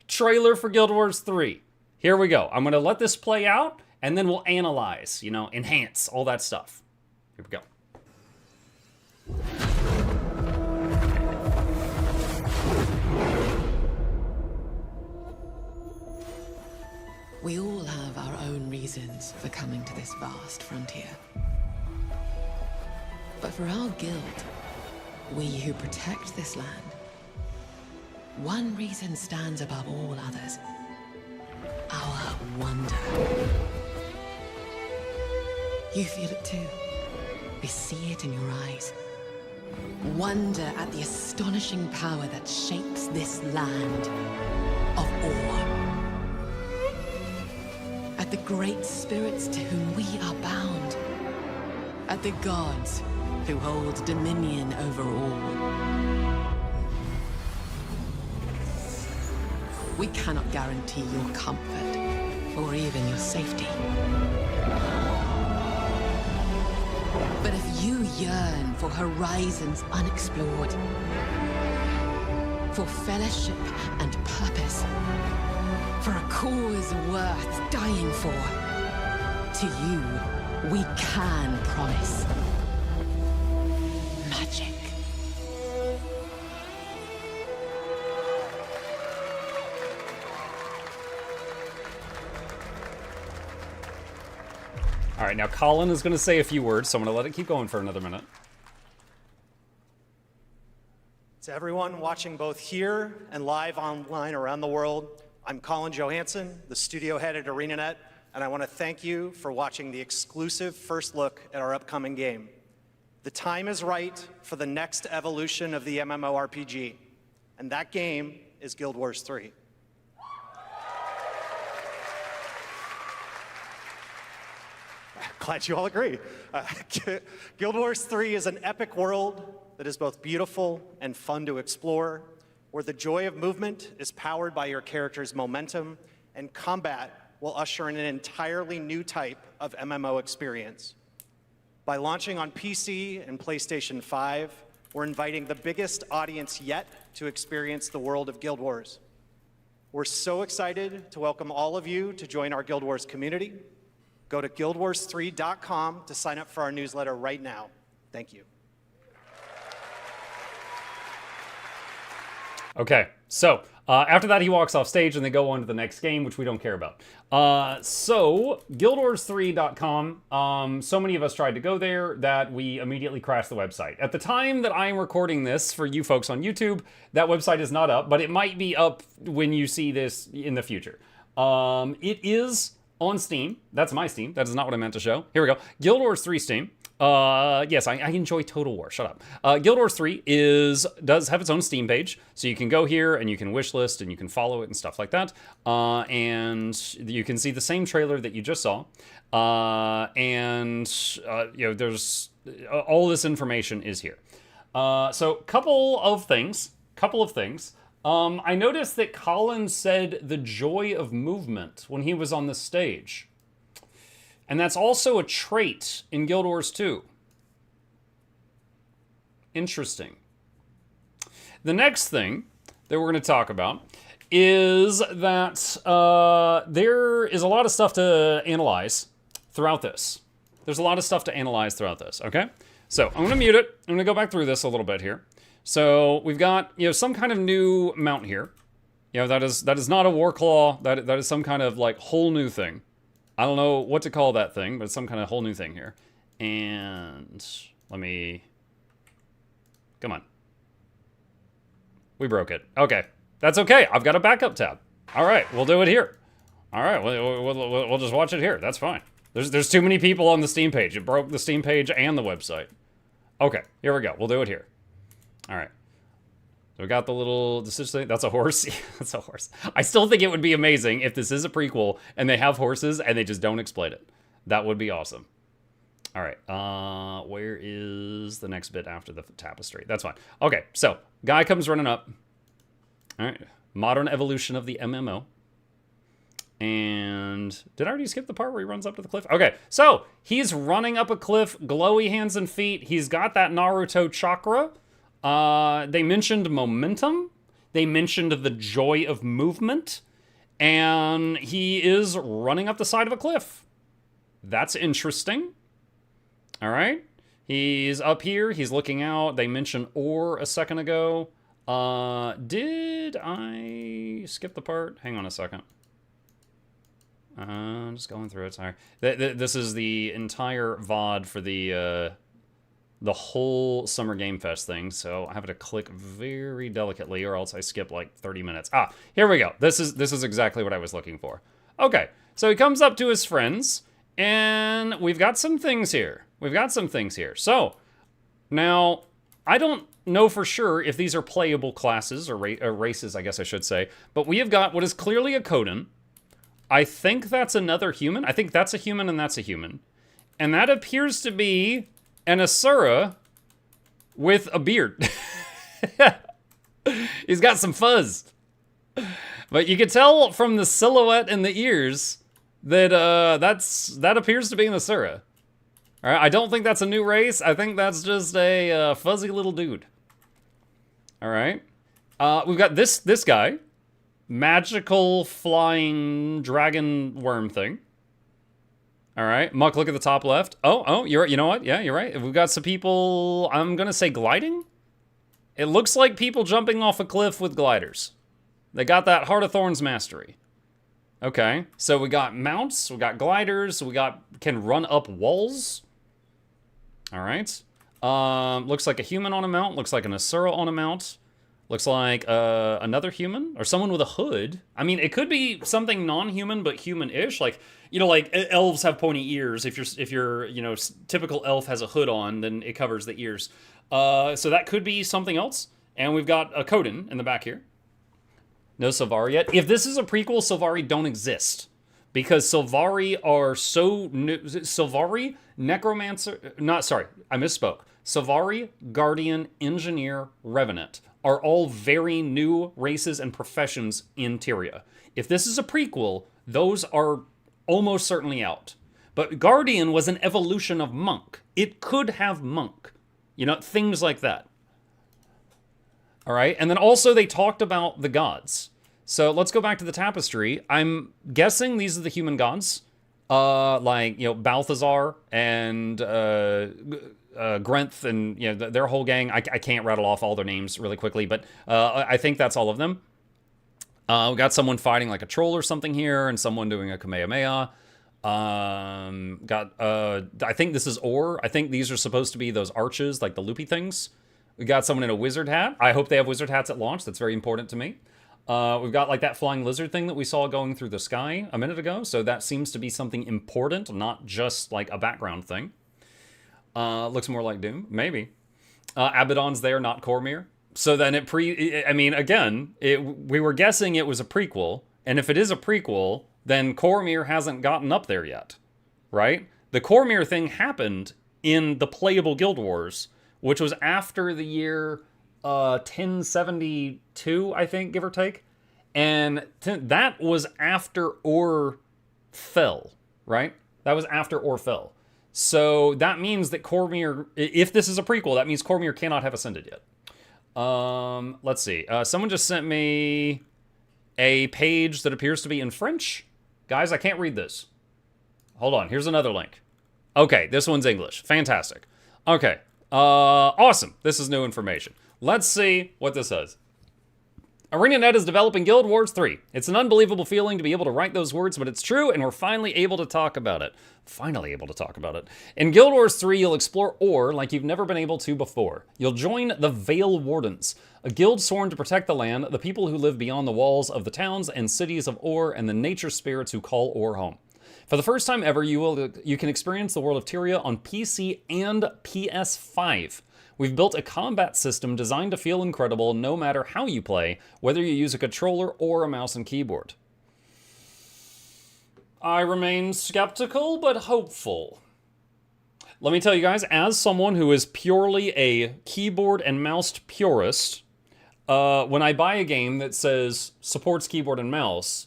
trailer for Guild Wars 3. Here we go. I'm going to let this play out, and then we'll analyze, you know, enhance, all that stuff. Here we go. We all have our own reasons for coming to this vast frontier. But for our guild, we who protect this land, one reason stands above all others. Our wonder. You feel it too. We see it in your eyes. Wonder at the astonishing power that shapes this land of awe. At the great spirits to whom we are bound. At the gods who hold dominion over all. We cannot guarantee your comfort, or even your safety. But if you yearn for horizons unexplored, for fellowship and purpose, for a cause worth dying for, to you, we can promise magic. All right, now Colin is going to say a few words, so I'm going to let it keep going for another minute. To everyone watching both here and live online around the world, I'm Colin Johansson, the studio head at ArenaNet, and I want to thank you for watching the exclusive first look at our upcoming game. The time is right for the next evolution of the MMORPG, and that game is Guild Wars 3. Glad you all agree. Guild Wars 3 is an epic world that is both beautiful and fun to explore, where the joy of movement is powered by your character's momentum, and combat will usher in an entirely new type of MMO experience. By launching on PC and PlayStation 5, we're inviting the biggest audience yet to experience the world of Guild Wars. We're so excited to welcome all of you to join our Guild Wars community. Go to guildwars3.com to sign up for our newsletter right now. Thank you. Okay, so after that he walks off stage and they go on to the next game, which we don't care about. So guildwars3.com, so many of us tried to go there that we immediately crashed the website. At the time that I am recording this for you folks on YouTube, that website is not up, but it might be up when you see this in the future. It is on Steam. That's my Steam. That is not what I meant to show. Here we go. Guild Wars 3 Steam. Yes, I enjoy Total War. Shut up. Guild Wars 3 does have its own Steam page, so you can go here and you can wishlist and you can follow it and stuff like that. And you can see the same trailer that you just saw. You know, there's all this information is here. So couple of things. I noticed that Colin said the joy of movement when he was on the stage. And that's also a trait in Guild Wars 2. Interesting. The next thing that we're going to talk about is that there is a lot of stuff to analyze throughout this. There's a lot of stuff to analyze throughout this, okay? So I'm going to mute it. I'm going to go back through this a little bit here. So we've got, you know, some kind of new mount here. You know, that is not a war claw. That is some kind of like whole new thing. I don't know what to call that thing, but it's some kind of whole new thing here. And let me, come on. We broke it. Okay, that's okay. I've got a backup tab. All right, we'll do it here. All right, we'll just watch it here. That's fine. There's too many people on the Steam page. It broke the Steam page and the website. Okay, here we go. We'll do it here. All right. So we got the little decision thing. That's a horse. That's a horse. I still think it would be amazing if this is a prequel and they have horses and they just don't explain it. That would be awesome. All right. Where is the next bit after the tapestry? That's fine. Okay. So guy comes running up. All right. Modern evolution of the MMO. And did I already skip the part where he runs up to the cliff? Okay. So he's running up a cliff, glowy hands and feet. He's got that Naruto chakra. They mentioned momentum. They mentioned the joy of movement. And he is running up the side of a cliff. That's interesting. All right. He's up here. He's looking out. They mentioned ore a second ago. Did I skip the part? Hang on a second. Just going through it. Sorry. This is the entire VOD for the whole Summer Game Fest thing, so I have to click very delicately or else I skip like 30 minutes. Ah, here we go. This is exactly what I was looking for. Okay, so he comes up to his friends, and we've got some things here. So, now, I don't know for sure if these are playable classes or races, I guess I should say. But we have got what is clearly a Coden. I think that's another human. I think that's a human and that's a human. And that appears to be an Asura with a beard. He's got some fuzz. But you can tell from the silhouette and the ears that that appears to be an Asura. All right, I don't think that's a new race. I think that's just a fuzzy little dude. All right. We've got this guy. Magical flying dragon worm thing. All right, Muck, look at the top left. Oh, you know what? Yeah, you're right. We've got some people, I'm going to say gliding? It looks like people jumping off a cliff with gliders. They got that Heart of Thorns mastery. Okay, so we got mounts, we got gliders, can run up walls. All right. Looks like a human on a mount, looks like an Asura on a mount. Looks like another human or someone with a hood. I mean, it could be something non-human but human-ish. Like, you know, like elves have pointy ears. If your you know, typical elf has a hood on, then it covers the ears. So that could be something else. And we've got a Coden in the back here. No Sylvari yet. If this is a prequel, Sylvari don't exist. Because Sylvari are so new. Sylvari, Necromancer... I misspoke. Sylvari, Guardian, Engineer, Revenant are all very new races and professions in Tyria. If this is a prequel, those are almost certainly out. But Guardian was an evolution of Monk. It could have Monk. You know, things like that. All right, and then also they talked about the gods. So let's go back to the tapestry. I'm guessing these are the human gods. Like, you know, Balthazar and... Grenth and, you know, their whole gang. I can't rattle off all their names really quickly, but I think that's all of them. We got someone fighting like a troll or something here, and someone doing a Kamehameha. I think this is Or. I think these are supposed to be those arches, like the loopy things. We got someone in a wizard hat. I hope they have wizard hats at launch. That's very important to me. We've got like that flying lizard thing that we saw going through the sky a minute ago. So that seems to be something important, not just like a background thing. Looks more like Doom, maybe. Abaddon's there, not Cormyr. So then we were guessing it was a prequel, and if it is a prequel, then Cormyr hasn't gotten up there yet, right? The Cormyr thing happened in the playable Guild Wars, which was after the year 1072, I think, give or take. And that was after Or fell, right? That was after Or fell. So that means that Cormyr, if this is a prequel, that means Cormyr cannot have ascended yet. Let's see. Someone just sent me a page that appears to be in French. Guys, I can't read this. Hold on. Here's another link. Okay, this one's English. Fantastic. Okay. Awesome. This is new information. Let's see what this says. ArenaNet is developing Guild Wars 3. It's an unbelievable feeling to be able to write those words, but it's true, and we're finally able to talk about it. Finally able to talk about it. In Guild Wars 3, you'll explore Or like you've never been able to before. You'll join the Vale Wardens, a guild sworn to protect the land, the people who live beyond the walls of the towns and cities of Or, and the nature spirits who call Or home. For the first time ever, you can experience the world of Tyria on PC and PS5. We've built a combat system designed to feel incredible no matter how you play, whether you use a controller or a mouse and keyboard. I remain skeptical, but hopeful. Let me tell you guys, as someone who is purely a keyboard and mouse purist, when I buy a game that says supports keyboard and mouse,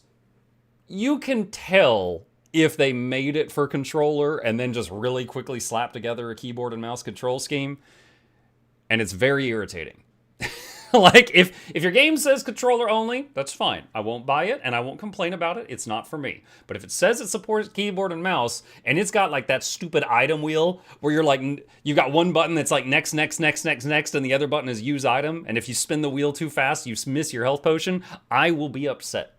you can tell if they made it for controller and then just really quickly slapped together a keyboard and mouse control scheme. And it's very irritating. Like, if your game says controller only, that's fine. I won't buy it, and I won't complain about it. It's not for me. But if it says it supports keyboard and mouse, and it's got, like, that stupid item wheel, where you're, like, you've got one button that's, like, next, and the other button is use item, and if you spin the wheel too fast, you miss your health potion, I will be upset.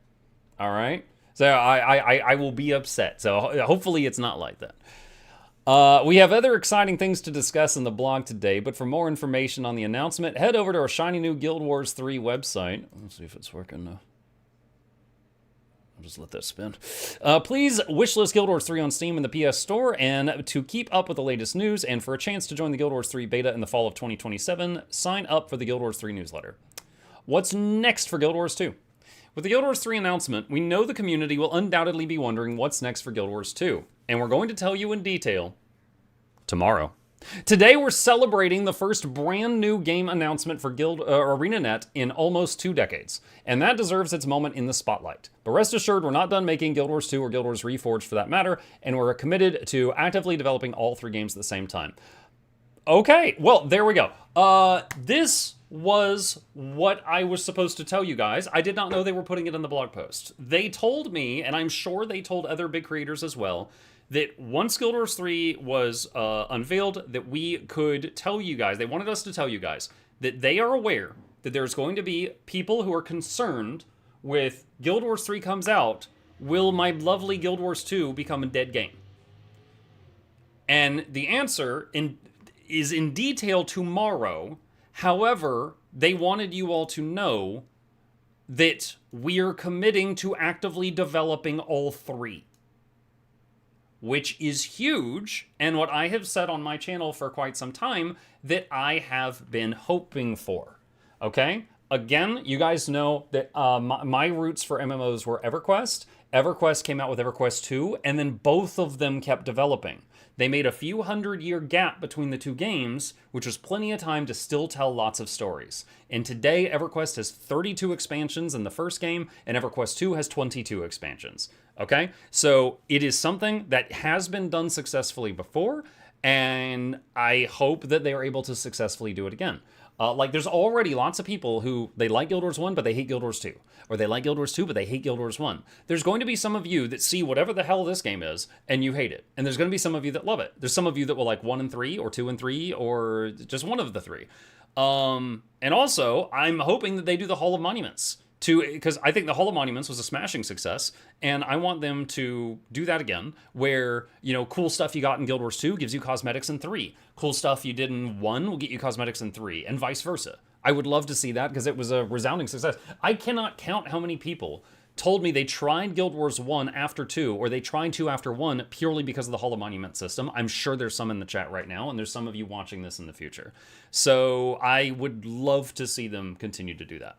All right? So I will be upset. So hopefully it's not like that. We have other exciting things to discuss in the blog today, but for more information on the announcement, head over to our shiny new Guild Wars 3 website. Let's see if it's working now. I'll just let that spin. Please wishlist Guild Wars 3 on Steam and the PS Store, and to keep up with the latest news and for a chance to join the Guild Wars 3 beta in the fall of 2027, sign up for the Guild Wars 3 newsletter. What's next for Guild Wars 2? With the Guild Wars 3 announcement, we know the community will undoubtedly be wondering what's next for Guild Wars 2, and we're going to tell you in detail tomorrow. Today, we're celebrating the first brand new game announcement for ArenaNet in almost 2 decades, and that deserves its moment in the spotlight. But rest assured, we're not done making Guild Wars 2 or Guild Wars Reforged for that matter, and we're committed to actively developing all 3 games at the same time. Okay, well, there we go. This was what I was supposed to tell you guys. I did not know they were putting it in the blog post. They told me, and I'm sure they told other big creators as well, that once Guild Wars 3 was unveiled, that we could tell you guys, they wanted us to tell you guys, that they are aware that there's going to be people who are concerned with Guild Wars 3 comes out, will my lovely Guild Wars 2 become a dead game? And the answer is in detail tomorrow. However, they wanted you all to know that we're committing to actively developing all 3. Which is huge, and what I have said on my channel for quite some time that I have been hoping for, okay? Again, you guys know that my roots for MMOs were EverQuest. EverQuest came out with EverQuest 2, and then both of them kept developing. They made a few 100-year gap between the 2 games, which was plenty of time to still tell lots of stories. And today, EverQuest has 32 expansions in the first game, and EverQuest 2 has 22 expansions. Okay? So it is something that has been done successfully before, and I hope that they are able to successfully do it again. Like, there's already lots of people who, they like Guild Wars 1, but they hate Guild Wars 2. Or they like Guild Wars 2, but they hate Guild Wars 1. There's going to be some of you that see whatever the hell this game is, and you hate it. And there's going to be some of you that love it. There's some of you that will like 1 and 3, or 2 and 3, or just one of the 3. And also, I'm hoping that they do the Hall of Monuments. Because I think the Hall of Monuments was a smashing success, and I want them to do that again, where, you know, cool stuff you got in Guild Wars 2 gives you cosmetics in 3. Cool stuff you did in 1 will get you cosmetics in 3, and vice versa. I would love to see that, because it was a resounding success. I cannot count how many people told me they tried Guild Wars 1 after 2, or they tried 2 after 1, purely because of the Hall of Monument system. I'm sure there's some in the chat right now, and there's some of you watching this in the future. So I would love to see them continue to do that.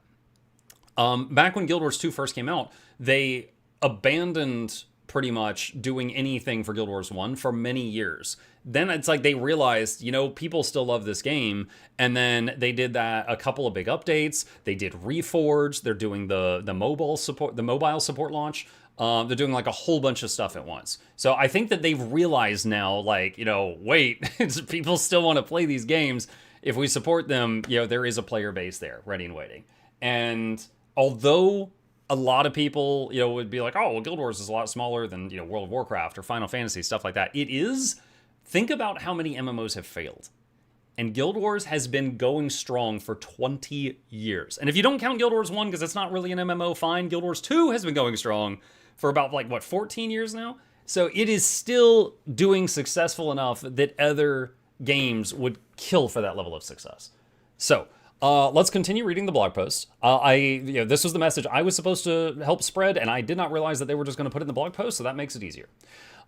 Back when Guild Wars 2 first came out, they abandoned pretty much doing anything for Guild Wars 1 for many years. Then it's like they realized, you know, people still love this game, and then they did that a couple of big updates. They did Reforged. They're doing the mobile support launch. They're doing like a whole bunch of stuff at once. So I think that they've realized now, like, you know, wait, people still want to play these games. If we support them, you know, there is a player base there, ready and waiting. And although a lot of people, you know, would be like, oh, well, Guild Wars is a lot smaller than, you know, World of Warcraft or Final Fantasy, stuff like that. It is. Think about how many MMOs have failed. And Guild Wars has been going strong for 20 years. And if you don't count Guild Wars 1, because it's not really an MMO, fine. Guild Wars 2 has been going strong for about, like, what, 14 years now? So it is still doing successful enough that other games would kill for that level of success. So let's continue reading the blog post. This was the message I was supposed to help spread, and I did not realize that they were just going to put it in the blog post, so that makes it easier.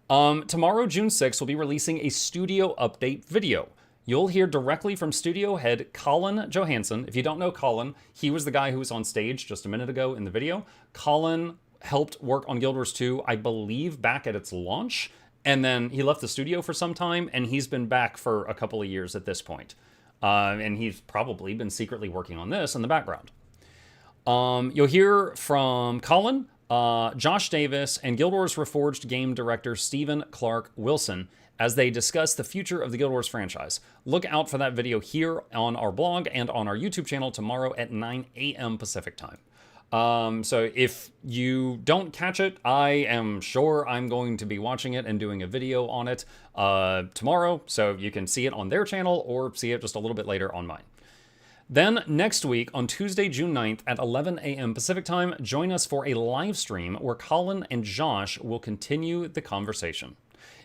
Tomorrow, June 6th, we'll be releasing a studio update video. You'll hear directly from studio head Colin Johansson. If you don't know Colin, he was the guy who was on stage just a minute ago in the video. Colin helped work on Guild Wars 2, I believe, back at its launch, and then he left the studio for some time, and he's been back for a couple of years at this point. And he's probably been secretly working on this in the background. You'll hear from Colin, Josh Davis, and Guild Wars Reforged game director Stephen Clark Wilson as they discuss the future of the Guild Wars franchise. Look out for that video here on our blog and on our YouTube channel tomorrow at 9 a.m. Pacific time. So if you don't catch it, I am sure I'm going to be watching it and doing a video on it tomorrow, so you can see it on their channel or see it just a little bit later on mine. Then next week on Tuesday, June 9th at 11 a.m. Pacific time, join us for a live stream where Colin and Josh will continue the conversation.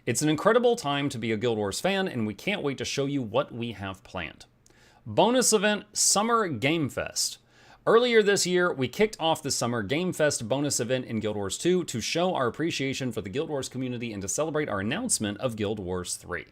It's an incredible time to be a Guild Wars fan, and we can't wait to show you what we have planned. Bonus event, Summer Game Fest. Earlier this year, we kicked off the Summer Game Fest bonus event in Guild Wars 2 to show our appreciation for the Guild Wars community and to celebrate our announcement of Guild Wars 3.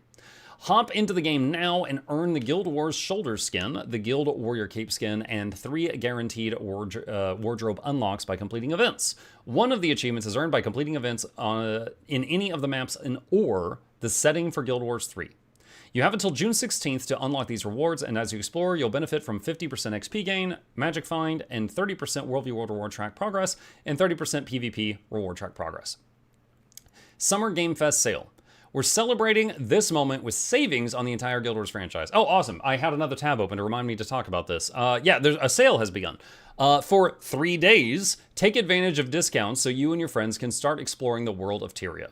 Hop into the game now and earn the Guild Wars shoulder skin, the Guild Warrior cape skin, and 3 guaranteed wardrobe unlocks by completing events. One of the achievements is earned by completing events in any of the maps or the setting for Guild Wars 3. You have until June 16th to unlock these rewards, and as you explore, you'll benefit from 50% XP gain, magic find, and 30% Worldview World Reward Track progress, and 30% PvP Reward Track progress. Summer Game Fest sale. We're celebrating this moment with savings on the entire Guild Wars franchise. Oh, awesome. I had another tab open to remind me to talk about this. Yeah, there's a sale has begun. For 3 days, take advantage of discounts so you and your friends can start exploring the world of Tyria.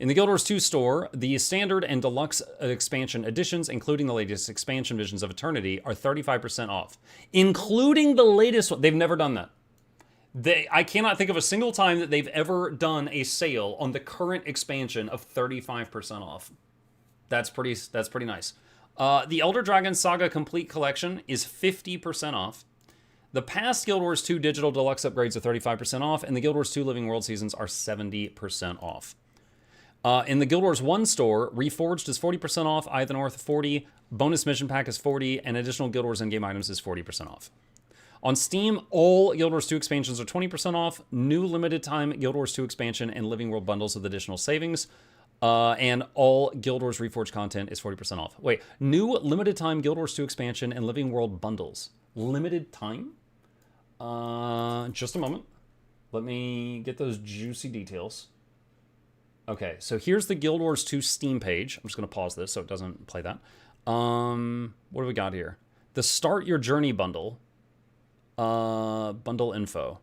In the Guild Wars 2 store, the standard and deluxe expansion editions, including the latest expansion Visions of Eternity, are 35% off. Including the latest one. They've never done that. I cannot think of a single time that they've ever done a sale on the current expansion of 35% off. That's pretty nice. The Elder Dragon Saga Complete Collection is 50% off. The past Guild Wars 2 digital deluxe upgrades are 35% off, and the Guild Wars 2 Living World seasons are 70% off. In the Guild Wars 1 store, Reforged is 40% off, Eye of the North 40%, bonus mission pack is 40%, and additional Guild Wars in-game items is 40% off. On Steam, all Guild Wars 2 expansions are 20% off, new limited time Guild Wars 2 expansion and Living World bundles with additional savings, and all Guild Wars Reforged content is 40% off. Wait, new limited time Guild Wars 2 expansion and Living World bundles. Limited time? Just a moment. Let me get those juicy details. Okay, so here's the Guild Wars 2 Steam page. I'm just going to pause this so it doesn't play that. What do we got here? The Start Your Journey bundle. Bundle info.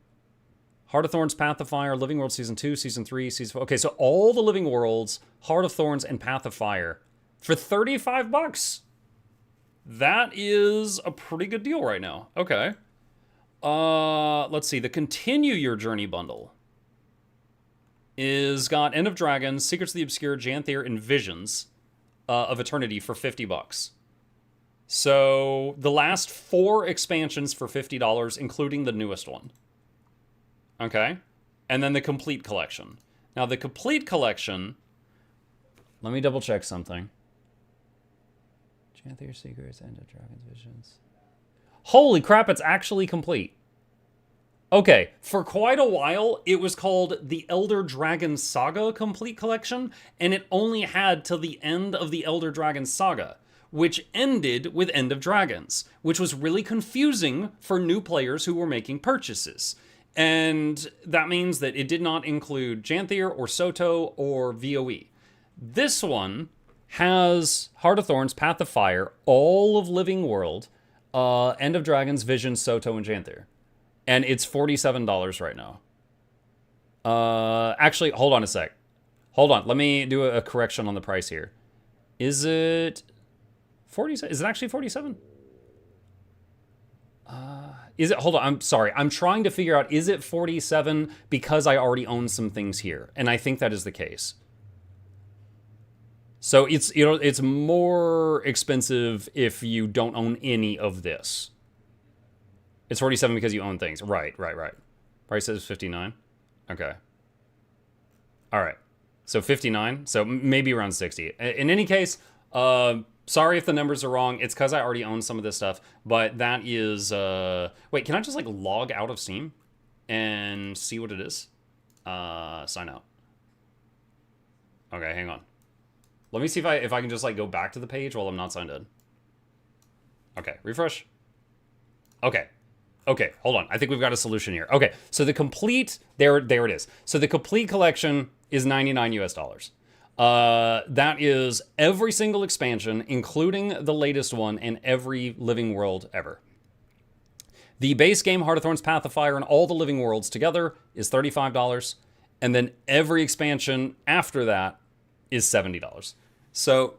Heart of Thorns, Path of Fire, Living World Season 2, Season 3, Season 4. Okay, so all the Living Worlds, Heart of Thorns, and Path of Fire for $35. That is a pretty good deal right now. Okay. Let's see. The Continue Your Journey bundle is got End of Dragons, Secrets of the Obscure, Janthier, and Visions of Eternity for $50. So the last 4 expansions for $50, including the newest one. Okay? And then the Complete Collection. Now the Complete Collection, let me double check something. Janthier, Secrets, End of Dragons, Visions. Holy crap, it's actually complete. Okay, for quite a while, it was called the Elder Dragon Saga Complete Collection, and it only had till the end of the Elder Dragon Saga, which ended with End of Dragons, which was really confusing for new players who were making purchases. And that means that it did not include Janthier or Soto or VOE. This one has Heart of Thorns, Path of Fire, all of Living World, End of Dragons, Vision, Soto, and Janthier. And it's $47 right now. Actually, hold on a sec. Hold on. Let me do a correction on the price here. Is it 47? Is it actually 47? Is it? Hold on. I'm sorry. I'm trying to figure out, is it 47 because I already own some things here? And I think that is the case. So it's more expensive if you don't own any of this. It's 47 because you own things. Right. Price says 59. Okay. All right. So 59. So maybe around 60. In any case, sorry if the numbers are wrong. It's because I already own some of this stuff. But that is... Wait, can I just like log out of Steam and see what it is? Sign out. Okay, hang on. Let me see if I can just like go back to the page while I'm not signed in. Okay, refresh. Okay, hold on. I think we've got a solution here. Okay, so the complete, there it is. So the complete collection is $99 US. That is every single expansion, including the latest one, and every Living World ever. The base game, Heart of Thorns, Path of Fire, and all the Living Worlds together is $35. And then every expansion after that is $70. So,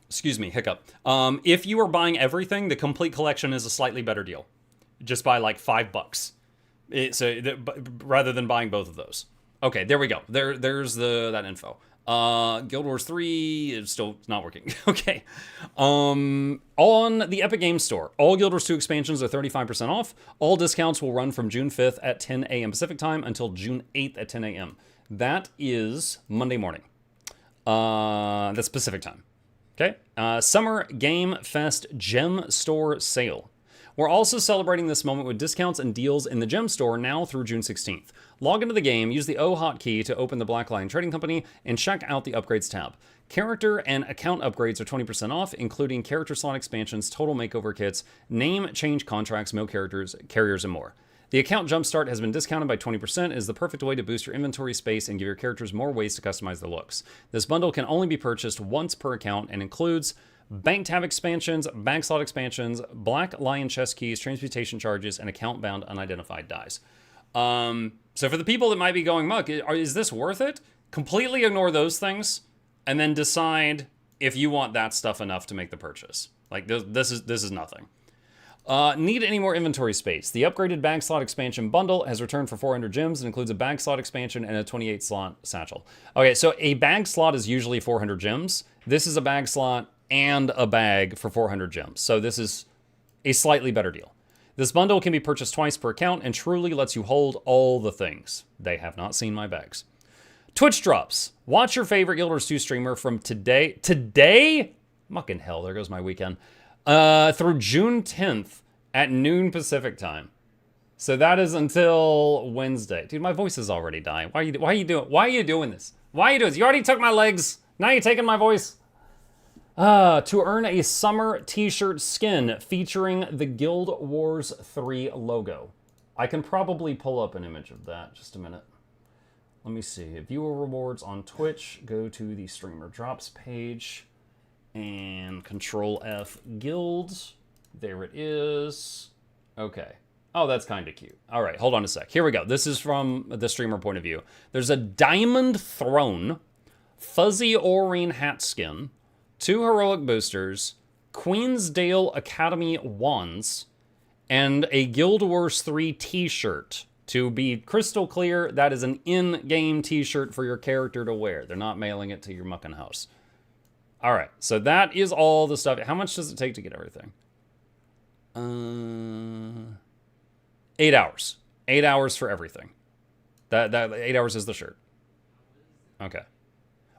excuse me, hiccup. If you are buying everything, the complete collection is a slightly better deal. Just by like $5. Rather than buying both of those. Okay, there we go. There's that info. Guild Wars 3 is still not working. Okay. On the Epic Games Store, all Guild Wars 2 expansions are 35% off. All discounts will run from June 5th at 10 a.m. Pacific time until June 8th at 10 a.m. That is Monday morning. That's Pacific time. Okay. Summer Game Fest Gem Store Sale. We're also celebrating this moment with discounts and deals in the Gem Store now through June 16th. Log into the game, use the O hotkey to open the Black Lion Trading Company, and check out the Upgrades tab. Character and account upgrades are 20% off, including character slot expansions, total makeover kits, name change contracts, mill characters, carriers, and more. The account jumpstart has been discounted by 20% and is the perfect way to boost your inventory space and give your characters more ways to customize their looks. This bundle can only be purchased once per account and includes bank tab expansions, bag slot expansions, Black Lion chest keys, transmutation charges, and account-bound unidentified dies. So for the people that might be going, Muck, is this worth it? Completely ignore those things and then decide if you want that stuff enough to make the purchase. Like, this is nothing. Need any more inventory space? The upgraded bag slot expansion bundle has returned for 400 gems and includes a bag slot expansion and a 28 slot satchel. Okay, so a bag slot is usually 400 gems. This is a bag slot and a bag for 400 gems. So this is a slightly better deal. This bundle can be purchased twice per account and truly lets you hold all the things. They have not seen my bags. Twitch drops. Watch your favorite Guild Wars 2 streamer from today? Mucking hell, there goes my weekend. Through June 10th at noon Pacific time. So that is until Wednesday. Dude, my voice is already dying. Why are you doing this? Why are you doing this? You already took my legs. Now you're taking my voice. To earn a summer t-shirt skin featuring the Guild Wars 3 logo. I can probably pull up an image of that. Just a minute. Let me see. Viewer rewards on Twitch. Go to the streamer drops page. And Control F guilds. There it is. Okay. Oh, that's kind of cute. All right, hold on a sec. Here we go. This is from the streamer point of view. There's a Diamond Throne, Fuzzy Aurine hat skin, 2 heroic boosters, Queensdale Academy wands, and a Guild Wars 3 t-shirt. To be crystal clear, that is an in-game t-shirt for your character to wear. They're not mailing it to your mucking house. All right, so that is all the stuff. How much does it take to get everything? 8 hours. 8 hours for everything. That 8 hours is the shirt. Okay.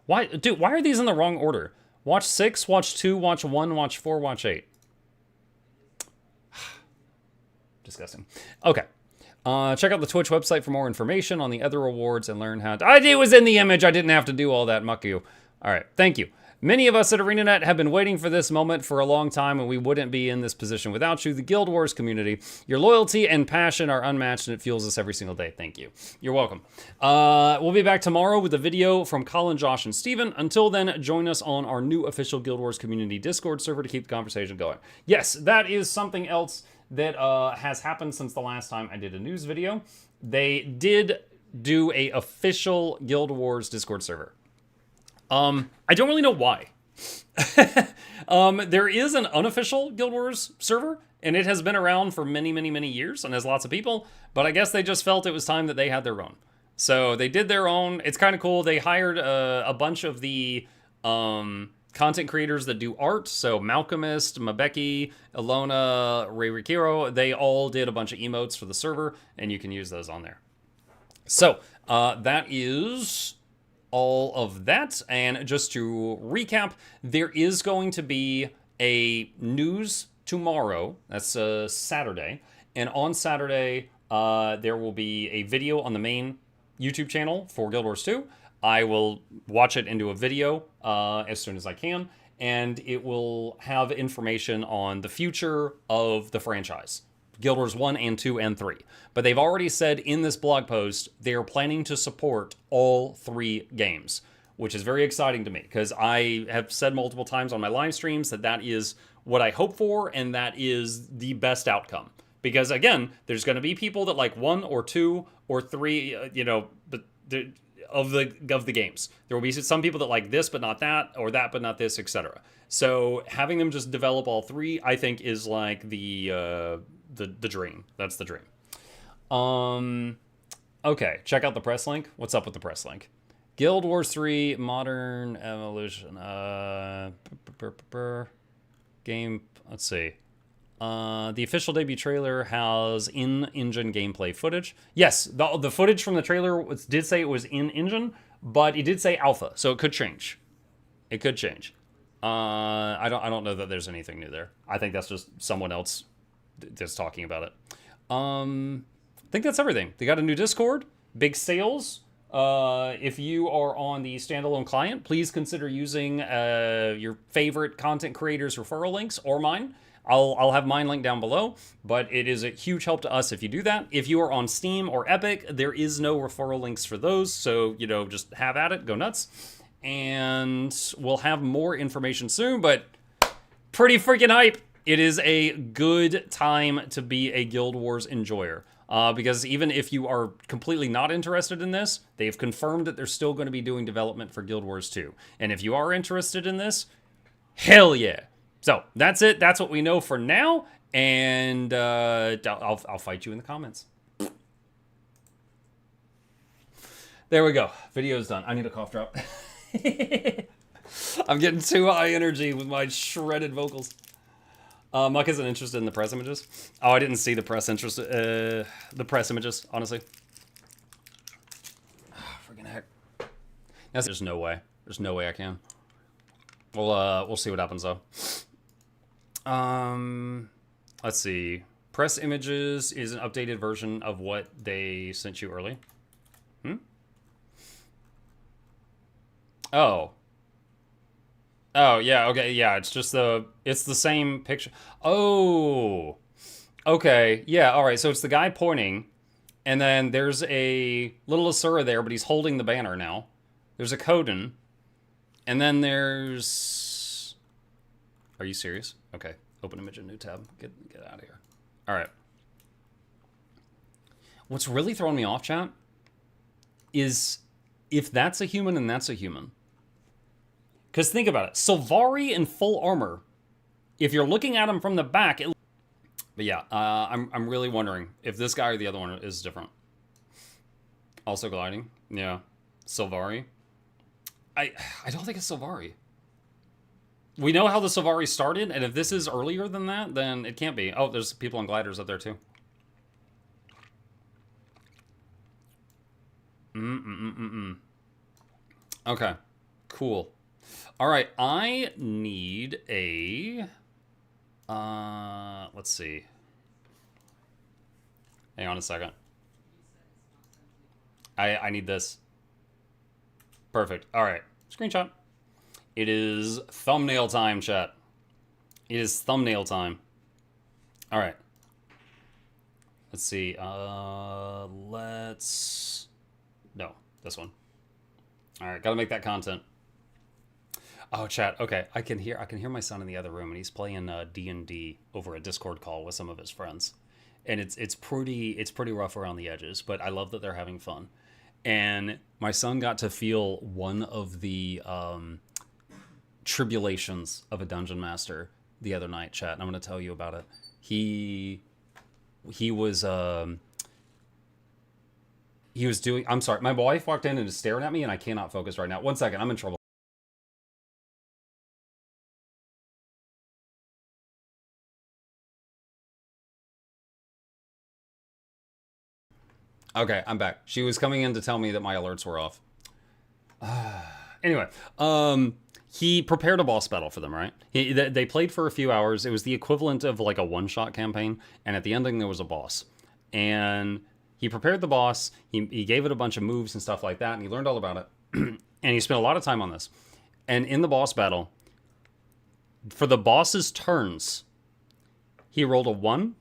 Why, dude? Why are these in the wrong order? Watch 6, watch 2, watch 1, watch 4, watch 8. Disgusting. Okay. Check out the Twitch website for more information on the other rewards and learn how to... It was in the image. I didn't have to do all that. Muck you. All right. Thank you. Many of us at ArenaNet have been waiting for this moment for a long time, and we wouldn't be in this position without you, the Guild Wars community. Your loyalty and passion are unmatched, and it fuels us every single day. Thank you. You're welcome. We'll be back tomorrow with a video from Colin, Josh, and Steven. Until then, join us on our new official Guild Wars community Discord server to keep the conversation going. Yes, that is something else that has happened since the last time I did a news video. They did do a official Guild Wars Discord server. I don't really know why. There is an unofficial Guild Wars server, and it has been around for many, many, many years and has lots of people, but I guess they just felt it was time that they had their own. So they did their own. It's kind of cool. They hired a bunch of the content creators that do art. So Malcolmist, Mabeki, Ilona, Ray Rikiro, they all did a bunch of emotes for the server, and you can use those on there. So that is... all of that, and just to recap, there is going to be a news tomorrow. That's Saturday, and on Saturday there will be a video on the main YouTube channel for Guild Wars 2. I will watch it into a video as soon as I can, and it will have information on the future of the franchise. Guild Wars 1 and 2 and 3. But they've already said in this blog post they are planning to support all 3 games, which is very exciting to me because I have said multiple times on my live streams that that is what I hope for and that is the best outcome. Because again, there's going to be people that like 1 or 2 or 3, of the games. There will be some people that like this but not that, or that but not this, etc. So having them just develop all 3, I think, is like the dream. That's the dream. Okay, check out the press link. What's up with the press link? Guild Wars 3 Modern Evolution. Game. Let's see. The official debut trailer has in-engine gameplay footage. Yes, the footage from the trailer did say it was in-engine, but it did say alpha, so it could change. It could change. I don't know that there's anything new there. I think that's just someone else just talking about it. I think that's everything. They got a new Discord, big sales. If you are on the standalone client, please consider using your favorite content creators' referral links or mine. I'll have mine linked down below, but it is a huge help to us if you do that. If you are on Steam or Epic, there is no referral links for those, so, you know, just have at it, go nuts. And we'll have more information soon, but pretty freaking hype. It is a good time to be a Guild Wars enjoyer. Because even if you are completely not interested in this, they've confirmed that they're still going to be doing development for Guild Wars 2. And if you are interested in this, hell yeah. So that's it. That's what we know for now. And I'll fight you in the comments. There we go. Video's done. I need a cough drop. I'm getting too high energy with my shredded vocals. Muck isn't interested in the press images. Oh, I didn't see the press images, honestly. Oh, freaking heck. There's no way. There's no way I can. We'll see what happens though. Let's see. Press images is an updated version of what they sent you early. Oh. Oh, yeah, okay, yeah, it's the same picture. Oh, okay, yeah, all right, so it's the guy pointing, and then there's a little Asura there, but he's holding the banner now. There's a Coden, and then there's... Are you serious? Okay, open image in new tab. Get out of here. All right. What's really throwing me off, chat, is if that's a human and that's a human. Because think about it. Sylvari in full armor. If you're looking at him from the back... But yeah, I'm really wondering if this guy or the other one is different. Also gliding. Yeah. Sylvari. I don't think it's Sylvari. We know how the Sylvari started, and if this is earlier than that, then it can't be. Oh, there's people on gliders up there too. Okay. Cool. All right, I need a... let's see. Hang on a second. I need this. Perfect. All right, screenshot. It is thumbnail time, chat. It is thumbnail time. All right. Let's see. Let's... No, this one. All right, gotta make that content. Oh, chat. Okay, I can hear my son in the other room, and he's playing D&D over a Discord call with some of his friends, and it's pretty rough around the edges. But I love that they're having fun, and my son got to feel one of the tribulations of a dungeon master the other night, chat. And I'm going to tell you about it. He was doing. I'm sorry, my wife walked in and is staring at me, and I cannot focus right now. 1 second, I'm in trouble. Okay, I'm back. She was coming in to tell me that my alerts were off. Anyway, he prepared a boss battle for them, right? They played for a few hours. It was the equivalent of like a one-shot campaign, and at the ending there was a boss. And he prepared the boss, he gave it a bunch of moves and stuff like that, and he learned all about it. And he spent a lot of time on this. And in the boss battle, for the boss's turns, he rolled a 1,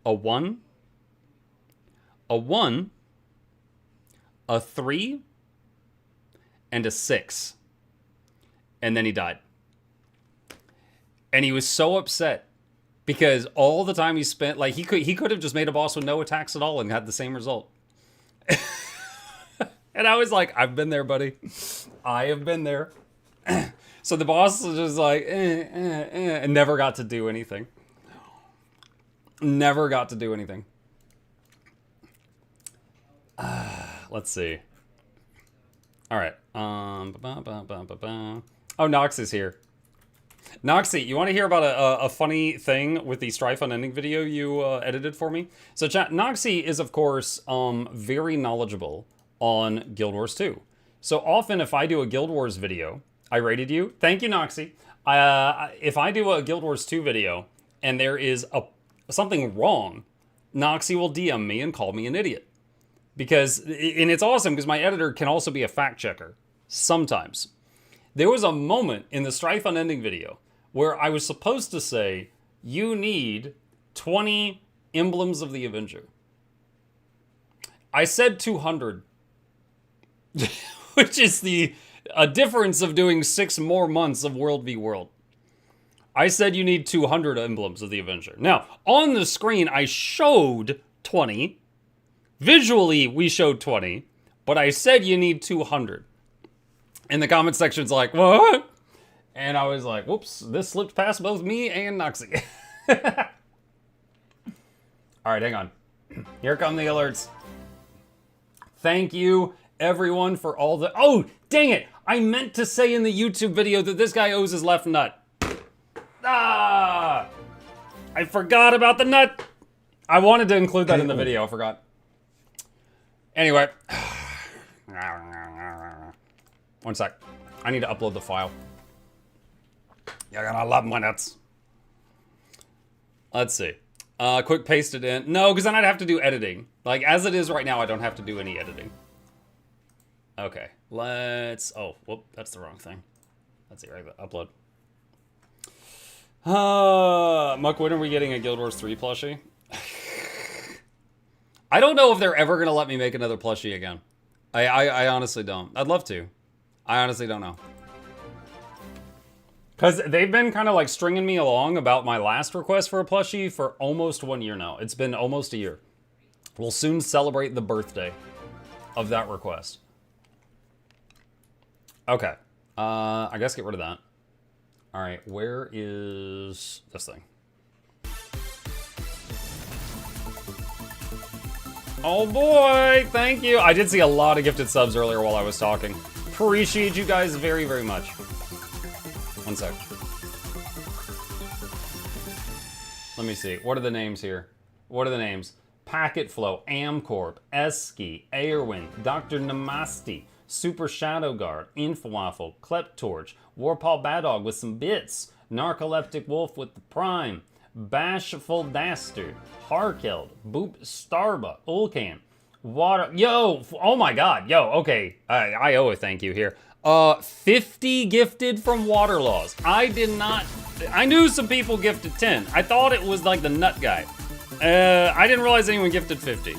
a 1, a 1, a 3, and a 6. And then he died. And he was so upset because all the time he spent, like he could have just made a boss with no attacks at all and had the same result. And I was like, I've been there, buddy. I have been there. So the boss was just like, and never got to do anything. Never got to do anything. Let's see. All right. Oh, Nox is here. Noxxi, you want to hear about a funny thing with the Strife Unending video you edited for me? So, chat, Noxxi is, of course, very knowledgeable on Guild Wars 2. So often, if I do a Guild Wars video, I rated you. Thank you, Noxxi. If I do a Guild Wars 2 video and there is something wrong, Noxxi will DM me and call me an idiot. And it's awesome because my editor can also be a fact checker sometimes. There was a moment in the Strife Unending video where I was supposed to say, you need 20 emblems of the Avenger. I said 200, which is a difference of doing 6 more months of World v. World. I said you need 200 emblems of the Avenger. Now, on the screen, I showed 20. Visually, we showed 20, but I said you need 200. And the comment section's like, what? And I was like, whoops, this slipped past both me and Noxxi. All right, hang on. Here come the alerts. Thank you, everyone, for all the... Oh, dang it! I meant to say in the YouTube video that this guy owes his left nut. Ah! I forgot about the nut! I wanted to include that in the video, I forgot. Anyway. One sec. I need to upload the file. You're gonna love my nuts. Let's see. Quick paste it in. No, because then I'd have to do editing. Like, as it is right now, I don't have to do any editing. Okay, let's... Oh, whoop, that's the wrong thing. Let's see, right, upload. Muck, when are we getting a Guild Wars 3 plushie? I don't know if they're ever going to let me make another plushie again. I honestly don't. I'd love to. I honestly don't know. Because they've been kind of like stringing me along about my last request for a plushie for almost 1 year now. It's been almost a year. We'll soon celebrate the birthday of that request. Okay. I guess get rid of that. All right, where is this thing? Oh boy, thank you. I did see a lot of gifted subs earlier while I was talking. Appreciate you guys very, very much. One sec. Let me see. What are the names here? What are the names? Packet Flow, Amcorp, Eski, Airwind, Dr. Namasti, Super Shadow Guard, Infowaffle, Kleptorch, Warpaw Badog with some bits, Narcoleptic Wolf with the Prime, Bashful Dastard, Harkeld, Boop Starbuck, Ulcan, Water... Yo! Oh my god, yo, okay. I owe a thank you here. 50 gifted from Waterlaws. I did not... I knew some people gifted 10. I thought it was like the nut guy. I didn't realize anyone gifted 50.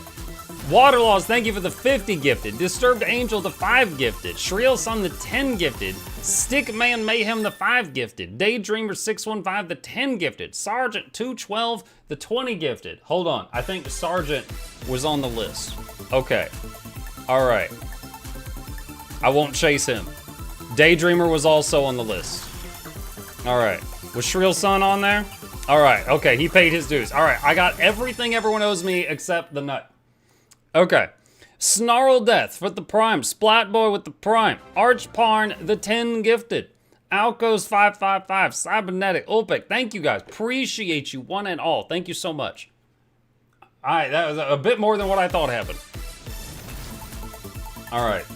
Waterlaws, thank you for the 50 gifted. Disturbed Angel, the 5 gifted. Shriel Sun, the 10 gifted. Stickman Mayhem, the 5 gifted. Daydreamer 615, the 10 gifted. Sergeant 212, the 20 gifted. Hold on, I think Sergeant was on the list. Okay, all right. I won't chase him. Daydreamer was also on the list. All right, was Shriel Sun on there? All right, okay, he paid his dues. All right, I got everything everyone owes me except the nut. Okay. Snarl Death with the Prime. Splat Boy with the Prime. Archparn, the 10 gifted. Alcos 555. Cybernetic. Ulpic. Thank you guys. Appreciate you one and all. Thank you so much. Alright, that was a bit more than what I thought happened. Alright.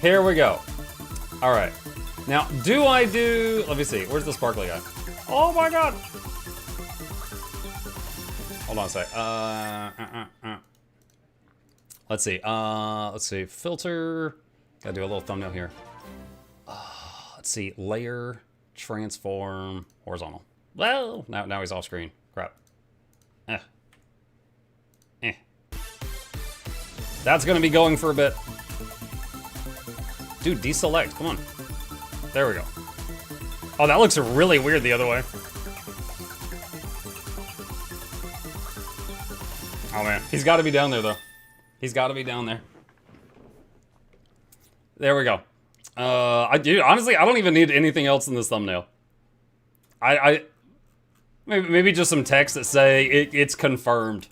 Here we go. Alright. Now, let me see. Where's the sparkly guy? Oh my god! Hold on a sec. Let's see. Let's see. Filter. Gotta do a little thumbnail here. Let's see. Layer, transform, horizontal. Well, now he's off screen. Crap. That's gonna be going for a bit. Dude, deselect. Come on. There we go. Oh, that looks really weird the other way. Oh man, he's got to be down there though. He's got to be down there. There we go. Dude, honestly, I don't even need anything else in this thumbnail. Maybe just some text that say it's confirmed.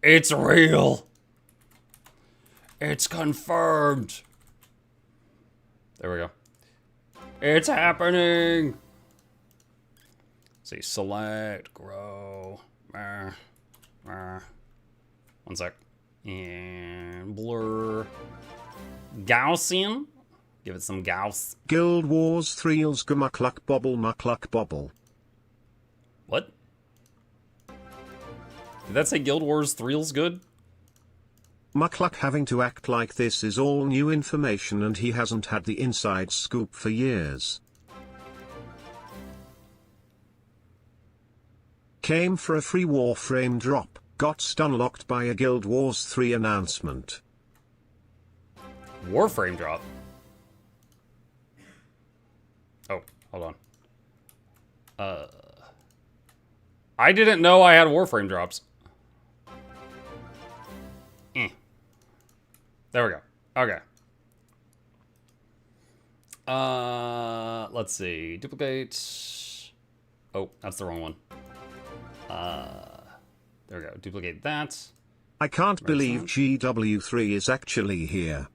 It's real. It's confirmed. There we go. It's happening. Let's see, select, grow. One sec. And blur. Gaussian. Give it some Gauss. Guild Wars 3's Mukluk Bobble. What? Did that say Guild Wars 3's good? Mukluk having to act like this is all new information and he hasn't had the inside scoop for years. Came for a free Warframe drop, got stunlocked by a Guild Wars 3 announcement. Warframe drop? Oh, hold on. I didn't know I had Warframe drops. There we go. Okay. Let's see. Duplicate. Oh, that's the wrong one. There we go. Duplicate that. I can't believe GW3 is actually here.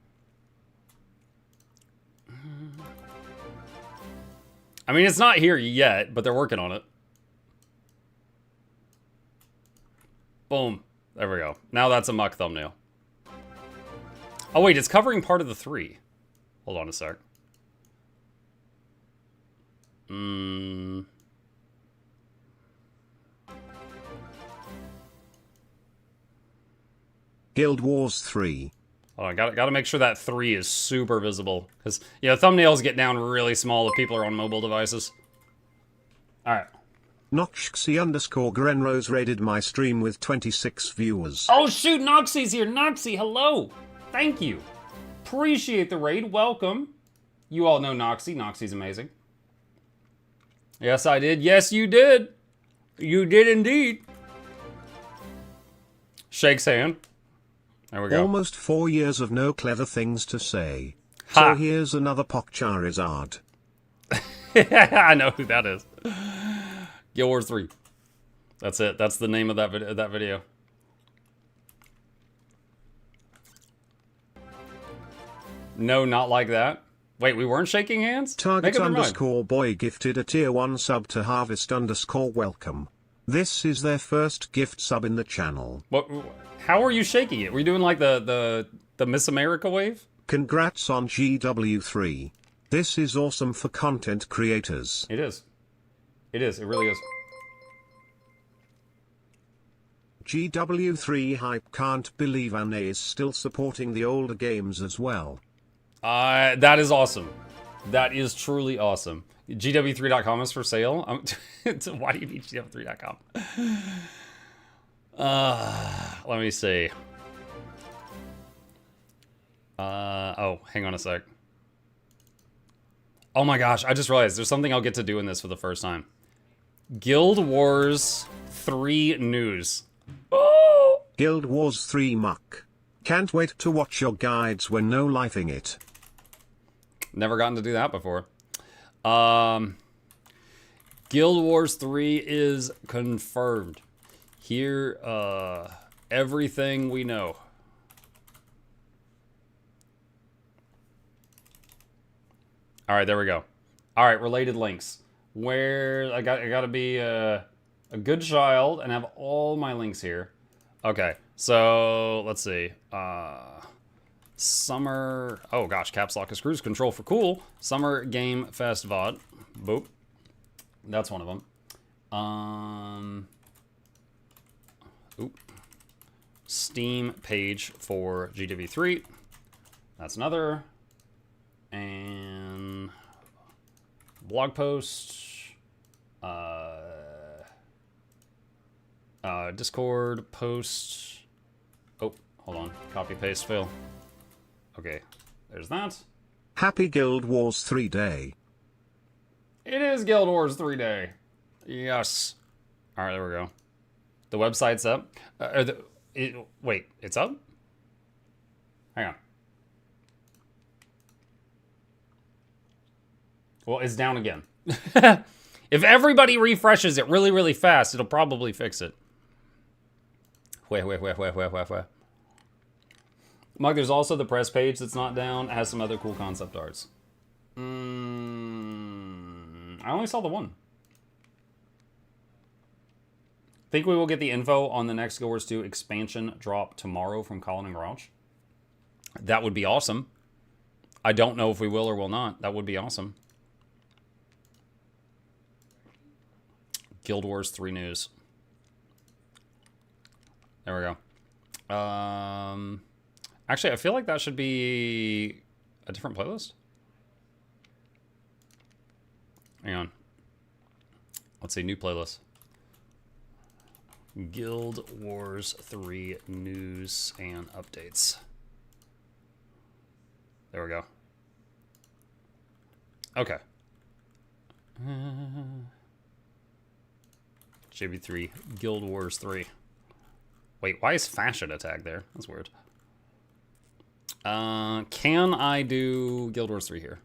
I mean, it's not here yet, but they're working on it. Boom. There we go. Now that's a muck thumbnail. Oh, wait, it's covering part of the 3. Hold on a sec. Guild Wars 3. Oh, I gotta make sure that 3 is super visible. Because, yeah, thumbnails get down really small if people are on mobile devices. Alright. Noxxi_Grenrose raided my stream with 26 viewers. Oh, shoot, Noxxi's here. Noxxi, hello. Thank you. Appreciate the raid. Welcome. You all know Noxxi. Noxxi's amazing. Yes, I did. Yes, you did. You did indeed. Shakes hand. There we go. Almost 4 years of no clever things to say. Ha. So here's another Pokcharizard. I know who that is. Guild Wars 3. That's it. That's the name of that video. No, not like that. Wait, we weren't shaking hands? Target_boy gifted a tier 1 sub to Harvest_welcome. This is their first gift sub in the channel. What? How are you shaking it? Were you doing like the Miss America wave? Congrats on GW3. This is awesome for content creators. It is. It is. It really is. GW3 hype, can't believe Anne is still supporting the older games as well. That is awesome. That is truly awesome. GW3.com is for sale. Why do you need GW3.com? Let me see. Oh, hang on a sec. Oh my gosh, I just realized there's something I'll get to do in this for the first time. Guild Wars 3 news. Oh! Guild Wars 3 muck. Can't wait to watch your guides when no lifing it. Never gotten to do that before. Guild Wars 3 is confirmed. Here, everything we know. All right, there we go. All right, related links. Where I gotta be a good child and have all my links here. Okay, so let's see. Summer. Oh gosh, caps lock is cruise control for cool. Summer Game Fest VOD. Boop. That's one of them. Oop. Steam page for GW3. That's another. And blog post. Discord post. Oh, hold on. Copy paste fail. Okay, there's that. Happy Guild Wars 3 Day. It is Guild Wars 3 Day. Yes. All right, there we go. The website's up. Wait, it's up? Hang on. Well, it's down again. If everybody refreshes it really, really fast, it'll probably fix it. Wait. Mike, there's also the press page that's not down. It has some other cool concept arts. I only saw the one. Think we will get the info on the next Guild Wars 2 expansion drop tomorrow from Colin and Grouch? That would be awesome. I don't know if we will or will not. That would be awesome. Guild Wars 3 news. There we go. Actually, I feel like that should be a different playlist. Hang on. Let's see, new playlist. Guild Wars 3 news and updates. There we go. Okay. GW3, Guild Wars 3. Wait, why is fashion a tag there? That's weird. Can I do Guild Wars 3 here?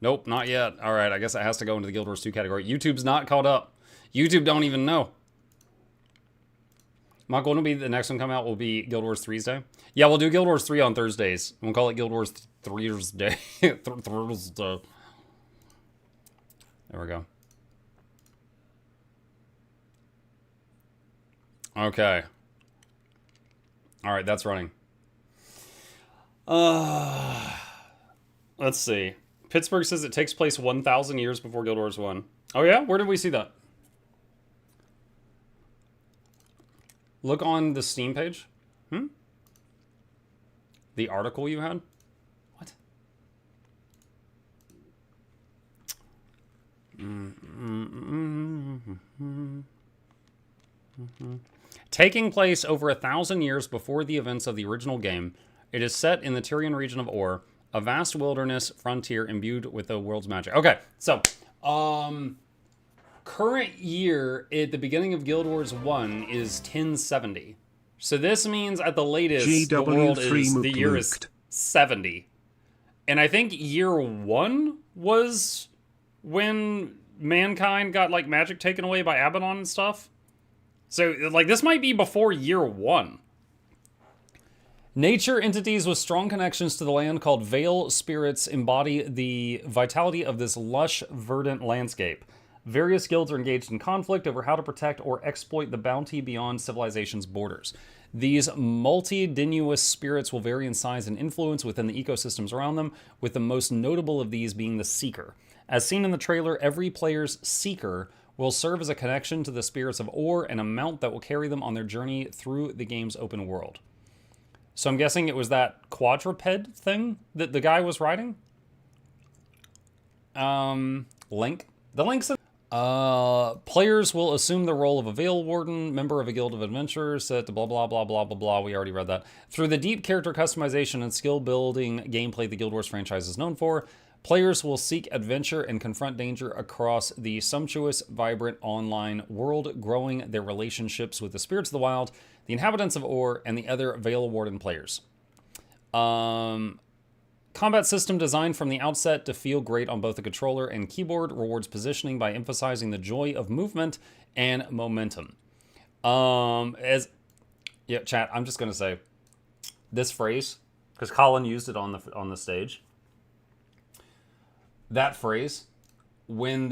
Nope, not yet. All right, I guess it has to go into the Guild Wars 2 category. YouTube's not caught up. YouTube don't even know. Mark, when will be the next one come out? Will be Guild Wars 3's day? Yeah, we'll do Guild Wars 3 on Thursdays. We'll call it Guild Wars 3's day. Thursday. There we go. Okay. All right, that's running. Let's see. Pittsburgh says it takes place 1,000 years before Guild Wars 1. Oh yeah? Where did we see that? Look on the Steam page. The article you had? What? Taking place over 1,000 years before the events of the original game, it is set in the Tyrian region of Or, a vast wilderness frontier imbued with the world's magic. Okay, so, current year at the beginning of Guild Wars 1 is 1070. So this means at the latest, the world is, the year is 70. And I think year 1 was when mankind got, like, magic taken away by Abaddon and stuff. So, like, this might be before year 1. Nature entities with strong connections to the land called Vale spirits embody the vitality of this lush, verdant landscape. Various guilds are engaged in conflict over how to protect or exploit the bounty beyond civilization's borders. These multitudinous spirits will vary in size and influence within the ecosystems around them, with the most notable of these being the Seeker. As seen in the trailer, every player's Seeker will serve as a connection to the spirits of Or and a mount that will carry them on their journey through the game's open world. So I'm guessing it was that quadruped thing that the guy was riding? Link. The link's players will assume the role of a Veil Warden, member of a guild of adventurers, set to blah, blah, blah, blah, blah, blah. We already read that. Through the deep character customization and skill-building gameplay the Guild Wars franchise is known for, players will seek adventure and confront danger across the sumptuous, vibrant online world, growing their relationships with the spirits of the wild, the inhabitants of Or, and the other Veil Warden players. Combat system designed from the outset to feel great on both the controller and keyboard, rewards positioning by emphasizing the joy of movement and momentum. Yeah, chat, I'm just gonna say this phrase, because Colin used it on the stage. That phrase, when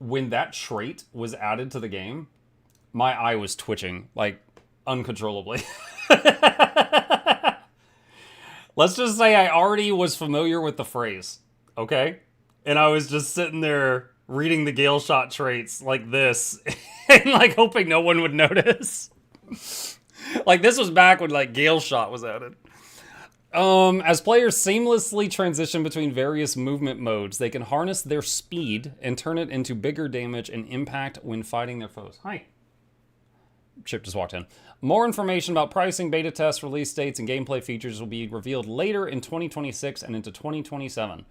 that trait was added to the game, my eye was twitching, like, uncontrollably. Let's just say I already was familiar with the phrase, okay? And I was just sitting there reading the Gale Shot traits like this, and, like, hoping no one would notice. Like, this was back when, like, Gale Shot was added. As players seamlessly transition between various movement modes, they can harness their speed and turn it into bigger damage and impact when fighting their foes. Hi. Chip just walked in. More information about pricing, beta tests, release dates, and gameplay features will be revealed later in 2026 and into 2027.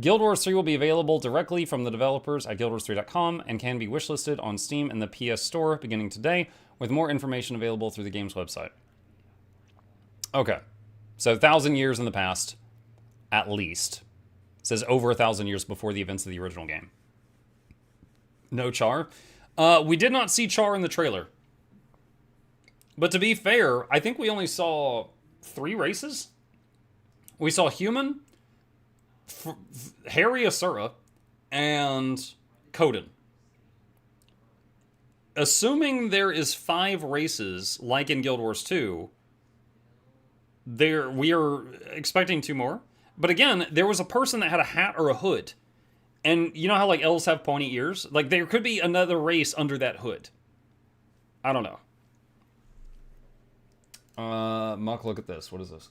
Guild Wars 3 will be available directly from the developers at guildwars3.com and can be wishlisted on Steam and the PS Store beginning today, with more information available through the game's website. Okay. So 1,000 years in the past, at least. It says over 1,000 years before the events of the original game. No Char. We did not see Char in the trailer. But to be fair, I think we only saw 3 races. We saw human, Harry Asura, and Coden. Assuming there is 5 races, like in Guild Wars 2, we are expecting 2 more. But again, there was a person that had a hat or a hood. And you know how like elves have pointy ears? Like there could be another race under that hood. I don't know. Muck, look at this. What is this?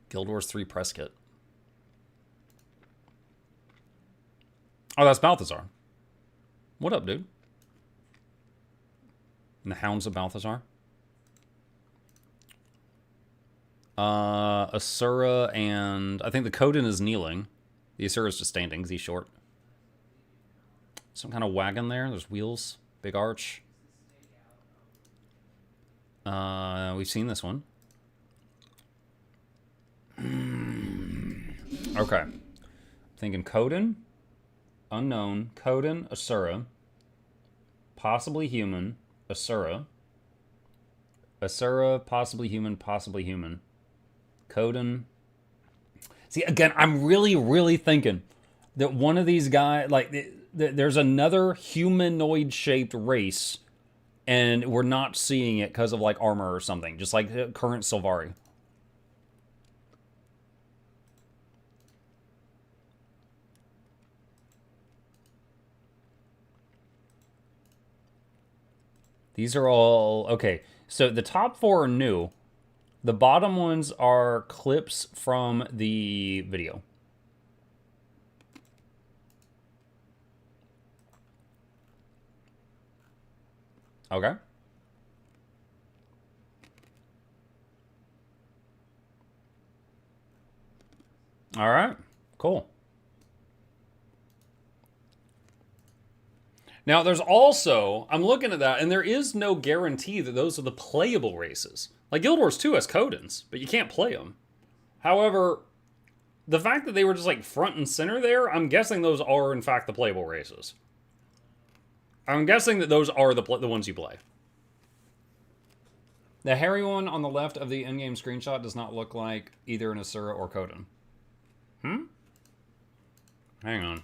Guild Wars 3 press kit. Oh, that's Balthazar. What up, dude? And the Hounds of Balthazar. Asura and... I think the Coden is kneeling. The Asura is just standing because he's short. Some kind of wagon there. There's wheels. Big arch. We've seen this one. Okay. Thinking Coden. Unknown. Coden. Asura. Possibly human. Asura. Asura. Possibly human. Possibly human. Coden. See, again, I'm really thinking that one of these guys, like, there's another humanoid-shaped race, and we're not seeing it because of, like, armor or something, just like current Sylvari. These are all... Okay, so the top 4 are new. The bottom ones are clips from the video. Okay. All right. Cool. Now, there's also... I'm looking at that, and there is no guarantee that those are the playable races. Like, Guild Wars 2 has Codens, but you can't play them. However, the fact that they were just, like, front and center there, I'm guessing those are, in fact, the playable races. I'm guessing that those are the ones you play. The hairy one on the left of the in-game screenshot does not look like either an Asura or Coden. Hang on.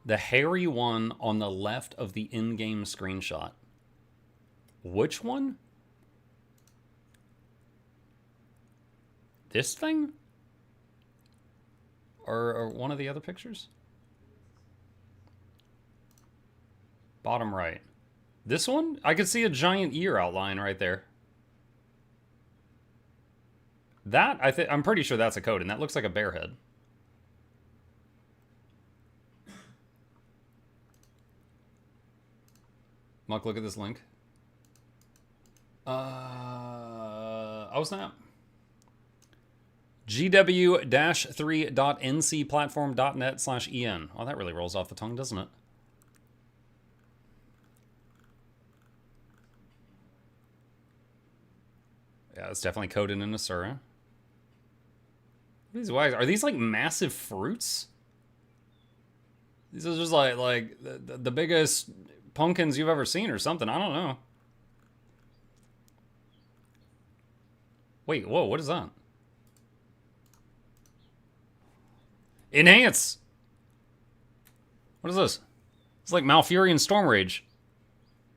The hairy one on the left of the in-game screenshot. Which one? This thing? Or one of the other pictures? Bottom right. This one? I could see a giant ear outline right there. That, I'm pretty sure that's a Coden. That looks like a bear head. Muck, look at this link. Oh snap. GW3.ncplatform.net/en. Oh, that really rolls off the tongue, doesn't it? Yeah, it's definitely Coden and Asura. These wise are these like massive fruits? These are just like the biggest pumpkins you've ever seen or something. I don't know. Wait, whoa, what is that? Enhance! What is this? It's like Malfurion Stormrage.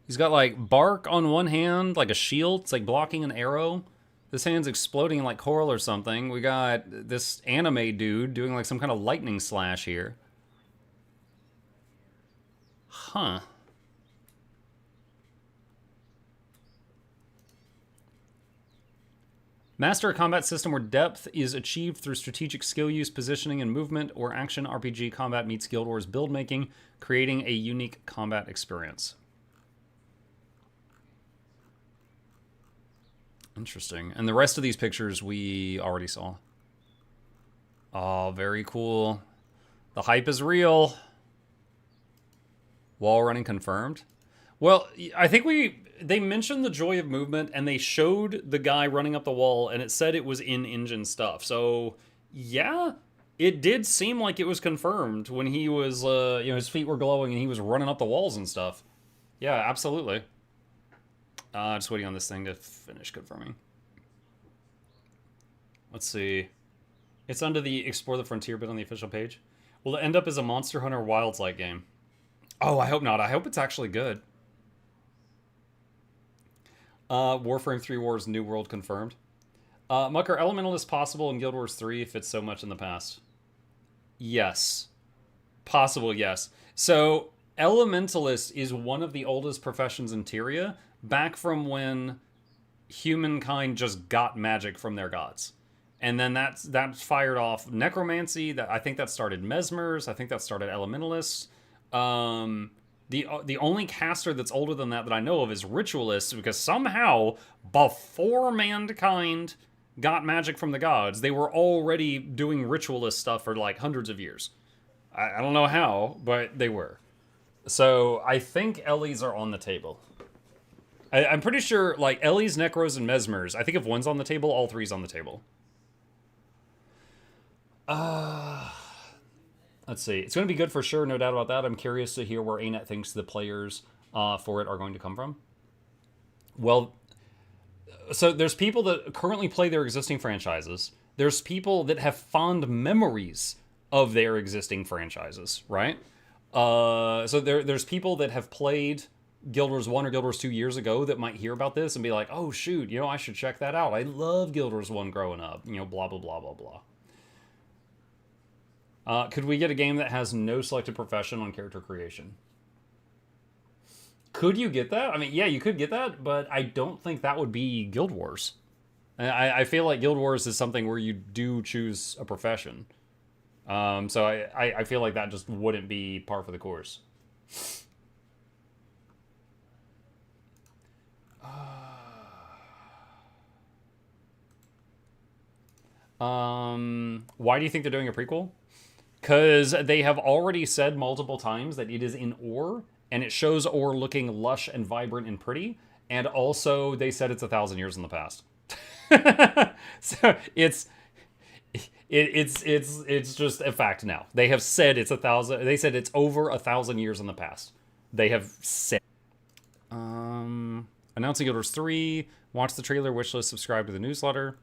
He's got like bark on one hand, like a shield. It's like blocking an arrow. This hand's exploding like coral or something. We got this anime dude doing like some kind of lightning slash here. Huh. Master a combat system where depth is achieved through strategic skill use, positioning, and movement, or action RPG combat meets Guild Wars build making, creating a unique combat experience. Interesting. And the rest of these pictures we already saw. Oh, very cool. The hype is real. Wall running confirmed. Well, I think they mentioned the joy of movement, and they showed the guy running up the wall, and it said it was in-engine stuff. So, yeah, it did seem like it was confirmed when he was, his feet were glowing and he was running up the walls and stuff. Yeah, absolutely. Just waiting on this thing to finish confirming. Let's see. It's under the Explore the Frontier bit on the official page. Will it end up as a Monster Hunter Wilds-like game? Oh, I hope not. I hope it's actually good. Warframe 3 Wars New World confirmed. Muck, are Elementalists possible in Guild Wars 3 if it's so much in the past? Yes. Possible, yes. So, Elementalist is one of the oldest professions in Tyria, back from when humankind just got magic from their gods. And then that fired off necromancy. I think that started Mesmers. I think that started Elementalists. The only caster that's older than that I know of is Ritualists, because somehow, before mankind got magic from the gods, they were already doing Ritualist stuff for like hundreds of years. I don't know how, but they were. So I think Ellie's are on the table. I'm pretty sure, like, Ellie's, Necros, and Mesmers, I think if one's on the table, all three's on the table. Let's see. It's going to be good for sure, no doubt about that. I'm curious to hear where ANET thinks the players for it are going to come from. Well, so there's people that currently play their existing franchises. There's people that have fond memories of their existing franchises, right? So there's people that have played Guild Wars 1 or Guild Wars 2 years ago that might hear about this and be like, oh, shoot, I should check that out. I love Guild Wars 1 growing up, blah, blah, blah, blah, blah. Could we get a game that has no selected profession on character creation? Could you get that? I mean, yeah, you could get that, but I don't think that would be Guild Wars. I feel like Guild Wars is something where you do choose a profession. So I feel like that just wouldn't be par for the course. Why do you think they're doing a prequel? Because they have already said multiple times that it is in ore, and it shows ore looking lush and vibrant and pretty, and also they said it's 1,000 years in the past. So it's just a fact now. They have said it's 1,000. They said it's over 1,000 years in the past. They have said. Announcing Guild Wars 3. Watch the trailer, wishlist, subscribe to the newsletter.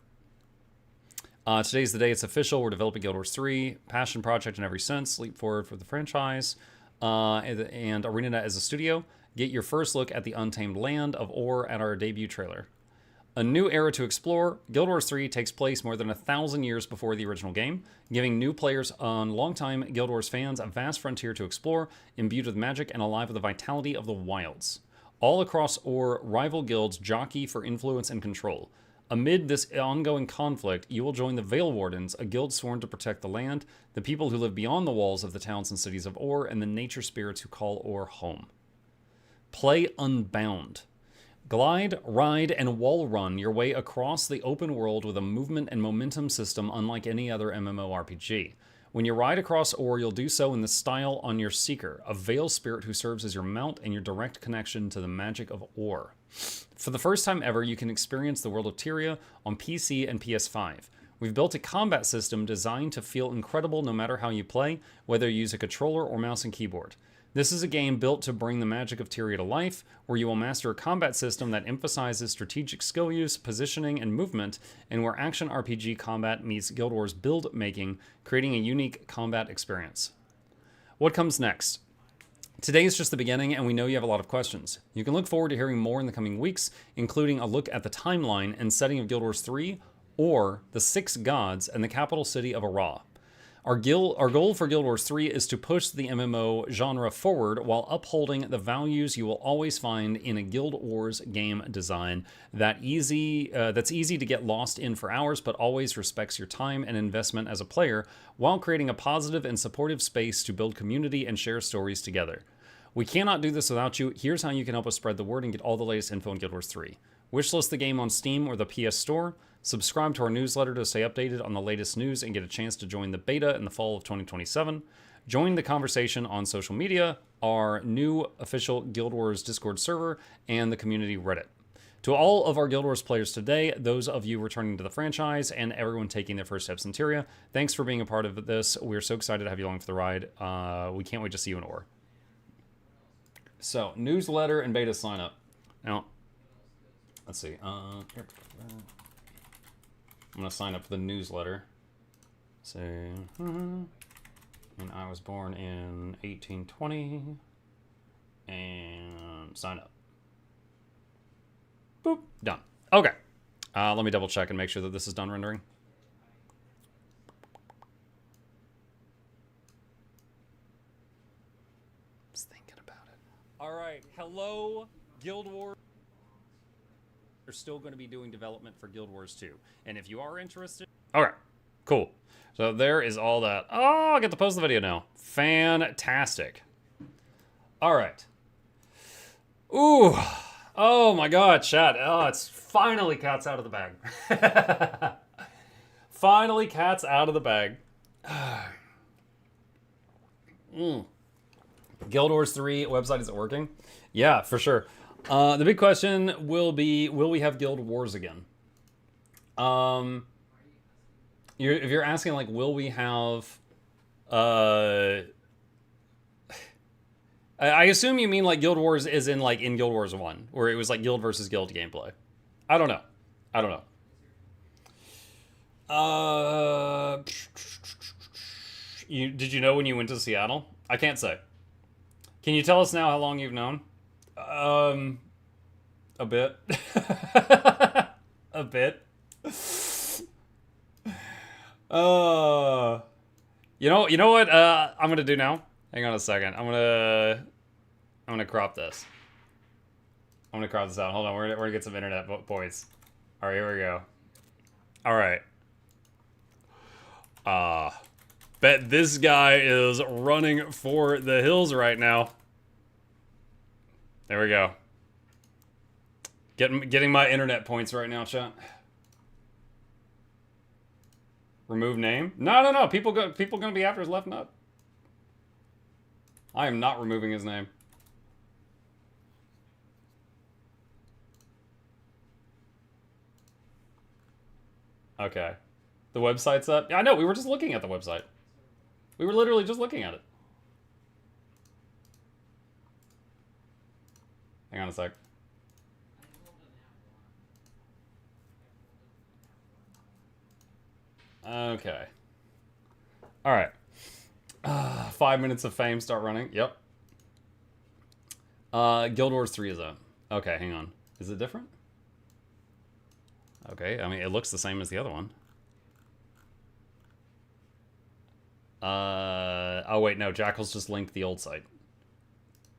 Today's the day it's official. We're developing Guild Wars 3. Passion project in every sense. Leap forward for the franchise. And ArenaNet as a studio. Get your first look at the untamed land of Ore at our debut trailer. A new era to explore. Guild Wars 3 takes place more than 1,000 years before the original game, giving new players and longtime Guild Wars fans a vast frontier to explore, imbued with magic and alive with the vitality of the wilds. All across Ore, rival guilds jockey for influence and control. Amid this ongoing conflict, you will join the Veil Wardens, a guild sworn to protect the land, the people who live beyond the walls of the towns and cities of Ore, and the nature spirits who call Ore home. Play Unbound. Glide, ride, and wall run your way across the open world with a movement and momentum system unlike any other MMORPG. When you ride across Ore, you'll do so in the style on your Seeker, a Veil spirit who serves as your mount and your direct connection to the magic of Ore. For the first time ever, you can experience the world of Tyria on PC and PS5. We've built a combat system designed to feel incredible no matter how you play, whether you use a controller or mouse and keyboard. This is a game built to bring the magic of Tyria to life, where you will master a combat system that emphasizes strategic skill use, positioning, and movement, and where action RPG combat meets Guild Wars build making, creating a unique combat experience. What comes next? Today is just the beginning, and we know you have a lot of questions. You can look forward to hearing more in the coming weeks, including a look at the timeline and setting of Guild Wars 3, or the 6 gods and the capital city of Ara. Our goal for Guild Wars 3 is to push the MMO genre forward while upholding the values you will always find in a Guild Wars game design that's easy to get lost in for hours, but always respects your time and investment as a player, while creating a positive and supportive space to build community and share stories together. We cannot do this without you. Here's how you can help us spread the word and get all the latest info on Guild Wars 3. Wishlist the game on Steam or the PS Store. Subscribe to our newsletter to stay updated on the latest news and get a chance to join the beta in the fall of 2027. Join the conversation on social media. our new official Guild Wars Discord server and the community Reddit. To all of our Guild Wars players today, those of you returning to the franchise, and everyone taking their first steps in Tyria, thanks for being a part of this. We're so excited to have you along for the ride. We can't wait to see you in Ore. So, newsletter and beta sign up. Now, let's see. I'm going to sign up for the newsletter. So, and I was born in 1820. And sign up. Boop. Done. Okay. Let me double check and make sure that this is done rendering. Just thinking about it. All right. Hello, Guild Wars. We're still going to be doing development for Guild Wars 2. And if you are interested... Okay. Cool. So there is all that. Oh, I get to post the video now. Fantastic. All right. Ooh. Oh my god, chat. Oh, it's finally cat's out of the bag. Finally cat's out of the bag. Guild Wars 3 website, is it working? Yeah, for sure. The big question will be, will we have Guild Wars again? If you're asking, like, will we have... I assume you mean like Guild Wars is in like in Guild Wars 1, where it was like guild versus guild gameplay. I don't know. I don't know. Did you know when you went to Seattle? I can't say. Can you tell us now how long you've known? A bit. A bit. You know what I'm gonna do now? Hang on a second. I'm gonna crop this. I'm gonna crop this out. Hold on, we're gonna get some internet points. All right, here we go. All right. Bet this guy is running for the hills right now. There we go. Getting my internet points right now, chat. Remove name? No. People gonna be after his left nut. I am not removing his name. Okay. The website's up? Yeah, I know, we were just looking at the website. We were literally just looking at it. Hang on a sec. Okay. Alright. 5 minutes of fame start running. Yep. Guild Wars 3 is up. Okay, hang on. Is it different? Okay, I mean, it looks the same as the other one. Oh wait, no, Jackal's just linked the old site.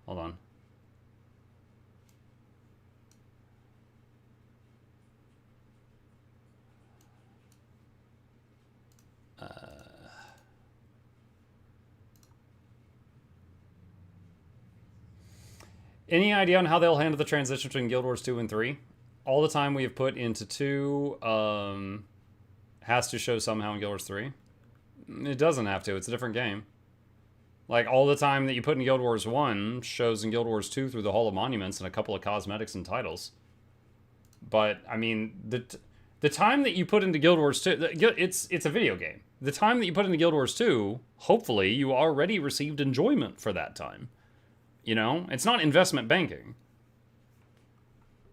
Hold on. Any idea on how they'll handle the transition between Guild Wars 2 and 3? All the time we have put into 2 has to show somehow in Guild Wars 3. It doesn't have to. It's a different game. Like, all the time that you put in Guild Wars 1 shows in Guild Wars 2 through the Hall of Monuments and a couple of cosmetics and titles. But, I mean, the time that you put into Guild Wars 2... It's a video game. The time that you put into Guild Wars 2, hopefully, you already received enjoyment for that time. You know? It's not investment banking.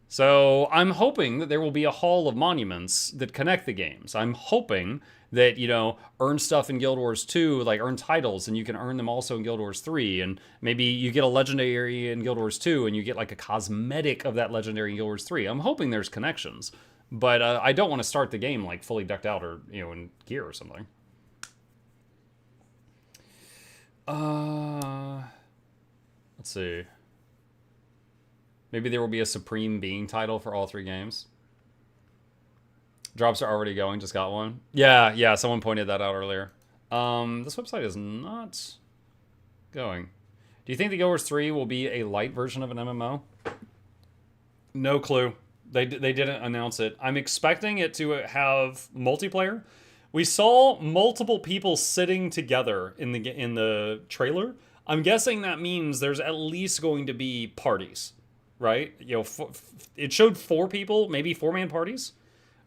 So I'm hoping that there will be a hall of monuments that connect the games. I'm hoping that, you know, earn stuff in Guild Wars 2, like earn titles, and you can earn them also in Guild Wars 3, and maybe you get a legendary in Guild Wars 2, and you get like a cosmetic of that legendary in Guild Wars 3. I'm hoping there's connections, but I don't want to start the game like fully decked out or, you know, in gear or something. Let's see. Maybe there will be a Supreme Being title for all 3 games. Drops are already going, just got one. Yeah, someone pointed that out earlier. This website is not going. Do you think the Guild Wars 3 will be a light version of an MMO? No clue. They didn't announce it. I'm expecting it to have multiplayer. We saw multiple people sitting together in the trailer. I'm guessing that means there's at least going to be parties, right? You know, it showed 4 people, maybe 4-man parties.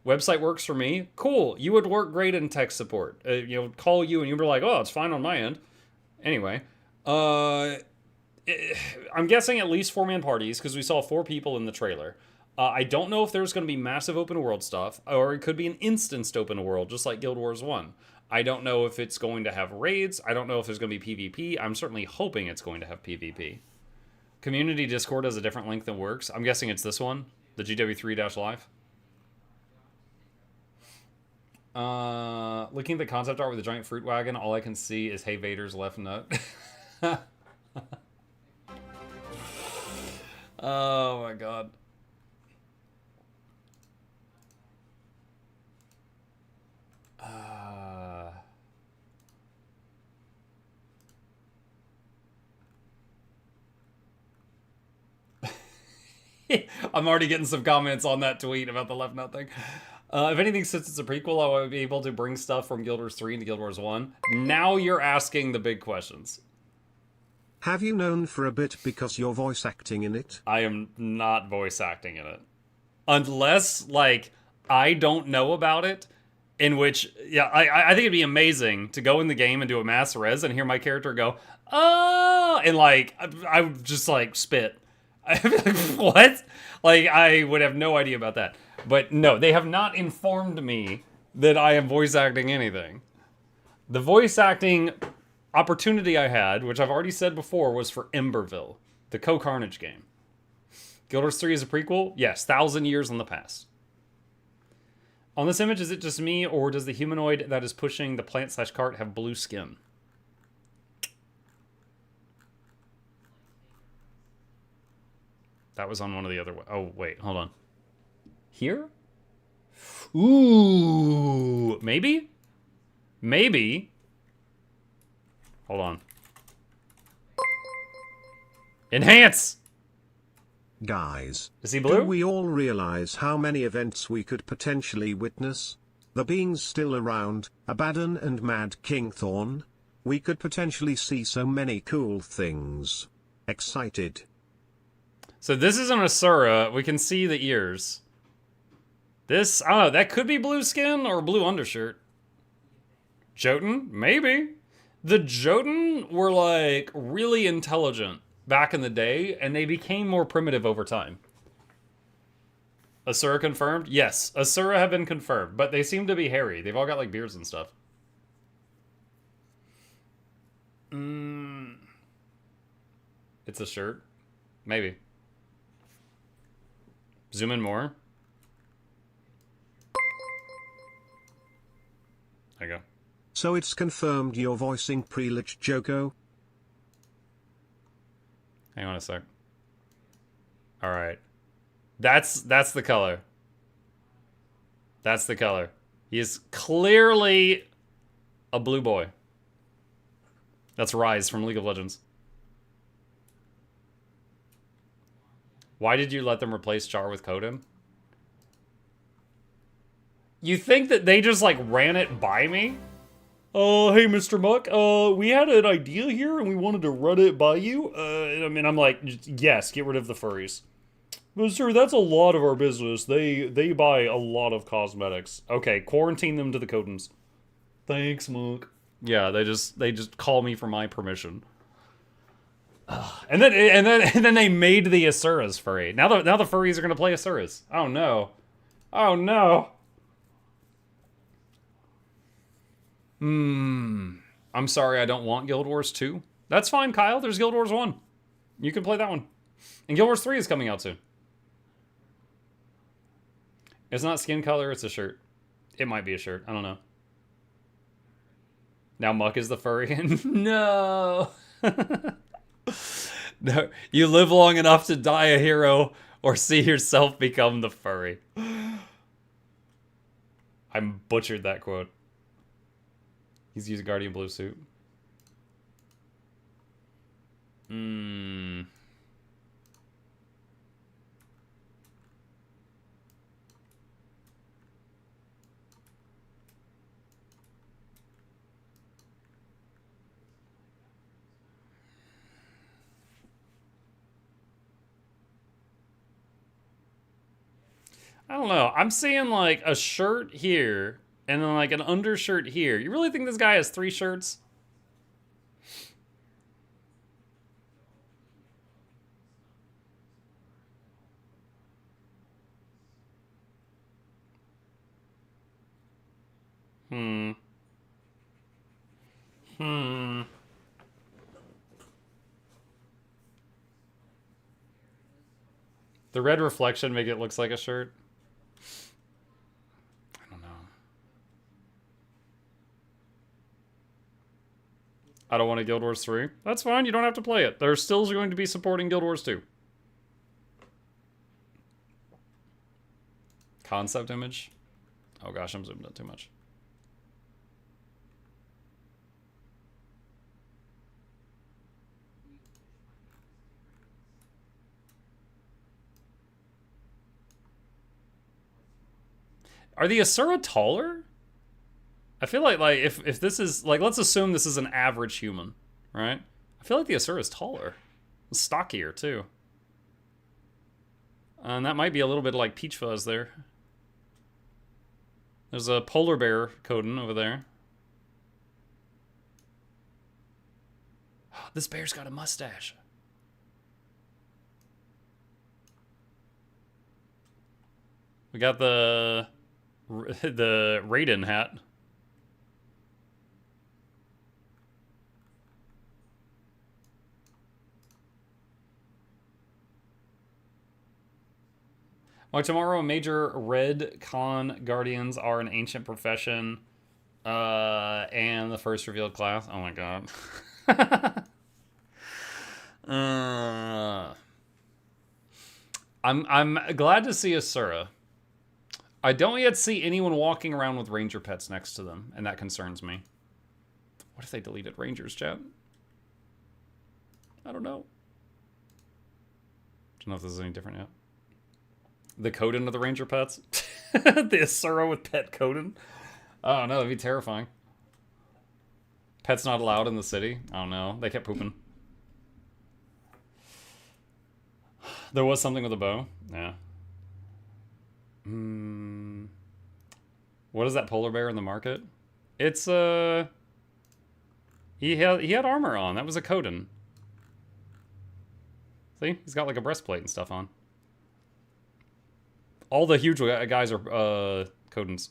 Website works for me. Cool. You would work great in tech support. You know, call you and you'd be like, oh, it's fine on my end. Anyway, I'm guessing at least 4-man parties because we saw 4 people in the trailer. I don't know if there's going to be massive open world stuff, or it could be an instanced open world, just like Guild Wars 1. I don't know if it's going to have raids. I don't know if there's going to be PvP. I'm certainly hoping it's going to have PvP. Community Discord has a different link that works. I'm guessing it's this one, the GW3-Live. Looking at the concept art with the giant fruit wagon, all I can see is Hey Vader's left nut. Oh my god. I'm already getting some comments on that tweet about the left nut thing. If anything, since it's a prequel, I will be able to bring stuff from Guild Wars 3 into Guild Wars 1. Now you're asking the big questions. Have you known for a bit because you're voice acting in it? I am not voice acting in it. Unless, like, I don't know about it, in which, yeah, I think it'd be amazing to go in the game and do a mass res and hear my character go, oh, and, like, I would just, like, spit. I'd be like, what? Like, I would have no idea about that. But no, they have not informed me that I am voice acting anything. The voice acting opportunity I had, which I've already said before, was for Emberville, the Co-Carnage game. Guild Wars 3 is a prequel? Yes, 1,000 years in the past. On this image, is it just me, or does the humanoid that is pushing the plant/cart have blue skin? That was on one of the other... Oh, wait, hold on. Here? Ooh, maybe? Maybe. Hold on. Enhance! Guys, is he blue? Do we all realize how many events we could potentially witness? The beings still around, Abaddon and Mad King Thorn? We could potentially see so many cool things. Excited. So this is an Asura. We can see the ears. This, I don't know, that could be blue skin or blue undershirt. Jotun? Maybe. The Jotun were, like, really intelligent back in the day, and they became more primitive over time. Asura confirmed? Yes, Asura have been confirmed, but they seem to be hairy. They've all got, like, beards and stuff. It's a shirt? Maybe. Zoom in more. There you go. So it's confirmed you're voicing Prelich Joko? Hang on a sec. Alright. That's the color. That's the color. He is clearly a blue boy. That's Rise from League of Legends. Why did you let them replace Char with Koden? You think that they just, like, ran it by me? Hey, Mr. Muck, we had an idea here and we wanted to run it by you. I mean, I'm like, yes, get rid of the furries. But sir, that's a lot of our business. They buy a lot of cosmetics. Okay, quarantine them to the Kodens. Thanks, Muck. Yeah, they just call me for my permission. And then they made the Asuras furry. Now the furries are gonna play Asuras. Oh no. Oh no. I'm sorry, I don't want Guild Wars 2. That's fine, Kyle. There's Guild Wars 1. You can play that one. And Guild Wars 3 is coming out soon. It's not skin color, it's a shirt. It might be a shirt. I don't know. Now Muck is the furry. No. No. You live long enough to die a hero or see yourself become the furry. I butchered that quote. He's using Guardian Blue suit. I don't know. I'm seeing like a shirt here and then like an undershirt here. You really think this guy has 3 shirts? Hmm. The red reflection make it looks like a shirt. I don't know. I don't want a Guild Wars 3. That's fine, you don't have to play it. They're still going to be supporting Guild Wars 2. Concept image. Oh gosh, I'm zooming in too much. Are the Asura taller? I feel like if this is like, let's assume this is an average human, right? I feel like the Asura is taller, stockier too, and that might be a little bit like Peach Fuzz there. There's a polar bear Coden over there. This bear's got a mustache. We got the Raiden hat. Like tomorrow, major red con guardians are an ancient profession, and the first revealed class. Oh my god. I'm glad to see Asura. I don't yet see anyone walking around with ranger pets next to them, and that concerns me. What if they deleted rangers, chat? I don't know. Don't know if this is any different yet. The Coden of the ranger pets? The Asura with pet Coden? Oh no, that'd be terrifying. Pets not allowed in the city? Oh no, they kept pooping. There was something with a bow? Yeah. What is that polar bear in the market? It's he had armor on. That was a Coden. See? He's got like a breastplate and stuff on. All the huge guys are Codens.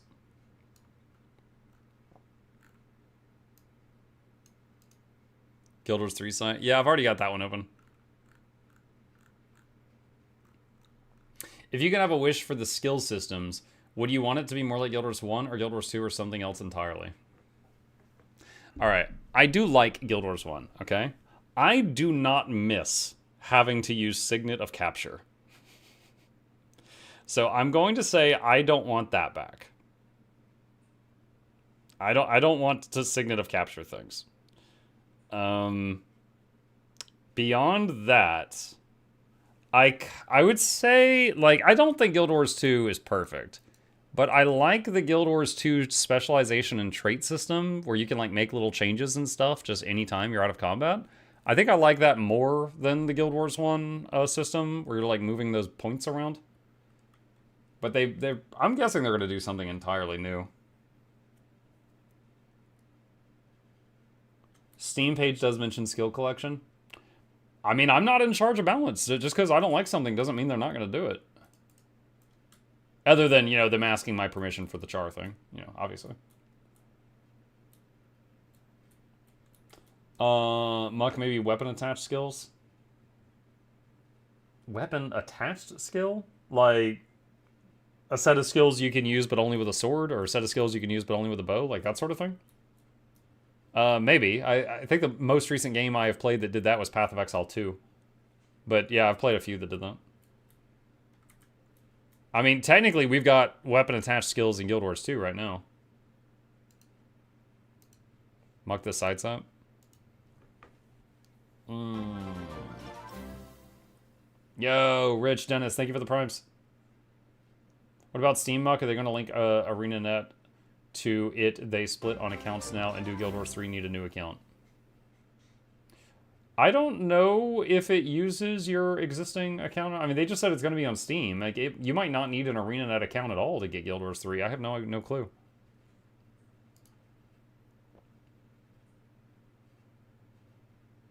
Guild Wars 3 site. Yeah, I've already got that one open. If you could have a wish for the skill systems, would you want it to be more like Guild Wars 1 or Guild Wars 2 or something else entirely? Alright, I do like Guild Wars 1, okay? I do not miss having to use Signet of Capture. So I'm going to say I don't want that back. I don't want to Signet of Capture things. Beyond that, I would say, like, I don't think Guild Wars 2 is perfect, but I like the Guild Wars 2 specialization and trait system where you can, like, make little changes and stuff just anytime you're out of combat. I think I like that more than the Guild Wars 1 system where you're, like, moving those points around. But I'm guessing they're going to do something entirely new. Steam page does mention skill collection. I mean, I'm not in charge of balance. Just because I don't like something doesn't mean they're not going to do it. Other than, you know, them asking my permission for the char thing. You know, obviously. Muck, maybe weapon attached skills? Weapon attached skill? Like a set of skills you can use but only with a sword? Or a set of skills you can use but only with a bow? Like that sort of thing? Maybe. I think the most recent game I have played that did that was Path of Exile 2. But yeah, I've played a few that did that. I mean, technically we've got weapon attached skills in Guild Wars 2 right now. Muck the sights up. Yo, Rich, Dennis, thank you for the primes. What about Steam, Muck? Are they going to link ArenaNet to it? They split on accounts now and do Guild Wars 3 need a new account. I don't know if it uses your existing account. I mean, they just said it's going to be on Steam. Like, you might not need an ArenaNet account at all to get Guild Wars 3. I have no clue.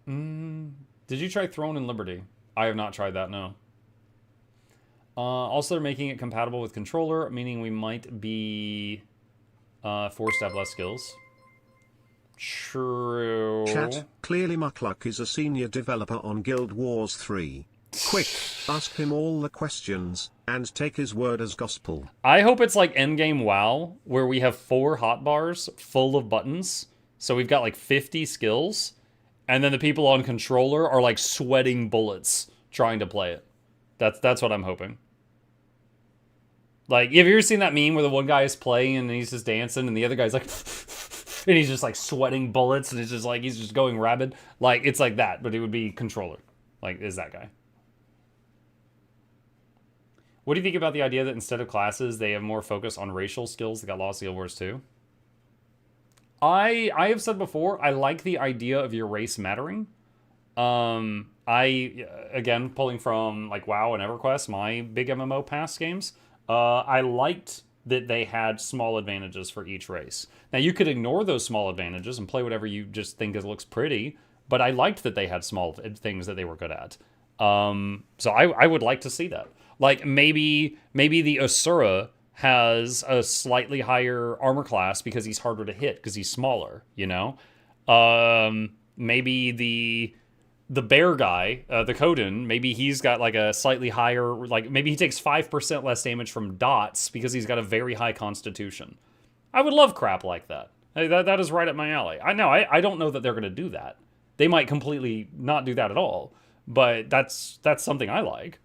Did you try Throne and Liberty? I have not tried that, no. Also, they're making it compatible with controller, meaning we might be forced to have less skills. True. Chat, clearly Mukluk is a senior developer on Guild Wars 3. Quick, ask him all the questions, and take his word as gospel. I hope it's like Endgame WoW, where we have 4 hotbars full of buttons. So we've got like 50 skills, and then the people on controller are like sweating bullets trying to play it. That's what I'm hoping. Like, have you ever seen that meme where the one guy is playing and he's just dancing and the other guy's like... and he's just like sweating bullets and it's just like he's just going rabid? Like, it's like that, but it would be controller. Like, is that guy. What do you think about the idea that instead of classes, they have more focus on racial skills that got lost in Guild Wars 2? I have said before, I like the idea of your race mattering. Again, pulling from like WoW and EverQuest, my big MMO past games, I liked that they had small advantages for each race. Now, you could ignore those small advantages and play whatever you just think looks pretty, but I liked that they had small things that they were good at. So I would like to see that. Like, maybe the Asura has a slightly higher armor class because he's harder to hit because he's smaller, you know? Maybe the bear guy, the Kodin, maybe he's got like a slightly higher, like maybe he takes 5% less damage from dots because he's got a very high constitution. I would love crap like that. That is right up my alley. I don't know that they're going to do that. They might completely not do that at all, but that's something I like.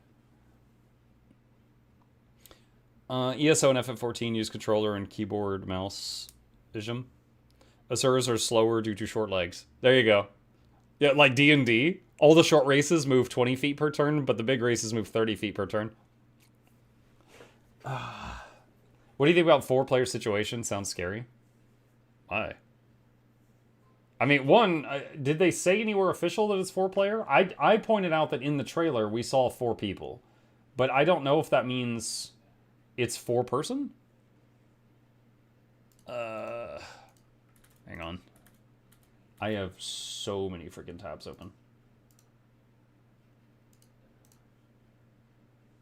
ESO and FF14 use controller and keyboard mouse vision. Asuras are slower due to short legs. There you go. Yeah, like D&D, all the short races move 20 feet per turn, but the big races move 30 feet per turn. What do you think about 4-player situation? Sounds scary. Why? I mean, one, did they say anywhere official that it's 4-player? I pointed out that in the trailer we saw 4 people, but I don't know if that means it's 4-person? Hang on. I have so many freaking tabs open.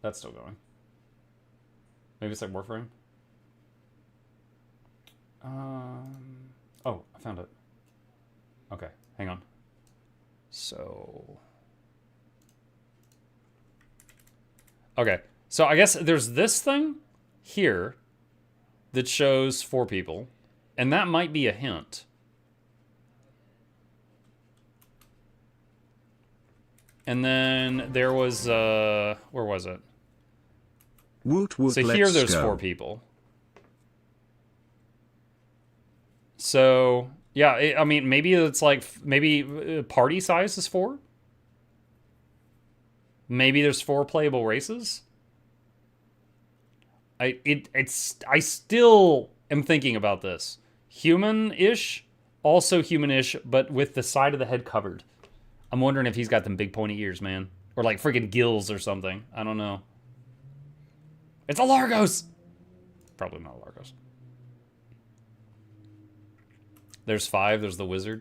That's still going. Maybe it's like Warframe. Oh, I found it. Okay, hang on. So... okay, so I guess there's this thing here that shows 4 people, and that might be a hint. And then there was, where was it? Woot woot, so here there's 4 people. So, yeah, I mean, maybe it's like, maybe party size is 4? Maybe there's 4 playable races? I still am thinking about this. Human-ish, also human-ish, but with the side of the head covered. I'm wondering if he's got them big pointy ears, man. Or like freaking gills or something. I don't know. It's a Largos! Probably not a Largos. There's 5. There's the wizard.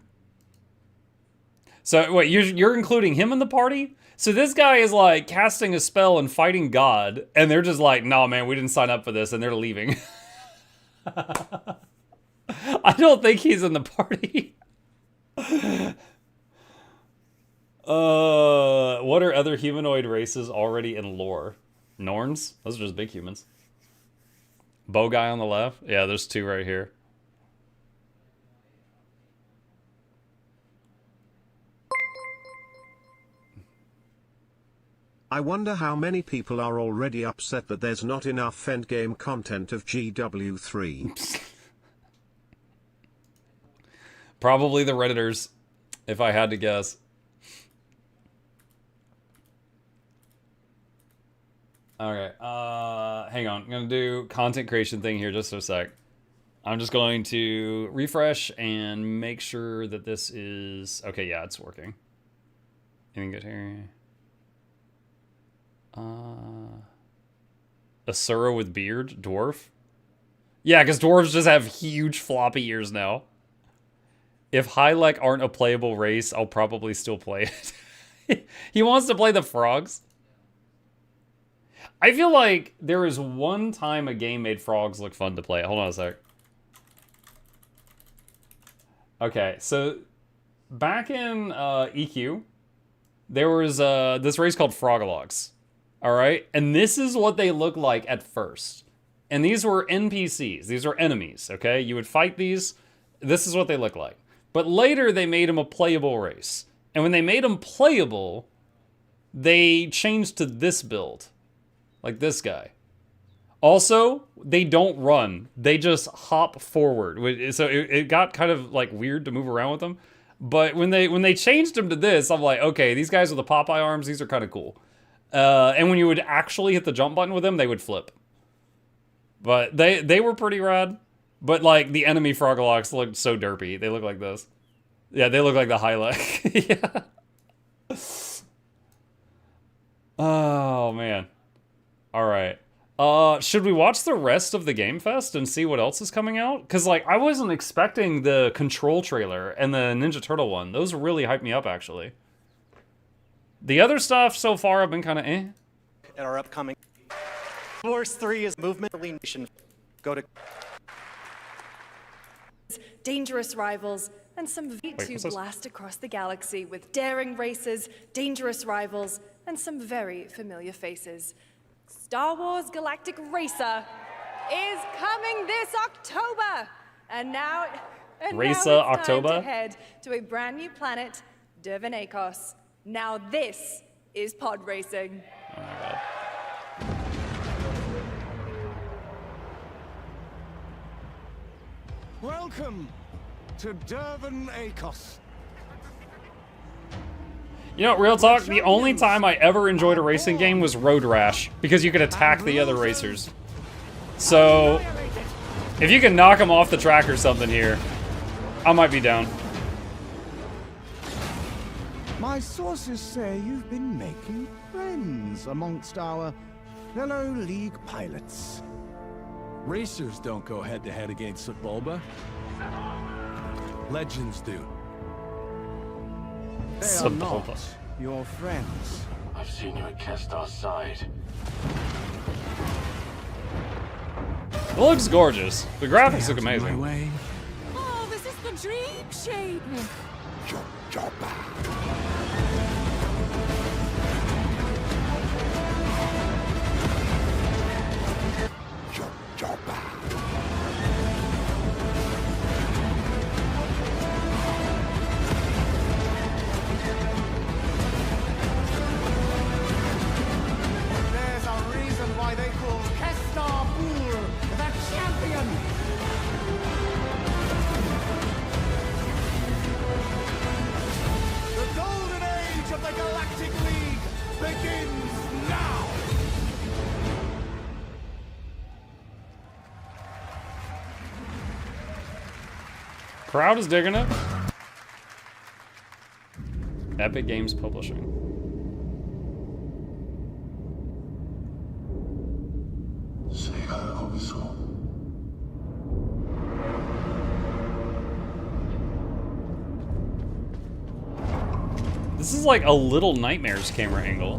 So, wait, you're including him in the party? So this guy is like casting a spell and fighting God, and they're just like, no, man, we didn't sign up for this, and they're leaving. I don't think he's in the party. What are other humanoid races already in lore? Norns? Those are just big humans. Bow guy on the left? Yeah, there's 2 right here. I wonder how many people are already upset that there's not enough endgame content of GW3. Probably the Redditors, if I had to guess. Okay, hang on. I'm going to do content creation thing here just for a sec. I'm just going to refresh and make sure that this is... okay, yeah, it's working. Anything good here? Asura with beard? Dwarf? Yeah, because dwarves just have huge floppy ears now. If Hylek aren't a playable race, I'll probably still play it. He wants to play the frogs. I feel like there is one time a game made frogs look fun to play. Hold on a sec. Okay, so back in EQ, there was this race called Frogalogs. All right, and this is what they look like at first. And these were NPCs. These are enemies, okay? You would fight these. This is what they look like. But later, they made them a playable race. And when they made them playable, they changed to this build. Like this guy. Also, they don't run. They just hop forward. So it got kind of like weird to move around with them. But when they changed them to this, I'm like, okay, these guys with the Popeye arms, these are kind of cool. And when you would actually hit the jump button with them, they would flip. But they were pretty rad. But like the enemy Frogalogs looked so derpy. They look like this. Yeah, they look like the Hylek. Yeah. Oh man. All right. Should we watch the rest of the Game Fest and see what else is coming out? Because like I wasn't expecting the Control trailer and the Ninja Turtle one. Those really hyped me up actually. The other stuff so far have been kind of eh. At our upcoming Force 3 is movement nation. Go to dangerous rivals, and some V2 blast across the galaxy with daring races, dangerous rivals, and some very familiar faces. Star Wars Galactic Racer is coming this October! And now it's time to head to a brand new planet, Dervenakos. Now this is pod racing. Oh my god. Welcome to Dervenakos. You know, real talk, the only time I ever enjoyed a racing game was Road Rash, because you could attack the other racers. So, if you can knock them off the track or something here, I might be down. My sources say you've been making friends amongst our fellow League pilots. Racers don't go head-to-head against Bulba. Legends do. They are not your friends. I've seen you at Kestar's side. It looks gorgeous. The graphics look amazing. Oh, this is the dream shape. There's a reason why they call Kestar Pool the champion. The golden age of the Galactic League begins now. Crowd is digging it. Epic Games Publishing. This is like a Little Nightmares camera angle.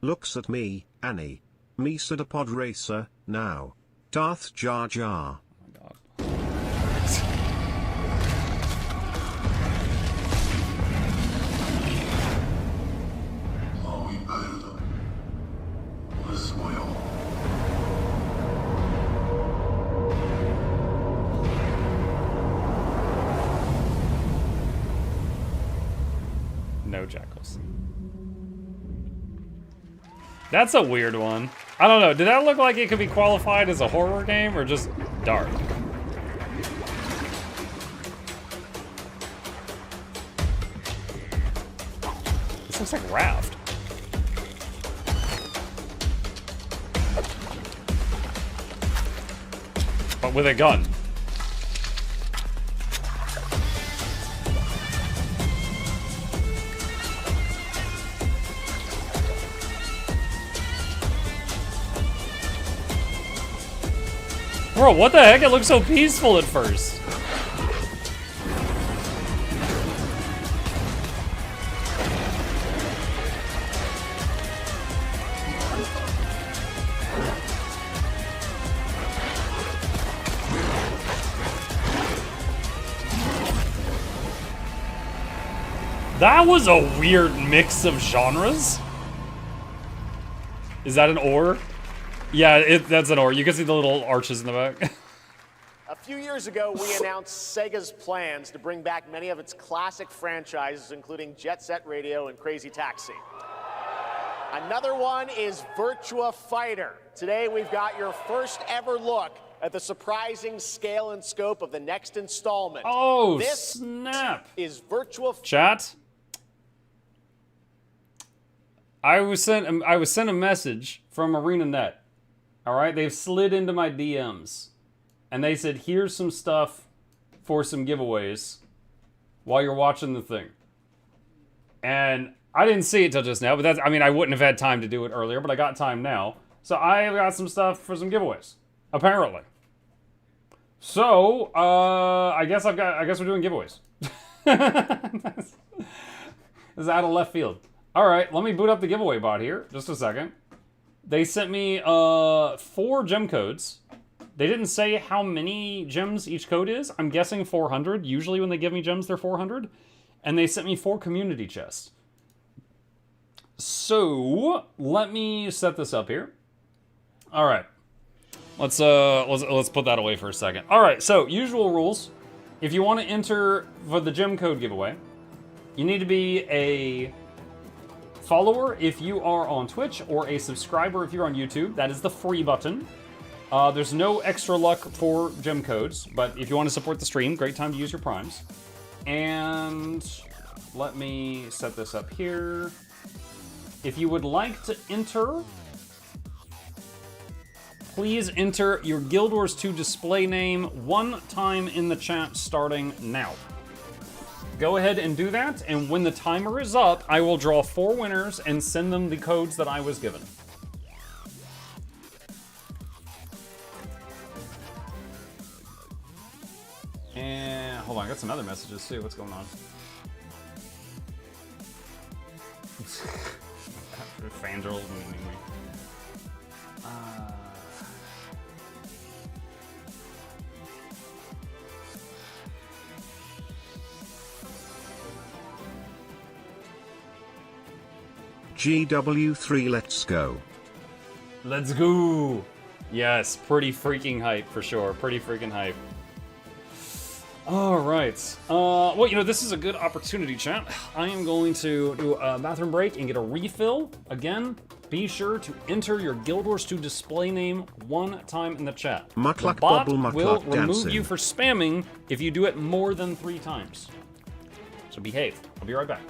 Looks at me, Annie. Me said a pod racer, now. Darth Jar Jar. No jackals. That's a weird one. I don't know. Did that look like it could be qualified as a horror game or just dark? This looks like Raft. But with a gun. Bro, what the heck? It looks so peaceful at first. That was a weird mix of genres. Is that an ore? Yeah, that's an ore. You can see the little arches in the back. A few years ago, we announced Sega's plans to bring back many of its classic franchises, including Jet Set Radio and Crazy Taxi. Another one is Virtua Fighter. Today, we've got your first ever look at the surprising scale and scope of the next installment. Oh, this snap. Is Virtua... Chat? I was sent a message from ArenaNet. All right, they've slid into my DMs, and they said, "Here's some stuff for some giveaways while you're watching the thing." And I didn't see it till just now, but that's, I mean, I wouldn't have had time to do it earlier, but I got time now, so I got some stuff for some giveaways, apparently. So I guess we're doing giveaways. This is out of left field. All right, let me boot up the giveaway bot here. Just a second. They sent me 4 gem codes. They didn't say how many gems each code is. I'm guessing 400. Usually when they give me gems, they're 400. And they sent me 4 community chests. So let me set this up here. All right. Let's put that away for a second. All right, so usual rules. If you want to enter for the gem code giveaway, you need to be a follower if you are on Twitch, or a subscriber if you're on YouTube. That is the free button. There's no extra luck for gem codes, but if you want to support the stream, great time to use your primes. And let me set this up here. If you would like to enter, please enter your Guild Wars 2 display name 1 time in the chat starting now. Go ahead and do that, and when the timer is up, I will draw 4 winners and send them the codes that I was given. And hold on, I got some other messages too. What's going on? Fangirl. GW3, let's go. Let's go. Yes, pretty freaking hype for sure. Pretty freaking hype. All right. Well, you know, this is a good opportunity, chat. I am going to do a bathroom break and get a refill. Again, be sure to enter your Guild Wars 2 display name 1 time in the chat. Mukluk the bot bubble, will mukluk remove dancing. you for spamming if you do it more than 3 times. So behave. I'll be right back.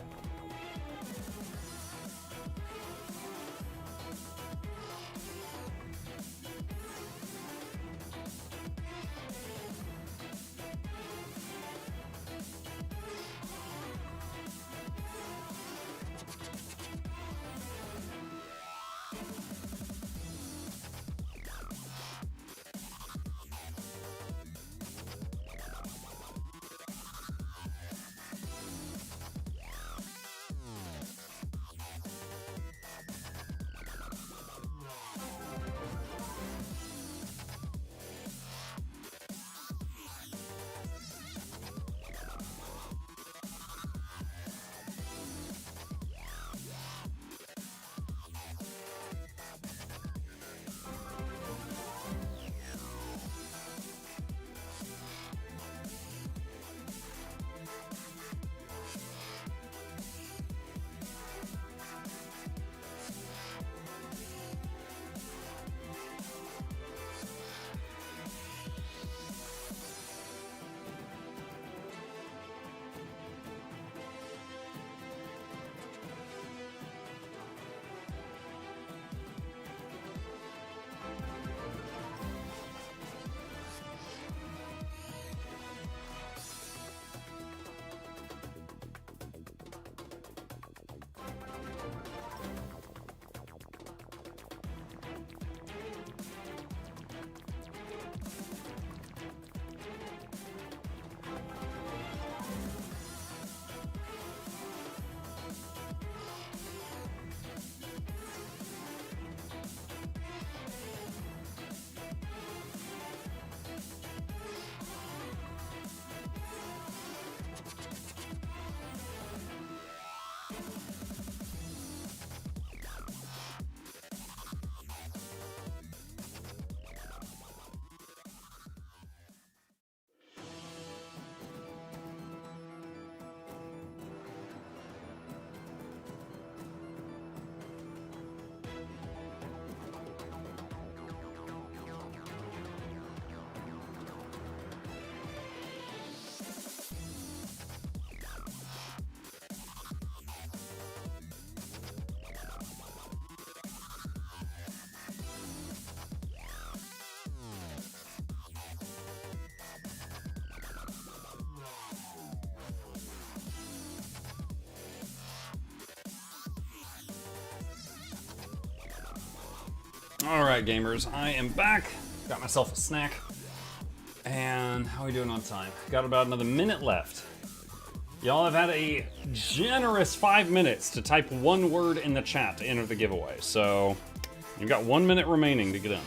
Alright, gamers, I am back. Got myself a snack. And how are we doing on time? Got about another minute left. Y'all have had a generous 5 minutes to type one word in the chat to enter the giveaway. So, you've got 1 minute remaining to get in.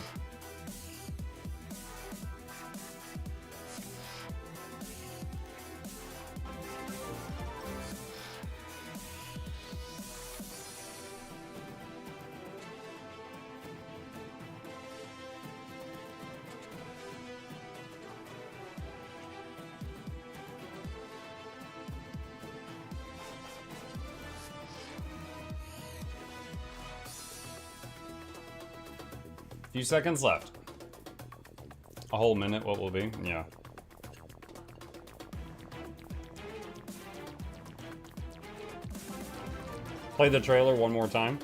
Few seconds left. A whole minute, what will be? Yeah. Play the trailer one more time.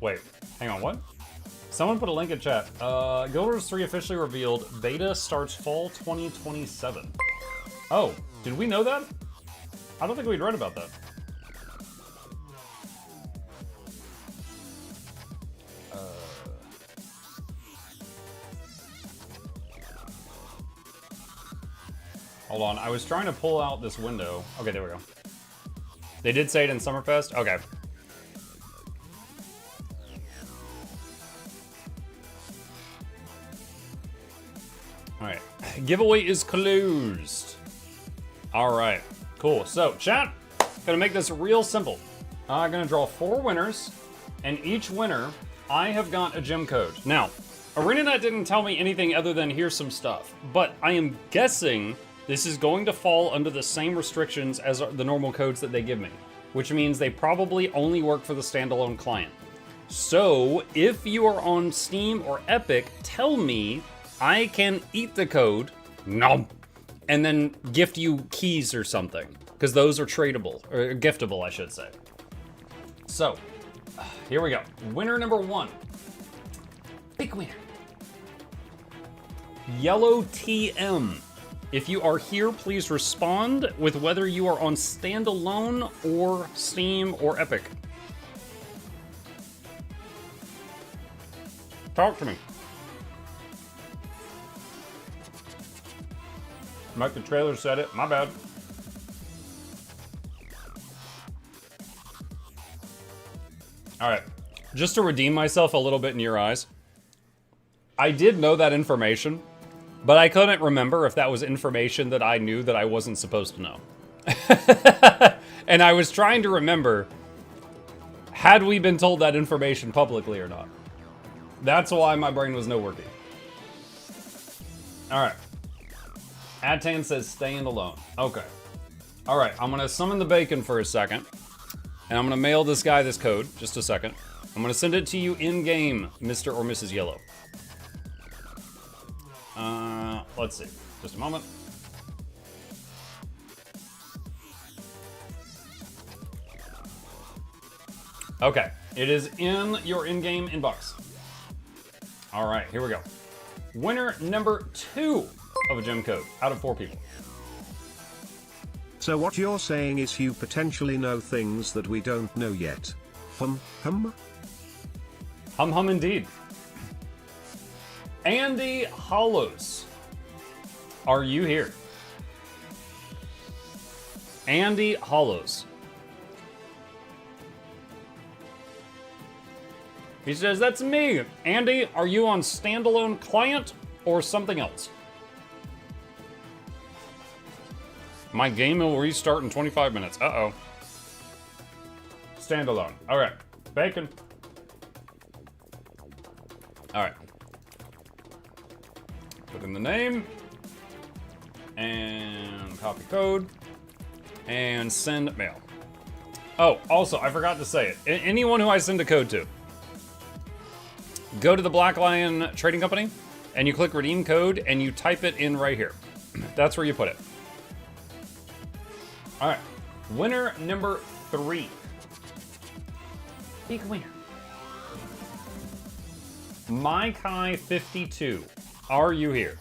Wait, hang on, what? Someone put a link in chat. GW3 officially revealed beta starts fall 2027. Oh, did we know that? I don't think we'd read about that. Hold on, I was trying to pull out this window. Okay, there we go. They did say it in Summerfest? Okay. Alright, giveaway is closed. Alright, cool. So, chat, gonna make this real simple. I'm gonna draw 4 winners, and each winner, I have got a gem code. Now, ArenaNet didn't tell me anything other than here's some stuff, but I am guessing this is going to fall under the same restrictions as the normal codes that they give me, which means they probably only work for the standalone client. So, if you are on Steam or Epic, tell me I can eat the code, nom, and then gift you keys or something, because those are tradable, or giftable, I should say. So, here we go. Winner number 1. Big winner. Yellow TM. If you are here, please respond with whether you are on standalone or Steam or Epic. Talk to me. Mike, the trailer said it. My bad. Alright. Just to redeem myself a little bit in your eyes, I did know that information, but I couldn't remember if that was information that I knew that I wasn't supposed to know. And I was trying to remember, had we been told that information publicly or not? That's why my brain was no working. Alright. Atan says staying alone. Okay. Alright, I'm gonna summon the bacon for a second. And I'm gonna mail this guy this code. Just a second. I'm gonna send it to you in-game, Mr. or Mrs. Yellow. Let's see. Just a moment. Okay. It is in your in-game inbox. Alright, here we go. Winner number 2 of a gem code out of 4 people. So what you're saying is you potentially know things that we don't know yet. Hum indeed. Andy Hollows, are you here? Andy Hollows. He says, that's me. Andy, are you on standalone client or something else? My game will restart in 25 minutes. Uh-oh. Standalone. All right. Bacon. All right. Put in the name. And copy code. And send mail. Oh, also, I forgot to say it. Anyone who I send a code to, go to the Black Lion Trading Company, and you click redeem code, and you type it in right here. That's where you put it. All right. Winner number 3. Big winner. MyKai52. Are you here?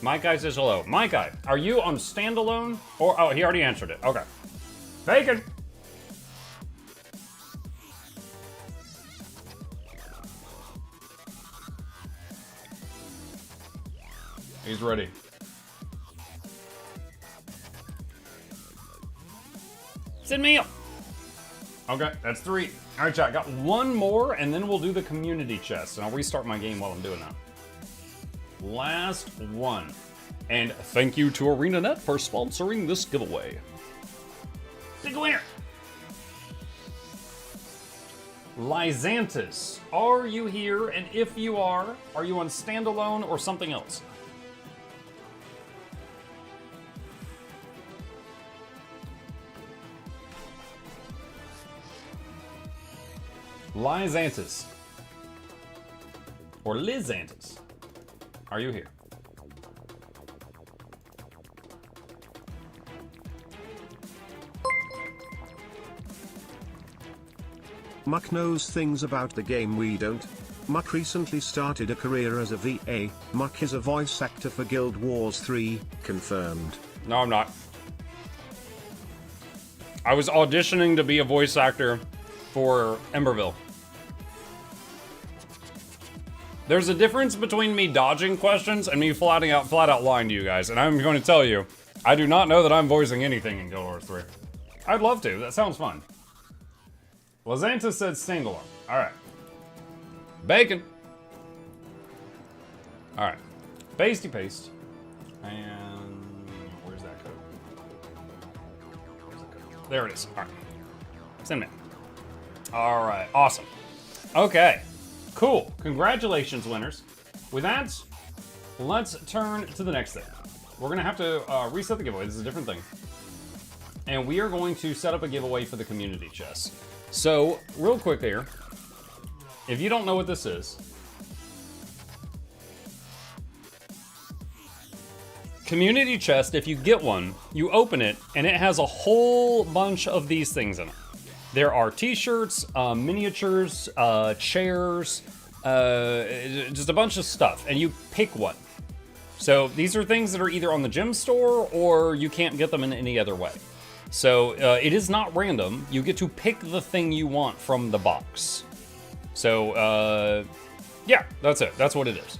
MyKai says hello. MyKai, are you on standalone? Or, oh, he already answered it. Okay. Bacon! He's ready. Send me up. Okay, that's 3. All right, chat, got 1 more, and then we'll do the community chest, and I'll restart my game while I'm doing that. Last one. And thank you to ArenaNet for sponsoring this giveaway. Big winner. Lysantis, are you here? And if you are you on standalone or something else? Lysantis. Or Lizantis. Are you here? Muck knows things about the game we don't. Muck recently started a career as a VA. Muck is a voice actor for Guild Wars 3, confirmed. No, I'm not. I was auditioning to be a voice actor for Emberville. There's a difference between me dodging questions and me flat out lying to you guys, and I'm going to tell you, I do not know that I'm voicing anything in Guild Wars 3. I'd love to, that sounds fun. Lazanta said standalone. Alright. Bacon. Alright. Pasty paste. And where's that code? Where's the code? There it is. Alright. Send me. Alright, awesome. Okay. Cool. Congratulations, winners. With that, let's turn to the next thing. We're going to have to reset the giveaway. This is a different thing. And we are going to set up a giveaway for the community chest. So, real quick here, if you don't know what this is, community chest, if you get one, you open it, and it has a whole bunch of these things in it. There are t-shirts, miniatures, chairs, just a bunch of stuff, and you pick one. So these are things that are either on the gem store or you can't get them in any other way. So it is not random. You get to pick the thing you want from the box. So yeah, that's it. That's what it is.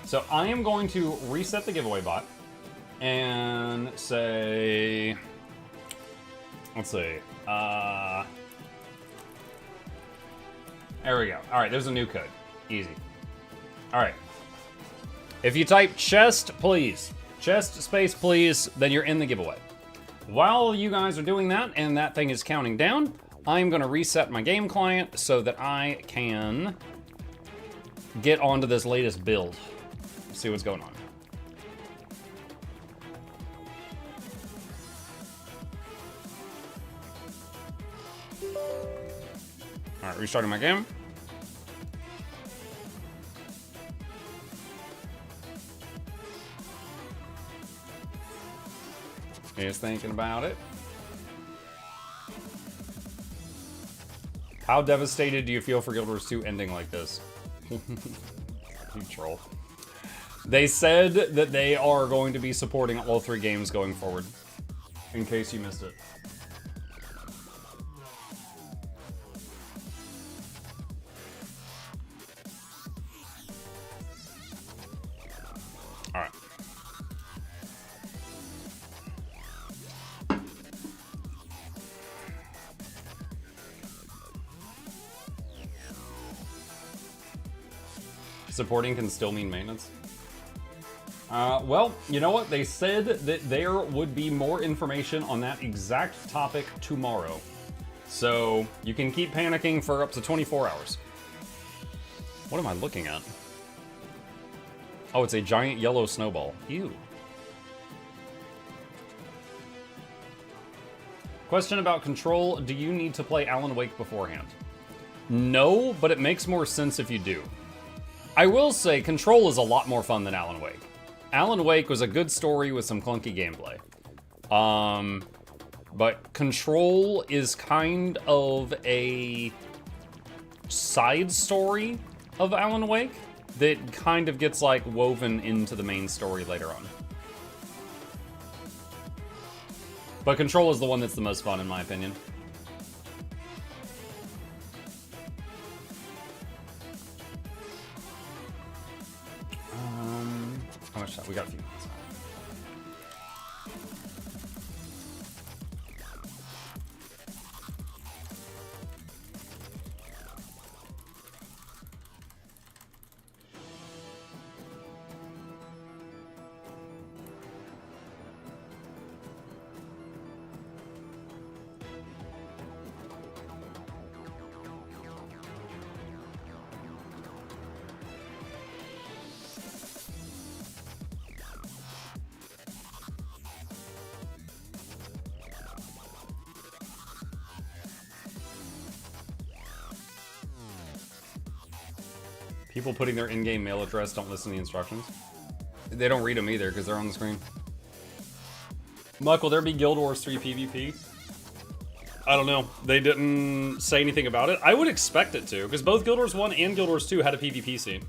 So I am going to reset the giveaway bot and say, let's see. There we go. All right, there's a new code. Easy. All right. If you type chest, please, chest space, please, then you're in the giveaway. While you guys are doing that and that thing is counting down, I'm going to reset my game client so that I can get onto this latest build. See what's going on. All right, restarting my game. He's thinking about it. How devastated do you feel for Guild Wars 2 ending like this? You troll. They said that they are going to be supporting all 3 games going forward, in case you missed it. All right. Supporting can still mean maintenance. Well, you know what? They said that there would be more information on that exact topic tomorrow. So you can keep panicking for up to 24 hours. What am I looking at? Oh, it's a giant yellow snowball. Ew. Question about control. Do you need to play Alan Wake beforehand? No, but it makes more sense if you do. I will say Control is a lot more fun than Alan Wake. Alan Wake was a good story with some clunky gameplay. But Control is kind of a side story of Alan Wake that kind of gets like woven into the main story later on. But Control is the one that's the most fun in my opinion. How much time? We got a few minutes. People putting their in-game mail address don't listen to the instructions. They don't read them either because they're on the screen. Mike, will there be Guild Wars 3 PvP? I don't know. They didn't say anything about it. I would expect it to, because both Guild Wars 1 and Guild Wars 2 had a PvP scene.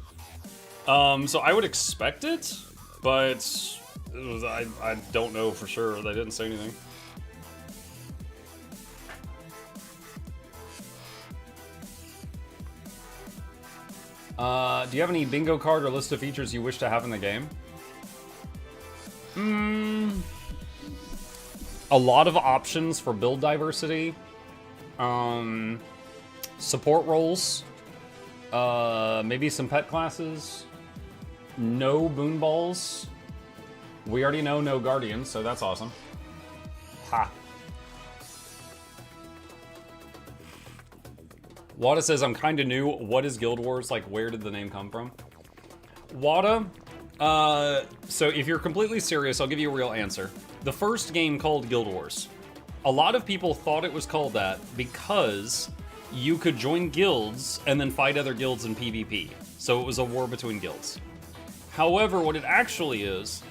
So I would expect it, but I don't know for sure. They didn't say anything. Do you have any bingo card or list of features you wish to have in the game? A lot of options for build diversity. Support roles. Maybe some pet classes. No boon balls. We already know no guardians, so that's awesome. Ha. Wada says, I'm kind of new. What is Guild Wars? Like, where did the name come from? Wada, so if you're completely serious, I'll give you a real answer. The first game called Guild Wars. A lot of people thought it was called that because you could join guilds and then fight other guilds in PvP. So it was a war between guilds. However, what it actually is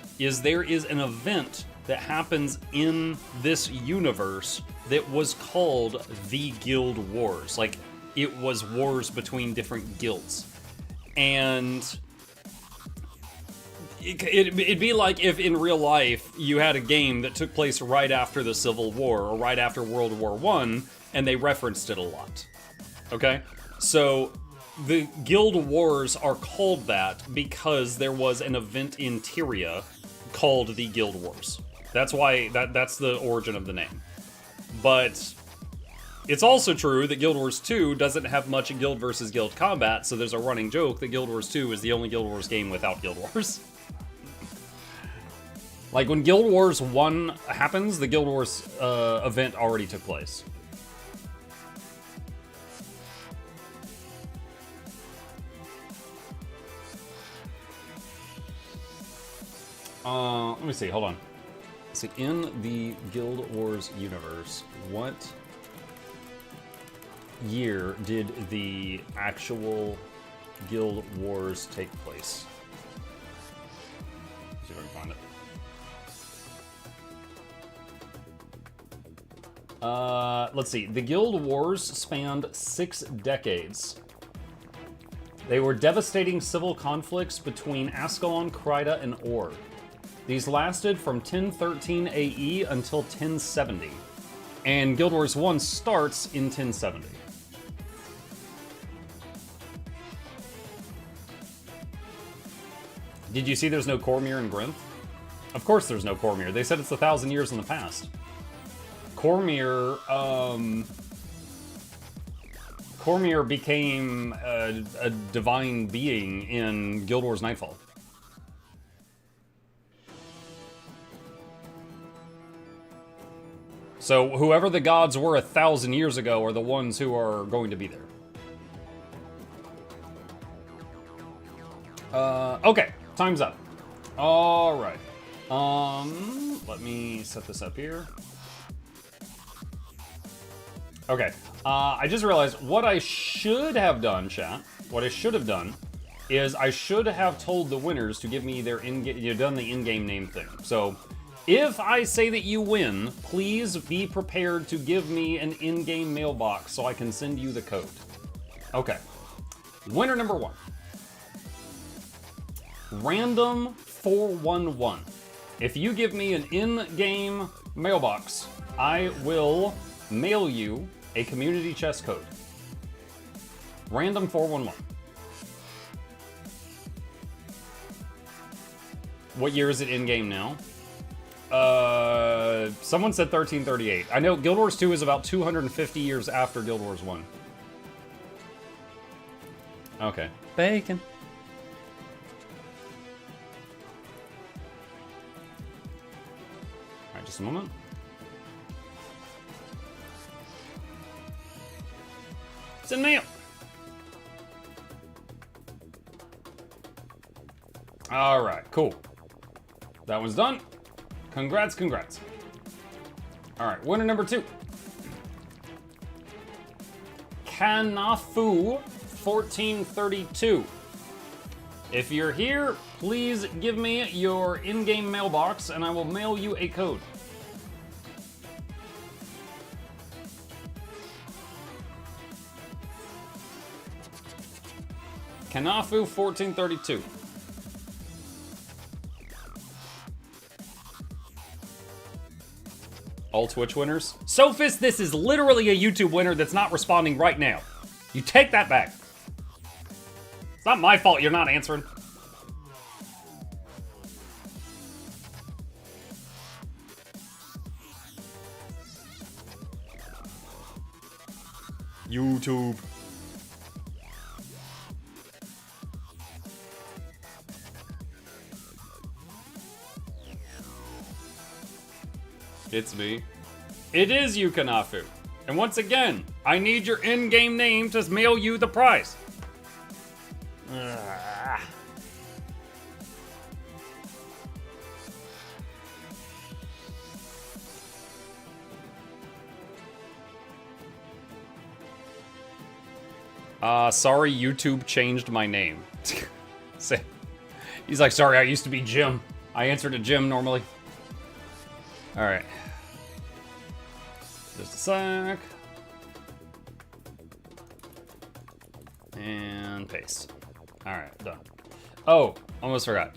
there is an event that happens in this universe that was called the Guild Wars. Like, it was wars between different guilds. And it'd be like if in real life you had a game that took place right after the Civil War or right after World War I, and they referenced it a lot. Okay? So the Guild Wars are called that because there was an event in Tyria called the Guild Wars. That's why that's the origin of the name. But it's also true that Guild Wars 2 doesn't have much guild versus guild combat, so there's a running joke that Guild Wars 2 is the only Guild Wars game without Guild Wars. Like, when Guild Wars 1 happens, the Guild Wars event already took place. Let me see, hold on. So in the Guild Wars universe, what year did the actual Guild Wars take place? Let's see if I can find it. Let's see. The Guild Wars spanned 6 decades. They were devastating civil conflicts between Ascalon, Kryta, and Or. These lasted from 1013 AE until 1070. And Guild Wars 1 starts in 1070. Did you see there's no Cormyr in Grinth? Of course there's no Cormyr. They said it's 1,000 years in the past. Cormyr became a divine being in Guild Wars Nightfall. So whoever the gods were 1,000 years ago are the ones who are going to be there. Okay, time's up. All right. Let me set this up here. Okay, I just realized what I should have done, chat. What I should have done is I should have told the winners to give me their done the in-game name thing. So if I say that you win, please be prepared to give me an in-game mailbox so I can send you the code. Okay. Winner number 1. Random 411. If you give me an in-game mailbox, I will mail you a community chest code. Random 411. What year is it in-game now? Someone said 1338. I know Guild Wars 2 is about 250 years after Guild Wars 1. Okay. Bacon. Alright, just a moment. Send me up. Alright, cool. That one's done. Congrats, congrats. Alright, winner number 2. Kanafu 1432. If you're here, please give me your in-game mailbox and I will mail you a code. Kanafu 1432. All Twitch winners? Sophist, this is literally a YouTube winner that's not responding right now. You take that back. It's not my fault you're not answering. YouTube. It's me. It is you, Kanafu. And once again, I need your in-game name to mail you the prize. Sorry, YouTube changed my name. He's like, sorry, I used to be Jim. I answer to Jim normally. All right. Just a sec. And paste. All right, done. Oh, almost forgot.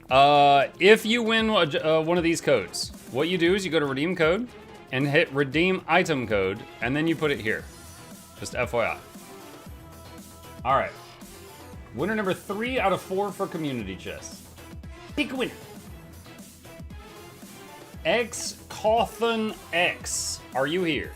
If you win one of these codes, what you do is you go to redeem code and hit redeem item code, and then you put it here. Just FYI. All right. Winner number 3 out of 4 for community chest. Pick a winner. X Cawthon X. Are you here?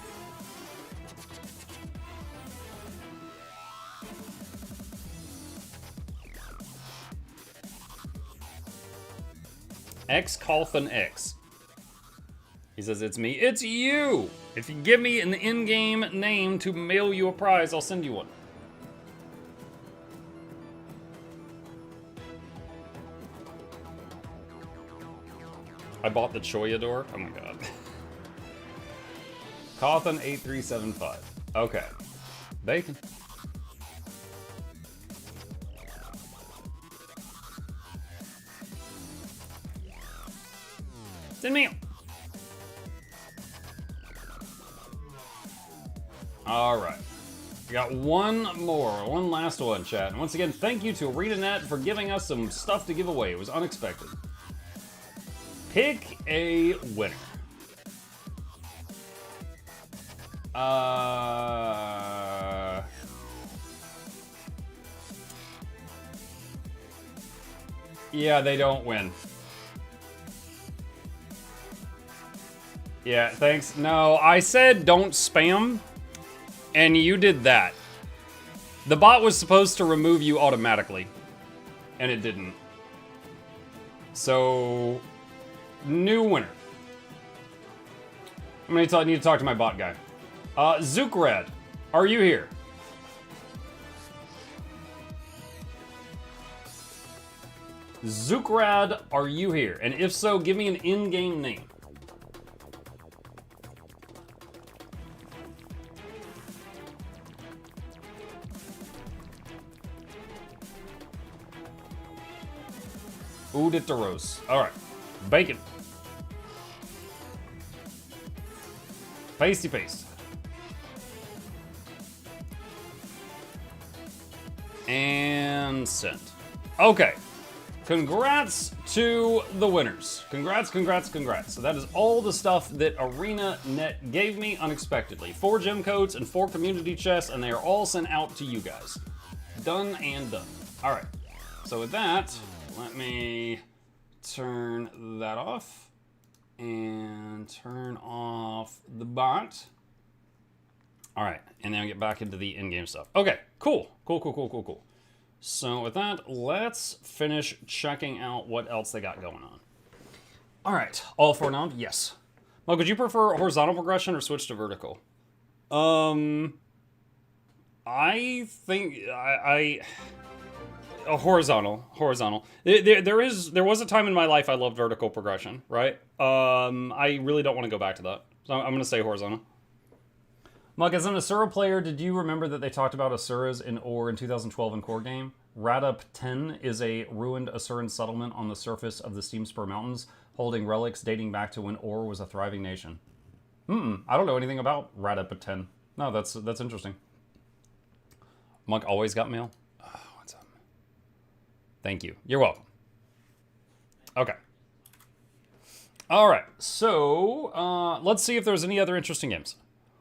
X Cawthon X. He says, it's me. It's you! If you give me an in-game name to mail you a prize, I'll send you one. I bought the Choyador. Oh my god. Cawthon 8375. Okay. Bacon. Send me. All right. We got one last one, chat. And once again, thank you to ArenaNet for giving us some stuff to give away. It was unexpected. Pick a winner. Yeah, they don't win. Yeah, thanks. No, I said don't spam, and you did that. The bot was supposed to remove you automatically, and it didn't. So, new winner. I need to talk to my bot guy. Zukrad, are you here? Zukrad, are you here? And if so, give me an in-game name. Udit de roast. All right. Bacon. Pasty paste. And send. Okay. Congrats to the winners. Congrats, congrats, congrats. So that is all the stuff that ArenaNet gave me unexpectedly. 4 gem codes and 4 community chests, and they are all sent out to you guys. Done and done. All right. So with that, let me turn that off and turn off the bot. All right, and then I'll get back into the in-game stuff. Okay, cool. So with that, let's finish checking out what else they got going on. All right, all 4 now? Yes. Mug, would you prefer horizontal progression or switch to vertical? I think horizontal. There was a time in my life I loved vertical progression, right? I really don't want to go back to that. So I'm going to say horizontal. Mug, as an Asura player, did you remember that they talked about Asuras in Ore in 2012 in core game? Radup 10 is a ruined Asuran settlement on the surface of the Steam Spur Mountains, holding relics dating back to when Ore was a thriving nation. I don't know anything about Radup 10. No, that's interesting. Mug always got mail? Oh, what's up? Thank you. You're welcome. Okay. All right, so let's see if there's any other interesting games.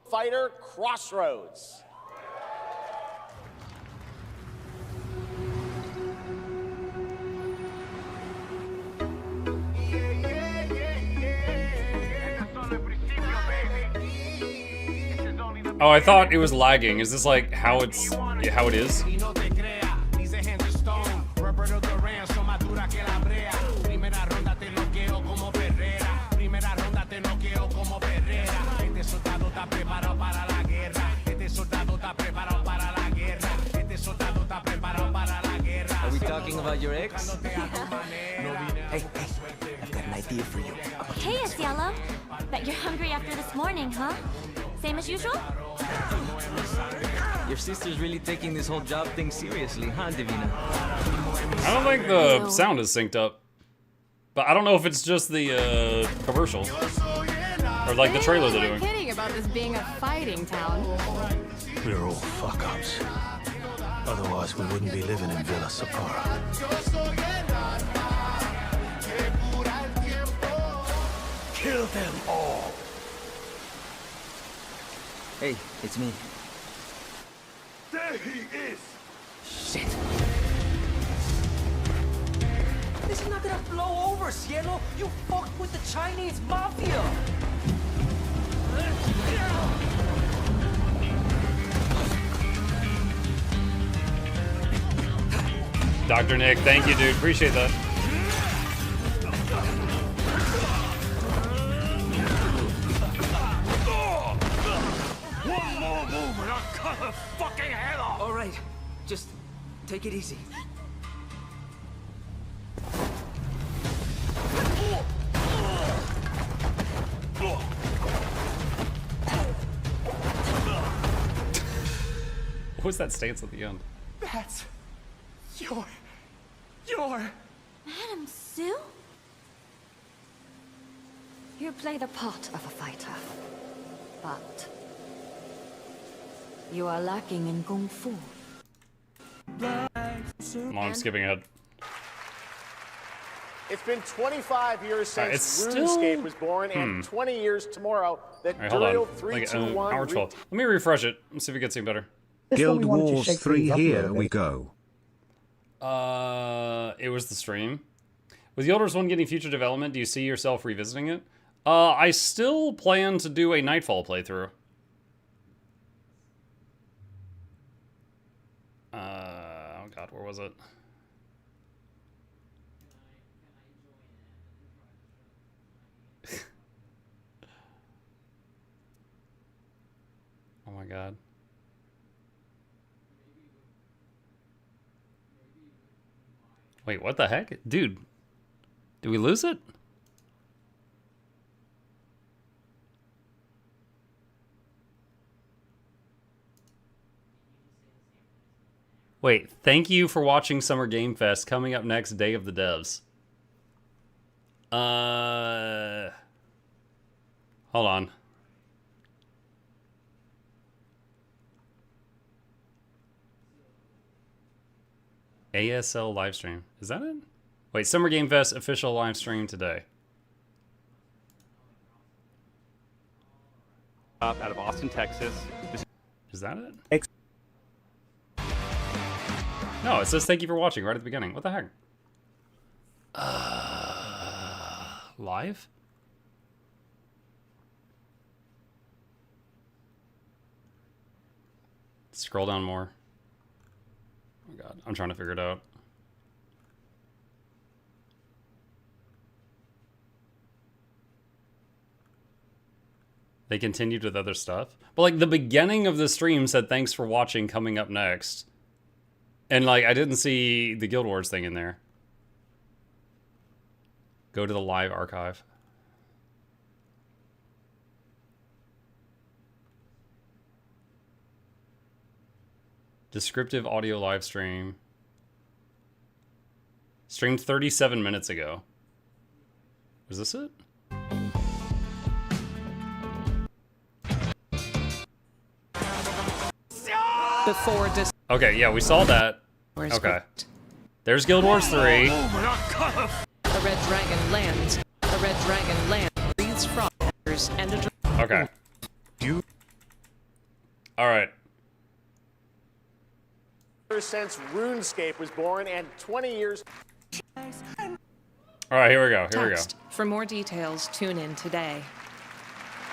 Fighter Crossroads. Oh, I thought it was lagging. Is this like how it is? Are we talking about your ex? Hey, I've got an idea for you. Hey, Asiello. Bet you're hungry after this morning, huh? Same as usual? Your sister's really taking this whole job thing seriously, huh, Divina? I don't think the sound is synced up. But I don't know if it's just the commercial. Or like the trailer they're doing. Kidding about this being a fighting town. We're all fuck-ups. Otherwise, we wouldn't be living in Villa Sapara. Kill them all! Hey, it's me. There he is! Shit. This is not gonna blow over, Cielo! You fucked with the Chinese mafia! Dr. Nick, thank you, dude. Appreciate that. One more move and I'll cut her fucking head off! All right, just take it easy. What was that stance at the end? That's your... Madam Sue? You play the part of a fighter, but you are lacking in Kung Fu. I'm skipping ahead. It's been 25 years since it's still... RuneScape was born, and 20 years tomorrow that All right, hold on. Duriel Like, 321 hour 12. Let me refresh it. Let's see if it gets any better. Guild Wars 3, here we go. It was the stream. With the Elders 1 getting future development, do you see yourself revisiting it? I still plan to do a Nightfall playthrough. Oh god, where was it? Oh my god. Wait, what the heck? Dude, did we lose it? Wait, thank you for watching Summer Game Fest. Coming up next, Day of the Devs. Hold on. ASL livestream. Is that it? Wait, Summer Game Fest official live stream today. Out of Austin, Texas. Is that it? No, it says thank you for watching right at the beginning. What the heck? Live? Scroll down more. Oh god, I'm trying to figure it out. They continued with other stuff. But like the beginning of the stream said thanks for watching coming up next. And like I didn't see the Guild Wars thing in there. Go to the live archive. Descriptive audio live stream. Streamed 37 minutes ago. Was this it? Before this. Okay, yeah, we saw that. Okay. There's Guild Wars 3. A red dragon lands. A red dragon lands. Breathes frogs and a Okay. Alright. Since RuneScape was born and 20 years. Alright, here we go. Here we go. Text. For more details, tune in today.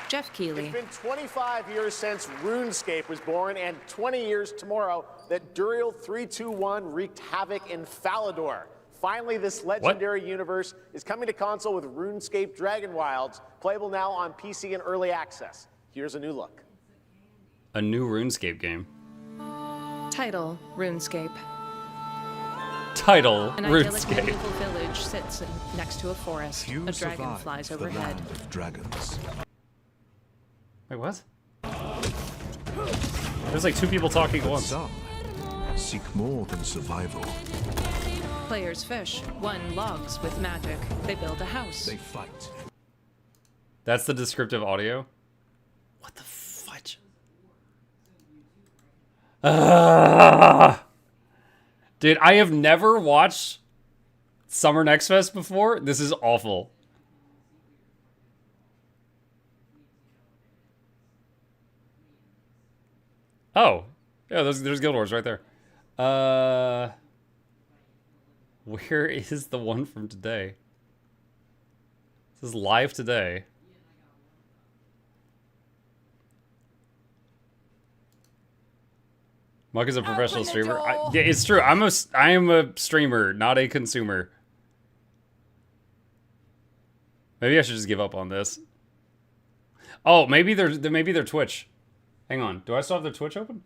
Jeff Keighley. It's been 25 years since RuneScape was born, and 20 years tomorrow that Duriel 321 wreaked havoc in Falador. Finally, this legendary universe is coming to console with RuneScape Dragon Wilds, playable now on PC in early access. Here's a new look. A new RuneScape game. Title, RuneScape. Title, An idyllic RuneScape. medieval village sits next to a forest. A dragon flies overhead. Dragons. Wait, what? There's like two people talking at once. Some seek more than survival. Players fish. One logs with magic. They build a house. They fight. That's the descriptive audio? What the fudge? Dude, I have never watched Summer Next Fest before. This is awful. Oh, yeah, there's Guild Wars right there. Where is the one from today? This is live today. Muck is a professional streamer. Yeah, it's true. I am a streamer, not a consumer. Maybe I should just give up on this. Oh, maybe they're Twitch. Hang on. Do I still have their Twitch open?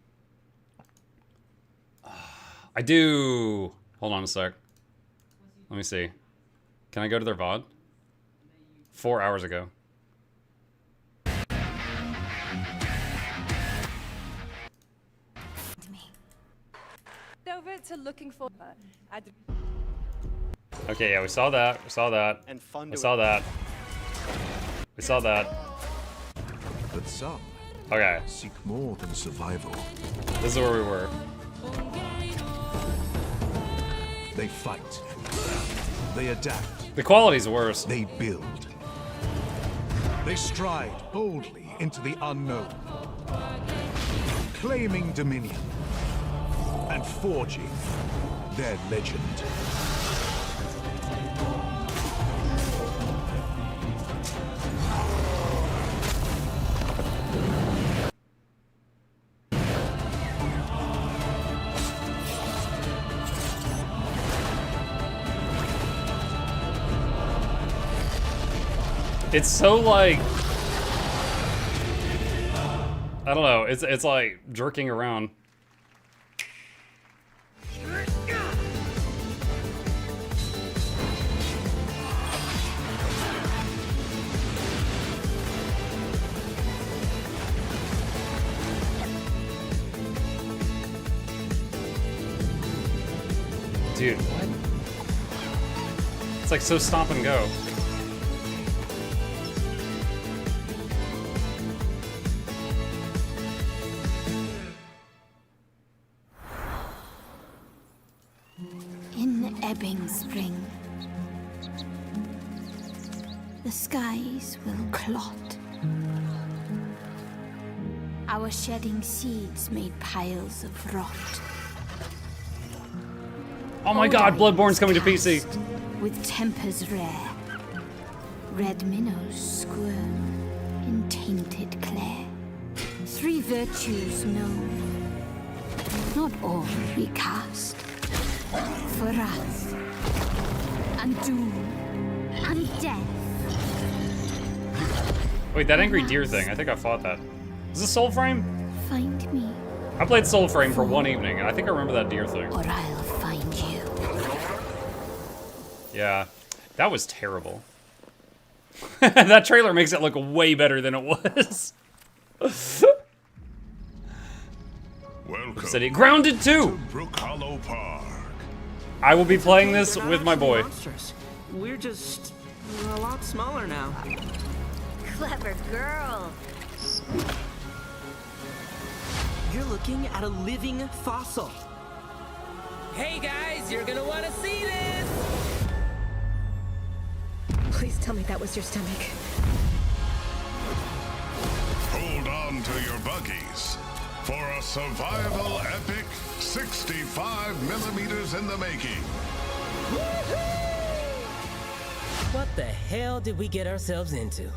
I do. Hold on a sec. Let me see. Can I go to their VOD? 4 hours ago. Over to looking for. Okay, yeah, we saw that. We saw that. And fun we saw that. We saw that. But some okay. seek more than survival. This is where we were. They fight. They adapt. The quality's worse. They build. They stride boldly into the unknown, claiming dominion and forging their legend. It's so like I don't know. It's like jerking around. Dude, what? It's like so stop and go. ebbing spring. The skies will clot. Our shedding seeds made piles of rot. Oh my god, Bloodborne's coming to PC. With tempers rare, red minnows squirm in tainted clay. 3 virtues known, not all recast. For wrath, and doom, and death. Wait, that angry deer thing, I think I fought that. Is this Soulframe? Find me, I played Soulframe for one evening, and I think I remember that deer thing. or I'll find you. Yeah, that was terrible. That trailer makes it look way better than it was. Welcome City Grounded 2! to Brook Hollow Park. I will be playing this with my boy. Monsters. We're just a lot smaller now. Clever girl. You're looking at a living fossil. Hey guys, you're gonna want to see this! Please tell me that was your stomach. Hold on to your buggies for a survival epic 65 millimeters in the making. What the hell did we get ourselves into?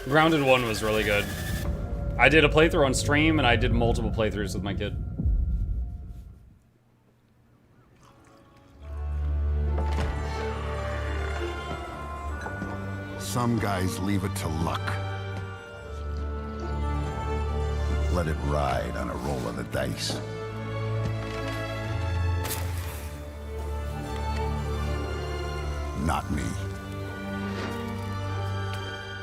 Grounded 1 was really good. I did a playthrough on stream, and I did multiple playthroughs with my kid. Some guys leave it to luck. Let it ride on a roll of the dice. Not me.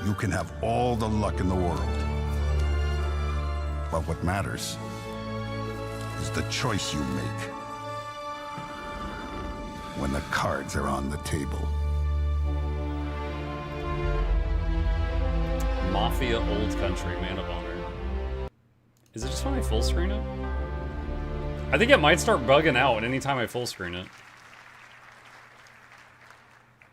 You can have all the luck in the world. But what matters is the choice you make when the cards are on the table. Mafia Old Country, Man of Honor. Is it just when I full screen it? I think it might start bugging out anytime I full screen it.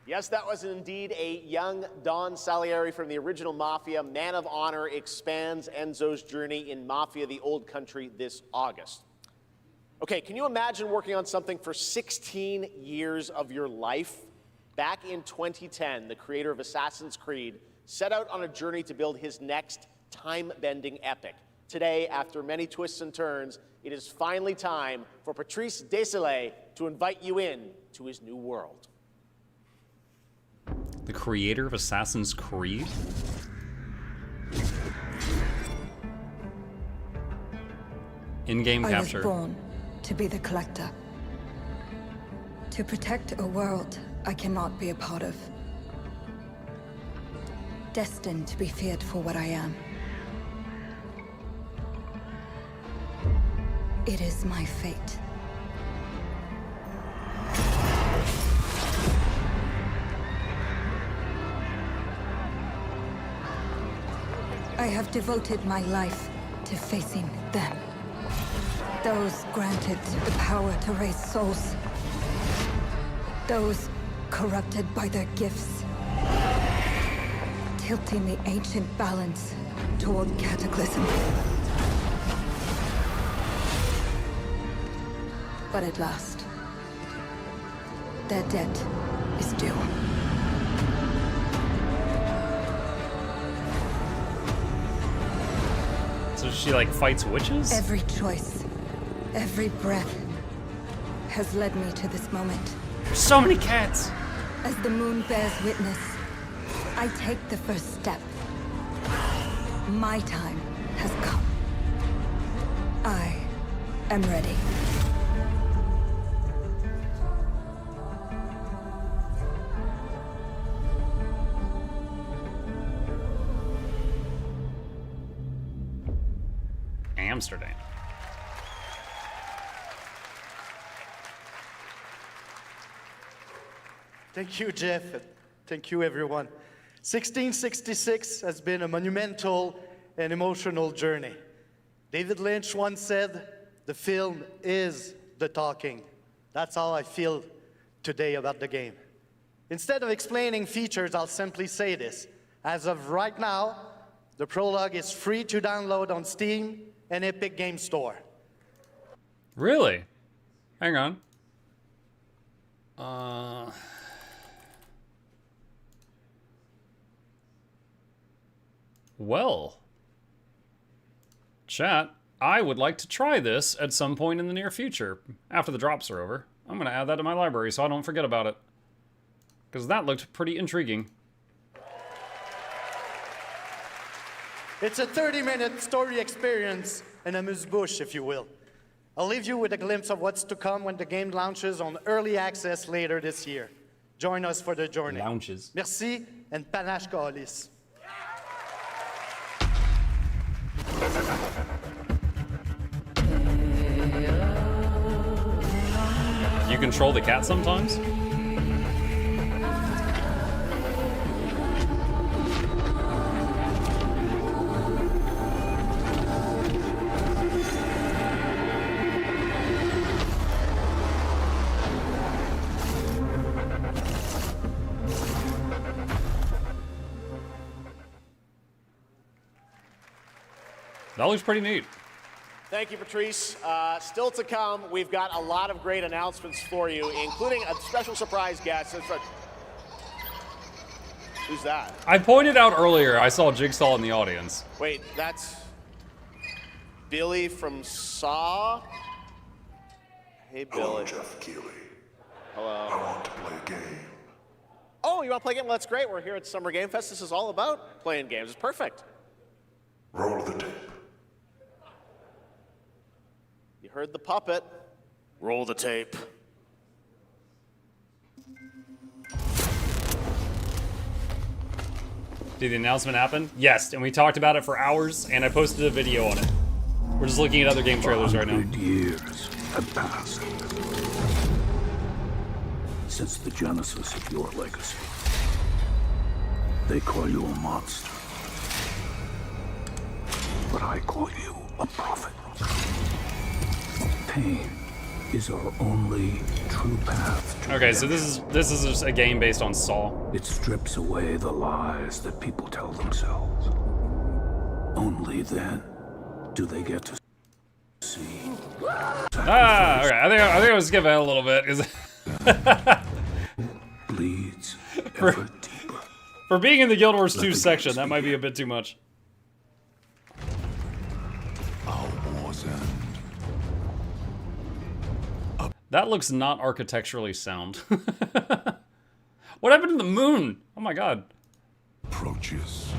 Yes, that was indeed a young Don Salieri from the original Mafia. Man of Honor expands Enzo's journey in Mafia: The Old Country this August. Okay, can you imagine working on something for 16 years of your life? Back in 2010, the creator of Assassin's Creed set out on a journey to build his next time-bending epic. Today, after many twists and turns, it is finally time for Patrice Désilets to invite you in to his new world. The creator of Assassin's Creed? In-game capture. I was born to be the collector. To protect a world I cannot be a part of. Destined to be feared for what I am. It is my fate. I have devoted my life to facing them. Those granted the power to raise souls. Those corrupted by their gifts. Tilting the ancient balance toward cataclysm. But at last, their debt is due. So she like fights witches? Every choice, every breath has led me to this moment. There's so many cats! As the moon bears witness, I take the first step. My time has come. I am ready. Amsterdam. Thank you, Jeff. Thank you, everyone. 1666 has been a monumental and emotional journey. David Lynch once said, "The film is the talking." That's how I feel today about the game. Instead of explaining features, I'll simply say this. As of right now, the prologue is free to download on Steam and Epic Game Store. Really? Hang on. Well, chat, I would like to try this at some point in the near future, after the drops are over. I'm going to add that to my library so I don't forget about it. Because that looked pretty intriguing. It's a 30-minute story experience and amuse-bouche, if you will. I'll leave you with a glimpse of what's to come when the game launches on early access later this year. Join us for the journey. Launches. Merci and panache kalis. You control the cat sometimes? That looks pretty neat. Thank you, Patrice. Still to come, we've got a lot of great announcements for you, including a special surprise guest. Who's that? I pointed out earlier I saw Jigsaw in the audience. Wait, that's Billy from Saw? Hey, Billy. Hello, Jeff Keighley. Hello. I want to play a game. Oh, you want to play a game? Well, that's great. We're here at Summer Game Fest. This is all about playing games. It's perfect. Roll the tape. You heard the puppet. Roll the tape. Did the announcement happen? Yes, and we talked about it for hours, and I posted a video on it. We're just looking at other game trailers right now. 100 years have passed since the genesis of your legacy. They call you a monster, but I call you a prophet. Pain is our only true path to Okay, so this is just a game based on Saw. It strips away the lies that people tell themselves. Only then do they get to see. Ah, okay. I think I was skipping a little bit because bleeds ever deeper. For being in the Guild Wars 2 section, that might be a bit too much. Our wars end. That looks not architecturally sound. What happened to the moon? Oh my god. Approaches.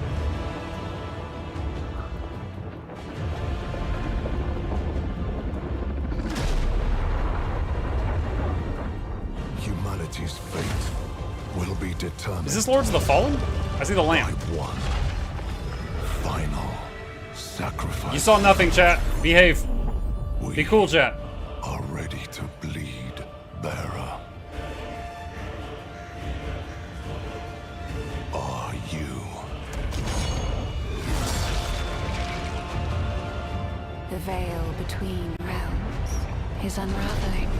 Humanity's fate will be determined. Is this Lords of the Fallen? I see the lamp. One final sacrifice. You saw nothing, chat. Behave. Be cool, chat. Are ready to bleed, bearer. Are you? The veil between realms is unraveling.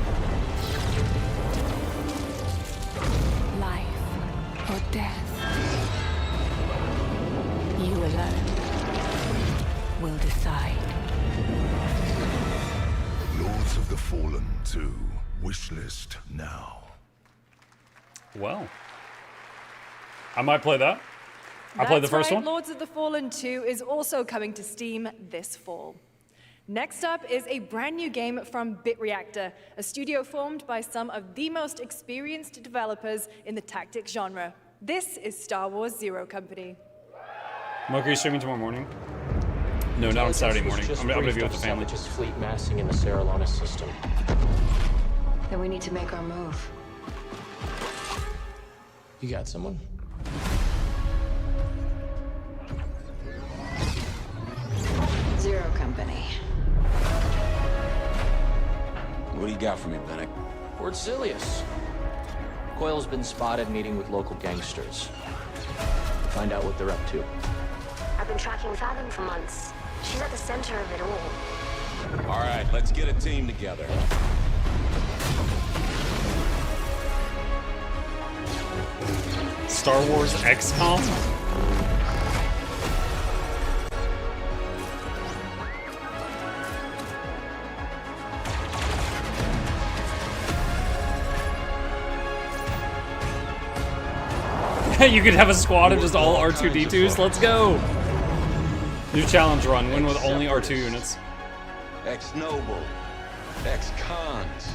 Life or death. You alone will decide. Lords of the Fallen 2. Wishlist now. Well. I might play that. I played the first one. Lords of the Fallen 2 is also coming to Steam this fall. Next up is a brand new game from BitReactor, a studio formed by some of the most experienced developers in the tactics genre. This is Star Wars Zero Company. Mocha, are you streaming tomorrow morning? No, not on Saturday morning. I'm gonna be with the family. Just fleet massing in the Serralona system. Then we need to make our move. You got someone? Zero Company. What do you got for me, Bennett? Lord Silius. Coil's been spotted meeting with local gangsters. find out what they're up to. I've been tracking Fathom for months. She's at the center of it all. All right, let's get a team together. Star Wars XCOM? You could have a squad of just all R2-D2s. Let's go! New challenge run. Win with only R2 units. Ex-noble, ex-cons,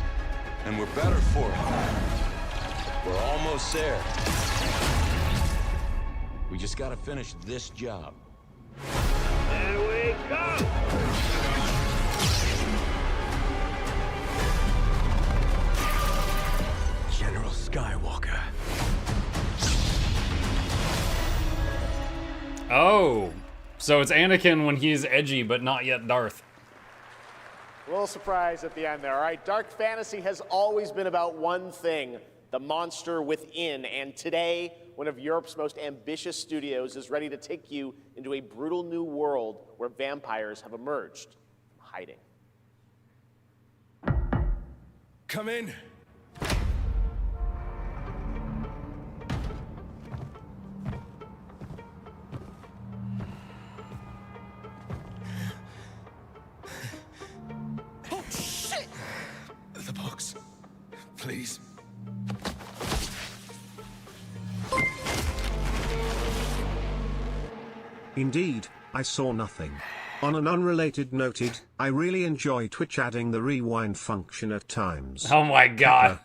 and we're better for it. We're almost there. We just gotta finish this job. There we go! General Skywalker. Oh, so it's Anakin when he's edgy, but not yet Darth. A little surprise at the end there. All right, dark fantasy has always been about one thing, the monster within. And today, one of Europe's most ambitious studios is ready to take you into a brutal new world where vampires have emerged from hiding. Come in. Oh, shit! The box. Please. Indeed, I saw nothing. On an unrelated noted, I really enjoy Twitch adding the rewind function at times. Oh my god.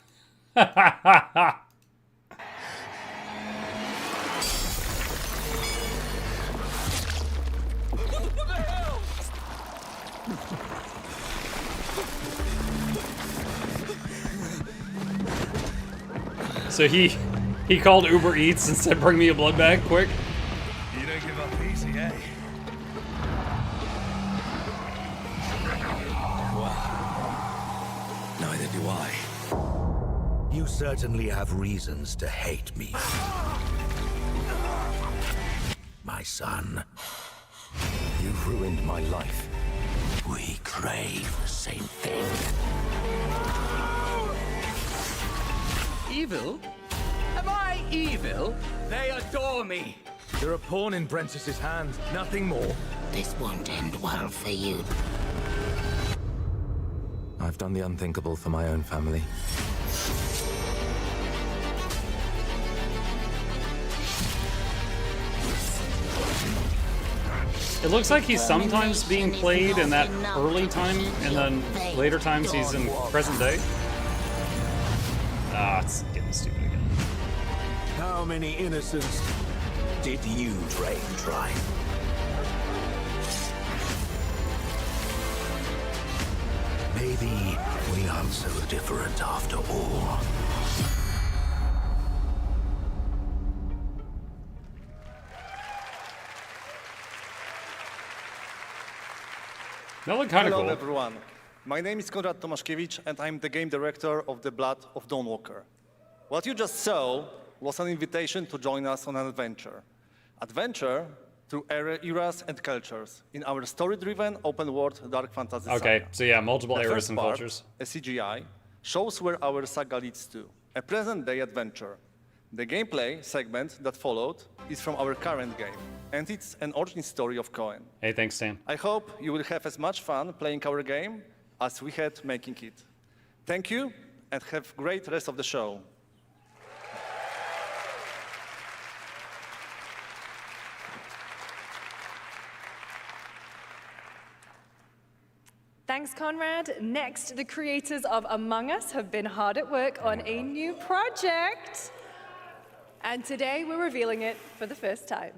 So he called Uber Eats and said, "Bring me a blood bag, quick." You don't give up easy, eh? Well, neither do I. You certainly have reasons to hate me. My son, you've ruined my life. We crave the same thing. Evil? Am I evil? They adore me. You're a pawn in Brentsus's hand, nothing more. This won't end well for you. I've done the unthinkable for my own family. It looks like he's sometimes being played in that early time, and then later times he's in present day. Ah, it's getting stupid again. How many innocents did you drain dry? Maybe we aren't so different after all. That looked kind of Hello cool. everyone. My name is Konrad Tomaszkiewicz and I'm the game director of The Blood of Dawnwalker. What you just saw was an invitation to join us on an adventure. Adventure through eras and cultures in our story-driven open-world dark fantasy Okay, saga. so yeah, multiple The eras first and part, cultures. a CGI, shows where our saga leads to, a present-day adventure. The gameplay segment that followed is from our current game, and it's an origin story of Cohen. Hey, thanks, Stan. I hope you will have as much fun playing our game as we had making it. Thank you, and have great rest of the show. Thanks, Conrad. Next, the creators of Among Us have been hard at work on a new project. And today we're revealing it for the first time.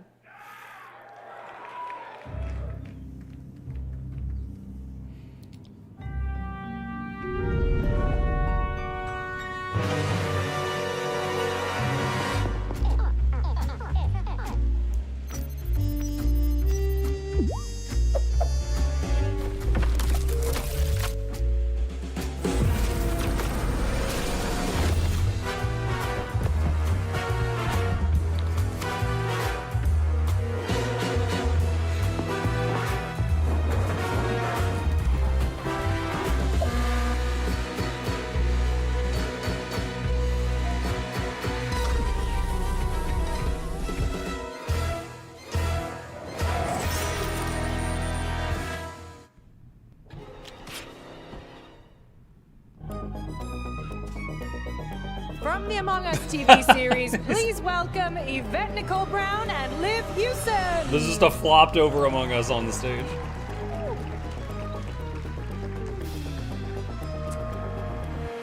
From the Among Us TV series, please welcome Yvette Nicole Brown and Liv Hewson. There's just a flopped over Among Us on the stage.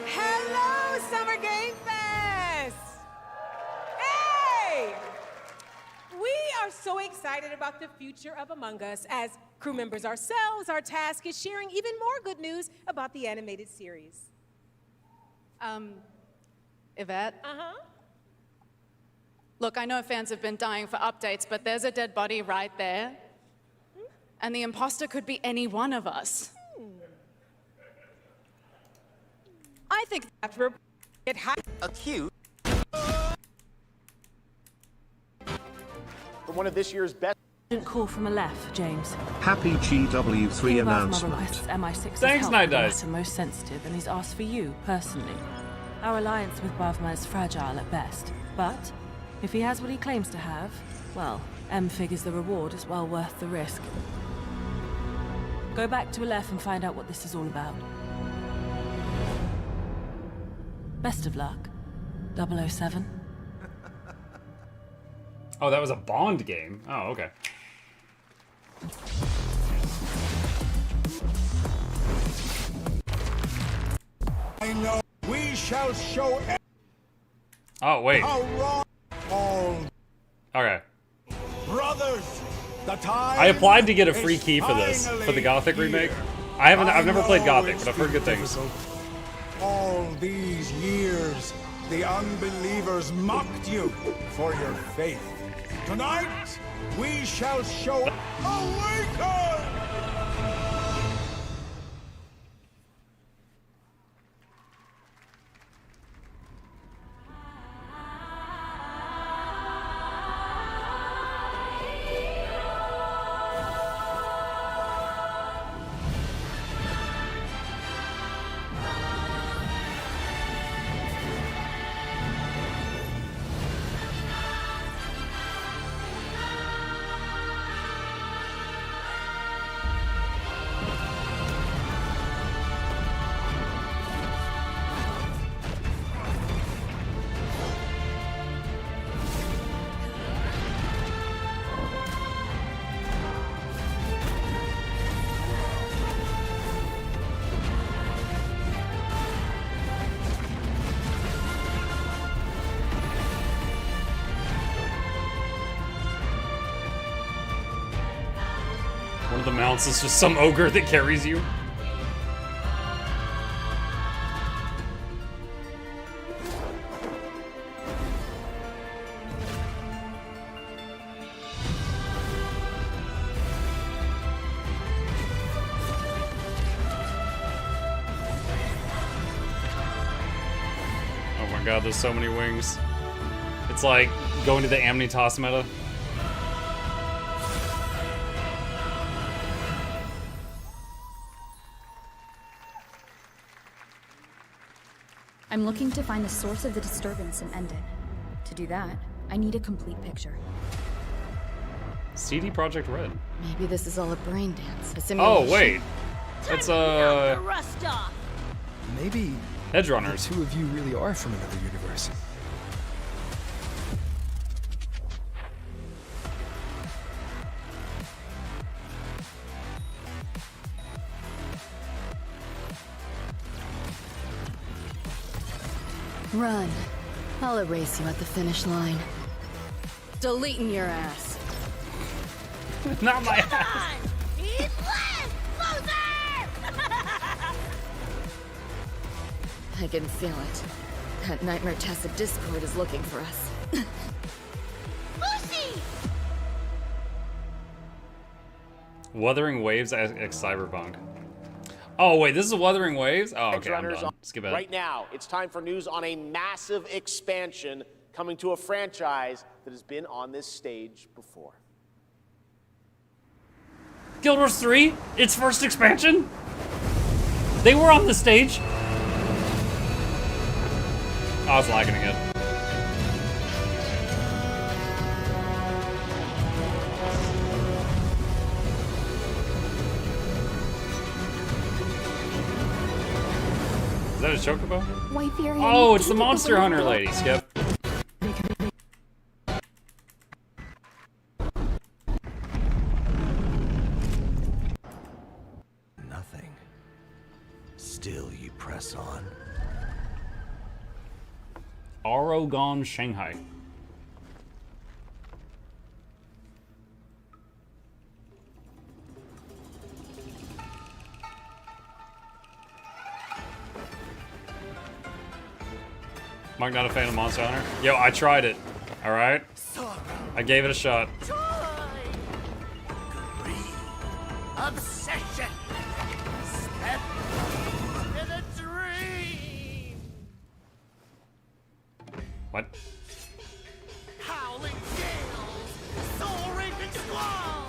Hello, Summer Game Fest! Hey! We are so excited about the future of Among Us. As crew members ourselves, our task is sharing even more good news about the animated series. Yvette? Uh-huh. Look, I know fans have been dying for updates, but there's a dead body right there. And the imposter could be any one of us. I think that we're get high. Acute. For one of this year's best. Call from Aleph, James. Happy GW3 announcement. Requests MI6's Thanks, help Night with the Dice. matter most sensitive, and he's asked for you, personally. Our alliance with Bavma is fragile at best, but if he has what he claims to have, well, M figures the reward is well worth the risk. Go back to Aleph and find out what this is all about. Best of luck, 007. Oh, that was a Bond game. Oh, okay. I know we shall show. Oh, wait. How wrong all Okay. brothers. The time I applied to get a free is key for this, for the finally Gothic here. remake. I've never played know Gothic, it's but I've heard good been things. difficult. All these years, the unbelievers mocked you for your faith. Tonight, we shall show awaken! One of the mounts is just some ogre that carries you. Oh my god, there's so many wings. It's like going to the Amnitas meta. I'm looking to find the source of the disturbance and end it. To do that, I need a complete picture. CD Projekt Red. Maybe this is all a brain dance. A Oh simulation. wait, it's Rust off. Maybe Edgerunners. the two of you really are from another universe. Run. I'll erase you at the finish line. Deleting your ass. Not my ass. Eat less, loser! I can feel it. That Nightmare Tacit Discord is looking for us. Lucy! Wuthering Waves X Cyberpunk. Oh wait, this is Wuthering Waves? Oh, okay, I'm Edgerunners done. Skip it. Right now, it's time for news on a massive expansion coming to a franchise that has been on this stage before. Guild Wars 3? Its first expansion? They were on the stage. Oh, I was lagging again. Is that a a chocobo? Why, Fury, Oh, it's the Monster Hunter lady, Skip. Nothing. Still you press on. Aragon, Shanghai. Mark, not a fan of Monster Hunter? Yo, I tried it. Alright? I gave it a shot. Obsession. Step in a dream. What? Howling gales, soul-raping squall.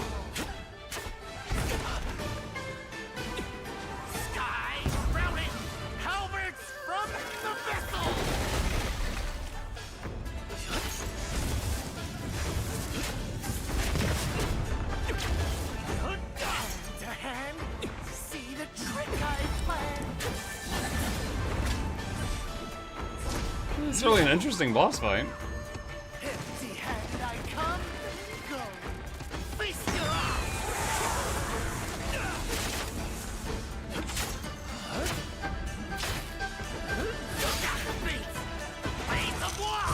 Skies routing, halberds from the vessel. To hand, see the trick I planned. It's really an interesting boss fight. Empty-handed I come, go, feast your eyes. Look at the beats, blades of war.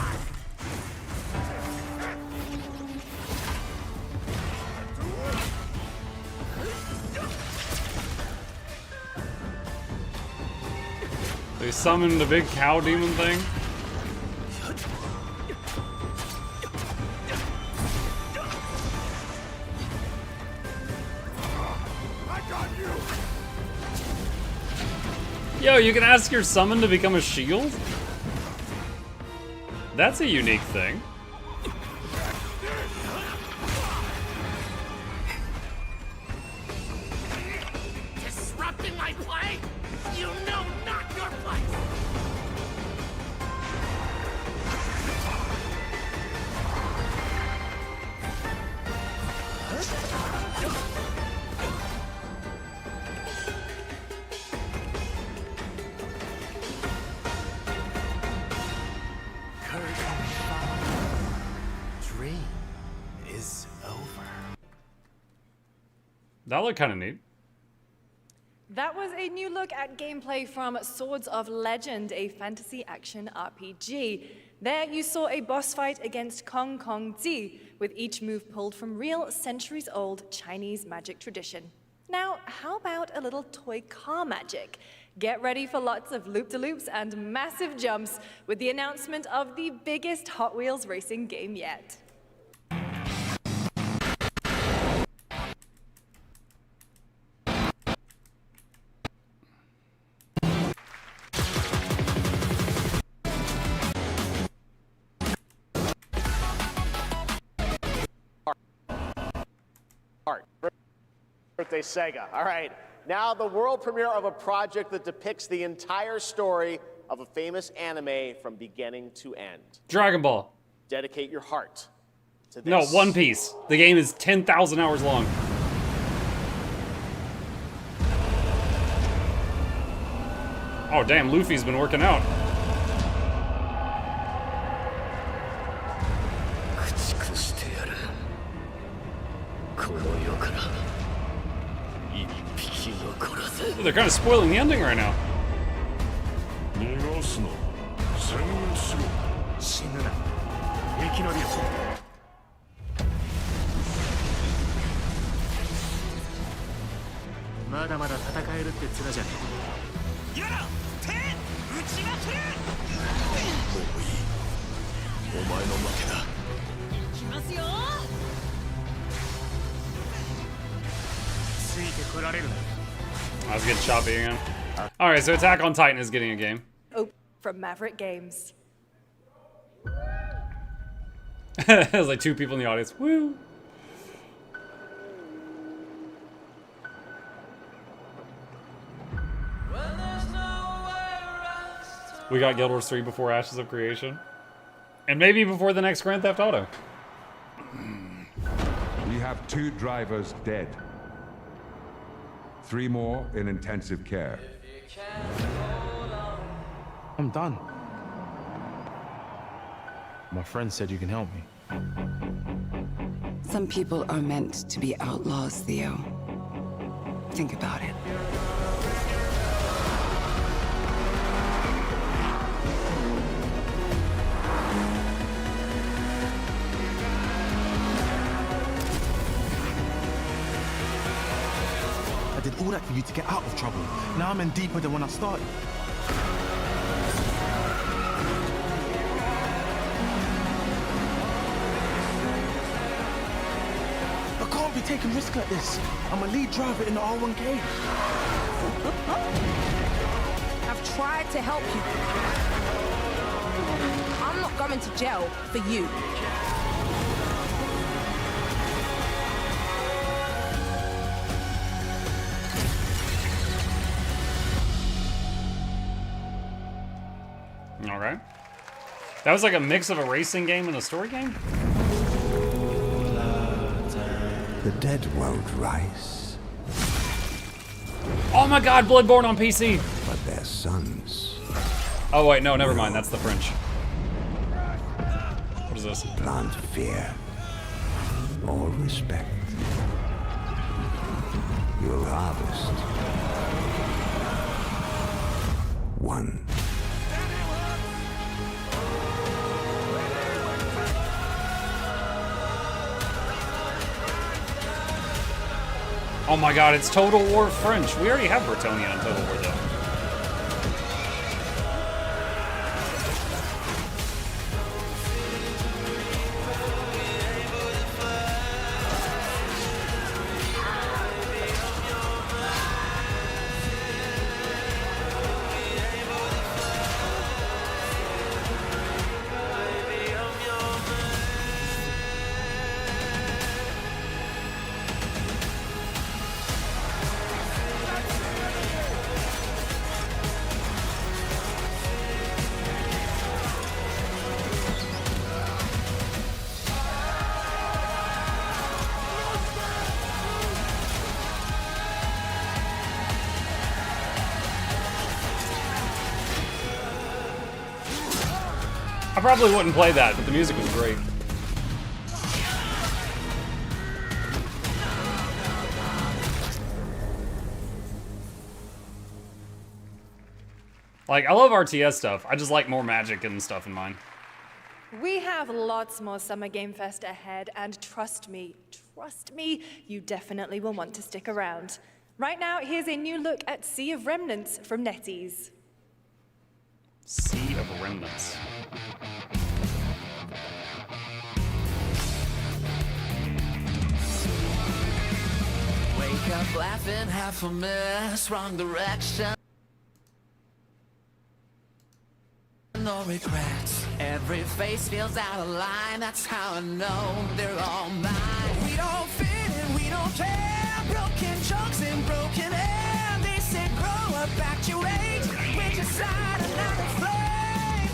They summoned the big cow demon thing. Yo, you can ask your summon to become a shield? That's a unique thing. Disrupting my play? You know not your place. Dream is over. That looked kind of neat. That was a new look at gameplay from Swords of Legend, a fantasy action RPG. There you saw a boss fight against Kong Kong Zi, with each move pulled from real centuries-old Chinese magic tradition. Now, how about a little toy car magic? Get ready for lots of loop-de-loops and massive jumps with the announcement of the biggest Hot Wheels racing game yet. Birthday Sega. All right, now the world premiere of a project that depicts the entire story of a famous anime from beginning to end. Dragon Ball. Dedicate your heart to this. No, One Piece. The game is 10,000 hours long. Oh, damn, Luffy's been working out. They're kind of spoiling the ending right now. I was getting choppy again. Alright, so Attack on Titan is getting a game. Oh, from Maverick Games. There's like 2 people in the audience. Woo! We got Guild Wars 3 before Ashes of Creation. And maybe before the next Grand Theft Auto. We have 2 drivers dead. 3 more in intensive care. I'm done. My friend said you can help me. Some people are meant to be outlaws, Theo. Think about it. I did all that for you to get out of trouble. Now I'm in deeper than when I started. I can't be taking risks like this. I'm a lead driver in the R1K. I've tried to help you. I'm not going to jail for you. Alright. That was like a mix of a racing game and a story game? The dead won't rise, Oh my god, Bloodborne on PC! but their sons Oh wait, no, never mind, that's the French. What is this? plant fear or respect. You'll harvest one. Oh my god, it's Total War French. We already have Bretonnia in Total War though. I probably wouldn't play that, but the music was great. Like, I love RTS stuff. I just like more magic and stuff in mine. We have lots more Summer Game Fest ahead, and trust me, you definitely will want to stick around. Right now, here's a new look at Sea of Remnants from NetEase. Sea of Remnants. Wake up laughing, half a mess, wrong direction. No regrets. Every face feels out of line. That's how I know they're all mine. We don't fit and we don't care. Broken jokes and broken air. They say grow up, actuate. Which side another flame.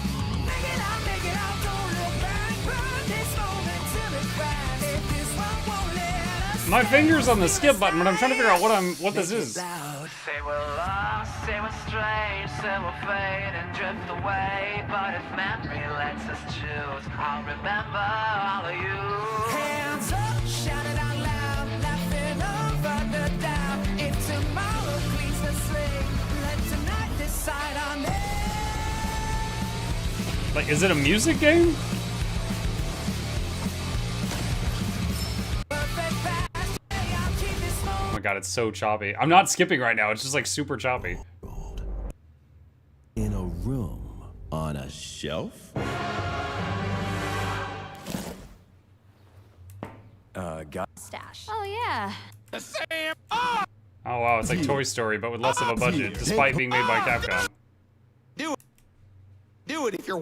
Make it out, don't look back. Burn this moment till it's bright. If this one won't let us. My finger's on the skip button, but I'm trying to figure out what this is. Say we're lost, say we're strange, say we'll fade and drift away. But if memory lets us choose, I'll remember all of you. Hands up, shout it out loud, laughing over the doubt. If tomorrow cleans the slate, let tonight decide on it. Like, is it a music game? Oh my god, it's so choppy. I'm not skipping right now, it's just like super choppy. In a room on a shelf? Got Stash. Oh yeah. the same. Oh wow, it's like Toy Story, but with less of a budget, despite being made by Capcom. Do it if you're.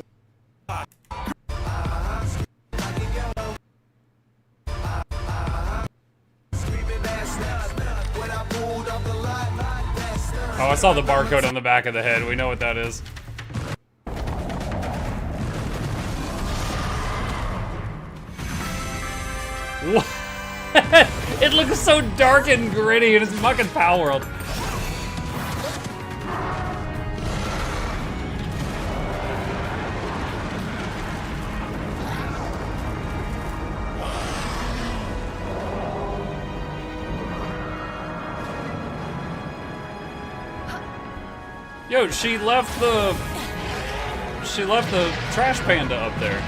Oh, I saw the barcode on the back of the head. We know what that is. What? It looks so dark and gritty, and it's fucking Power World. Yo, she left the trash panda up there.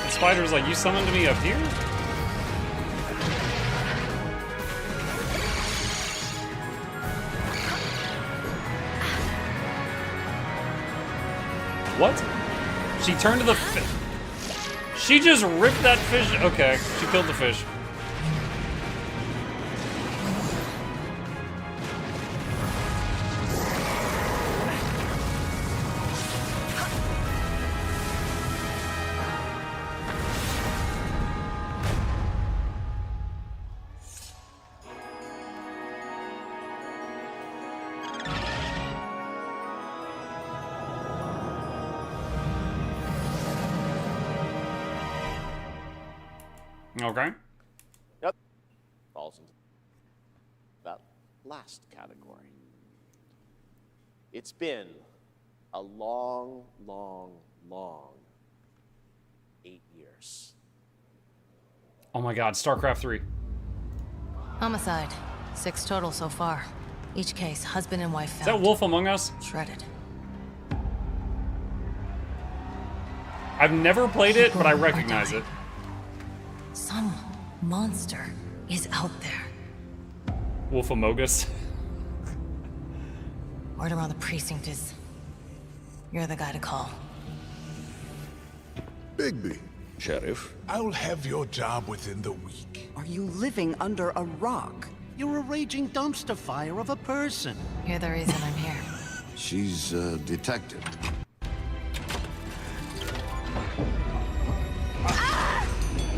The spider's like, you summoned me up here? What? She turned to the fish. She just ripped that fish. Okay, she killed the fish. Okay. Yep. Falls into that last category. It's been a long, long, long 8 years. Oh my god, StarCraft 3. Homicide. 6 total so far. Each case, husband and wife found. Is that Wolf Among Us? Shredded. I've never played it, but I recognize it. Some monster is out there. Wolf Among Us. Word around the precinct is you're the guy to call. Bigby, Sheriff. I'll have your job within the week. Are you living under a rock? You're a raging dumpster fire of a person. You're the reason I'm here. She's a detective.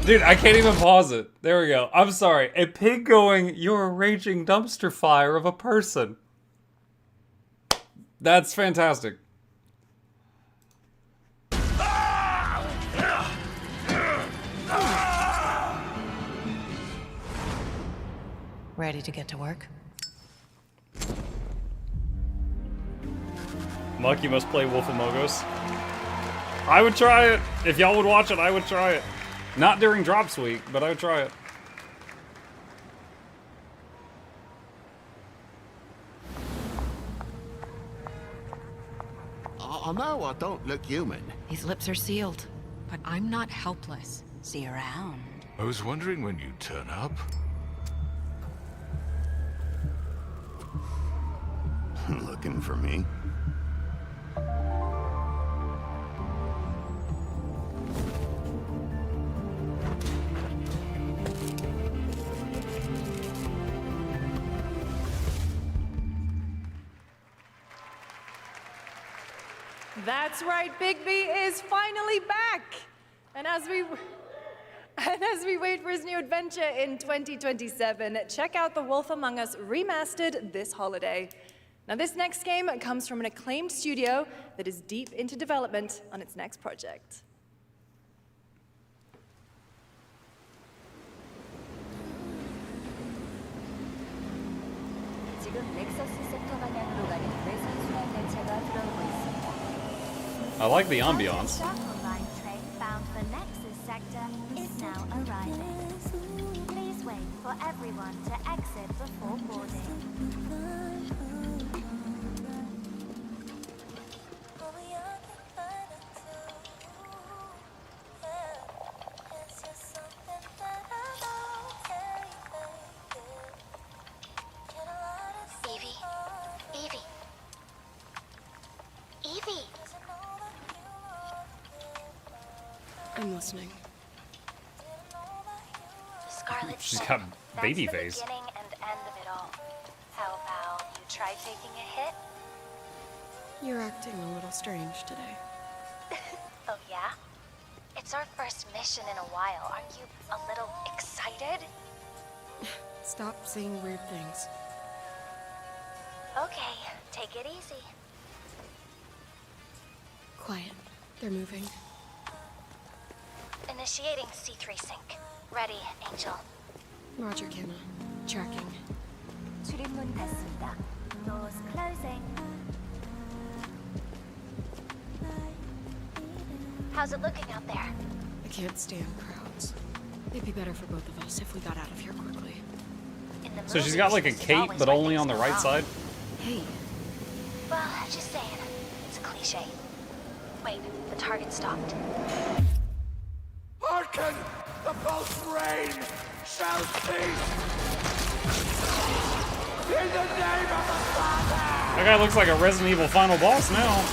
Dude, I can't even pause it. There we go. I'm sorry. A pig going, you're a raging dumpster fire of a person. That's fantastic. Ready to get to work? Muck, you must play Wolf Among Us. I would try it. If y'all would watch it, I would try it. Not during Drops Week, but I would try it. Oh no, I don't look human. His lips are sealed, but I'm not helpless. See you around. I was wondering when you'd turn up. Looking for me? That's right, Bigby is finally back. And as we wait for his new adventure in 2027, check out The Wolf Among Us Remastered this holiday. Now, this next game comes from an acclaimed studio that is deep into development on its next project. 지금 넥서스 섹터 방향으로 가는 외선 순환 열차가 들어오고 있습니다. I like the ambiance. Shuttle line train bound for Nexus sector is now arriving. Please wait for everyone to exit before boarding. I'm listening. Scarlet She's Sin, got baby that's face. the beginning and end of it all. How about you try taking a hit? You're acting a little strange today. Oh yeah? It's our first mission in a while. Aren't you a little excited? Stop saying weird things. Okay, take it easy. Quiet. They're moving. Initiating C3 sync. Ready, Angel. Roger, Kenna. Tracking. 출입문 닫습니다. Doors closing. How's it looking out there? I can't stand crowds. It'd be better for both of us if we got out of here quickly. So she's got like a cape, but only on the right side? Hey. Well, just saying. It's a cliche. Wait, the target stopped. Hearken! The pulse rain shall cease! In the name of the Father! That guy looks like a Resident Evil final boss now.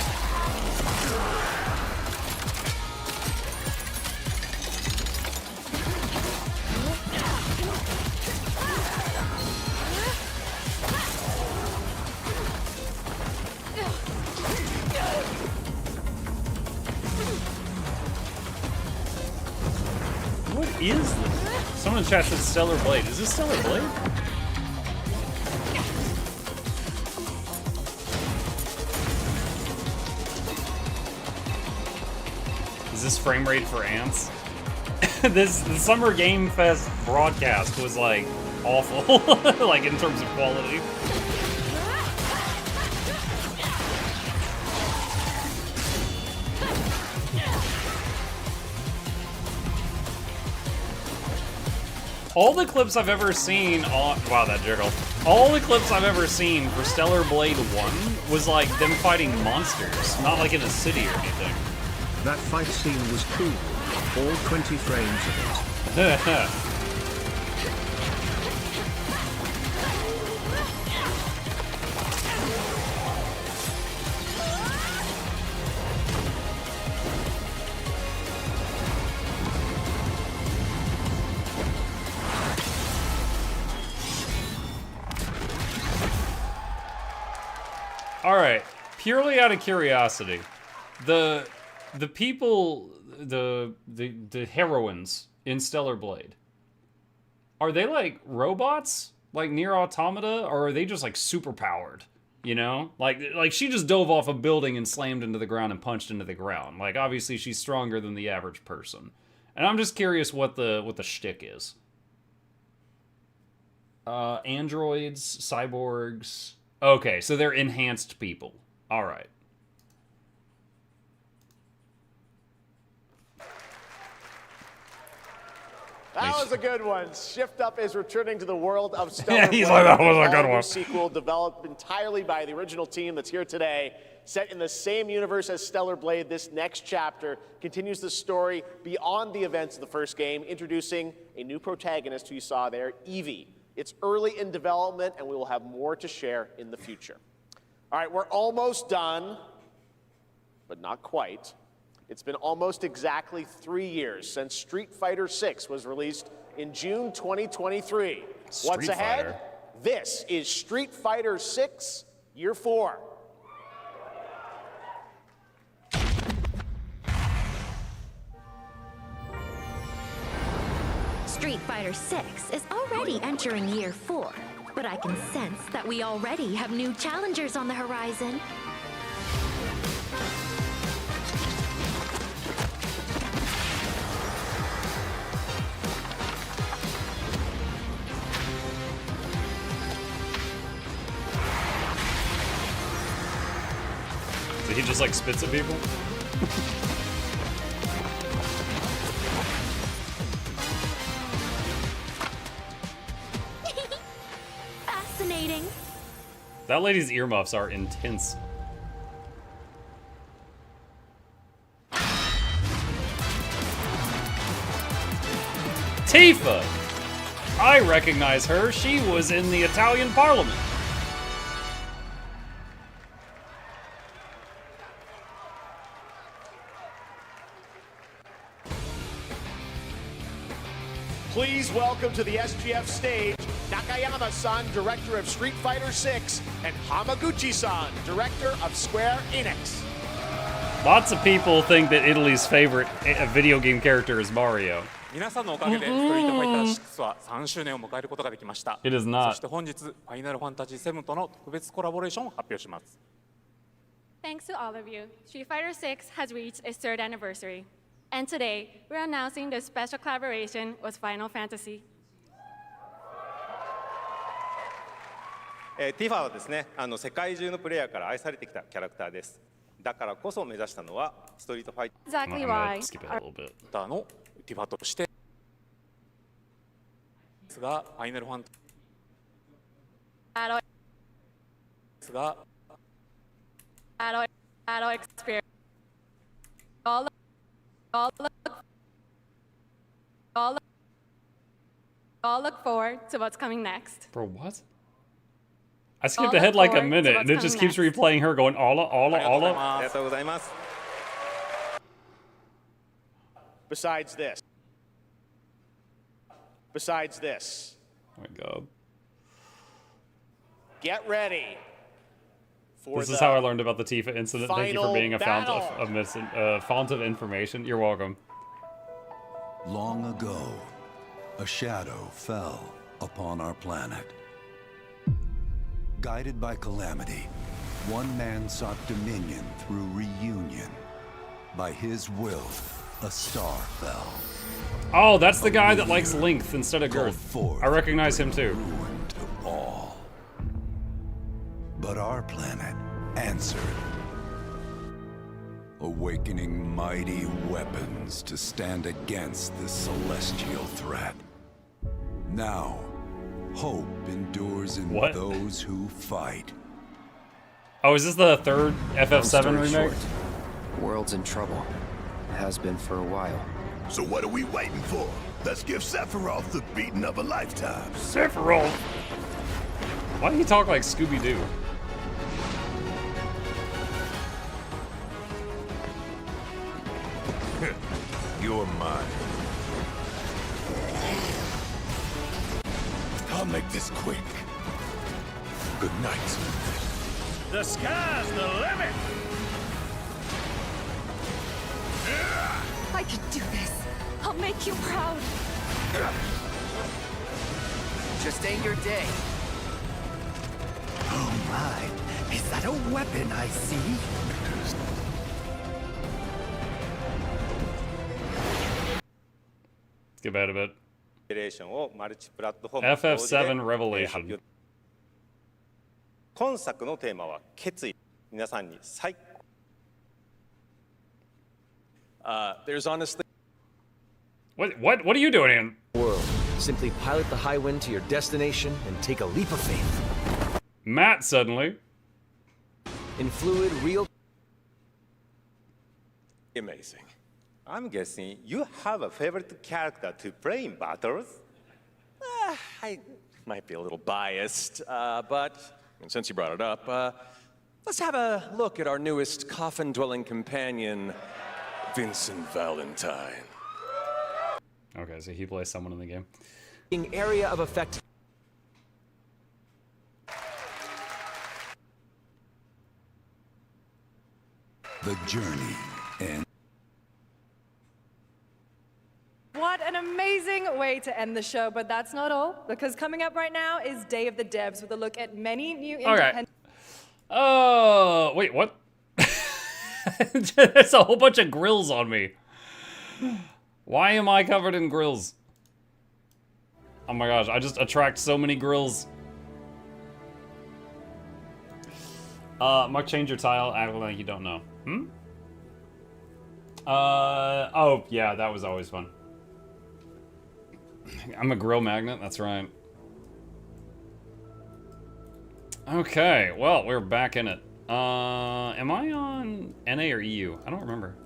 What is this? Someone in chat said Stellar Blade. Is this Stellar Blade? Is this frame rate for ants? The Summer Game Fest broadcast was like awful, like in terms of quality. All the clips I've ever seen on... Wow, that jiggle. All the clips I've ever seen for Stellar Blade 1 was like them fighting monsters, not like in a city or anything. That fight scene was cool. All 20 frames of it. Alright, purely out of curiosity, the people, the heroines in Stellar Blade, are they like robots? Like Nier Automata? Or are they just like super powered? You know? Like she just dove off a building and slammed into the ground and punched into the ground. Like obviously she's stronger than the average person. And I'm just curious what the shtick is. Androids, cyborgs... Okay, so they're enhanced people. All right. That was a good one. Shift Up is returning to the world of Stellar Blade. He's like, that was a good one. Sequel developed entirely by the original team that's here today. Set in the same universe as Stellar Blade, this next chapter continues the story beyond the events of the first game, introducing a new protagonist who you saw there, Evie. It's early in development, and we will have more to share in the future. All right, we're almost done, but not quite. It's been almost exactly 3 years since Street Fighter 6 was released in June 2023. What's ahead? This is Street Fighter 6 Year 4. Street Fighter 6 is already entering Year 4, but I can sense that we already have new challengers on the horizon. So he just like spits at people? Fascinating. That lady's earmuffs are intense. Tifa! I recognize her. She was in the Italian Parliament. Please welcome to the SGF stage, Nakayama-san, director of Street Fighter 6, and Hamaguchi-san, director of Square Enix. Lots of people think that Italy's favorite video game character is Mario. 皆さんのおかげでストリートファイター6は3周年を迎えることができました。 It is not. そして本日ファイナルファンタジー7との特別コラボレーションを発表します。 Thanks to all of you, Street Fighter 6 has reached its 3rd anniversary. And today, we're announcing the special collaboration with Final Fantasy. ティファはですね、世界中のプレイヤーから愛されてきたキャラクターです。だからこそ目指したのはストリートファイ Exactly I'm why. gonna skip it a little bit. ターのディバとしてですがファイナルファンですが Adult experience. All look forward to what's coming next. Bro, what? I skipped ahead like a minute, and it just keeps replaying her going all up. ありがとうございます。 Besides this. Oh my god. Get ready. For This is how I learned about the Tifa incident. Thank you for being a font of information. You're welcome. Long ago, a shadow fell upon our planet. Guided by calamity, one man sought dominion through reunion. By his will, a star fell. Oh, that's the guy that likes length instead of girth. I recognize him too. All. But our planet answered, awakening mighty weapons to stand against this celestial threat. Now, hope endures in those who fight. Oh, is this the third FF7 remake? Short, world's in trouble. Has been for a while. So what are we waiting for? Let's give Sephiroth the beating of a lifetime. Sephiroth? Why do you talk like Scooby-Doo? You're mine. I'll make this quick. Good night. The sky's the limit! I can do this. I'll make you proud. Just ain't your day. Oh my, is that a weapon I see? Let's get back a bit. をマルチプラットフォーム FF7 Revelation. 今作のテーマは決意。皆さんに最 There's honestly What are you doing in? World. Simply pilot the high wind to your destination and take a leap of faith. Matt suddenly. In fluid, real. Amazing. I'm guessing you have a favorite character to play in battles? I might be a little biased, but and since you brought it up, let's have a look at our newest coffin-dwelling companion, Vincent Valentine. Okay, so he plays someone in the game. Area of effect. The journey ends. What an amazing way to end the show, but that's not all, because coming up right now is Day of the Devs with a look at many new independent... Oh, wait, what? There's a whole bunch of grills on me. Why am I covered in grills? Oh my gosh, I just attract so many grills. Mark, change your tile, act like you don't know. Hmm? Oh, yeah, that was always fun. I'm a grill magnet, that's right. Okay, well, we're back in it. Am I on NA or EU? I don't remember.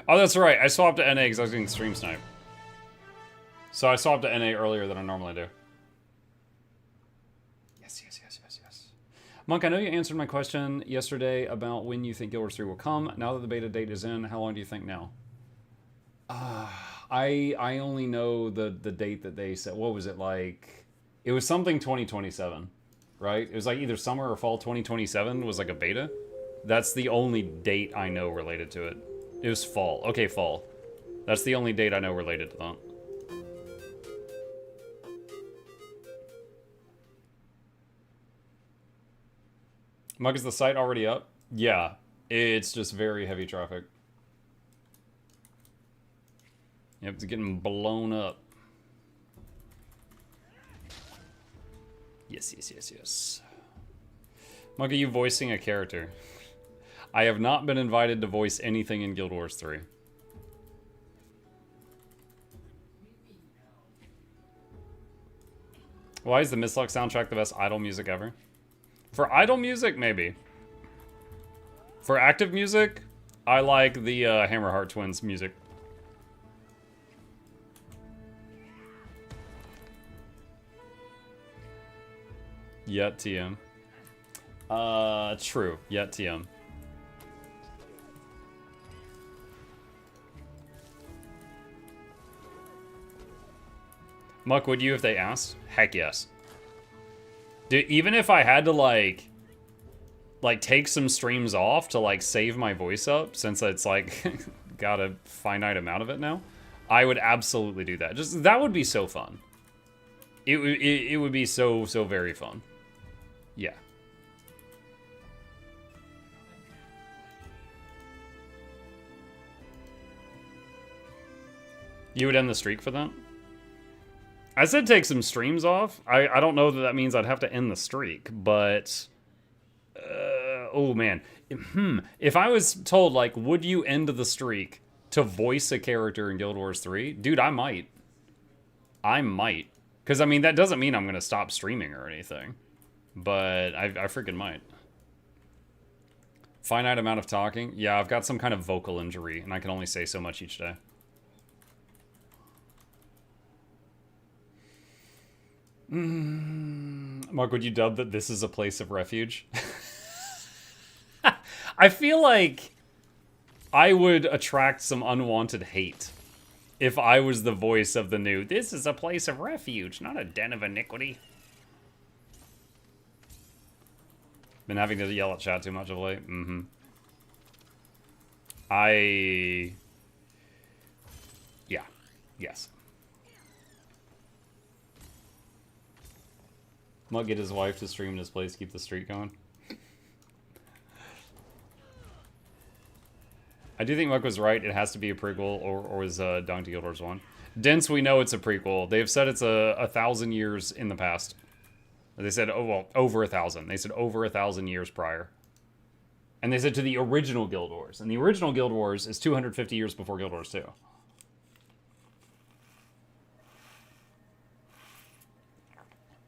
Oh, that's right, I swapped to NA because I was doing stream snipe. So I swapped to NA earlier than I normally do. Yes. Monk, I know you answered my question yesterday about when you think Guild Wars 3 will come. Now that the beta date is in, how long do you think now? I only know the date that they said. What was it like? It was something 2027, right? It was like either summer or fall 2027 was like a beta. That's the only date I know related to it. It was fall. Okay, fall. That's the only date I know related to that. Mug, is the site already up? Yeah, it's just very heavy traffic. Yep, it's getting blown up. Yes. Mug, are you voicing a character? I have not been invited to voice anything in Guild Wars 3. Why is the Mistlock soundtrack the best idle music ever? For idle music, maybe. For active music, I like the Hammerheart Twins music. Yet TM. True. Yet TM. Muck, would you if they asked? Heck yes. Dude, even if I had to like take some streams off to like save my voice up, since it's like got a finite amount of it now, I would absolutely do that. Just that would be so fun. It would be so very fun. Yeah. You would end the streak for that? I said take some streams off. I don't know that means I'd have to end the streak, but... oh, man. If I was told, like, would you end the streak to voice a character in Guild Wars 3? Dude, I might. I might. Because, I mean, that doesn't mean I'm going to stop streaming or anything. But I freaking might. Finite amount of talking? Yeah, I've got some kind of vocal injury, and I can only say so much each day. Mark, would you dub that this is a place of refuge? I feel like I would attract some unwanted hate if I was the voice of the new, this is a place of refuge, not a den of iniquity. Been having to yell at chat too much of late? Yeah. Yes. Might get his wife to stream this place, keep the streak going. I do think Muck was right. It has to be a prequel, or is Donkey Guild Wars 1. Dense, we know it's a prequel. They've said it's 1,000 years in the past. They said, oh, well, over 1,000. They said over 1,000 years prior. And they said to the original Guild Wars. And the original Guild Wars is 250 years before Guild Wars 2.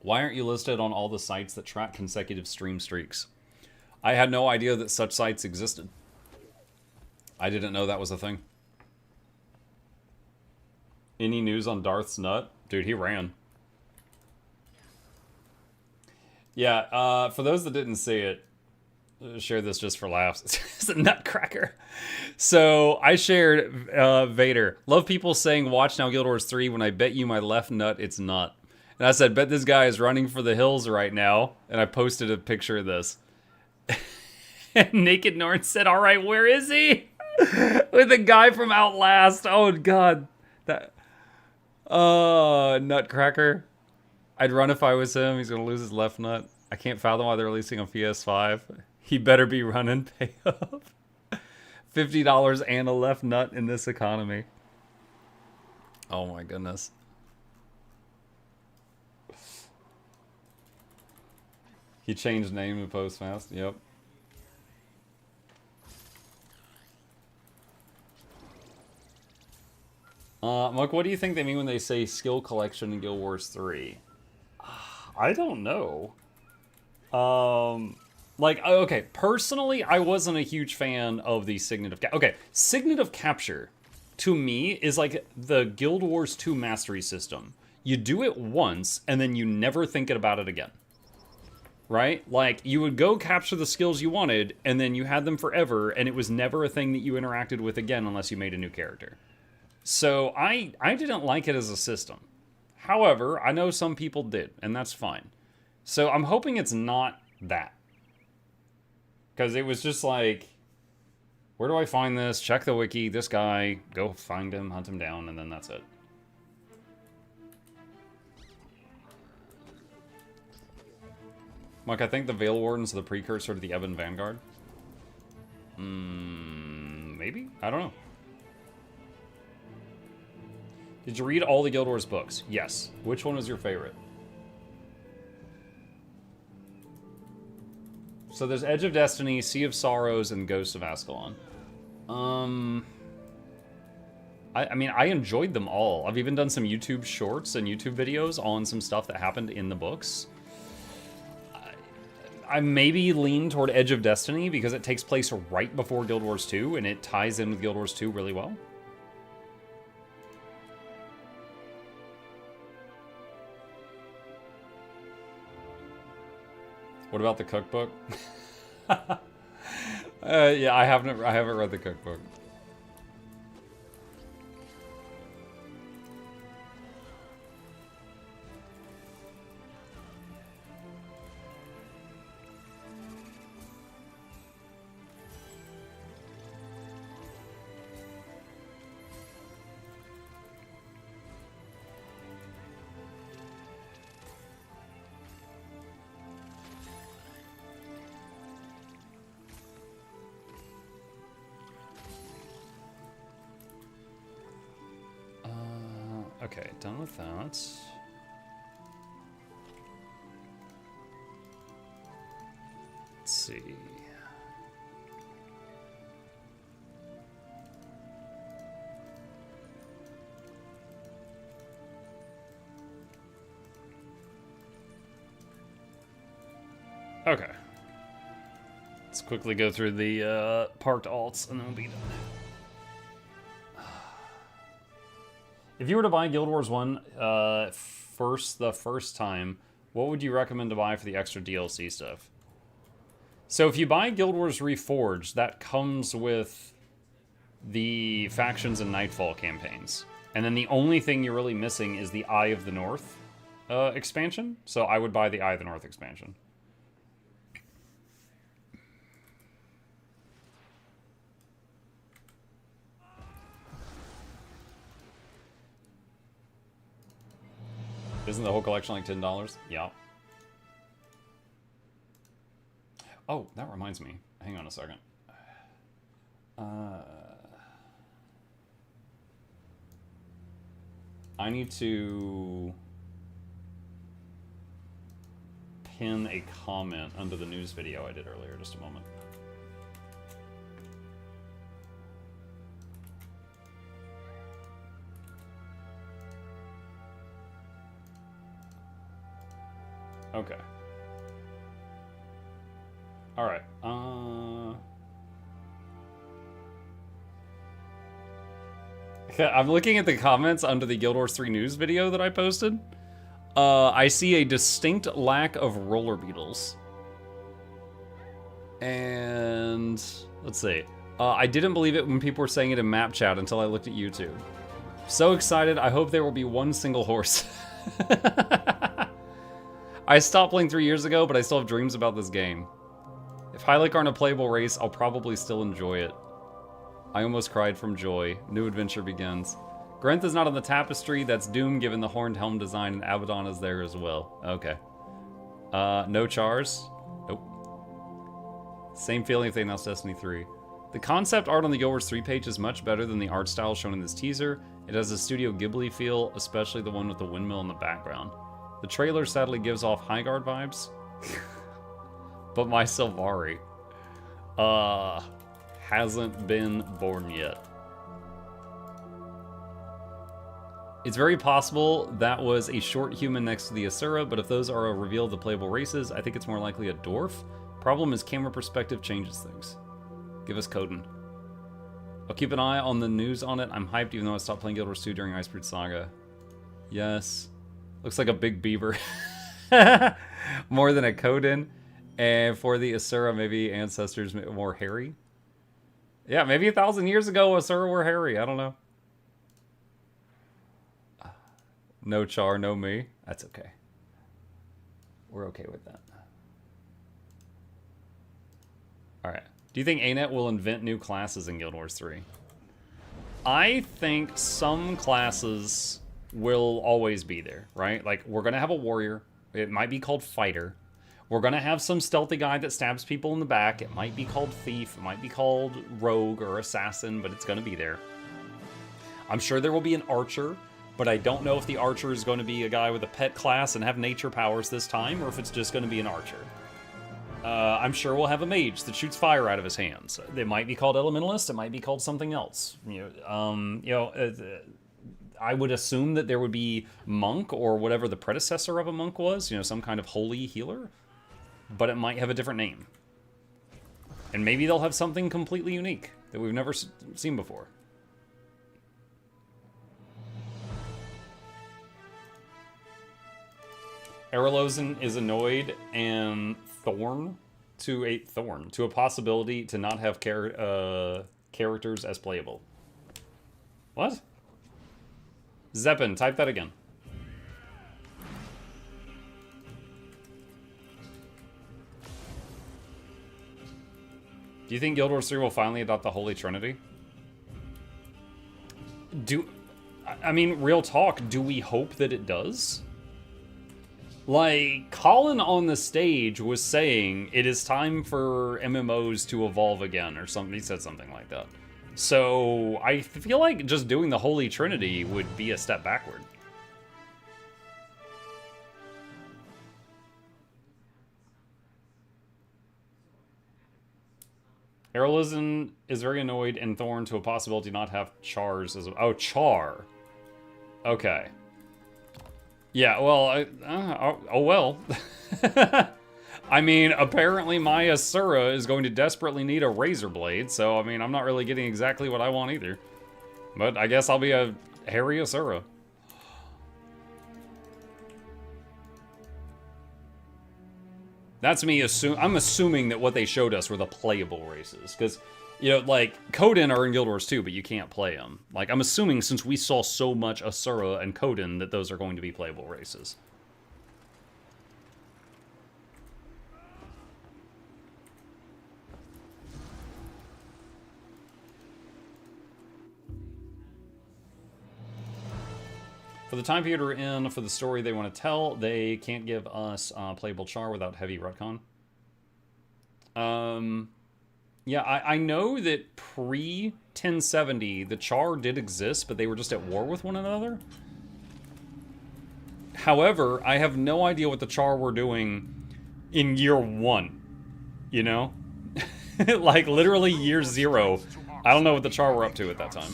Why aren't you listed on all the sites that track consecutive stream streaks? I had no idea that such sites existed. I didn't know that was a thing. Any news on Darth's nut? Dude, he ran. Yeah, for those that didn't see it, share this just for laughs. It's a nutcracker. So I shared Vader. Love people saying, watch now Guild Wars 3 when I bet you my left nut it's not. And I said, bet this guy is running for the hills right now. And I posted a picture of this. And Naked Norn said, all right, where is he? With the guy from Outlast. Oh, God. That. Nutcracker. I'd run if I was him. He's going to lose his left nut. I can't fathom why they're releasing on PS5. He better be running pay up. $50 and a left nut in this economy. Oh, my goodness. He changed name to post fast. Yep. Muck, what do you think they mean when they say skill collection in Guild Wars 3? I don't know. Like, okay, personally, I wasn't a huge fan of the Signet of Capture. Okay, Signet of Capture, to me, is like the Guild Wars 2 mastery system. You do it once, and then you never think about it again. Right? Like, you would go capture the skills you wanted, and then you had them forever, and it was never a thing that you interacted with again unless you made a new character. So, I didn't like it as a system. However, I know some people did, and that's fine. So, I'm hoping it's not that. Because it was just like, where do I find this? Check the wiki, this guy, go find him, hunt him down, and then that's it. Mike, I think the Veil Warden's the precursor to the Ebon Vanguard. Maybe? I don't know. Did you read all the Guild Wars books? Yes. Which one was your favorite? So there's Edge of Destiny, Sea of Sorrows, and Ghost of Ascalon. I mean, I enjoyed them all. I've even done some YouTube shorts and YouTube videos on some stuff that happened in the books. I maybe lean toward Edge of Destiny because it takes place right before Guild Wars 2, and it ties in with Guild Wars 2 really well. What about the cookbook? Yeah, I haven't read the cookbook. Okay, done with that. Let's see. Okay. Let's quickly go through the parked alts and then we'll be done. If you were to buy Guild Wars 1 the first time, what would you recommend to buy for the extra DLC stuff? So if you buy Guild Wars Reforged, that comes with the Factions and Nightfall campaigns. And then the only thing you're really missing is the Eye of the North expansion. So I would buy the Eye of the North expansion. Isn't the whole collection like $10? Yeah. Oh, that reminds me. Hang on a second. I need to pin a comment under the news video I did earlier. Just a moment. Okay. All right. I'm looking at the comments under the Guild Wars 3 news video that I posted. I see a distinct lack of roller beetles. And let's see. I didn't believe it when people were saying it in map chat until I looked at YouTube. So excited. I hope there will be one single horse. I stopped playing 3 years ago, but I still have dreams about this game. If Hylic aren't a playable race, I'll probably still enjoy it. I almost cried from joy. New adventure begins. Grenth is not on the tapestry. That's Doom given the horned helm design, and Abaddon is there as well. Okay. No Chars? Nope. Same feeling if they announced Destiny 3. The concept art on the Guild Wars 3 page is much better than the art style shown in this teaser. It has a Studio Ghibli feel, especially the one with the windmill in the background. The trailer sadly gives off Highguard vibes. But my Sylvari hasn't been born yet. It's very possible that was a short human next to the Asura, but if those are a reveal of the playable races, I think it's more likely a dwarf. Problem is camera perspective changes things. Give us Coden. I'll keep an eye on the news on it. I'm hyped even though I stopped playing Guild Wars 2 during Icebreed Saga. Yes. Looks like a big beaver. More than a Coden. And for the Asura, maybe ancestors more hairy. Yeah, maybe 1,000 years ago Asura were hairy. I don't know. No Char, no me. That's okay. We're okay with that. Alright. Do you think ANET will invent new classes in Guild Wars 3? I think some classes will always be there, right? Like, we're going to have a warrior. It might be called fighter. We're going to have some stealthy guy that stabs people in the back. It might be called thief. It might be called rogue or assassin, but it's going to be there. I'm sure there will be an archer, but I don't know if the archer is going to be a guy with a pet class and have nature powers this time, or if it's just going to be an archer. I'm sure we'll have a mage that shoots fire out of his hands. They might be called elementalist. It might be called something else. I would assume that there would be monk or whatever the predecessor of a monk was. Some kind of holy healer. But it might have a different name. And maybe they'll have something completely unique that we've never seen before. Erlozen is annoyed and thorn to a possibility to not have characters as playable. What? Zeppin, type that again. Do you think Guild Wars 3 will finally adopt the Holy Trinity? I mean, real talk, do we hope that it does? Like, Colin on the stage was saying it is time for MMOs to evolve again, or something. He said something like that. So, I feel like just doing the Holy Trinity would be a step backward. Erlozen is very annoyed and thorn to a possibility not have chars as a... Oh, char. Okay. Yeah, well, oh well. I mean, apparently my Asura is going to desperately need a razor blade, so I mean, I'm not really getting exactly what I want either. But I guess I'll be a hairy Asura. That's me I'm assuming that what they showed us were the playable races, because, like, Coden are in Guild Wars 2, but you can't play them. Like, I'm assuming since we saw so much Asura and Coden that those are going to be playable races. For the time period we're in, for the story they want to tell, they can't give us playable char without heavy retcon. Yeah, I know that pre-1070, the char did exist, but they were just at war with one another. However, I have no idea what the char were doing in year 1, Like, literally year 0. I don't know what the char were up to at that time.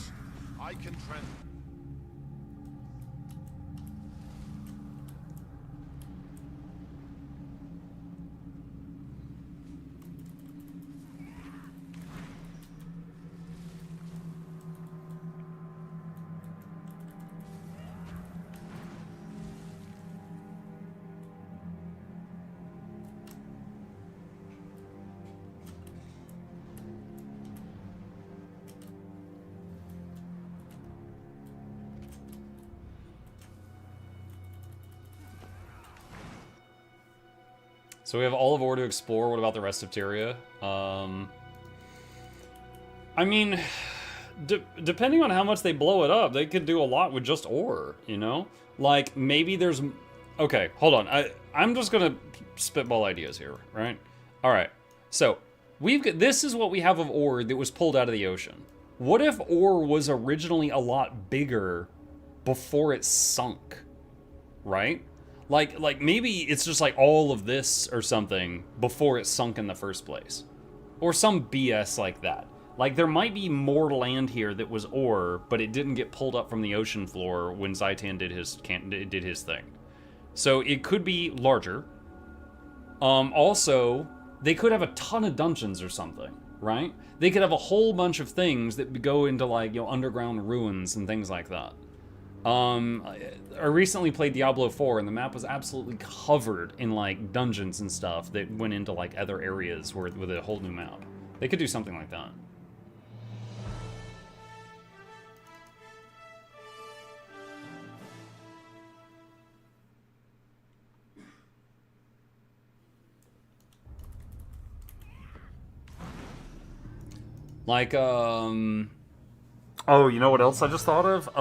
So we have all of Ore to explore. What about the rest of Tyria? I mean, depending on how much they blow it up, they could do a lot with just Ore, Like, maybe there's... Okay, hold on. I'm just gonna spitball ideas here, right? Alright, so, this is what we have of Ore that was pulled out of the ocean. What if Ore was originally a lot bigger before it sunk, right? Like maybe it's just like all of this or something before it sunk in the first place. Or some BS like that. Like, there might be more land here that was ore, but it didn't get pulled up from the ocean floor when Zaitan did his thing. So it could be larger. Also, they could have a ton of dungeons or something, right? They could have a whole bunch of things that go into, like, underground ruins and things like that. I recently played Diablo 4, and the map was absolutely covered in, like, dungeons and stuff that went into, like, other areas with a whole new map. They could do something like that. Like, oh, you know what else I just thought of?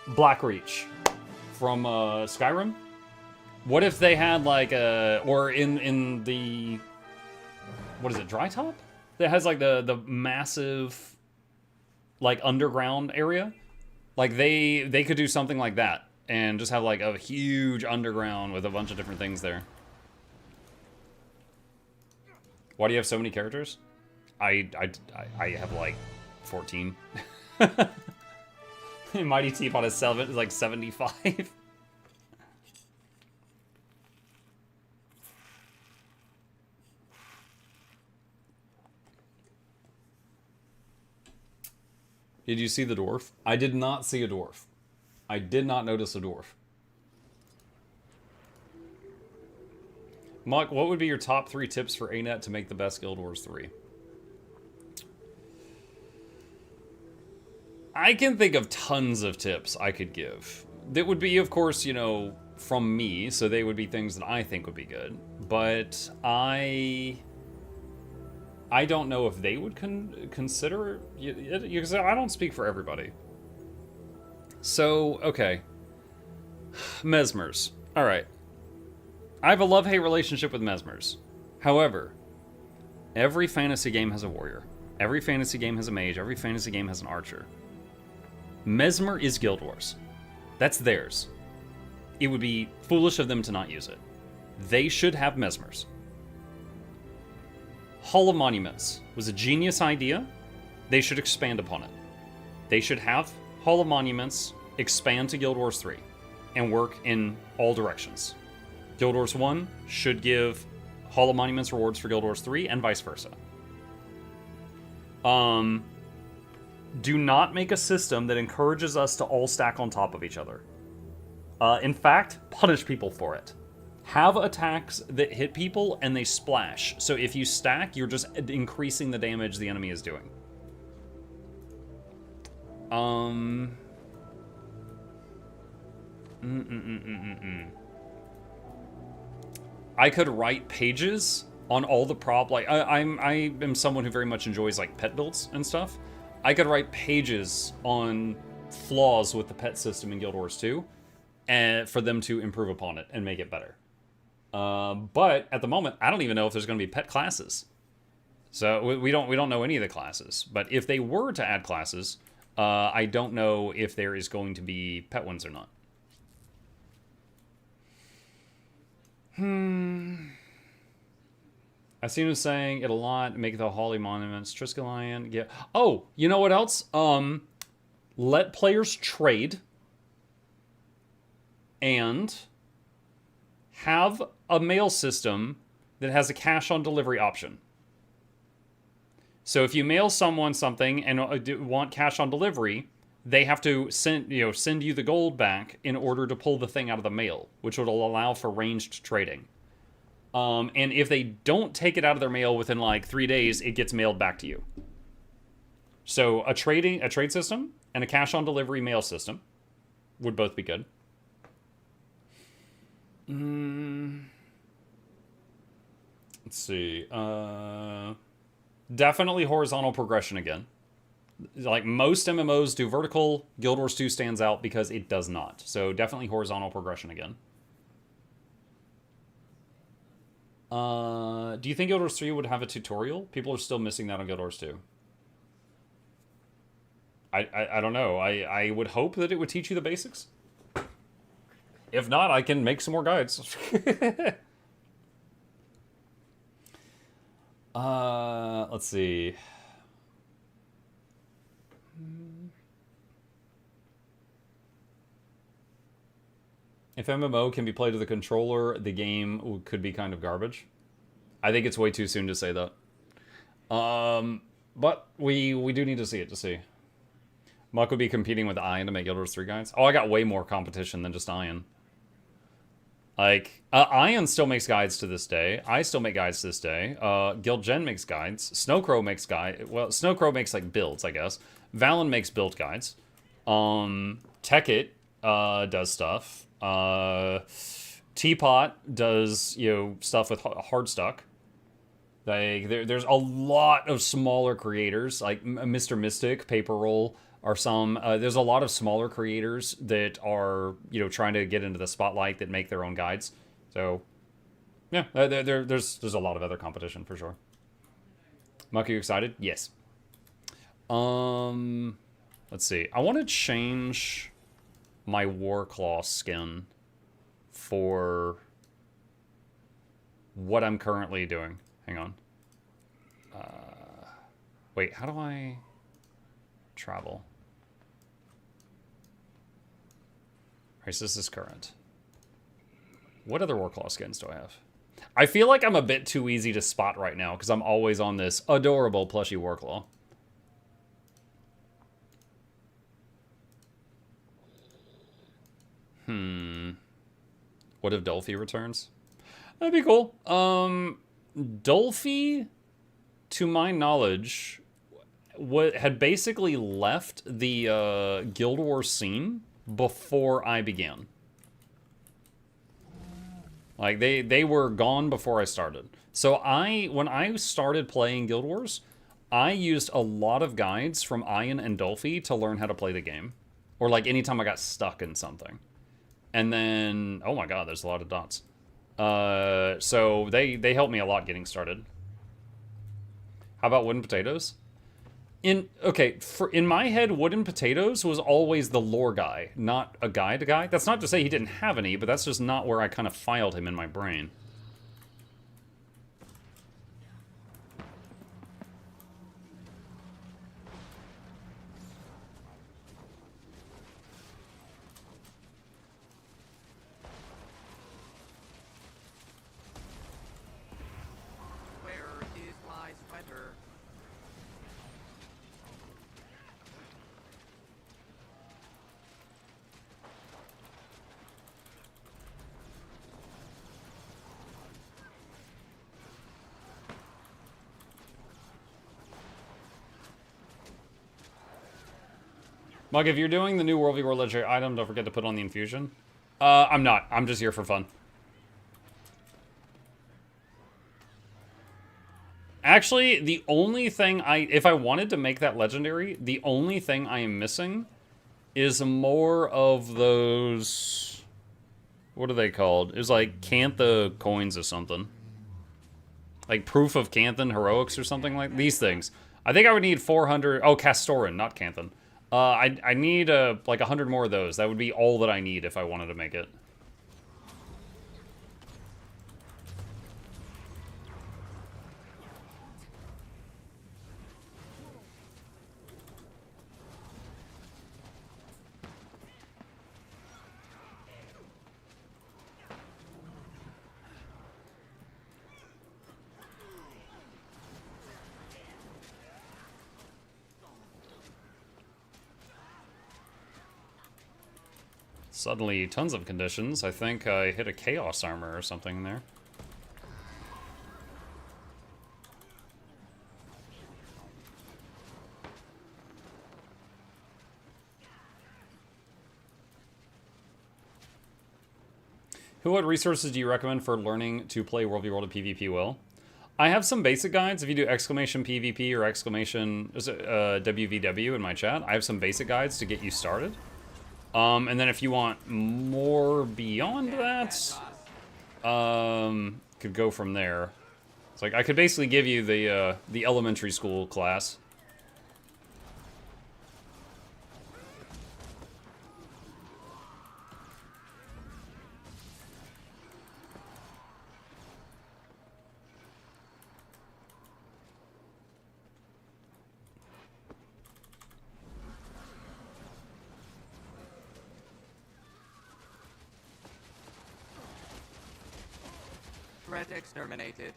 Blackreach from Skyrim. What if they had like or in the, what is it, Dry Top? That has like the massive like underground area. Like they could do something like that and just have like a huge underground with a bunch of different things there. Why do you have so many characters? I have like 14. Mighty Teapot is like 75. Did you see the dwarf? I did not see a dwarf. I did not notice a dwarf. Muck, what would be your top 3 tips for ANET to make the best Guild Wars 3? I can think of tons of tips I could give. That would be, of course, you know, from me, so they would be things that I think would be good. But I don't know if they would consider it, because I don't speak for everybody. So, okay. Mesmers. All right. I have a love-hate relationship with Mesmers. However, every fantasy game has a warrior. Every fantasy game has a mage. Every fantasy game has an archer. Mesmer is Guild Wars. That's theirs. It would be foolish of them to not use it. They should have Mesmers. Hall of Monuments was a genius idea. They should expand upon it. They should have Hall of Monuments expand to Guild Wars 3 and work in all directions. Guild Wars 1 should give Hall of Monuments rewards for Guild Wars 3 and vice versa. Do not make a system that encourages us to all stack on top of each other. In fact, punish people for it. Have attacks that hit people and they splash. So if you stack, you're just increasing the damage the enemy is doing. I could write pages on all the like I am someone who very much enjoys like pet builds and stuff. I could write pages on flaws with the pet system in Guild Wars 2 and for them to improve upon it and make it better. But at the moment, I don't even know if there's going to be pet classes. So we don't know any of the classes. But if they were to add classes, I don't know if there is going to be pet ones or not. I've seen him saying it a lot. Make the Holly Monuments, Triskelion. Yeah. Oh, you know what else? Let players trade and have a mail system that has a cash on delivery option. So if you mail someone something and want cash on delivery, they have to send you the gold back in order to pull the thing out of the mail, which would allow for ranged trading. And if they don't take it out of their mail within like 3 days, it gets mailed back to you. So a trade system and a cash on delivery mail system would both be good. Let's see. Definitely horizontal progression again. Like most MMOs do vertical, Guild Wars 2 stands out because it does not. So definitely horizontal progression again. Do you think Guild Wars 3 would have a tutorial? People are still missing that on Guild Wars 2. I don't know. I would hope that it would teach you the basics. If not, I can make some more guides. Let's see. If MMO can be played with a controller, the game could be kind of garbage. I think it's way too soon to say that. But we do need to see it to see. Muck would be competing with Ian to make Guild Wars 3 guides. Oh, I got way more competition than just Ian. Like, Ian still makes guides to this day. I still make guides to this day. Guild Gen makes guides. Snowcrow makes guides. Well, Snowcrow makes, like, builds, I guess. Valen makes build guides. Tekkit does stuff. Teapot does, stuff with Hardstuck. Like, there's a lot of smaller creators, like Mr. Mystic, Paper Roll, are some. There's a lot of smaller creators that are, trying to get into the spotlight that make their own guides. So, yeah, there's a lot of other competition for sure. Muck, are you excited? Yes. Let's see. I want to change my Warclaw skin for what I'm currently doing. Hang on. Wait, how do I travel? Alright, so this is current. What other Warclaw skins do I have? I feel like I'm a bit too easy to spot right now because I'm always on this adorable plushy Warclaw. What if Dolphy returns? That'd be cool. Dolphy, to my knowledge, had basically left the Guild Wars scene before I began. Like, they were gone before I started. So when I started playing Guild Wars, I used a lot of guides from Ian and Dolphy to learn how to play the game. Or, like, anytime I got stuck in something. And then, oh my god, there's a lot of dots. So they helped me a lot getting started. How about Wooden Potatoes? In my head, Wooden Potatoes was always the lore guy, not a guide guy. That's not to say he didn't have any, but that's just not where I kind of filed him in my brain. Mug, if you're doing the new World v. World Legendary item, don't forget to put on the infusion. I'm not. I'm just here for fun. Actually, the only thing if I wanted to make that legendary, the only thing I am missing is more of those, what are they called? It was like Cantha coins or something. Like Proof of Canthan Heroics or something like these things. I think I would need 400, oh, Castoran, not Canthan. I need like 100 more of those. That would be all that I need if I wanted to make it. Suddenly, tons of conditions. I think I hit a Chaos Armor or something in there. What resources do you recommend for learning to play World v. World of PvP well? I have some basic guides. If you do exclamation PvP or exclamation WVW in my chat, I have some basic guides to get you started. And then if you want more beyond that, could go from there. It's like I could basically give you the elementary school class. Threat exterminated.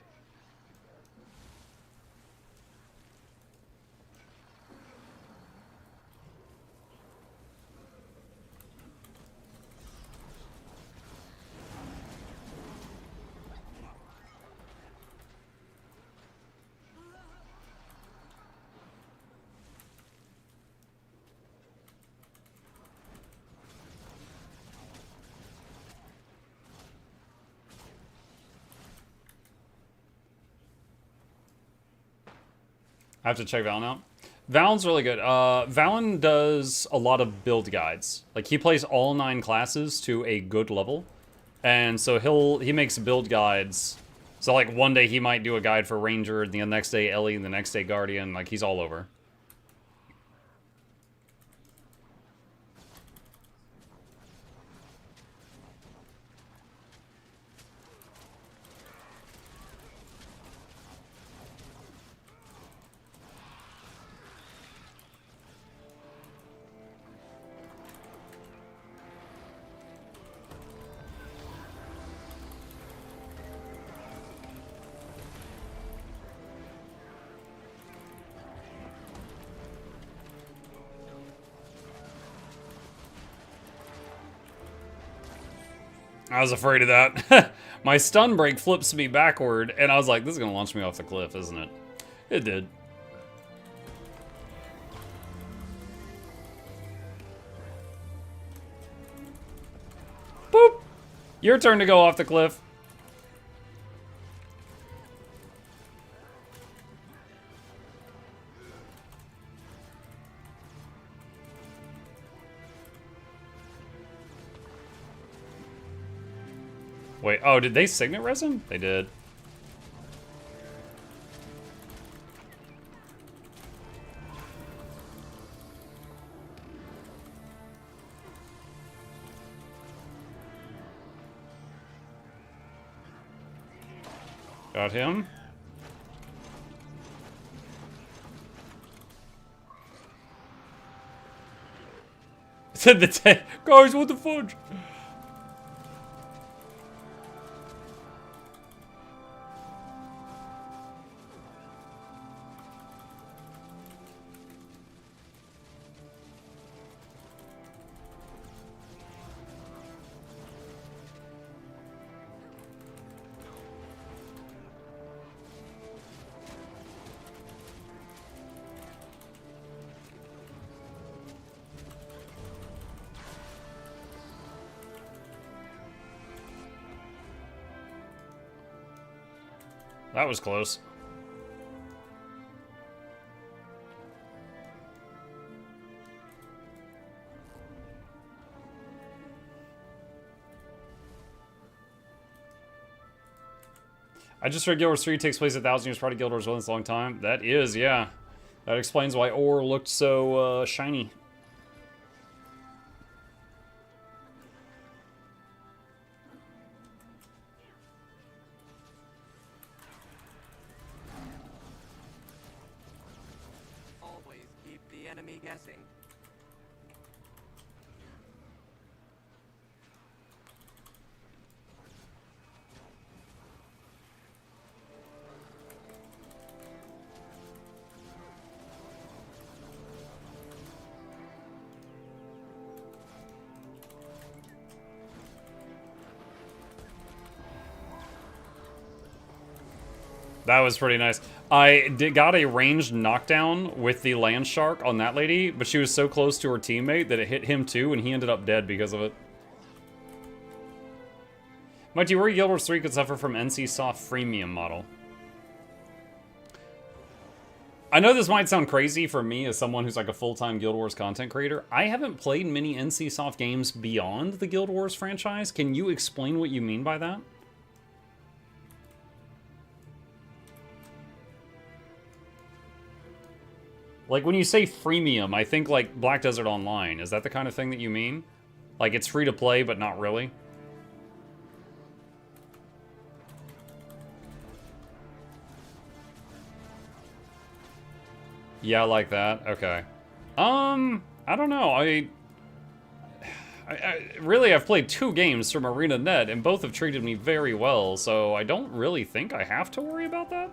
I have to check Valen out. Valen's really good. Valen does a lot of build guides. Like, he plays all 9 classes to a good level. And so he makes build guides. So, like, one day he might do a guide for Ranger, the next day Ellie, the next day Guardian. Like, he's all over. I was afraid of that. My stun break flips me backward, and I was like, this is going to launch me off the cliff, isn't it? It did. Boop! Your turn to go off the cliff. Wait, oh, did they signet res him? They did. Got him. Said the guys, what the fudge? That was close. I just read Guild Wars 3 takes place 1,000 years prior to Guild Wars 1. It's a long time. That is, yeah. That explains why ore looked so shiny. Always keep the enemy guessing. That was pretty nice. I got a ranged knockdown with the land shark on that lady, but she was so close to her teammate that it hit him too, and he ended up dead because of it. Mike, do you worry Guild Wars 3 could suffer from NC Soft freemium model? I know this might sound crazy for me as someone who's like a full-time Guild Wars content creator. I haven't played many NC Soft games beyond the Guild Wars franchise. Can you explain what you mean by that? Like, when you say freemium, I think, like, Black Desert Online. Is that the kind of thing that you mean? Like, it's free to play, but not really? Yeah, like that? Okay. I don't know. Really, I've played 2 games from ArenaNet, and both have treated me very well, so I don't really think I have to worry about that.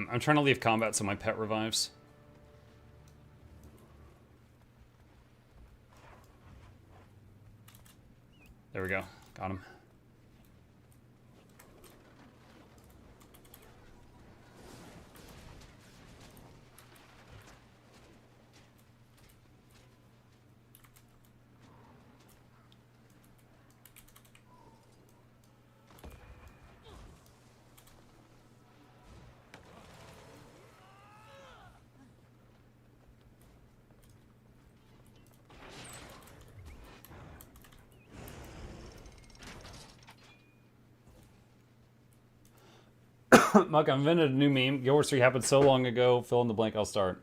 I'm trying to leave combat so my pet revives. There we go. Got him. Muck, I invented a new meme. Guild Wars 3 happened so long ago. Fill in the blank, I'll start.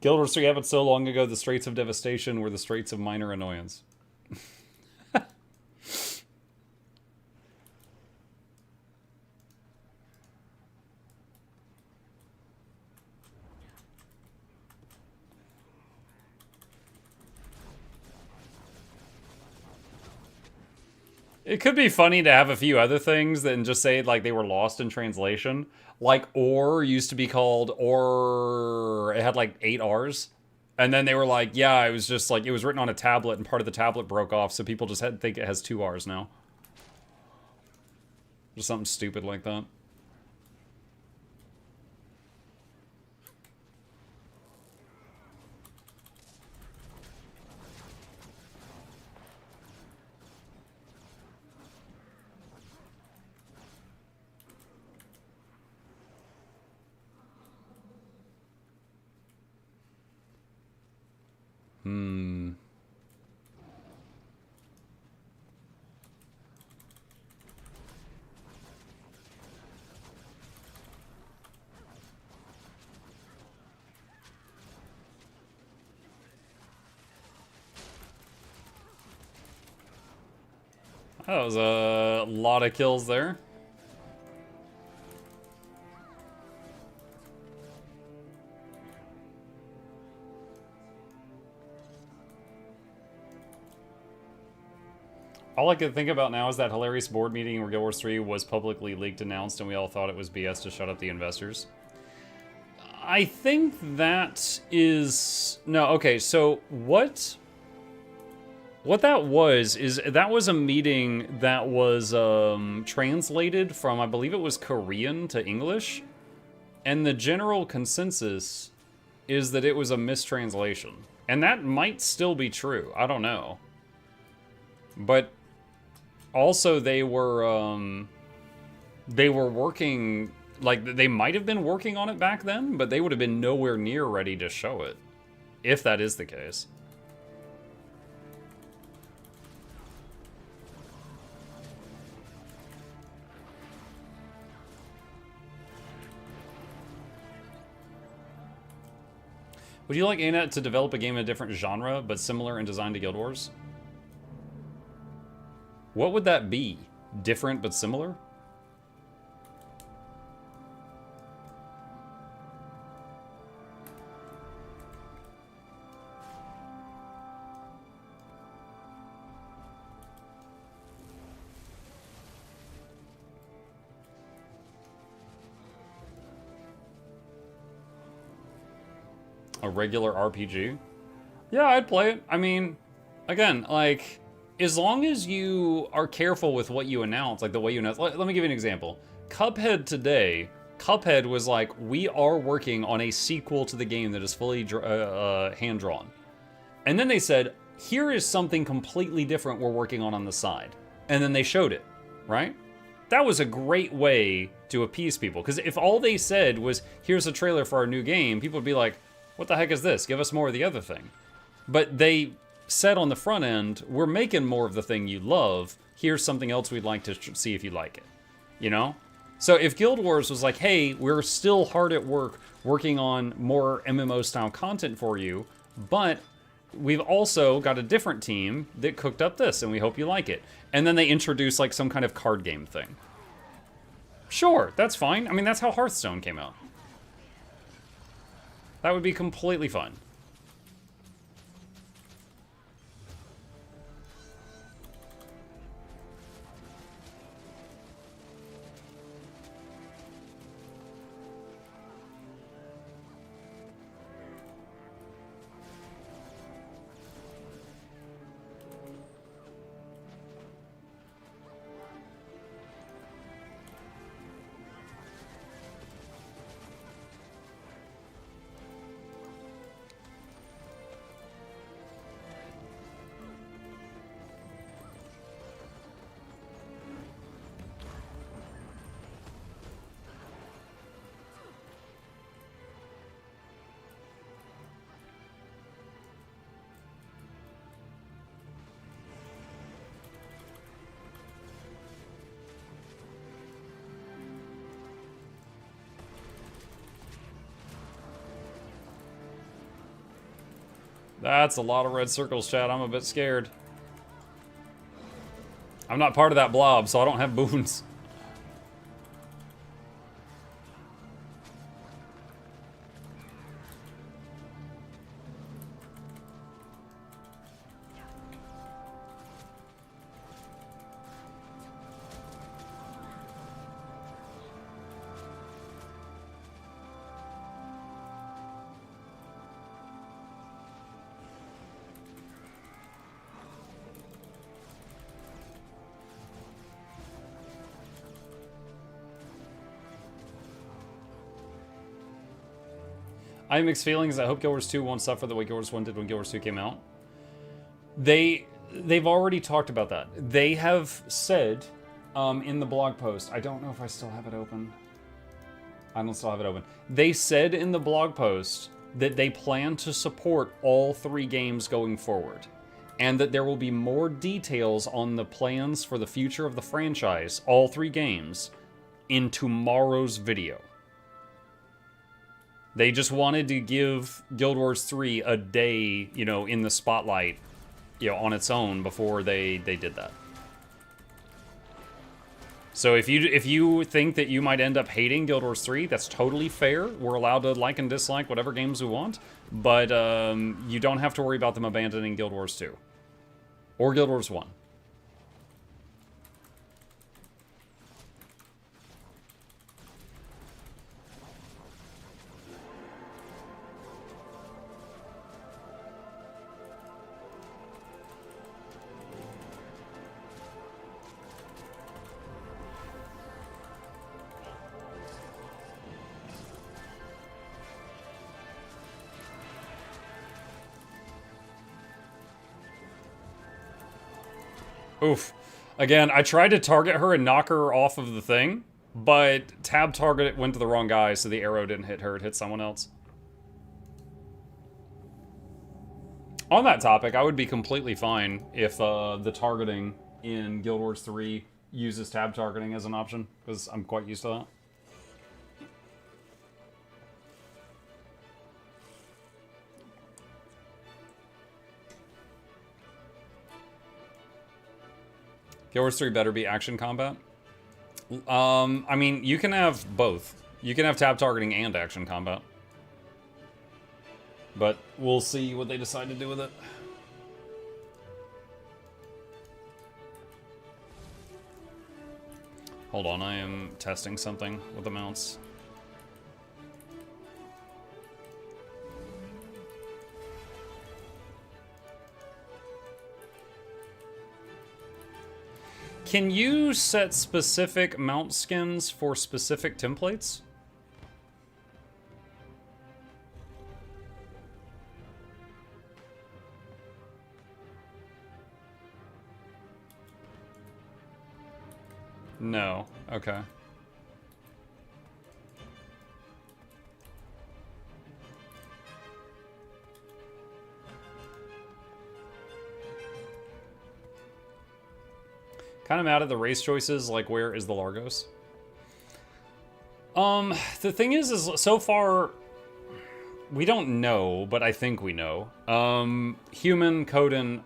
Guild Wars 3 happened so long ago, the Straits of Devastation were the Straits of Minor Annoyance. It could be funny to have a few other things than just say like they were lost in translation. Like or used to be called or it had like 8 R's. And then they were like, yeah, it was just like it was written on a tablet and part of the tablet broke off, so people just had to think it has 2 R's now. Just something stupid like that. That was a lot of kills there. All I can think about now is that hilarious board meeting where Guild Wars 3 was publicly leaked, announced, and we all thought it was BS to shut up the investors. I think that is... No, okay, so what that was is that was a meeting that was translated from, I believe it was Korean to English, and the general consensus is that it was a mistranslation. And that might still be true, I don't know. But also they were working, like they might have been working on it back then, but they would have been nowhere near ready to show it, if that is the case. Would you like ANET to develop a game in a different genre, but similar in design to Guild Wars? What would that be? Different but similar? A regular RPG? Yeah, I'd play it. I mean, again, like, as long as you are careful with what you announce, like the way you announce. Let me give you an example. Cuphead today, Cuphead was like, we are working on a sequel to the game that is fully hand-drawn. And then they said, here is something completely different we're working on the side. And then they showed it, right? That was a great way to appease people. Because if all they said was, here's a trailer for our new game, people would be like, what the heck is this? Give us more of the other thing. But they said on the front end, we're making more of the thing you love. Here's something else we'd like to see if you like it. You know? So if Guild Wars was like, hey, we're still hard at work working on more MMO-style content for you, but we've also got a different team that cooked up this, and we hope you like it. And then they introduce like some kind of card game thing. Sure, that's fine. I mean, that's how Hearthstone came out. That would be completely fun. That's a lot of red circles, chat. I'm a bit scared. I'm not part of that blob, so I don't have boons. I have mixed feelings. I hope Guild Wars 2 won't suffer the way Guild Wars 1 did when Guild Wars 2 came out. They've already talked about that. They have said in the blog post, I don't know if I still have it open. I don't still have it open. They said in the blog post that they plan to support all 3 games going forward, and that there will be more details on the plans for the future of the franchise, all 3 games, in tomorrow's video. They just wanted to give Guild Wars 3 a day, you know, in the spotlight, you know, on its own before they did that. So if you think that you might end up hating Guild Wars 3, that's totally fair. We're allowed to like and dislike whatever games we want, but you don't have to worry about them abandoning Guild Wars 2 or Guild Wars 1. Oof. Again, I tried to target her and knock her off of the thing, but tab target went to the wrong guy, so the arrow didn't hit her, it hit someone else. On that topic, I would be completely fine if the targeting in Guild Wars 3 uses tab targeting as an option, because I'm quite used to that. Guild Wars 3 better be action combat. I mean, you can have both. You can have tab targeting and action combat. But we'll see what they decide to do with it. Hold on, I am testing something with the mounts. Can you set specific mount skins for specific templates? No. Okay. Kind of mad at the race choices, like where is the Largos? The thing is so far, we don't know, but I think we know. Human, Coden,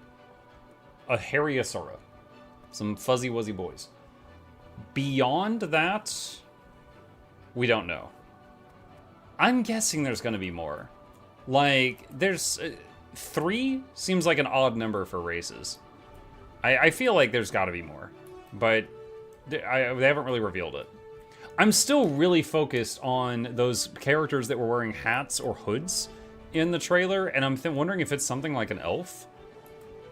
a hairy Asura. Some fuzzy wuzzy boys. Beyond that, we don't know. I'm guessing there's gonna be more. Like, there's... 3 seems like an odd number for races. I feel like there's gotta be more. But they haven't really revealed it. I'm still really focused on those characters that were wearing hats or hoods in the trailer, and I'm wondering if it's something like an elf.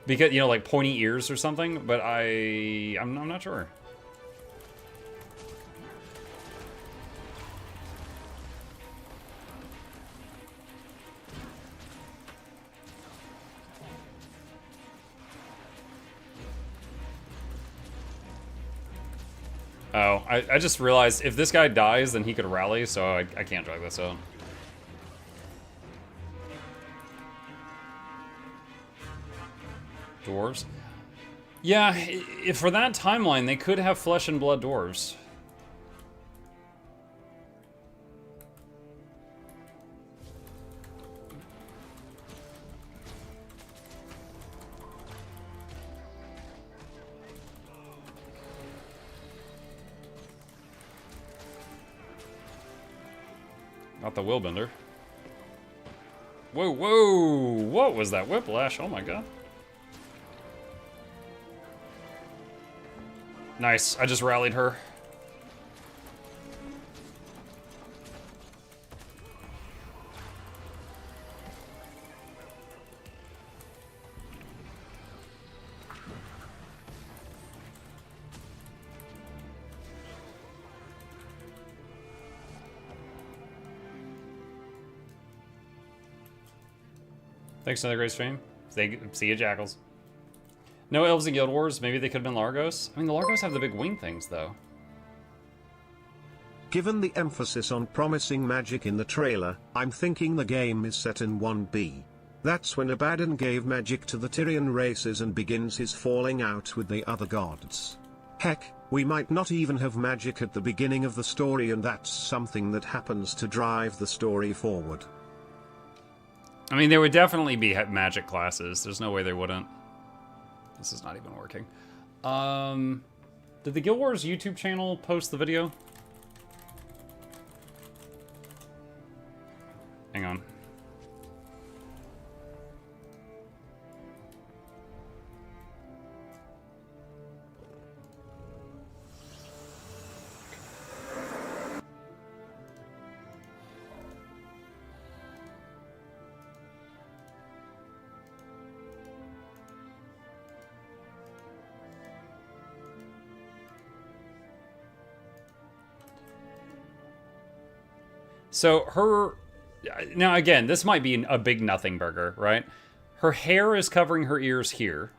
Because, you know, like pointy ears or something, but I'm not sure. Oh, I just realized if this guy dies, then he could rally, so I can't drag this out. Dwarves? Yeah, if for that timeline, they could have flesh and blood dwarves. Not the Willbender. Whoa, whoa! What was that whiplash? Oh my god. Nice, I just rallied her. Thanks, Another Grace Fame. See you, Jackals. No elves in Guild Wars. Maybe they could have been Largos. I mean, the Largos have the big wing things, though. Given the emphasis on promising magic in the trailer, I'm thinking the game is set in 1B. That's when Abaddon gave magic to the Tyrian races and begins his falling out with the other gods. Heck, we might not even have magic at the beginning of the story, and that's something that happens to drive the story forward. I mean, there would definitely be magic classes. There's no way they wouldn't. This is not even working. Did the Guild Wars YouTube channel post the video? Hang on. So her, now again, this might be a big nothing burger, right? Her hair is covering her ears here.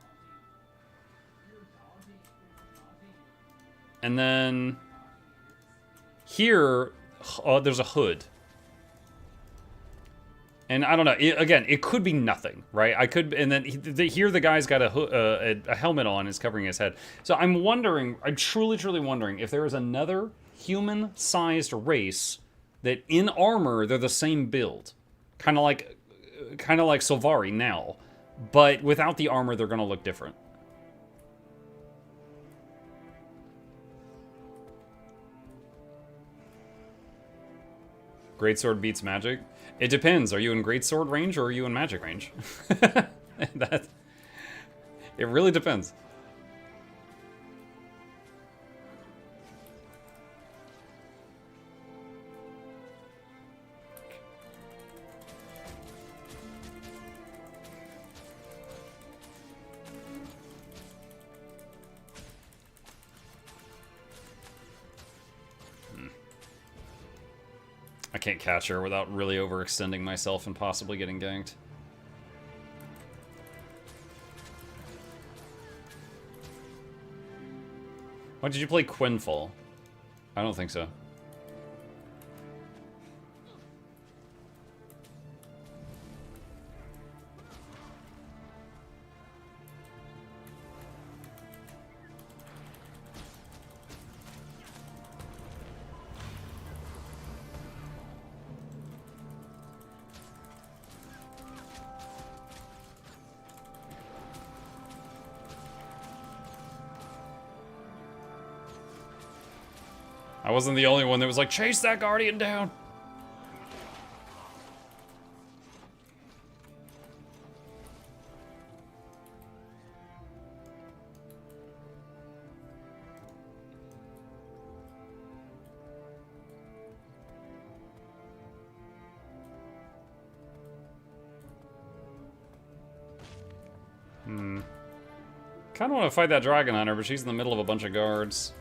And then here, there's a hood. And I don't know, again, it could be nothing, right? I could, and then here the guy's got a helmet on, is covering his head. So I'm wondering, I'm truly, truly wondering if there is another human-sized race that in armor, they're the same build. Kind of like Sylvari now. But without the armor, they're going to look different. Greatsword beats magic? It depends. Are you in Greatsword range or are you in magic range? It really depends. I can't catch her without really overextending myself and possibly getting ganked. Why did you play Quinfall? I don't think so. I wasn't the only one that was like, chase that Guardian down. Kind of want to fight that Dragon Hunter, but she's in the middle of a bunch of guards.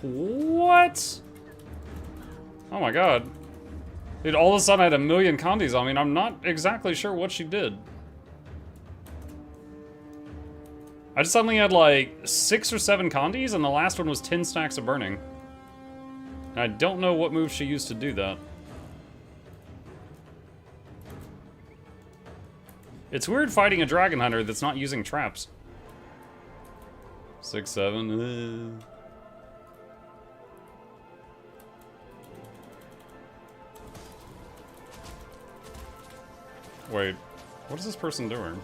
What? Oh my god. Dude, all of a sudden I had 1,000,000 Kandis on me, and I'm not exactly sure what she did. I just suddenly had like 6 or 7 Kandis, and the last one was 10 stacks of burning. And I don't know what move she used to do that. It's weird fighting a Dragon Hunter that's not using traps. 6, 7, Wait, what is this person doing?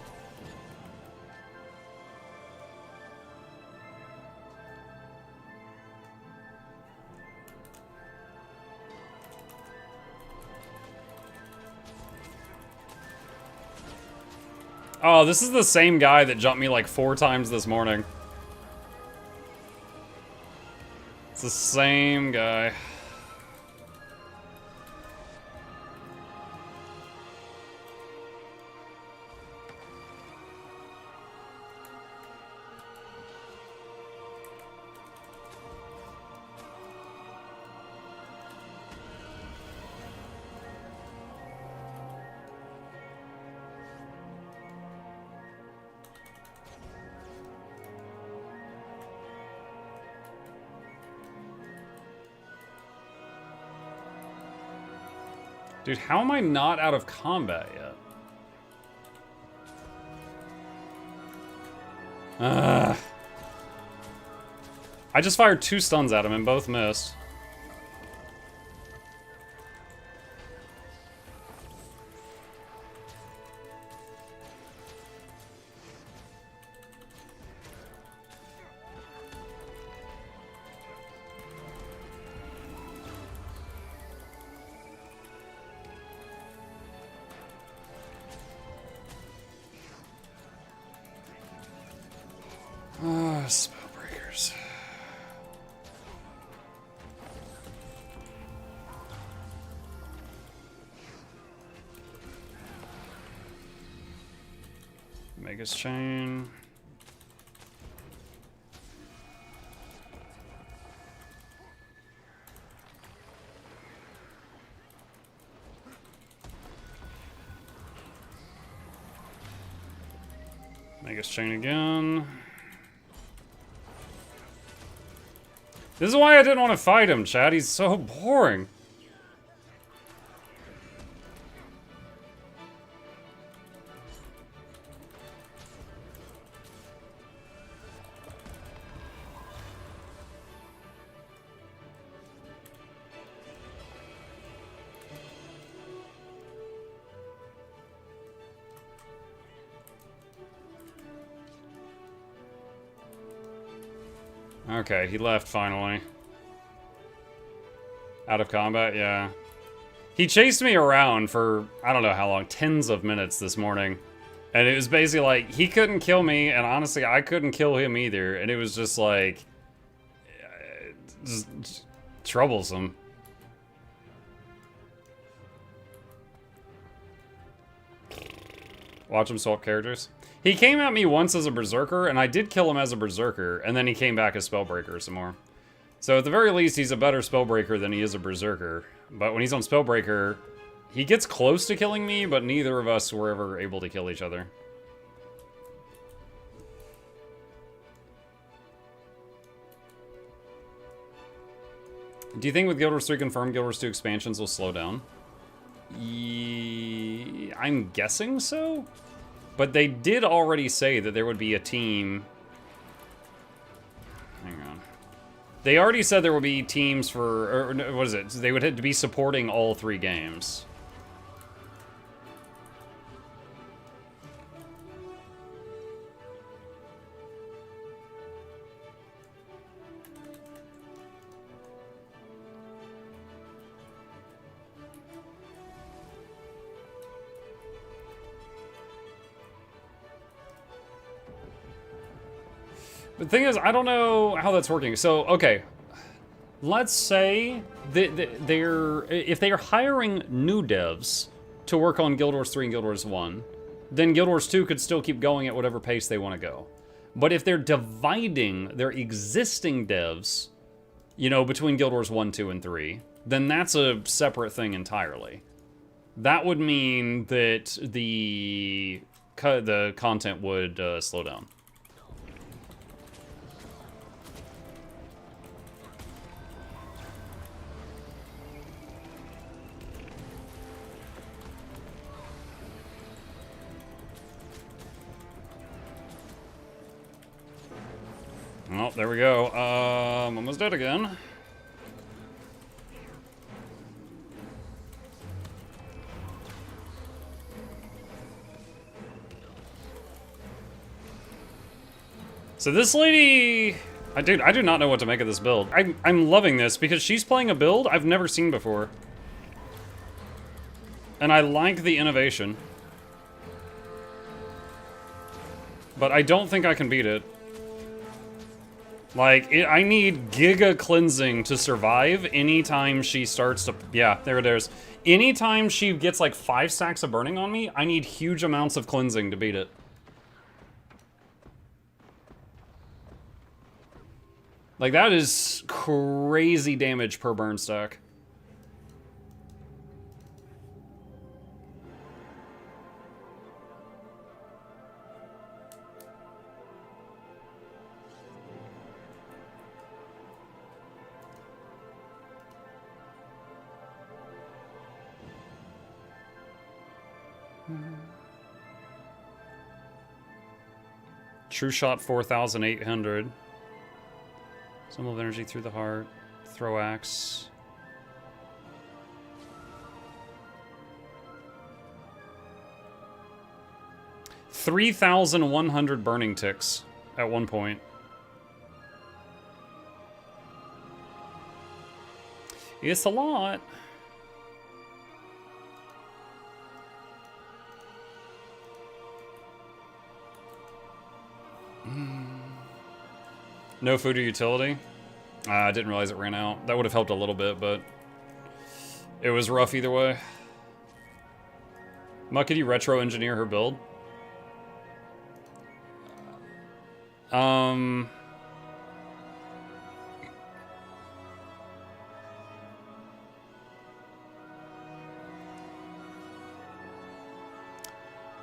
Oh, this is the same guy that jumped me like 4 times this morning. It's the same guy. Dude, how am I not out of combat yet? I just fired 2 stuns at him and both missed. Spellbreakers. Magus Chain. Magus Chain again. This is why I didn't want to fight him, Chad. He's so boring. Okay, he left finally. Out of combat, yeah. He chased me around for, I don't know how long, tens of minutes this morning. And it was basically like, he couldn't kill me, and honestly, I couldn't kill him either. And it was just like, just troublesome. Watch him swap characters. He came at me once as a Berserker, and I did kill him as a Berserker, and then he came back as Spellbreaker some more. So at the very least, he's a better Spellbreaker than he is a Berserker. But when he's on Spellbreaker, he gets close to killing me, but neither of us were ever able to kill each other. Do you think with Guild Wars 3 confirmed, Guild Wars 2 expansions will slow down? I'm guessing so? But they did already say that there would be a team... Hang on. They already said there would be teams for... Or what is it? They would have to be supporting all 3 games. The thing is, I don't know how that's working. So, okay, let's say that if they are hiring new devs to work on Guild Wars 3 and Guild Wars 1, then Guild Wars 2 could still keep going at whatever pace they want to go. But if they're dividing their existing devs, you know, between Guild Wars 1, 2, and 3, then that's a separate thing entirely. That would mean that the content would slow down. Oh, there we go. Almost dead again. So this lady, I do not know what to make of this build. I'm loving this because she's playing a build I've never seen before. And I like the innovation. But I don't think I can beat it. Like, I need Giga Cleansing to survive anytime she starts to... Yeah, there it is. Anytime she gets like 5 stacks of burning on me, I need huge amounts of cleansing to beat it. Like, that is crazy damage per burn stack. True shot 4,800. Symbol of energy through the heart. Throw axe. $3,100 burning ticks at one point. It's a lot. No food or utility? I didn't realize it ran out. That would have helped a little bit, but it was rough either way. Muck, could you retro engineer her build?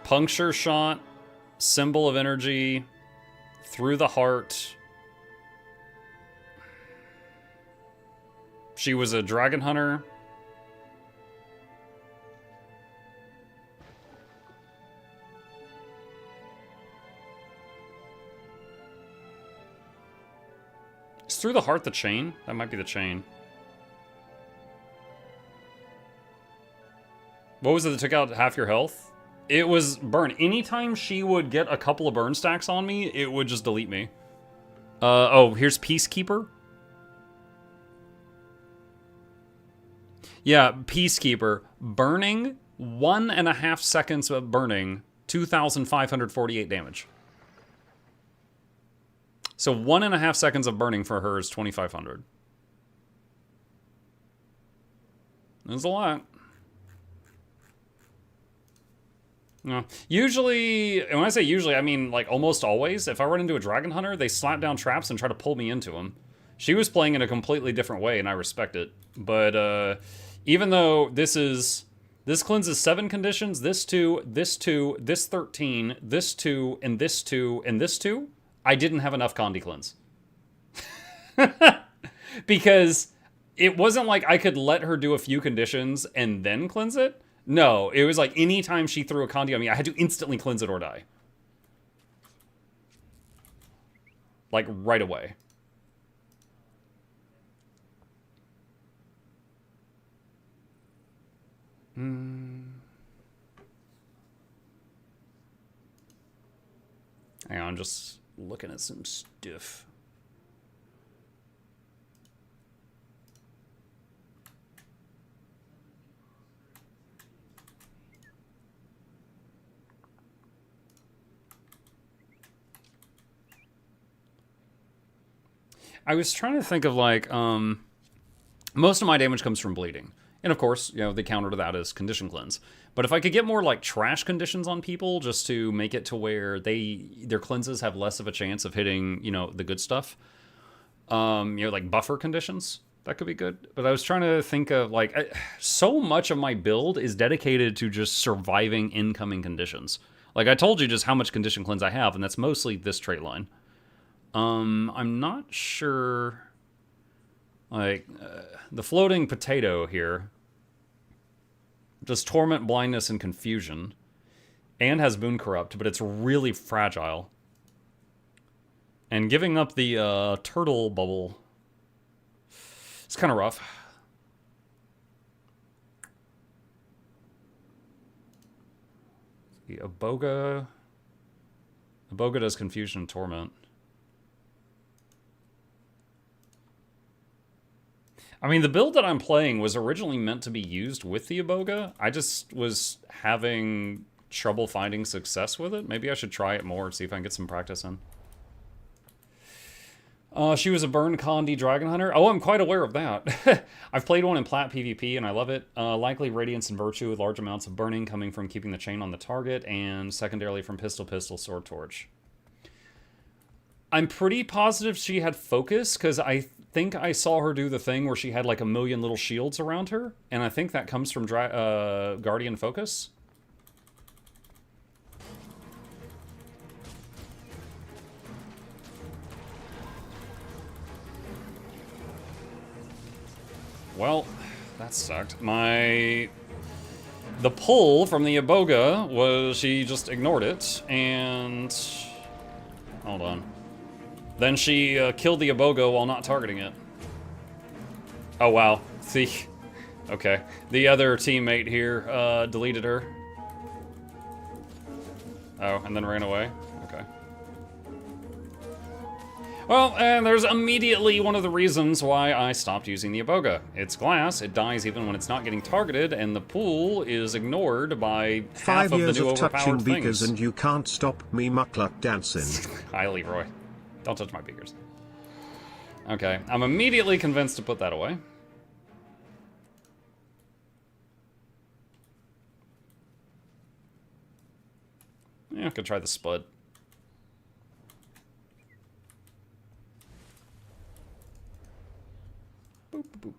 Puncture shot, symbol of energy, through the heart. She was a dragon hunter. Is through the heart the chain? That might be the chain. What was it that took out half your health? It was burn. Anytime she would get a couple of burn stacks on me, it would just delete me. Oh, here's Peacekeeper. Yeah, Peacekeeper. Burning, 1.5 seconds of burning, 2,548 damage. So 1.5 seconds of burning for her is 2,500. That's a lot. No. Usually, and when I say usually, I mean like almost always, if I run into a dragon hunter, they slap down traps and try to pull me into them. She was playing in a completely different way, and I respect it. But even though this cleanses 7 conditions, this 2, this 2, this 13, this 2, and this 2, and this 2, I didn't have enough Condi cleanse. Because it wasn't like I could let her do a few conditions and then cleanse it. No, it was like anytime she threw a Condi on me, I had to instantly cleanse it or die. Like right away. Hang on, I'm just looking at some stuff. I was trying to think of like, most of my damage comes from bleeding. And of course, you know, the counter to that is condition cleanse. But if I could get more like trash conditions on people just to make it to where their cleanses have less of a chance of hitting, you know, the good stuff. You know, like buffer conditions, that could be good. But I was trying to think of like, so much of my build is dedicated to just surviving incoming conditions. Like I told you just how much condition cleanse I have, and that's mostly this trait line. I'm not sure, like, the floating potato here does torment, blindness, and confusion, and has boon corrupt, but it's really fragile. And giving up the turtle bubble, it's kind of rough. The Aboga does confusion and torment. I mean, the build that I'm playing was originally meant to be used with the Iboga. I just was having trouble finding success with it. Maybe I should try it more, see if I can get some practice in. She was a Burn Condi Dragon Hunter. Oh, I'm quite aware of that. I've played one in Plat PvP and I love it. Likely Radiance and Virtue with large amounts of burning coming from keeping the chain on the target, and secondarily from Pistol, Sword, Torch. I'm pretty positive she had Focus, because I think I saw her do the thing where she had like a million little shields around her, and I think that comes from Guardian Focus. Well, that sucked. The pull from the Iboga was she just ignored it, and... Hold on. Then she killed the Iboga while not targeting it. Oh, wow. See? Okay. The other teammate here deleted her. Oh, and then ran away? Okay. Well, and there's immediately one of the reasons why I stopped using the Iboga. It's glass, it dies even when it's not getting targeted, and the pool is ignored by half of the new overpowered touching things. beakers and you can't stop me Mukluk dancing. Hi, Leroy. Don't touch my beakers. Okay, I'm immediately convinced to put that away. Yeah, I could try the Spud. Boop, boop, boop.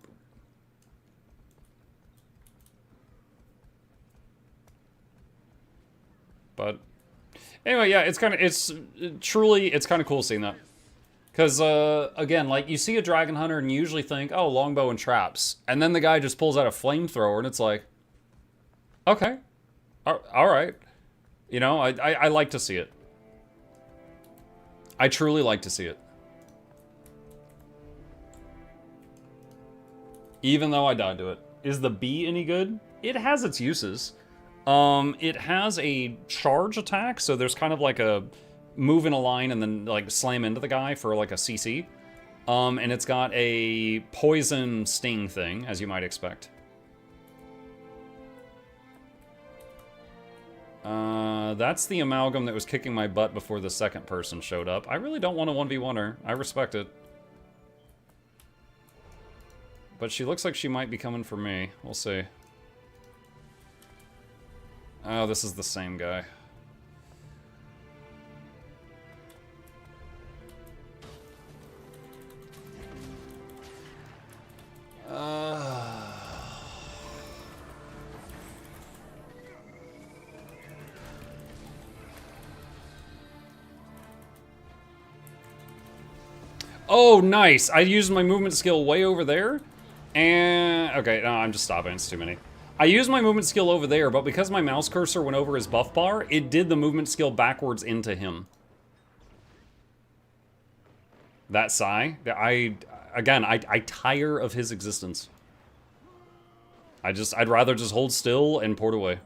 But anyway, yeah, it's kind of cool seeing that. Because, again, like, you see a Dragon Hunter and you usually think, oh, longbow and traps. And then the guy just pulls out a flamethrower and it's like, okay, all right. You know, I like to see it. I truly like to see it. Even though I died to it. Is the bee any good? It has its uses. It has a charge attack, so there's kind of like a move in a line and then like slam into the guy for like a CC. And it's got a poison sting thing, as you might expect. That's the amalgam that was kicking my butt before the second person showed up. I really don't want a 1v1 her. I respect it. But she looks like she might be coming for me. We'll see. Oh, this is the same guy. Oh, nice! I used my movement skill way over there. And... okay, no, I'm just stopping. It's too many. I used my movement skill over there, but because my mouse cursor went over his buff bar, it did the movement skill backwards into him. That Psy, again, I tire of his existence. I'd rather just hold still and port away.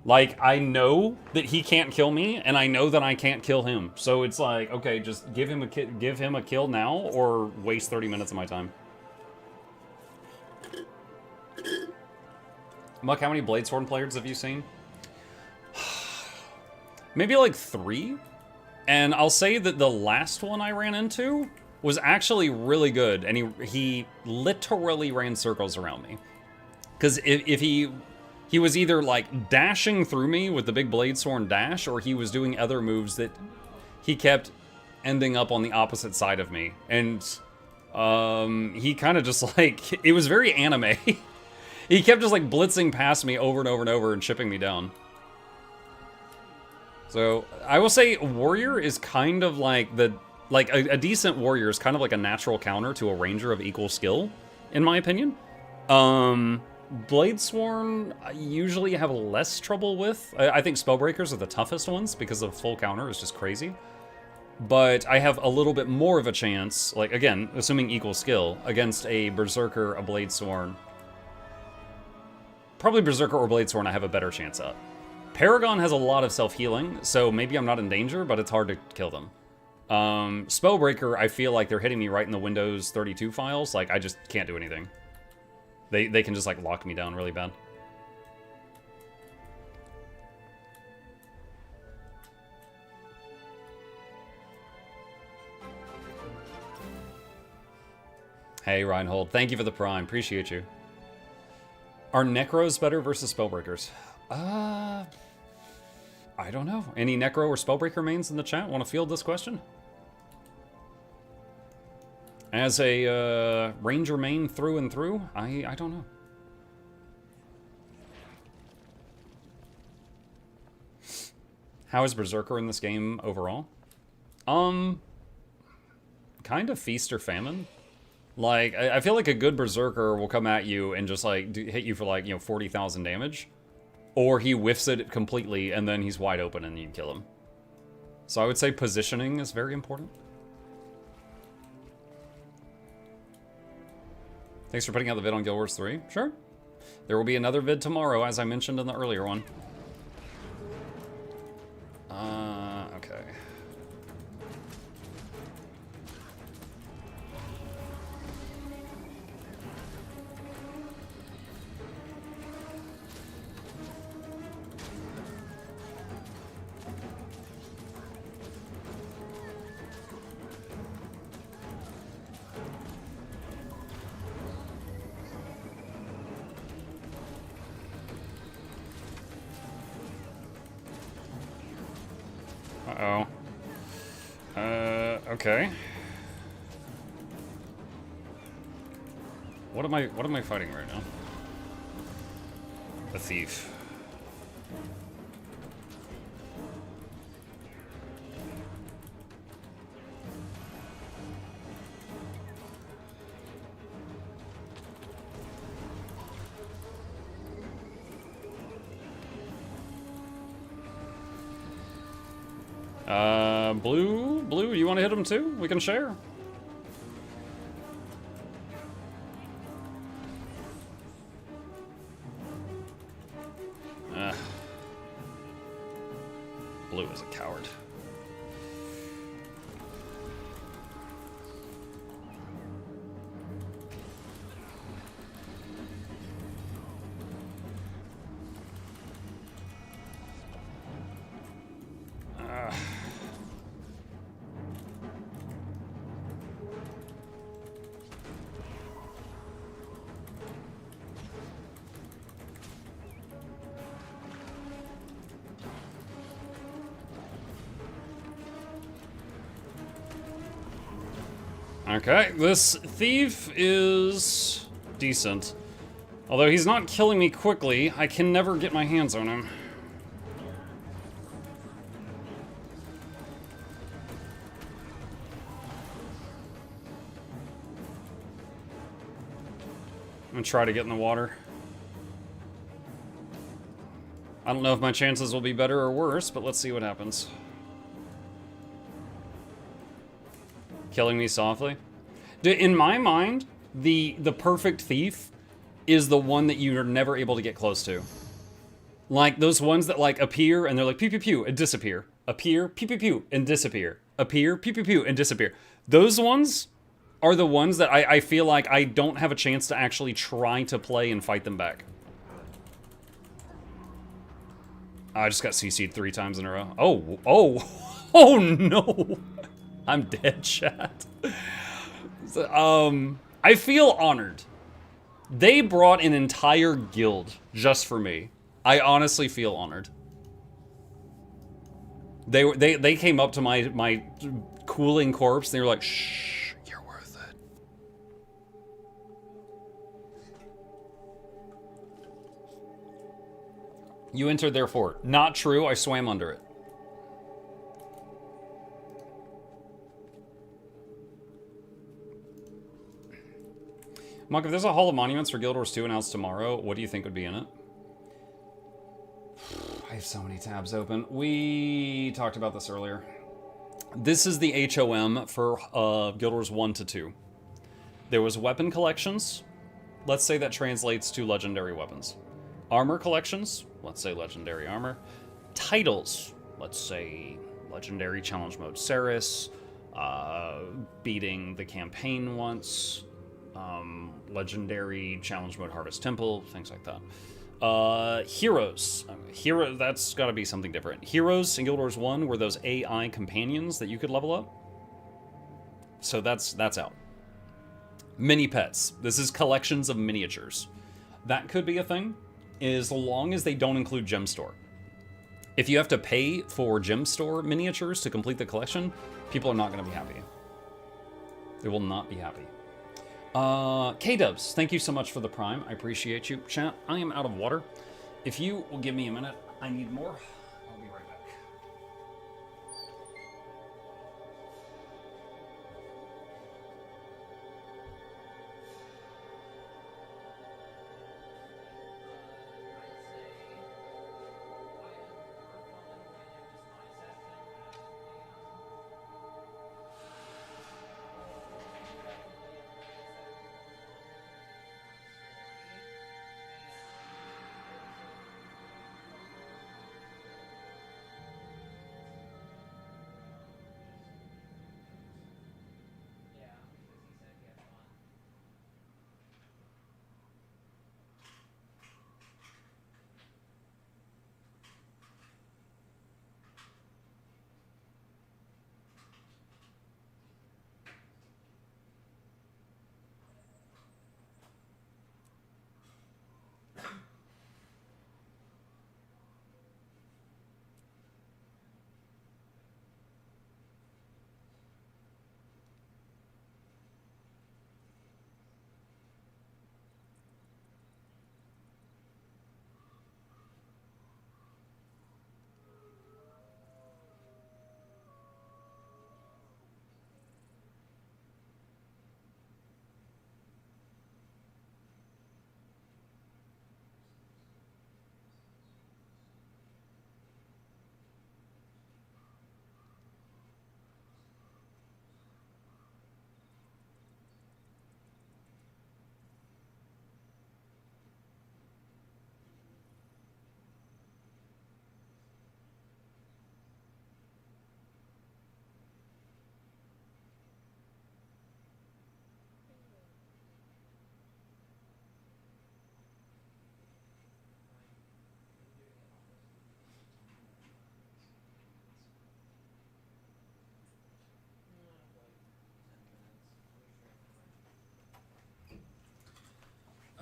Like, I know that he can't kill me, and I know that I can't kill him. So it's like, okay, just give him a kill now, or waste 30 minutes of my time. Muck, how many Bladesworn players have you seen? Maybe like 3? And I'll say that the last one I ran into was actually really good, and he literally ran circles around me. Because if he was either like dashing through me with the big Bladesworn dash, or he was doing other moves that he kept ending up on the opposite side of me. And he kind of just like, it was very anime. He kept just like blitzing past me over and over and over and chipping me down. So I will say warrior is kind of like a decent warrior is kind of like a natural counter to a ranger of equal skill, in my opinion. Bladesworn I usually have less trouble with. I think Spellbreakers are the toughest ones because the full counter is just crazy. But I have a little bit more of a chance, like again, assuming equal skill, against a Berserker, a Bladesworn. Probably Berserker or Bladesworn I have a better chance at. Paragon has a lot of self-healing, so maybe I'm not in danger, but it's hard to kill them. Spellbreaker, I feel like they're hitting me right in the Windows 32 files. Like, I just can't do anything. They can just, like, lock me down really bad. Hey, Reinhold. Thank you for the Prime. Appreciate you. Are Necros better versus Spellbreakers? I don't know. Any Necro or Spellbreaker mains in the chat want to field this question? As a Ranger main through and through, I don't know. How is Berserker in this game overall? Kind of feast or famine. Like, I feel like a good Berserker will come at you and just, like, hit you for, like, 40,000 damage. Or he whiffs it completely, and then he's wide open and you kill him. So I would say positioning is very important. Thanks for putting out the vid on Guild Wars 3. Sure. There will be another vid tomorrow, as I mentioned in the earlier one. Okay. Uh-oh. Okay. What am I fighting right now? A thief. Blue, you want to hit him too? We can share. Blue is a coward. Okay, this thief is decent. Although he's not killing me quickly, I can never get my hands on him. I'm gonna try to get in the water. I don't know if my chances will be better or worse, but let's see what happens. Killing me softly. In my mind, the perfect thief is the one that you're never able to get close to. Like those ones that like appear and they're like pew pew pew and disappear. Appear, pew pew pew and disappear. Appear, pew pew pew and disappear. Those ones are the ones that I feel like I don't have a chance to actually try to play and fight them back. I just got CC'd 3 times in a row. Oh no! I'm dead, chat. I feel honored. They brought an entire guild just for me. I honestly feel honored. They came up to my cooling corpse and they were like, shh, you're worth it. You entered their fort. Not true, I swam under it. Monk, if there's a Hall of Monuments for Guild Wars 2 announced tomorrow, what do you think would be in it? I have so many tabs open. We talked about this earlier. This is the HOM for Guild Wars 1 to 2. There was weapon collections. Let's say that translates to legendary weapons. Armor collections. Let's say legendary armor. Titles. Let's say legendary challenge mode Ceres. beating the campaign once, legendary challenge mode Harvest Temple, things like that. Heroes. That's got to be something different. Heroes in Guild Wars 1 were those AI companions that you could level up. So that's out. Mini pets. This is collections of miniatures. That could be a thing, as long as they don't include Gem Store. If you have to pay for Gem Store miniatures to complete the collection, people are not going to be happy. They will not be happy. K-Dubs, thank you so much for the Prime. I appreciate you. Chat, I am out of water. If you will give me a minute, I need more. I'll be right back.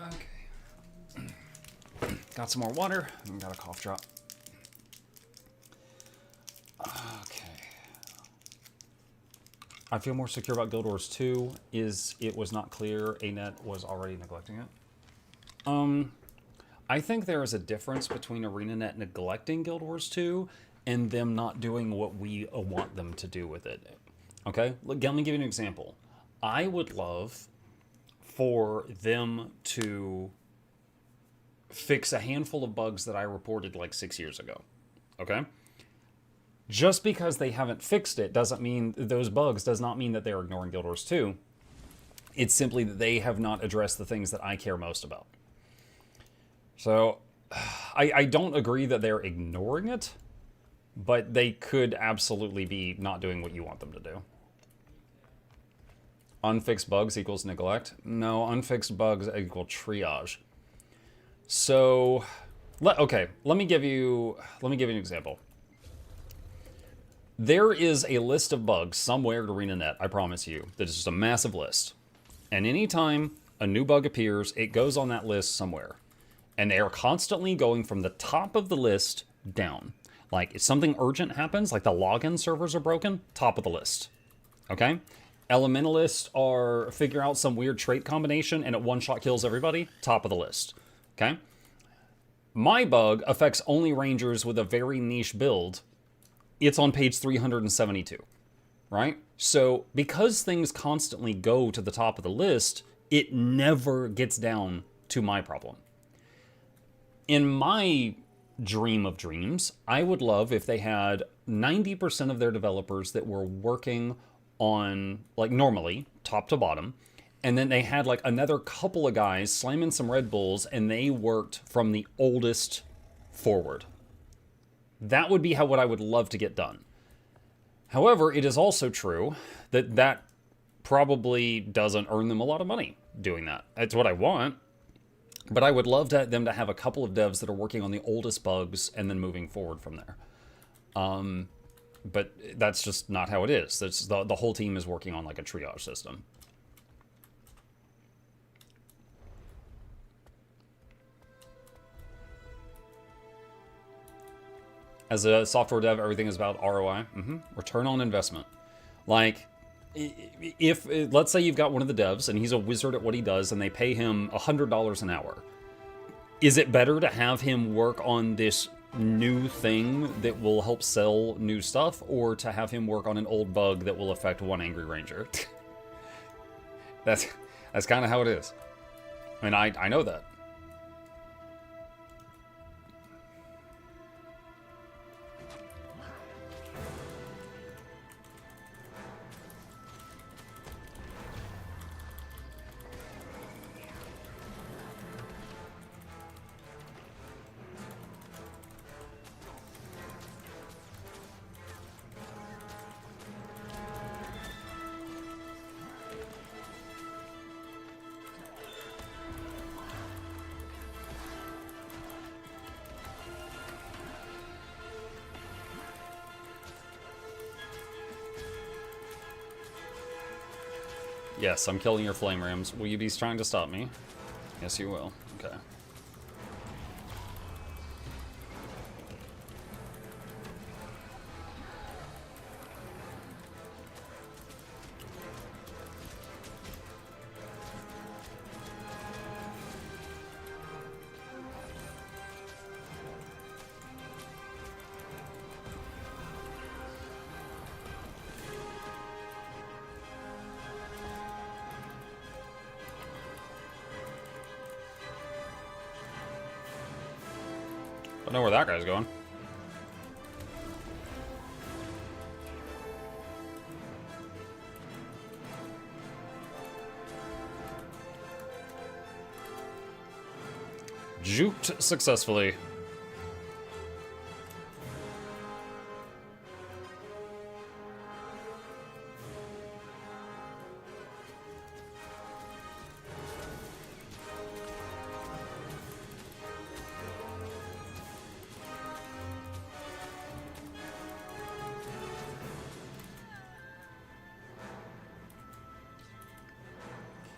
Okay. Got some more water and got a cough drop. Okay. I feel more secure about Guild Wars 2 is it was not clear ANET was already neglecting it. I think there is a difference between ArenaNet neglecting Guild Wars 2 and them not doing what we want them to do with it. Okay? Let me give you an example. I would love for them to fix a handful of bugs that I reported like 6 years ago. Okay? Just because they haven't fixed it doesn't mean those bugs does not mean that they're ignoring Guild Wars 2. It's simply that they have not addressed the things that I care most about. So I don't agree that they're ignoring it, but they could absolutely be not doing what you want them to do. Unfixed bugs equals neglect? No, unfixed bugs equal triage. So, okay, let me give you an example. There is a list of bugs somewhere at ArenaNet, I promise you, that is just a massive list. And anytime a new bug appears, it goes on that list somewhere. And they are constantly going from the top of the list down. Like, if something urgent happens, like the login servers are broken, top of the list. Okay? Elementalists are figure out some weird trait combination and it one-shot kills everybody, top of the list. Okay? My bug affects only rangers with a very niche build. It's on page 372, right? So because things constantly go to the top of the list, it never gets down to my problem. In my dream of dreams, I would love if they had 90% of their developers that were working on, like, normally, top to bottom, and then they had, like, another couple of guys slamming some Red Bulls, and they worked from the oldest forward. That would be what I would love to get done. However, it is also true that probably doesn't earn them a lot of money doing that. It's what I want. But I would love them to have a couple of devs that are working on the oldest bugs and then moving forward from there. But that's just not how it is. That's the whole team is working on like a triage system. As a software dev, everything is about ROI, return on investment. Like, if let's say you've got one of the devs and he's a wizard at what he does and they pay him $100 an hour, is it better to have him work on this new thing that will help sell new stuff, or to have him work on an old bug that will affect one angry ranger? That's kind of how it is. I mean, I know that. Yes, I'm killing your flame rams. Will you be trying to stop me? Yes, you will. Okay. I know where that guy's going. Juked successfully.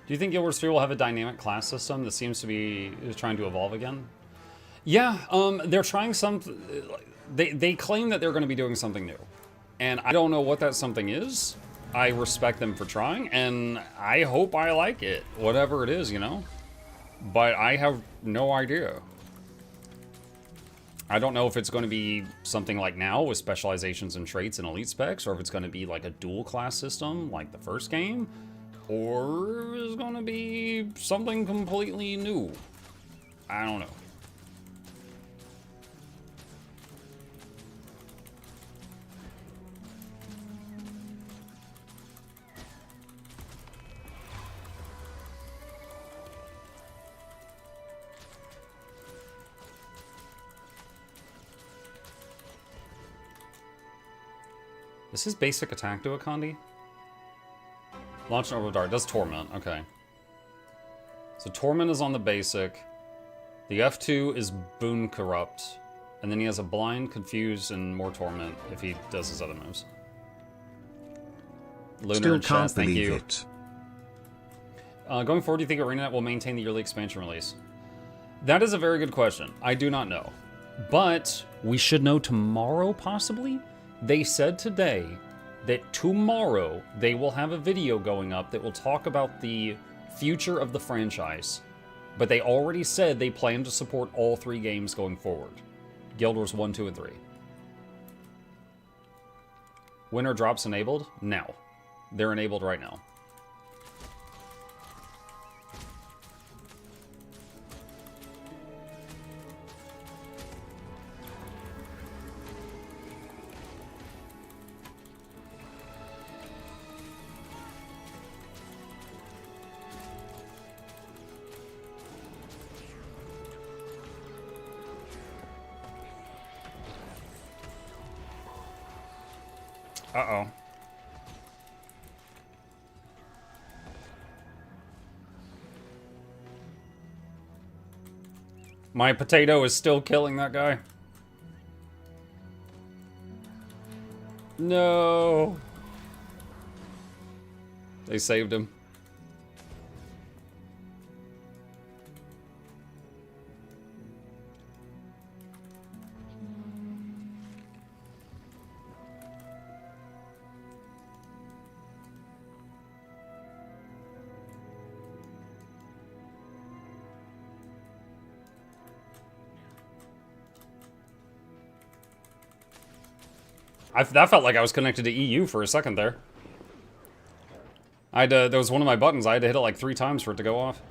Do you think Guild Wars 3 will have a dynamic class system that seems to be trying to evolve again? Yeah, they're trying something. They claim that they're going to be doing something new, and I don't know what that something is. I respect them for trying, and I hope I like it, whatever it is, you know. But I have no idea. I don't know if it's going to be something like now with specializations and traits and elite specs, or if it's going to be like a dual class system like the first game. Or is going to be something completely new. I don't know. Is his basic attack do a Condi? Launch an orbital dart. Does Torment. Okay. So Torment is on the basic. The F2 is Boon Corrupt. And then he has a Blind, Confuse, and more Torment if he does his other moves. Lunar Still and can't Chess, thank believe you. it. Going forward, do you think ArenaNet will maintain the yearly expansion release? That is a very good question. I do not know. But we should know tomorrow, possibly? They said today that tomorrow they will have a video going up that will talk about the future of the franchise. But they already said they plan to support all 3 games going forward. Guild Wars 1, 2, and 3. When are drops enabled? Now. They're enabled right now. Uh-oh. My potato is still killing that guy. No. They saved him. That felt like I was connected to EU for a second there. There was one of my buttons, I had to hit it like 3 times for it to go off.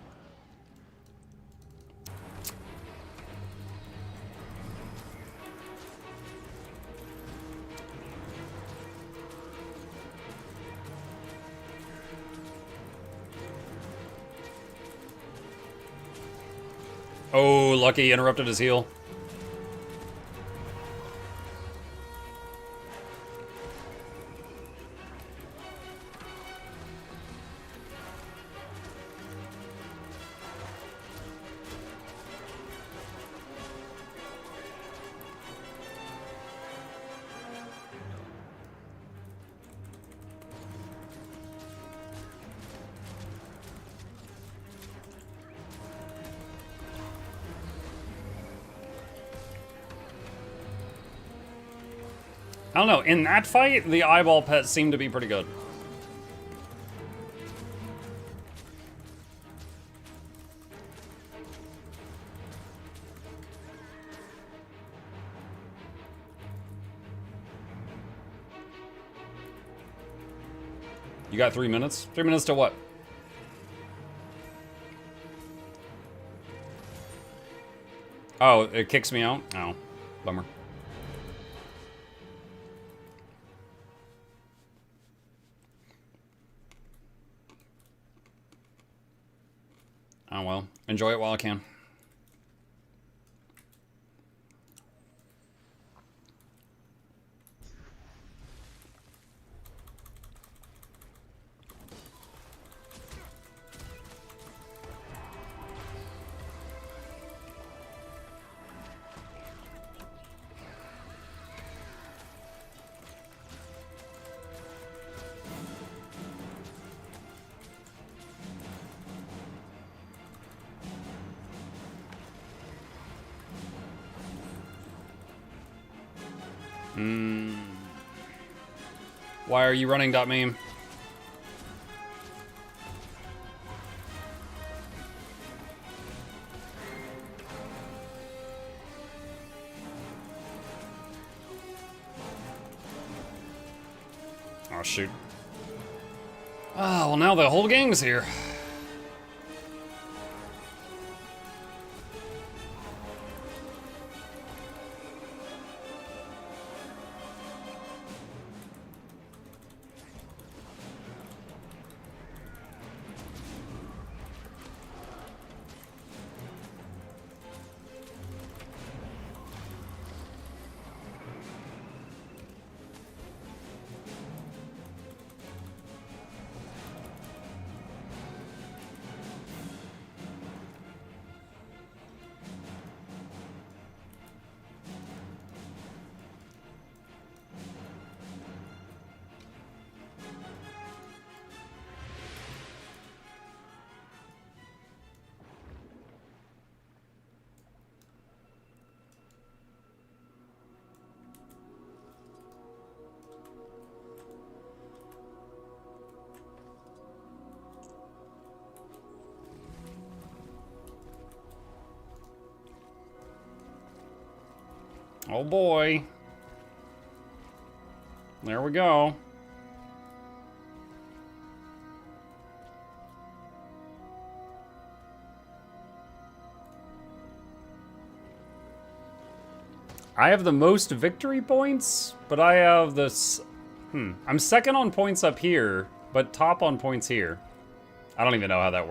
Oh, lucky, interrupted his heal. I don't know, in that fight, the eyeball pets seemed to be pretty good. You got 3 minutes? 3 minutes to what? Oh, it kicks me out? Oh, bummer. Oh well, enjoy it while I can. Why are you running, .meme? Oh, shoot. Ah, well now the whole gang's here. Oh boy. There we go. I have the most victory points, but I have this... I'm second on points up here, but top on points here. I don't even know how that works.